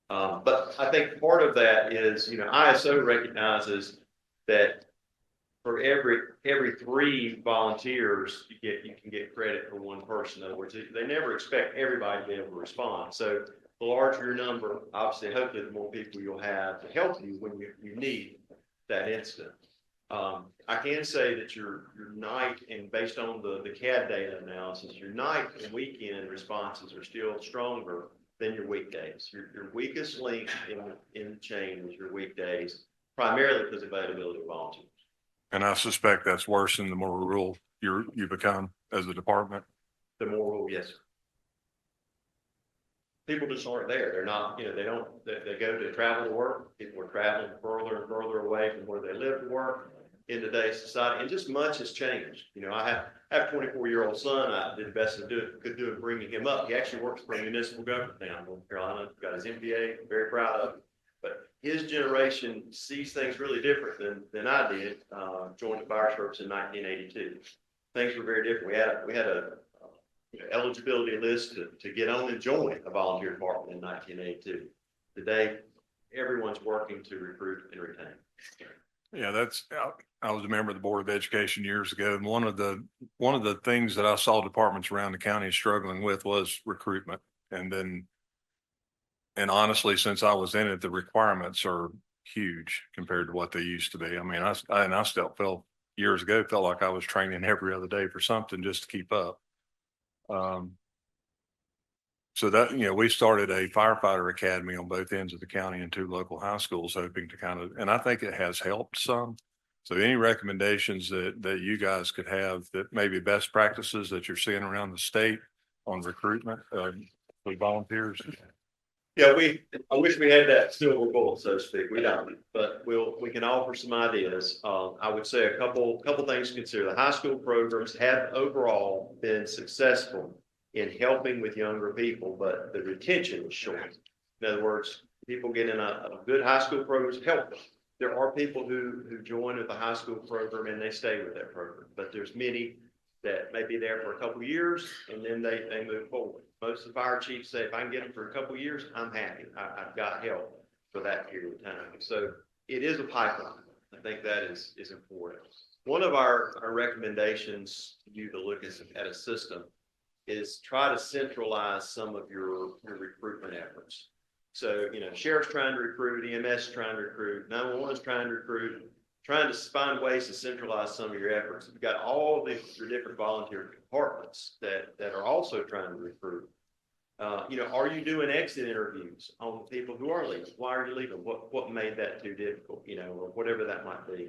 But I think part of that is, ISO recognizes that for every 3 volunteers, you can get credit for one person. In other words, they never expect everybody to be able to respond. So the larger your number, obviously, hopefully, the more people you'll have to help you when you need that incident. I can say that your night, and based on the CAD data analysis, your night and weekend responses are still stronger than your weekdays. Your weakest link in the chain is your weekdays, primarily because of availability of volunteers. And I suspect that's worse than the more rural you become as a department. The more, yes, sir. People just aren't there. They're not, they go to travel to work. People are traveling further and further away from where they live to work in today's society. And just much has changed. I have a 24-year-old son. I did the best I could do in bringing him up. He actually works for a municipal government now in North Carolina. Got his MBA, very proud of it. But his generation sees things really different than I did. Joined the fire service in 1982. Things were very different. We had a eligibility list to get on and join a volunteer department in 1982. Today, everyone's working to recruit and retain. Yeah, I was a member of the Board of Education years ago, and one of the things that I saw departments around the county struggling with was recruitment. And honestly, since I was in it, the requirements are huge compared to what they used to be. I mean, I still felt like I was training every other day for something just to keep up. So that, we started a firefighter academy on both ends of the county and 2 local high schools, hoping to and I think it has helped some. So any recommendations that you guys could have, that maybe best practices that you're seeing around the state on recruitment for volunteers? Yeah, I wish we had that silver bullet, so to speak. We don't, but we can offer some ideas. I would say a couple things to consider. The high school programs have overall been successful in helping with younger people, but the retention is short. In other words, people get in a good high school program, help them. There are people who join with the high school program and they stay with that program, but there's many that may be there for a couple of years and then they move forward. Most of the fire chiefs say, if I can get them for a couple of years, I'm happy. I've got help for that period of time. So it is a pipeline. I think that is important. One of our recommendations to you to look at a system is try to centralize some of your recruitment efforts. So, sheriff's trying to recruit, EMS is trying to recruit, 911 is trying to recruit, trying to find ways to centralize some of your efforts. You've got all your different volunteer departments that are also trying to recruit. Are you doing exit interviews on people who are leaving? Why are you leaving? What made that too difficult, or whatever that might be.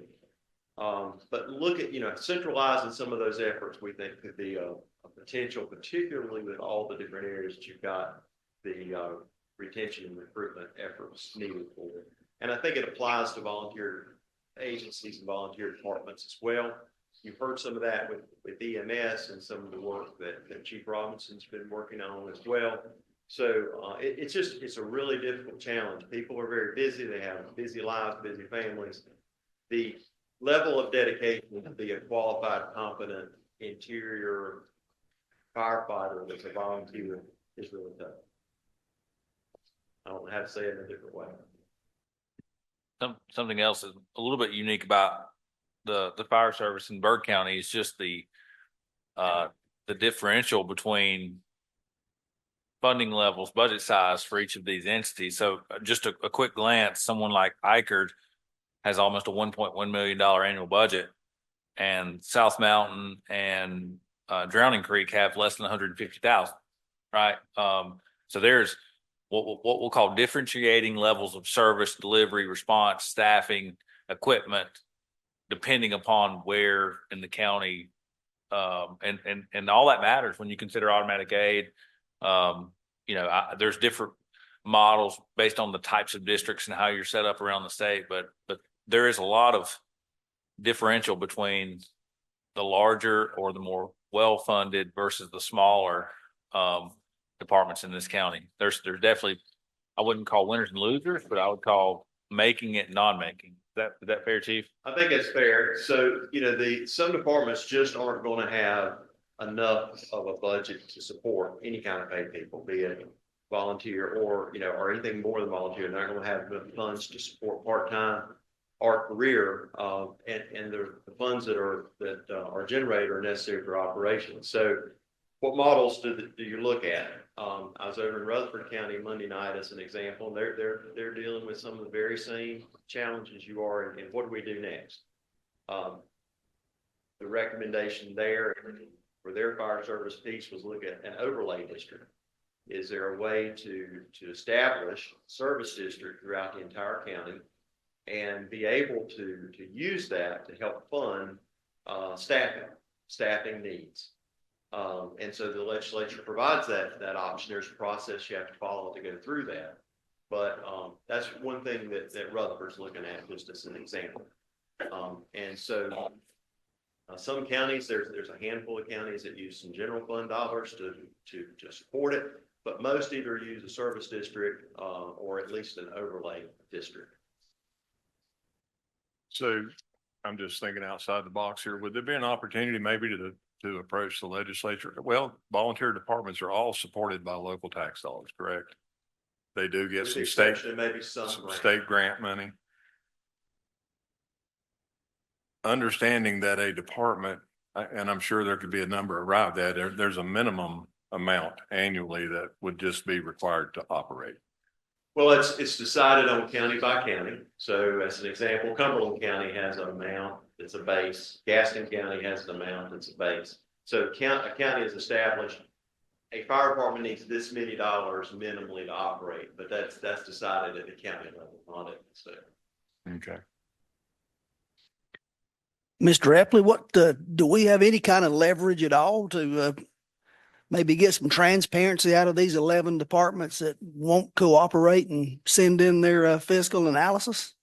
But look at, centralizing some of those efforts we think could be a potential, particularly with all the different areas that you've got the retention and recruitment efforts needed for. And I think it applies to volunteer agencies and volunteer departments as well. You've heard some of that with EMS and some of the work that Chief Robinson's been working on as well. So it's a really difficult challenge. People are very busy. They have busy lives, busy families. The level of dedication to be a qualified, competent interior firefighter that's a volunteer is really tough. I don't know how to say it in a different way. Something else is a little bit unique about the fire service in Byrd County is just the differential between funding levels, budget size for each of these entities. So just a quick glance, someone like Eichard has almost a $1.1 million annual budget, and South Mountain and Drowning Creek have less than 150,000, right? So there's what we'll call differentiating levels of service, delivery, response, staffing, equipment, depending upon where in the county, and all that matters when you consider automatic aid. There's different models based on the types of districts and how you're set up around the state, but there is a lot of differential between the larger or the more well-funded versus the smaller departments in this county. There's definitely, I wouldn't call winners and losers, but I would call making it non-making. Is that fair, Chief? I think it's fair. So, some departments just aren't going to have enough of a budget to support any kind of paid people, be it volunteer or anything more than volunteer. They're not going to have enough funds to support part-time or career, and the funds that are generated are necessary for operations. So what models do you look at? I was over in Rutherford County Monday night as an example, and they're dealing with some of the very same challenges you are, and what do we do next? The recommendation there for their fire service piece was look at an overlay district. Is there a way to establish a service district throughout the entire county and be able to use that to help fund staffing needs? And so the legislature provides that option. There's a process you have to follow to go through that. But that's one thing that Rutherford's looking at, just as an example. And so some counties, there's a handful of counties that use some general fund dollars to support it, but most either use a service district or at least an overlay district. So I'm just thinking outside the box here. Would there be an opportunity maybe to approach the legislature? Well, volunteer departments are all supported by local tax dollars, correct? They do get some state grant money. Understanding that a department, and I'm sure there could be a number arrived at, there's a minimum amount annually that would just be required to operate. Well, it's decided on county by county. So as an example, Cumberland County has an amount that's a base. Gaston County has an amount that's a base. So a county is established, a fire department needs this many dollars minimally to operate, but that's decided at the county level, not at the state. Okay. Mr. Epley, do we have any kind of leverage at all to maybe get some transparency out of these 11 departments that won't cooperate and send in their fiscal analysis?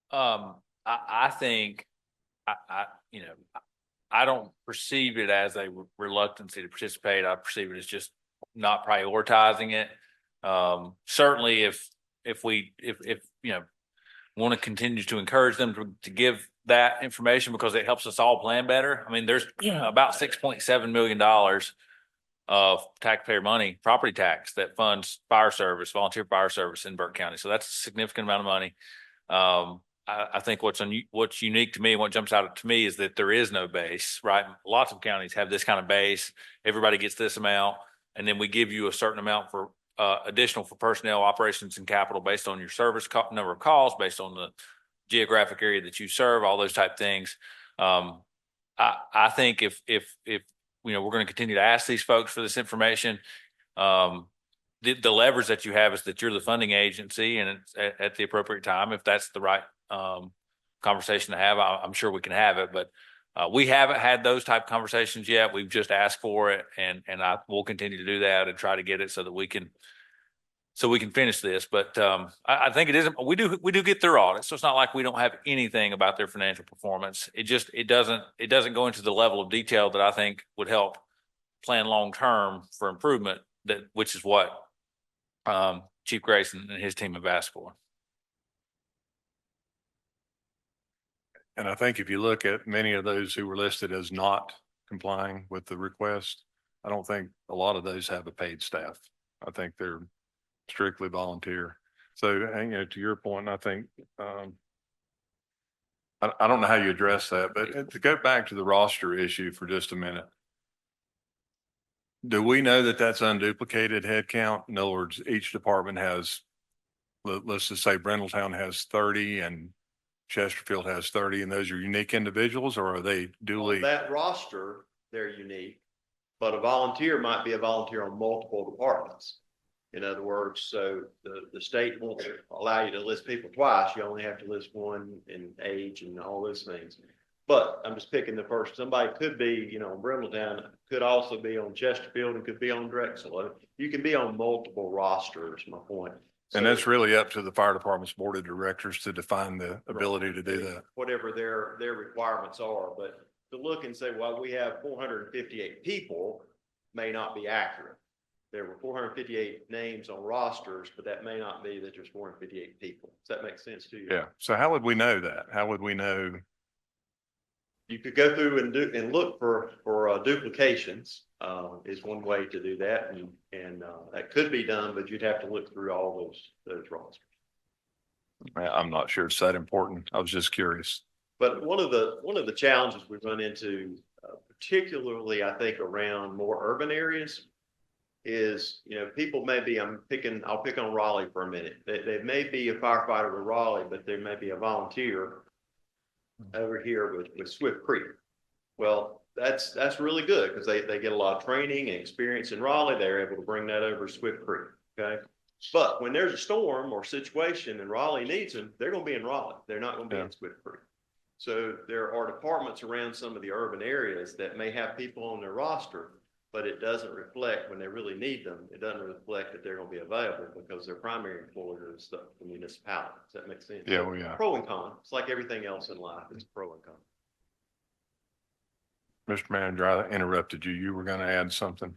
I think I don't perceive it as a reluctancy to participate. I perceive it as just not prioritizing it. Certainly if we want to continue to encourage them to give that information because it helps us all plan better. I mean, there's about $6.7 million of taxpayer money, property tax, that funds fire service, volunteer fire service in Burke County. So that's a significant amount of money. I think what's unique to me and what jumps out to me is that there is no base, right? Lots of counties have this kind of base. Everybody gets this amount, and then we give you a certain amount for additional for personnel, operations, and capital based on your service number of calls, based on the geographic area that you serve, all those type things. I think if we're going to continue to ask these folks for this information, the leverage that you have is that you're the funding agency, and it's at the appropriate time, if that's the right conversation to have, I'm sure we can have it. But we haven't had those type of conversations yet. We've just asked for it, and I will continue to do that and try to get it so that we can finish this. But I think it isn't. We do get their audits, so it's not like we don't have anything about their financial performance. It doesn't go into the level of detail that I think would help plan long term for improvement. Which is what Chief Grayson and his team have asked for. And I think if you look at many of those who were listed as not complying with the request, I don't think a lot of those have a paid staff. I think they're strictly volunteer. So, to your point, I think, I don't know how you address that, but to go back to the roster issue for just a minute. Do we know that that's unduplicated headcount? In other words, each department has, let's just say Brindletown has 30 and Chesterfield has 30, and those are unique individuals, or are they duly? On that roster, they're unique, but a volunteer might be a volunteer on multiple departments. In other words, so the state won't allow you to list people twice. You only have to list one in age and all those things. But I'm just picking the first. Somebody could be, on Brindletown, could also be on Chesterfield, and could be on Drexel. You can be on multiple rosters, my point. And that's really up to the fire department's board of directors to define the ability to do that. Whatever their requirements are, but to look and say, well, we have 458 people may not be accurate. There were 458 names on rosters, but that may not be that there's 458 people. Does that make sense to you? Yeah. So how would we know that? How would we know? You could go through and look for duplications, is one way to do that. And that could be done, but you'd have to look through all those rosters. I'm not sure it's that important. I was just curious. But one of the challenges we run into, particularly I think around more urban areas, is, people may be, I'll pick on Raleigh for a minute. They may be a firefighter with Raleigh, but there may be a volunteer over here with Swift Creek. Well, that's really good because they get a lot of training and experience in Raleigh. They're able to bring that over to Swift Creek. Okay. But when there's a storm or situation and Raleigh needs them, they're going to be in Raleigh. They're not going to be in Swift Creek. So there are departments around some of the urban areas that may have people on their roster, but it doesn't reflect when they really need them. It doesn't reflect that they're going to be available because their primary employer is the municipality. Does that make sense? Yeah, well, yeah. Pro and con. It's like everything else in life. It's pro and con. Mr. Manager, I interrupted you. You were going to add something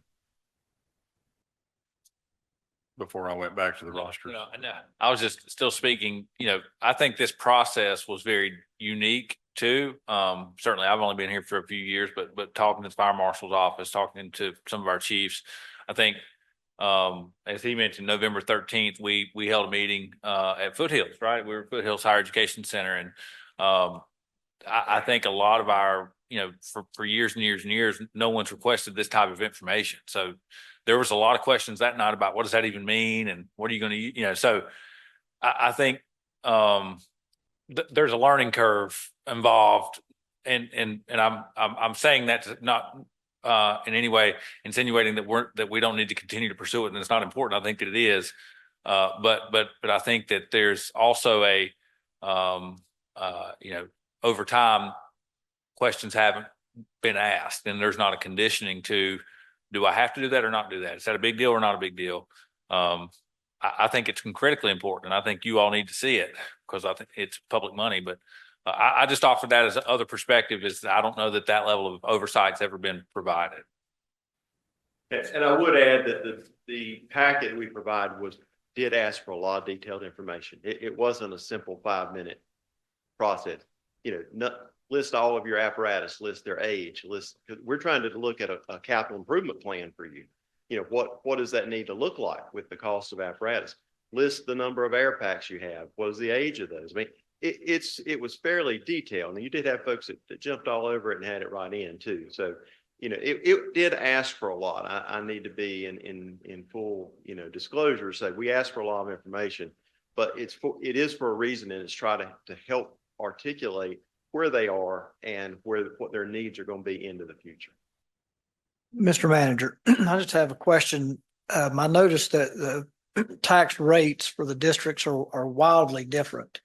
before I went back to the roster. No, I was just still speaking, I think this process was very unique too. Certainly I've only been here for a few years, but talking to the fire marshal's office, talking to some of our chiefs, I think, as he mentioned, November 13th, we held a meeting, at Foothills, right? We were at Foothills Higher Education Center. And, I think a lot of our, for years and years and years, no one's requested this type of information. So there was a lot of questions that night about what does that even mean? And what are you going to, so I think, there's a learning curve involved, and I'm saying that to not in any way insinuating that we don't need to continue to pursue it and it's not important. I think that it is, but I think that there's also a over time questions haven't been asked, and there's not a conditioning to, do I have to do that or not do that? Is that a big deal or not a big deal? I think it's critically important, and I think you all need to see it because I think it's public money. But I just offer that as other perspective, is I don't know that level of oversight's ever been provided. And I would add that the packet we provide did ask for a lot of detailed information. It wasn't a simple 5-minute process. List all of your apparatus, list their age, we're trying to look at a capital improvement plan for you. What does that need to look like with the cost of apparatus? List the number of air packs you have. What is the age of those? I mean, it was fairly detailed, and you did have folks that jumped all over it and had it right in too. So, it did ask for a lot. I need to be in full, disclosure. So we asked for a lot of information, but it is for a reason, and it's trying to help articulate where they are and what their needs are going to be into the future. Mr. Manager, I just have a question. I noticed that the tax rates for the districts are wildly different.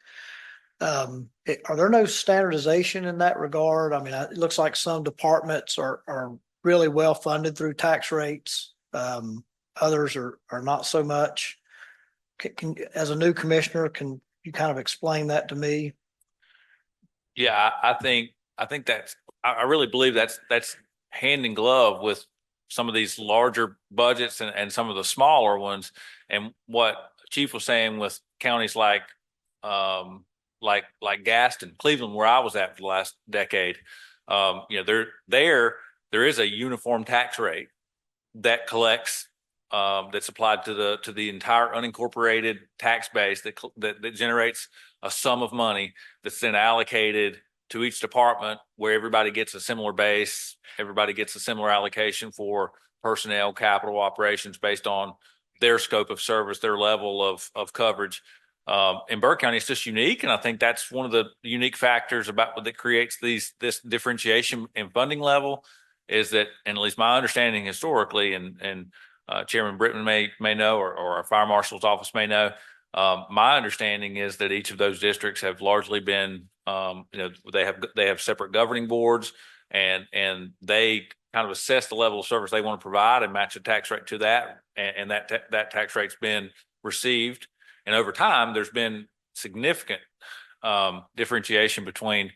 Are there no standardization in that regard? I mean, it looks like some departments are really well funded through tax rates. Others are not so much. As a new commissioner, can you kind of explain that to me? Yeah, I think I really believe that's hand in glove with some of these larger budgets and some of the smaller ones. And what Chief was saying with counties like Gaston, Cleveland, where I was at for the last decade, there is a uniform tax rate that collects, that's applied to the entire unincorporated tax base that generates a sum of money that's then allocated to each department, where everybody gets a similar base, everybody gets a similar allocation for personnel, capital, operations based on their scope of service, their level of coverage. In Burke County, it's just unique, and I think that's one of the unique factors that creates this differentiation in funding level, is that, and at least my understanding historically, and Chairman Britton may know, or our fire marshal's office may know, my understanding is that each of those districts have largely been, they have separate governing boards, and they kind of assess the level of service they want to provide and match the tax rate to that, and that tax rate's been received. And over time, there's been significant differentiation between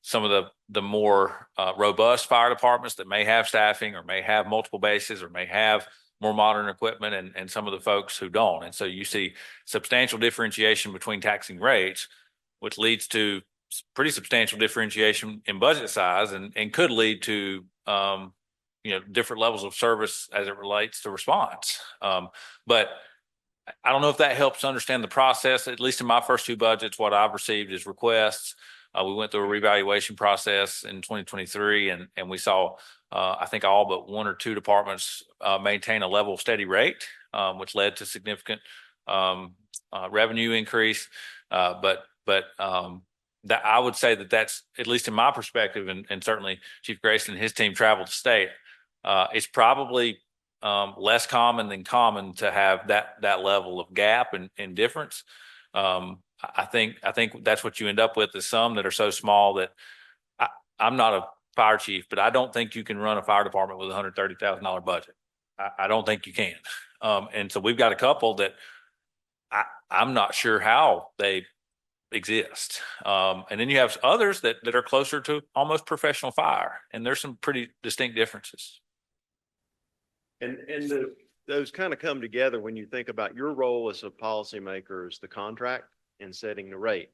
some of the more robust fire departments that may have staffing or may have multiple bases or may have more modern equipment and some of the folks who don't. And so you see substantial differentiation between taxing rates, which leads to pretty substantial differentiation in budget size and could lead to, different levels of service as it relates to response. But I don't know if that helps understand the process. At least in my first two budgets, what I've received is requests. We went through a revaluation process in 2023 and we saw, I think all but one or two departments maintain a level of steady rate, which led to significant revenue increase. But that I would say that's, at least in my perspective, and certainly Chief Grayson and his team traveled the state, it's probably less common than common to have that level of gap and difference. I think that's what you end up with is some that are so small that I'm not a fire chief, but I don't think you can run a fire department with $130,000 budget. I don't think you can. And so we've got a couple that I'm not sure how they exist. And then you have others that are closer to almost professional fire, and there's some pretty distinct differences. And those kind of come together when you think about your role as a policymaker is the contract and setting the rate.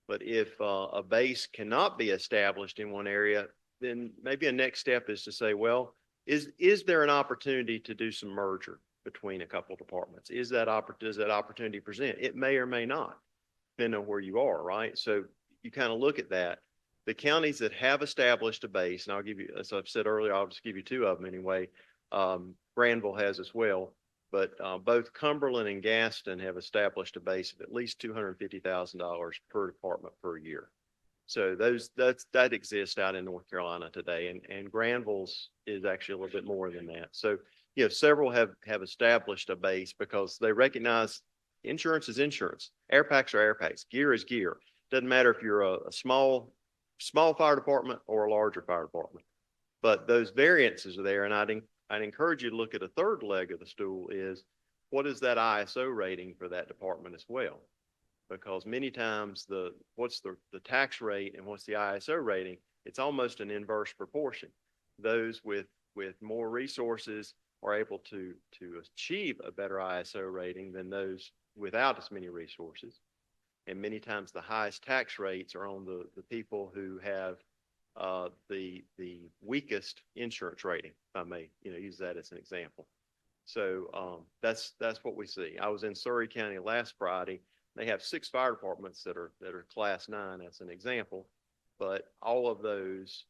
But if a base cannot be established in one area, then maybe a next step is to say, well, is there an opportunity to do some merger between a couple of departments? Does that opportunity present? It may or may not, depending on where you are, right? So you kind of look at that. The counties that have established a base, and I'll give you, as I've said earlier, I'll just give you two of them anyway. Granville has as well, but both Cumberland and Gaston have established a base of at least $250,000 per department per year. So that exists out in North Carolina today, and Granville's is actually a little bit more than that. So several have established a base because they recognize insurance is insurance, air packs are air packs, gear is gear. Doesn't matter if you're a small fire department or a larger fire department, but those variances are there. And I'd encourage you to look at a third leg of the stool is what is that ISO rating for that department as well? Because many times what's the tax rate and what's the ISO rating, it's almost an inverse proportion. Those with more resources are able to achieve a better ISO rating than those without as many resources. And many times the highest tax rates are on the people who have the weakest insurance rating, if I may, use that as an example. So that's what we see. I was in Surrey County last Friday. They have 6 fire departments that are class 9 as an example, but all of those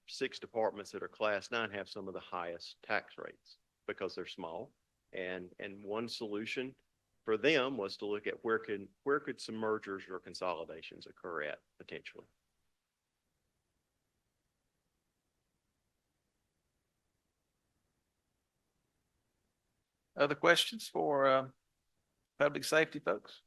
6 departments that are class 9 have some of the highest tax rates because they're small. And one solution for them was to look at where could some mergers or consolidations occur at potentially. Other questions for public safety folks?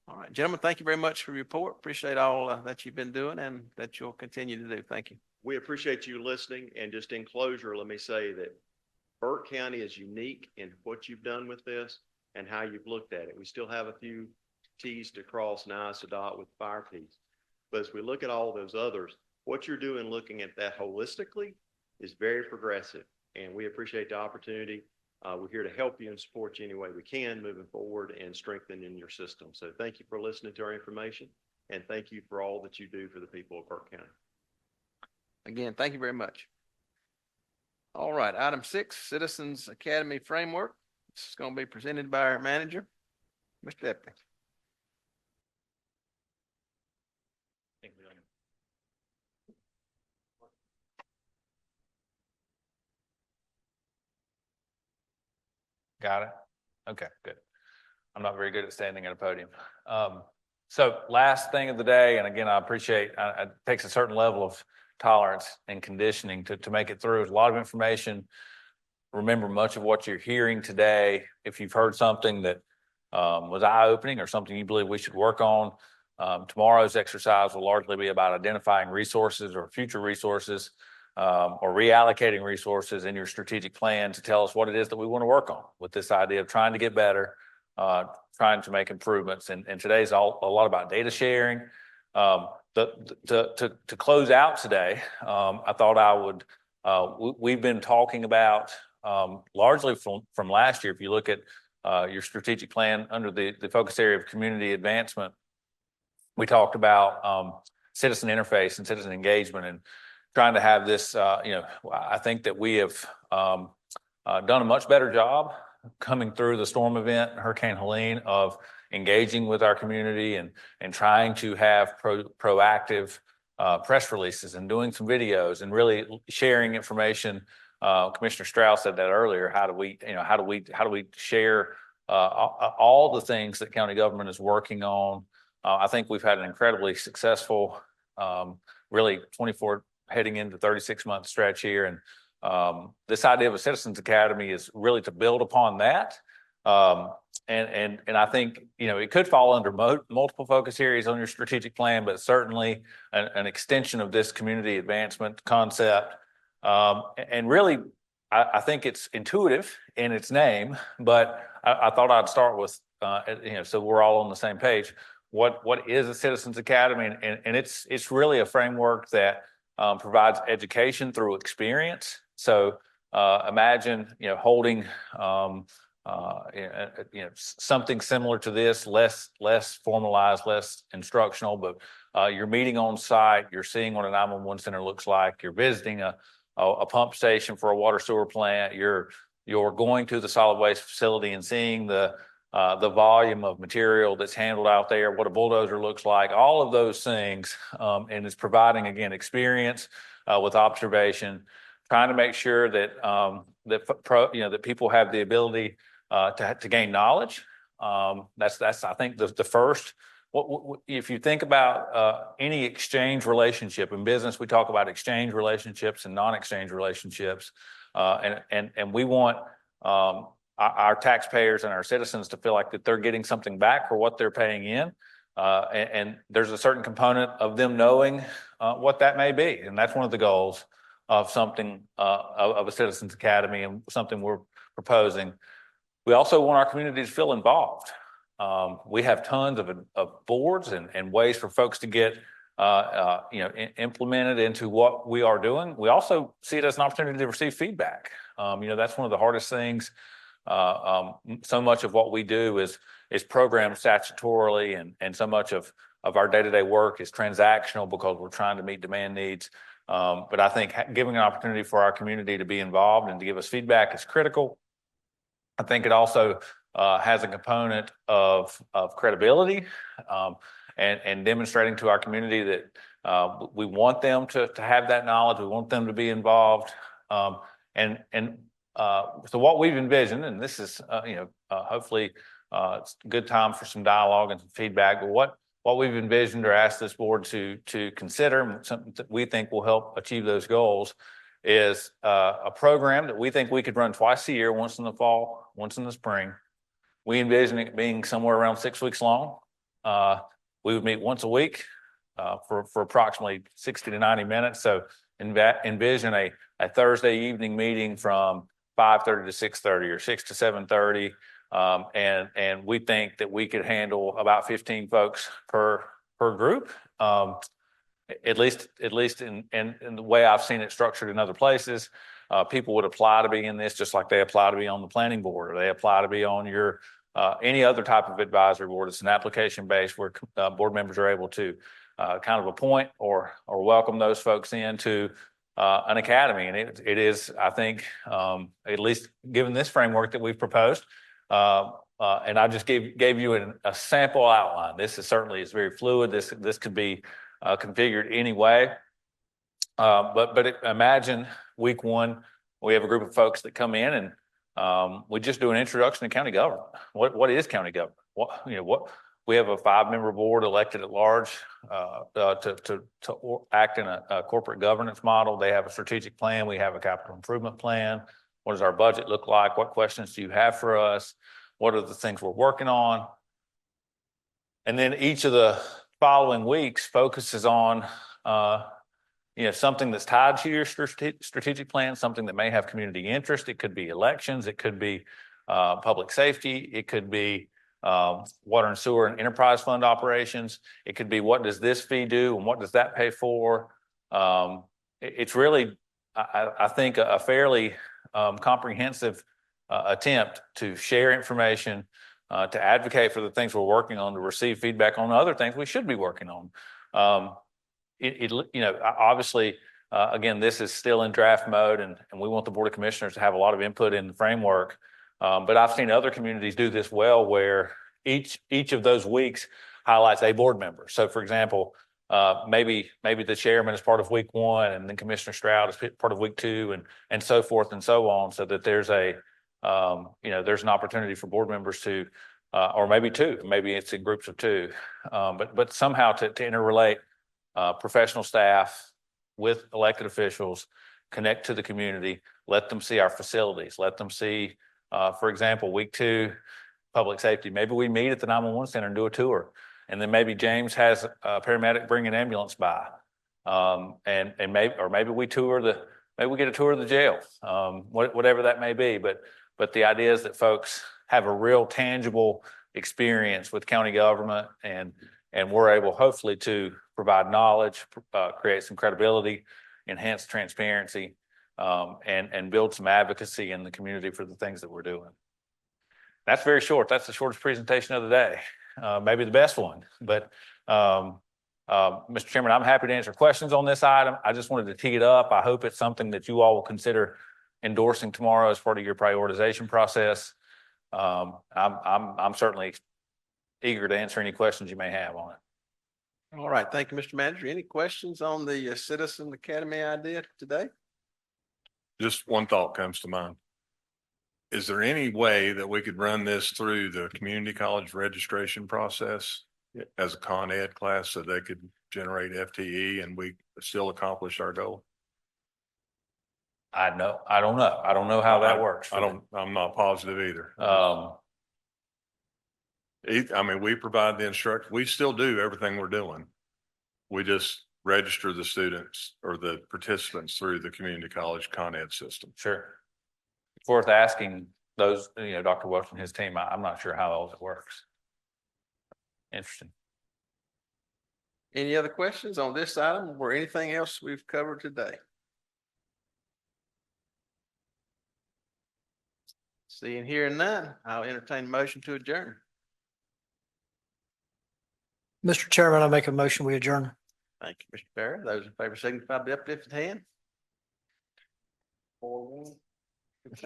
All right, gentlemen, thank you very much for your report. Appreciate all that you've been doing and that you'll continue to do. Thank you. We appreciate you listening. And just in closure, let me say that Burke County is unique in what you've done with this and how you've looked at it. We still have a few T's to cross and I's to dot with the fire piece. But as we look at all those others, what you're doing looking at that holistically is very progressive. And we appreciate the opportunity. We're here to help you and support you any way we can moving forward and strengthening your system. So thank you for listening to our information, and thank you for all that you do for the people of Burke County. Again, thank you very much. All right, item 6, Citizens Academy Framework. This is going to be presented by our manager, Mr. Epley. Got it? Okay, good. I'm not very good at standing at a podium. So last thing of the day, and again, I appreciate, it takes a certain level of tolerance and conditioning to make it through. There's a lot of information. Remember much of what you're hearing today. If you've heard something that was eye-opening or something you believe we should work on, tomorrow's exercise will largely be about identifying resources or future resources or reallocating resources in your strategic plan to tell us what it is that we want to work on with this idea of trying to get better, trying to make improvements. And today's a lot about data sharing, To close out today, I thought I would, we've been talking about, largely from last year, if you look at, your strategic plan under the focus area of community advancement, we talked about, citizen interface and citizen engagement and trying to have this, I think that we have, done a much better job coming through the storm event, Hurricane Helene, of engaging with our community and trying to have proactive press releases and doing some videos and really sharing information. Commissioner Strauss said that earlier. How do we share all the things that county government is working on? I think we've had an incredibly successful, really 24 heading into 36-month stretch here, and this idea of a Citizens Academy is really to build upon that. And I think, it could fall under multiple focus areas on your strategic plan, but certainly an extension of this community advancement concept. And really, I think it's intuitive in its name, but I thought I'd start with, so we're all on the same page. What is a Citizens Academy? And it's really a framework that provides education through experience. So imagine, holding, something similar to this, less formalized, less instructional, but you're meeting on site, you're seeing what a 911 center looks like, you're visiting a pump station for a water sewer plant, you're going to the solid waste facility and seeing the volume of material that's handled out there, what a bulldozer looks like, all of those things, and it's providing, again, experience with observation, trying to make sure that that people have the ability to gain knowledge. That's I think the first. If you think about any exchange relationship in business, we talk about exchange relationships and non-exchange relationships, and we want our taxpayers and our citizens to feel like that they're getting something back for what they're paying in. And there's a certain component of them knowing what that may be. And that's one of the goals of something of a Citizens Academy and something we're proposing. We also want our community to feel involved. We have tons of boards and ways for folks to get implemented into what we are doing. We also see it as an opportunity to receive feedback. That's one of the hardest things. So much of what we do is programmed statutorily, and so much of our day-to-day work is transactional because we're trying to meet demand needs. But I think giving an opportunity for our community to be involved and to give us feedback is critical. I think it also has a component of credibility, and demonstrating to our community that we want them to have that knowledge. We want them to be involved. So what we've envisioned, and this is, hopefully it's a good time for some dialogue and some feedback, but what we've envisioned or asked this board to consider, something that we think will help achieve those goals, is a program that we think we could run twice a year, once in the fall, once in the spring. We envision it being somewhere around 6 weeks long. We would meet once a week for approximately 60 to 90 minutes. So envision a Thursday evening meeting from 5:30 to 6:30 or 6 to 7:30. And we think that we could handle about 15 folks per group. At least in the way I've seen it structured in other places. People would apply to be in this just like they apply to be on the planning board, or they apply to be on your any other type of advisory board. It's an application based where board members are able to kind of appoint or welcome those folks into an academy. And it is, I think, at least given this framework that we've proposed, and I just gave you a sample outline. This is certainly very fluid. This could be configured any way. But imagine week one, we have a group of folks that come in and we just do an introduction to county government. What is county government? We have a 5-member board elected at large to act in a corporate governance model. They have a strategic plan. We have a capital improvement plan. What does our budget look like? What questions do you have for us? What are the things we're working on? And then each of the following weeks focuses on something that's tied to your strategic plan, something that may have community interest. It could be elections, it could be public safety, it could be water and sewer and enterprise fund operations. It could be, what does this fee do and what does that pay for? It's really, I think, a fairly comprehensive attempt to share information, to advocate for the things we're working on, to receive feedback on other things we should be working on. Obviously, again, this is still in draft mode, and we want the Board of Commissioners to have a lot of input in the framework. But I've seen other communities do this well, where each of those weeks highlights a board member. So for example, maybe the chairman is part of week 1, and then Commissioner Stroud is part of week 2, and so forth and so on, so that there's there's an opportunity for board members to, or maybe 2, maybe it's in groups of 2, but somehow to interrelate professional staff with elected officials, connect to the community, let them see our facilities, let them see, for example, week 2, public safety. Maybe we meet at the 911 center and do a tour. And then maybe James has a paramedic bring an ambulance by. And maybe we get a tour of the jail, whatever that may be. But the idea is that folks have a real tangible experience with county government, and we're able, hopefully, to provide knowledge, create some credibility, enhance transparency, and build some advocacy in the community for the things that we're doing. That's very short. That's the shortest presentation of the day, maybe the best one. But Mr. Chairman, I'm happy to answer questions on this item. I just wanted to tee it up. I hope it's something that you all will consider endorsing tomorrow as part of your prioritization process. I'm certainly eager to answer any questions you may have on it. All right. Thank you, Mr. Manager. Any questions on the Citizen Academy idea today? Just one thought comes to mind. Is there any way that we could run this through the community college registration process as a Con Ed class, so they could generate FTE and we still accomplish our goal? I don't know. I don't know how that works. I'm not positive either. I mean, we provide the instruction. We still do everything we're doing. We just register the students or the participants through the community college Con Ed system. Sure. It's worth asking those, Dr. Welch and his team. I'm not sure how all it works. Interesting. Any other questions on this item or anything else we've covered today? Seeing here and none, I'll entertain a motion to adjourn. Mr. Chairman, I make a motion, we adjourn. Thank you, Mr. Barrett. Those in favor signify by uplifted hand. 4-1. I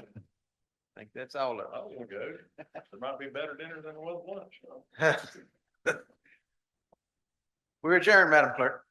think that's all of it. Oh, we'll go. There might be better dinner than there was lunch. We're adjourned, Madam Clerk.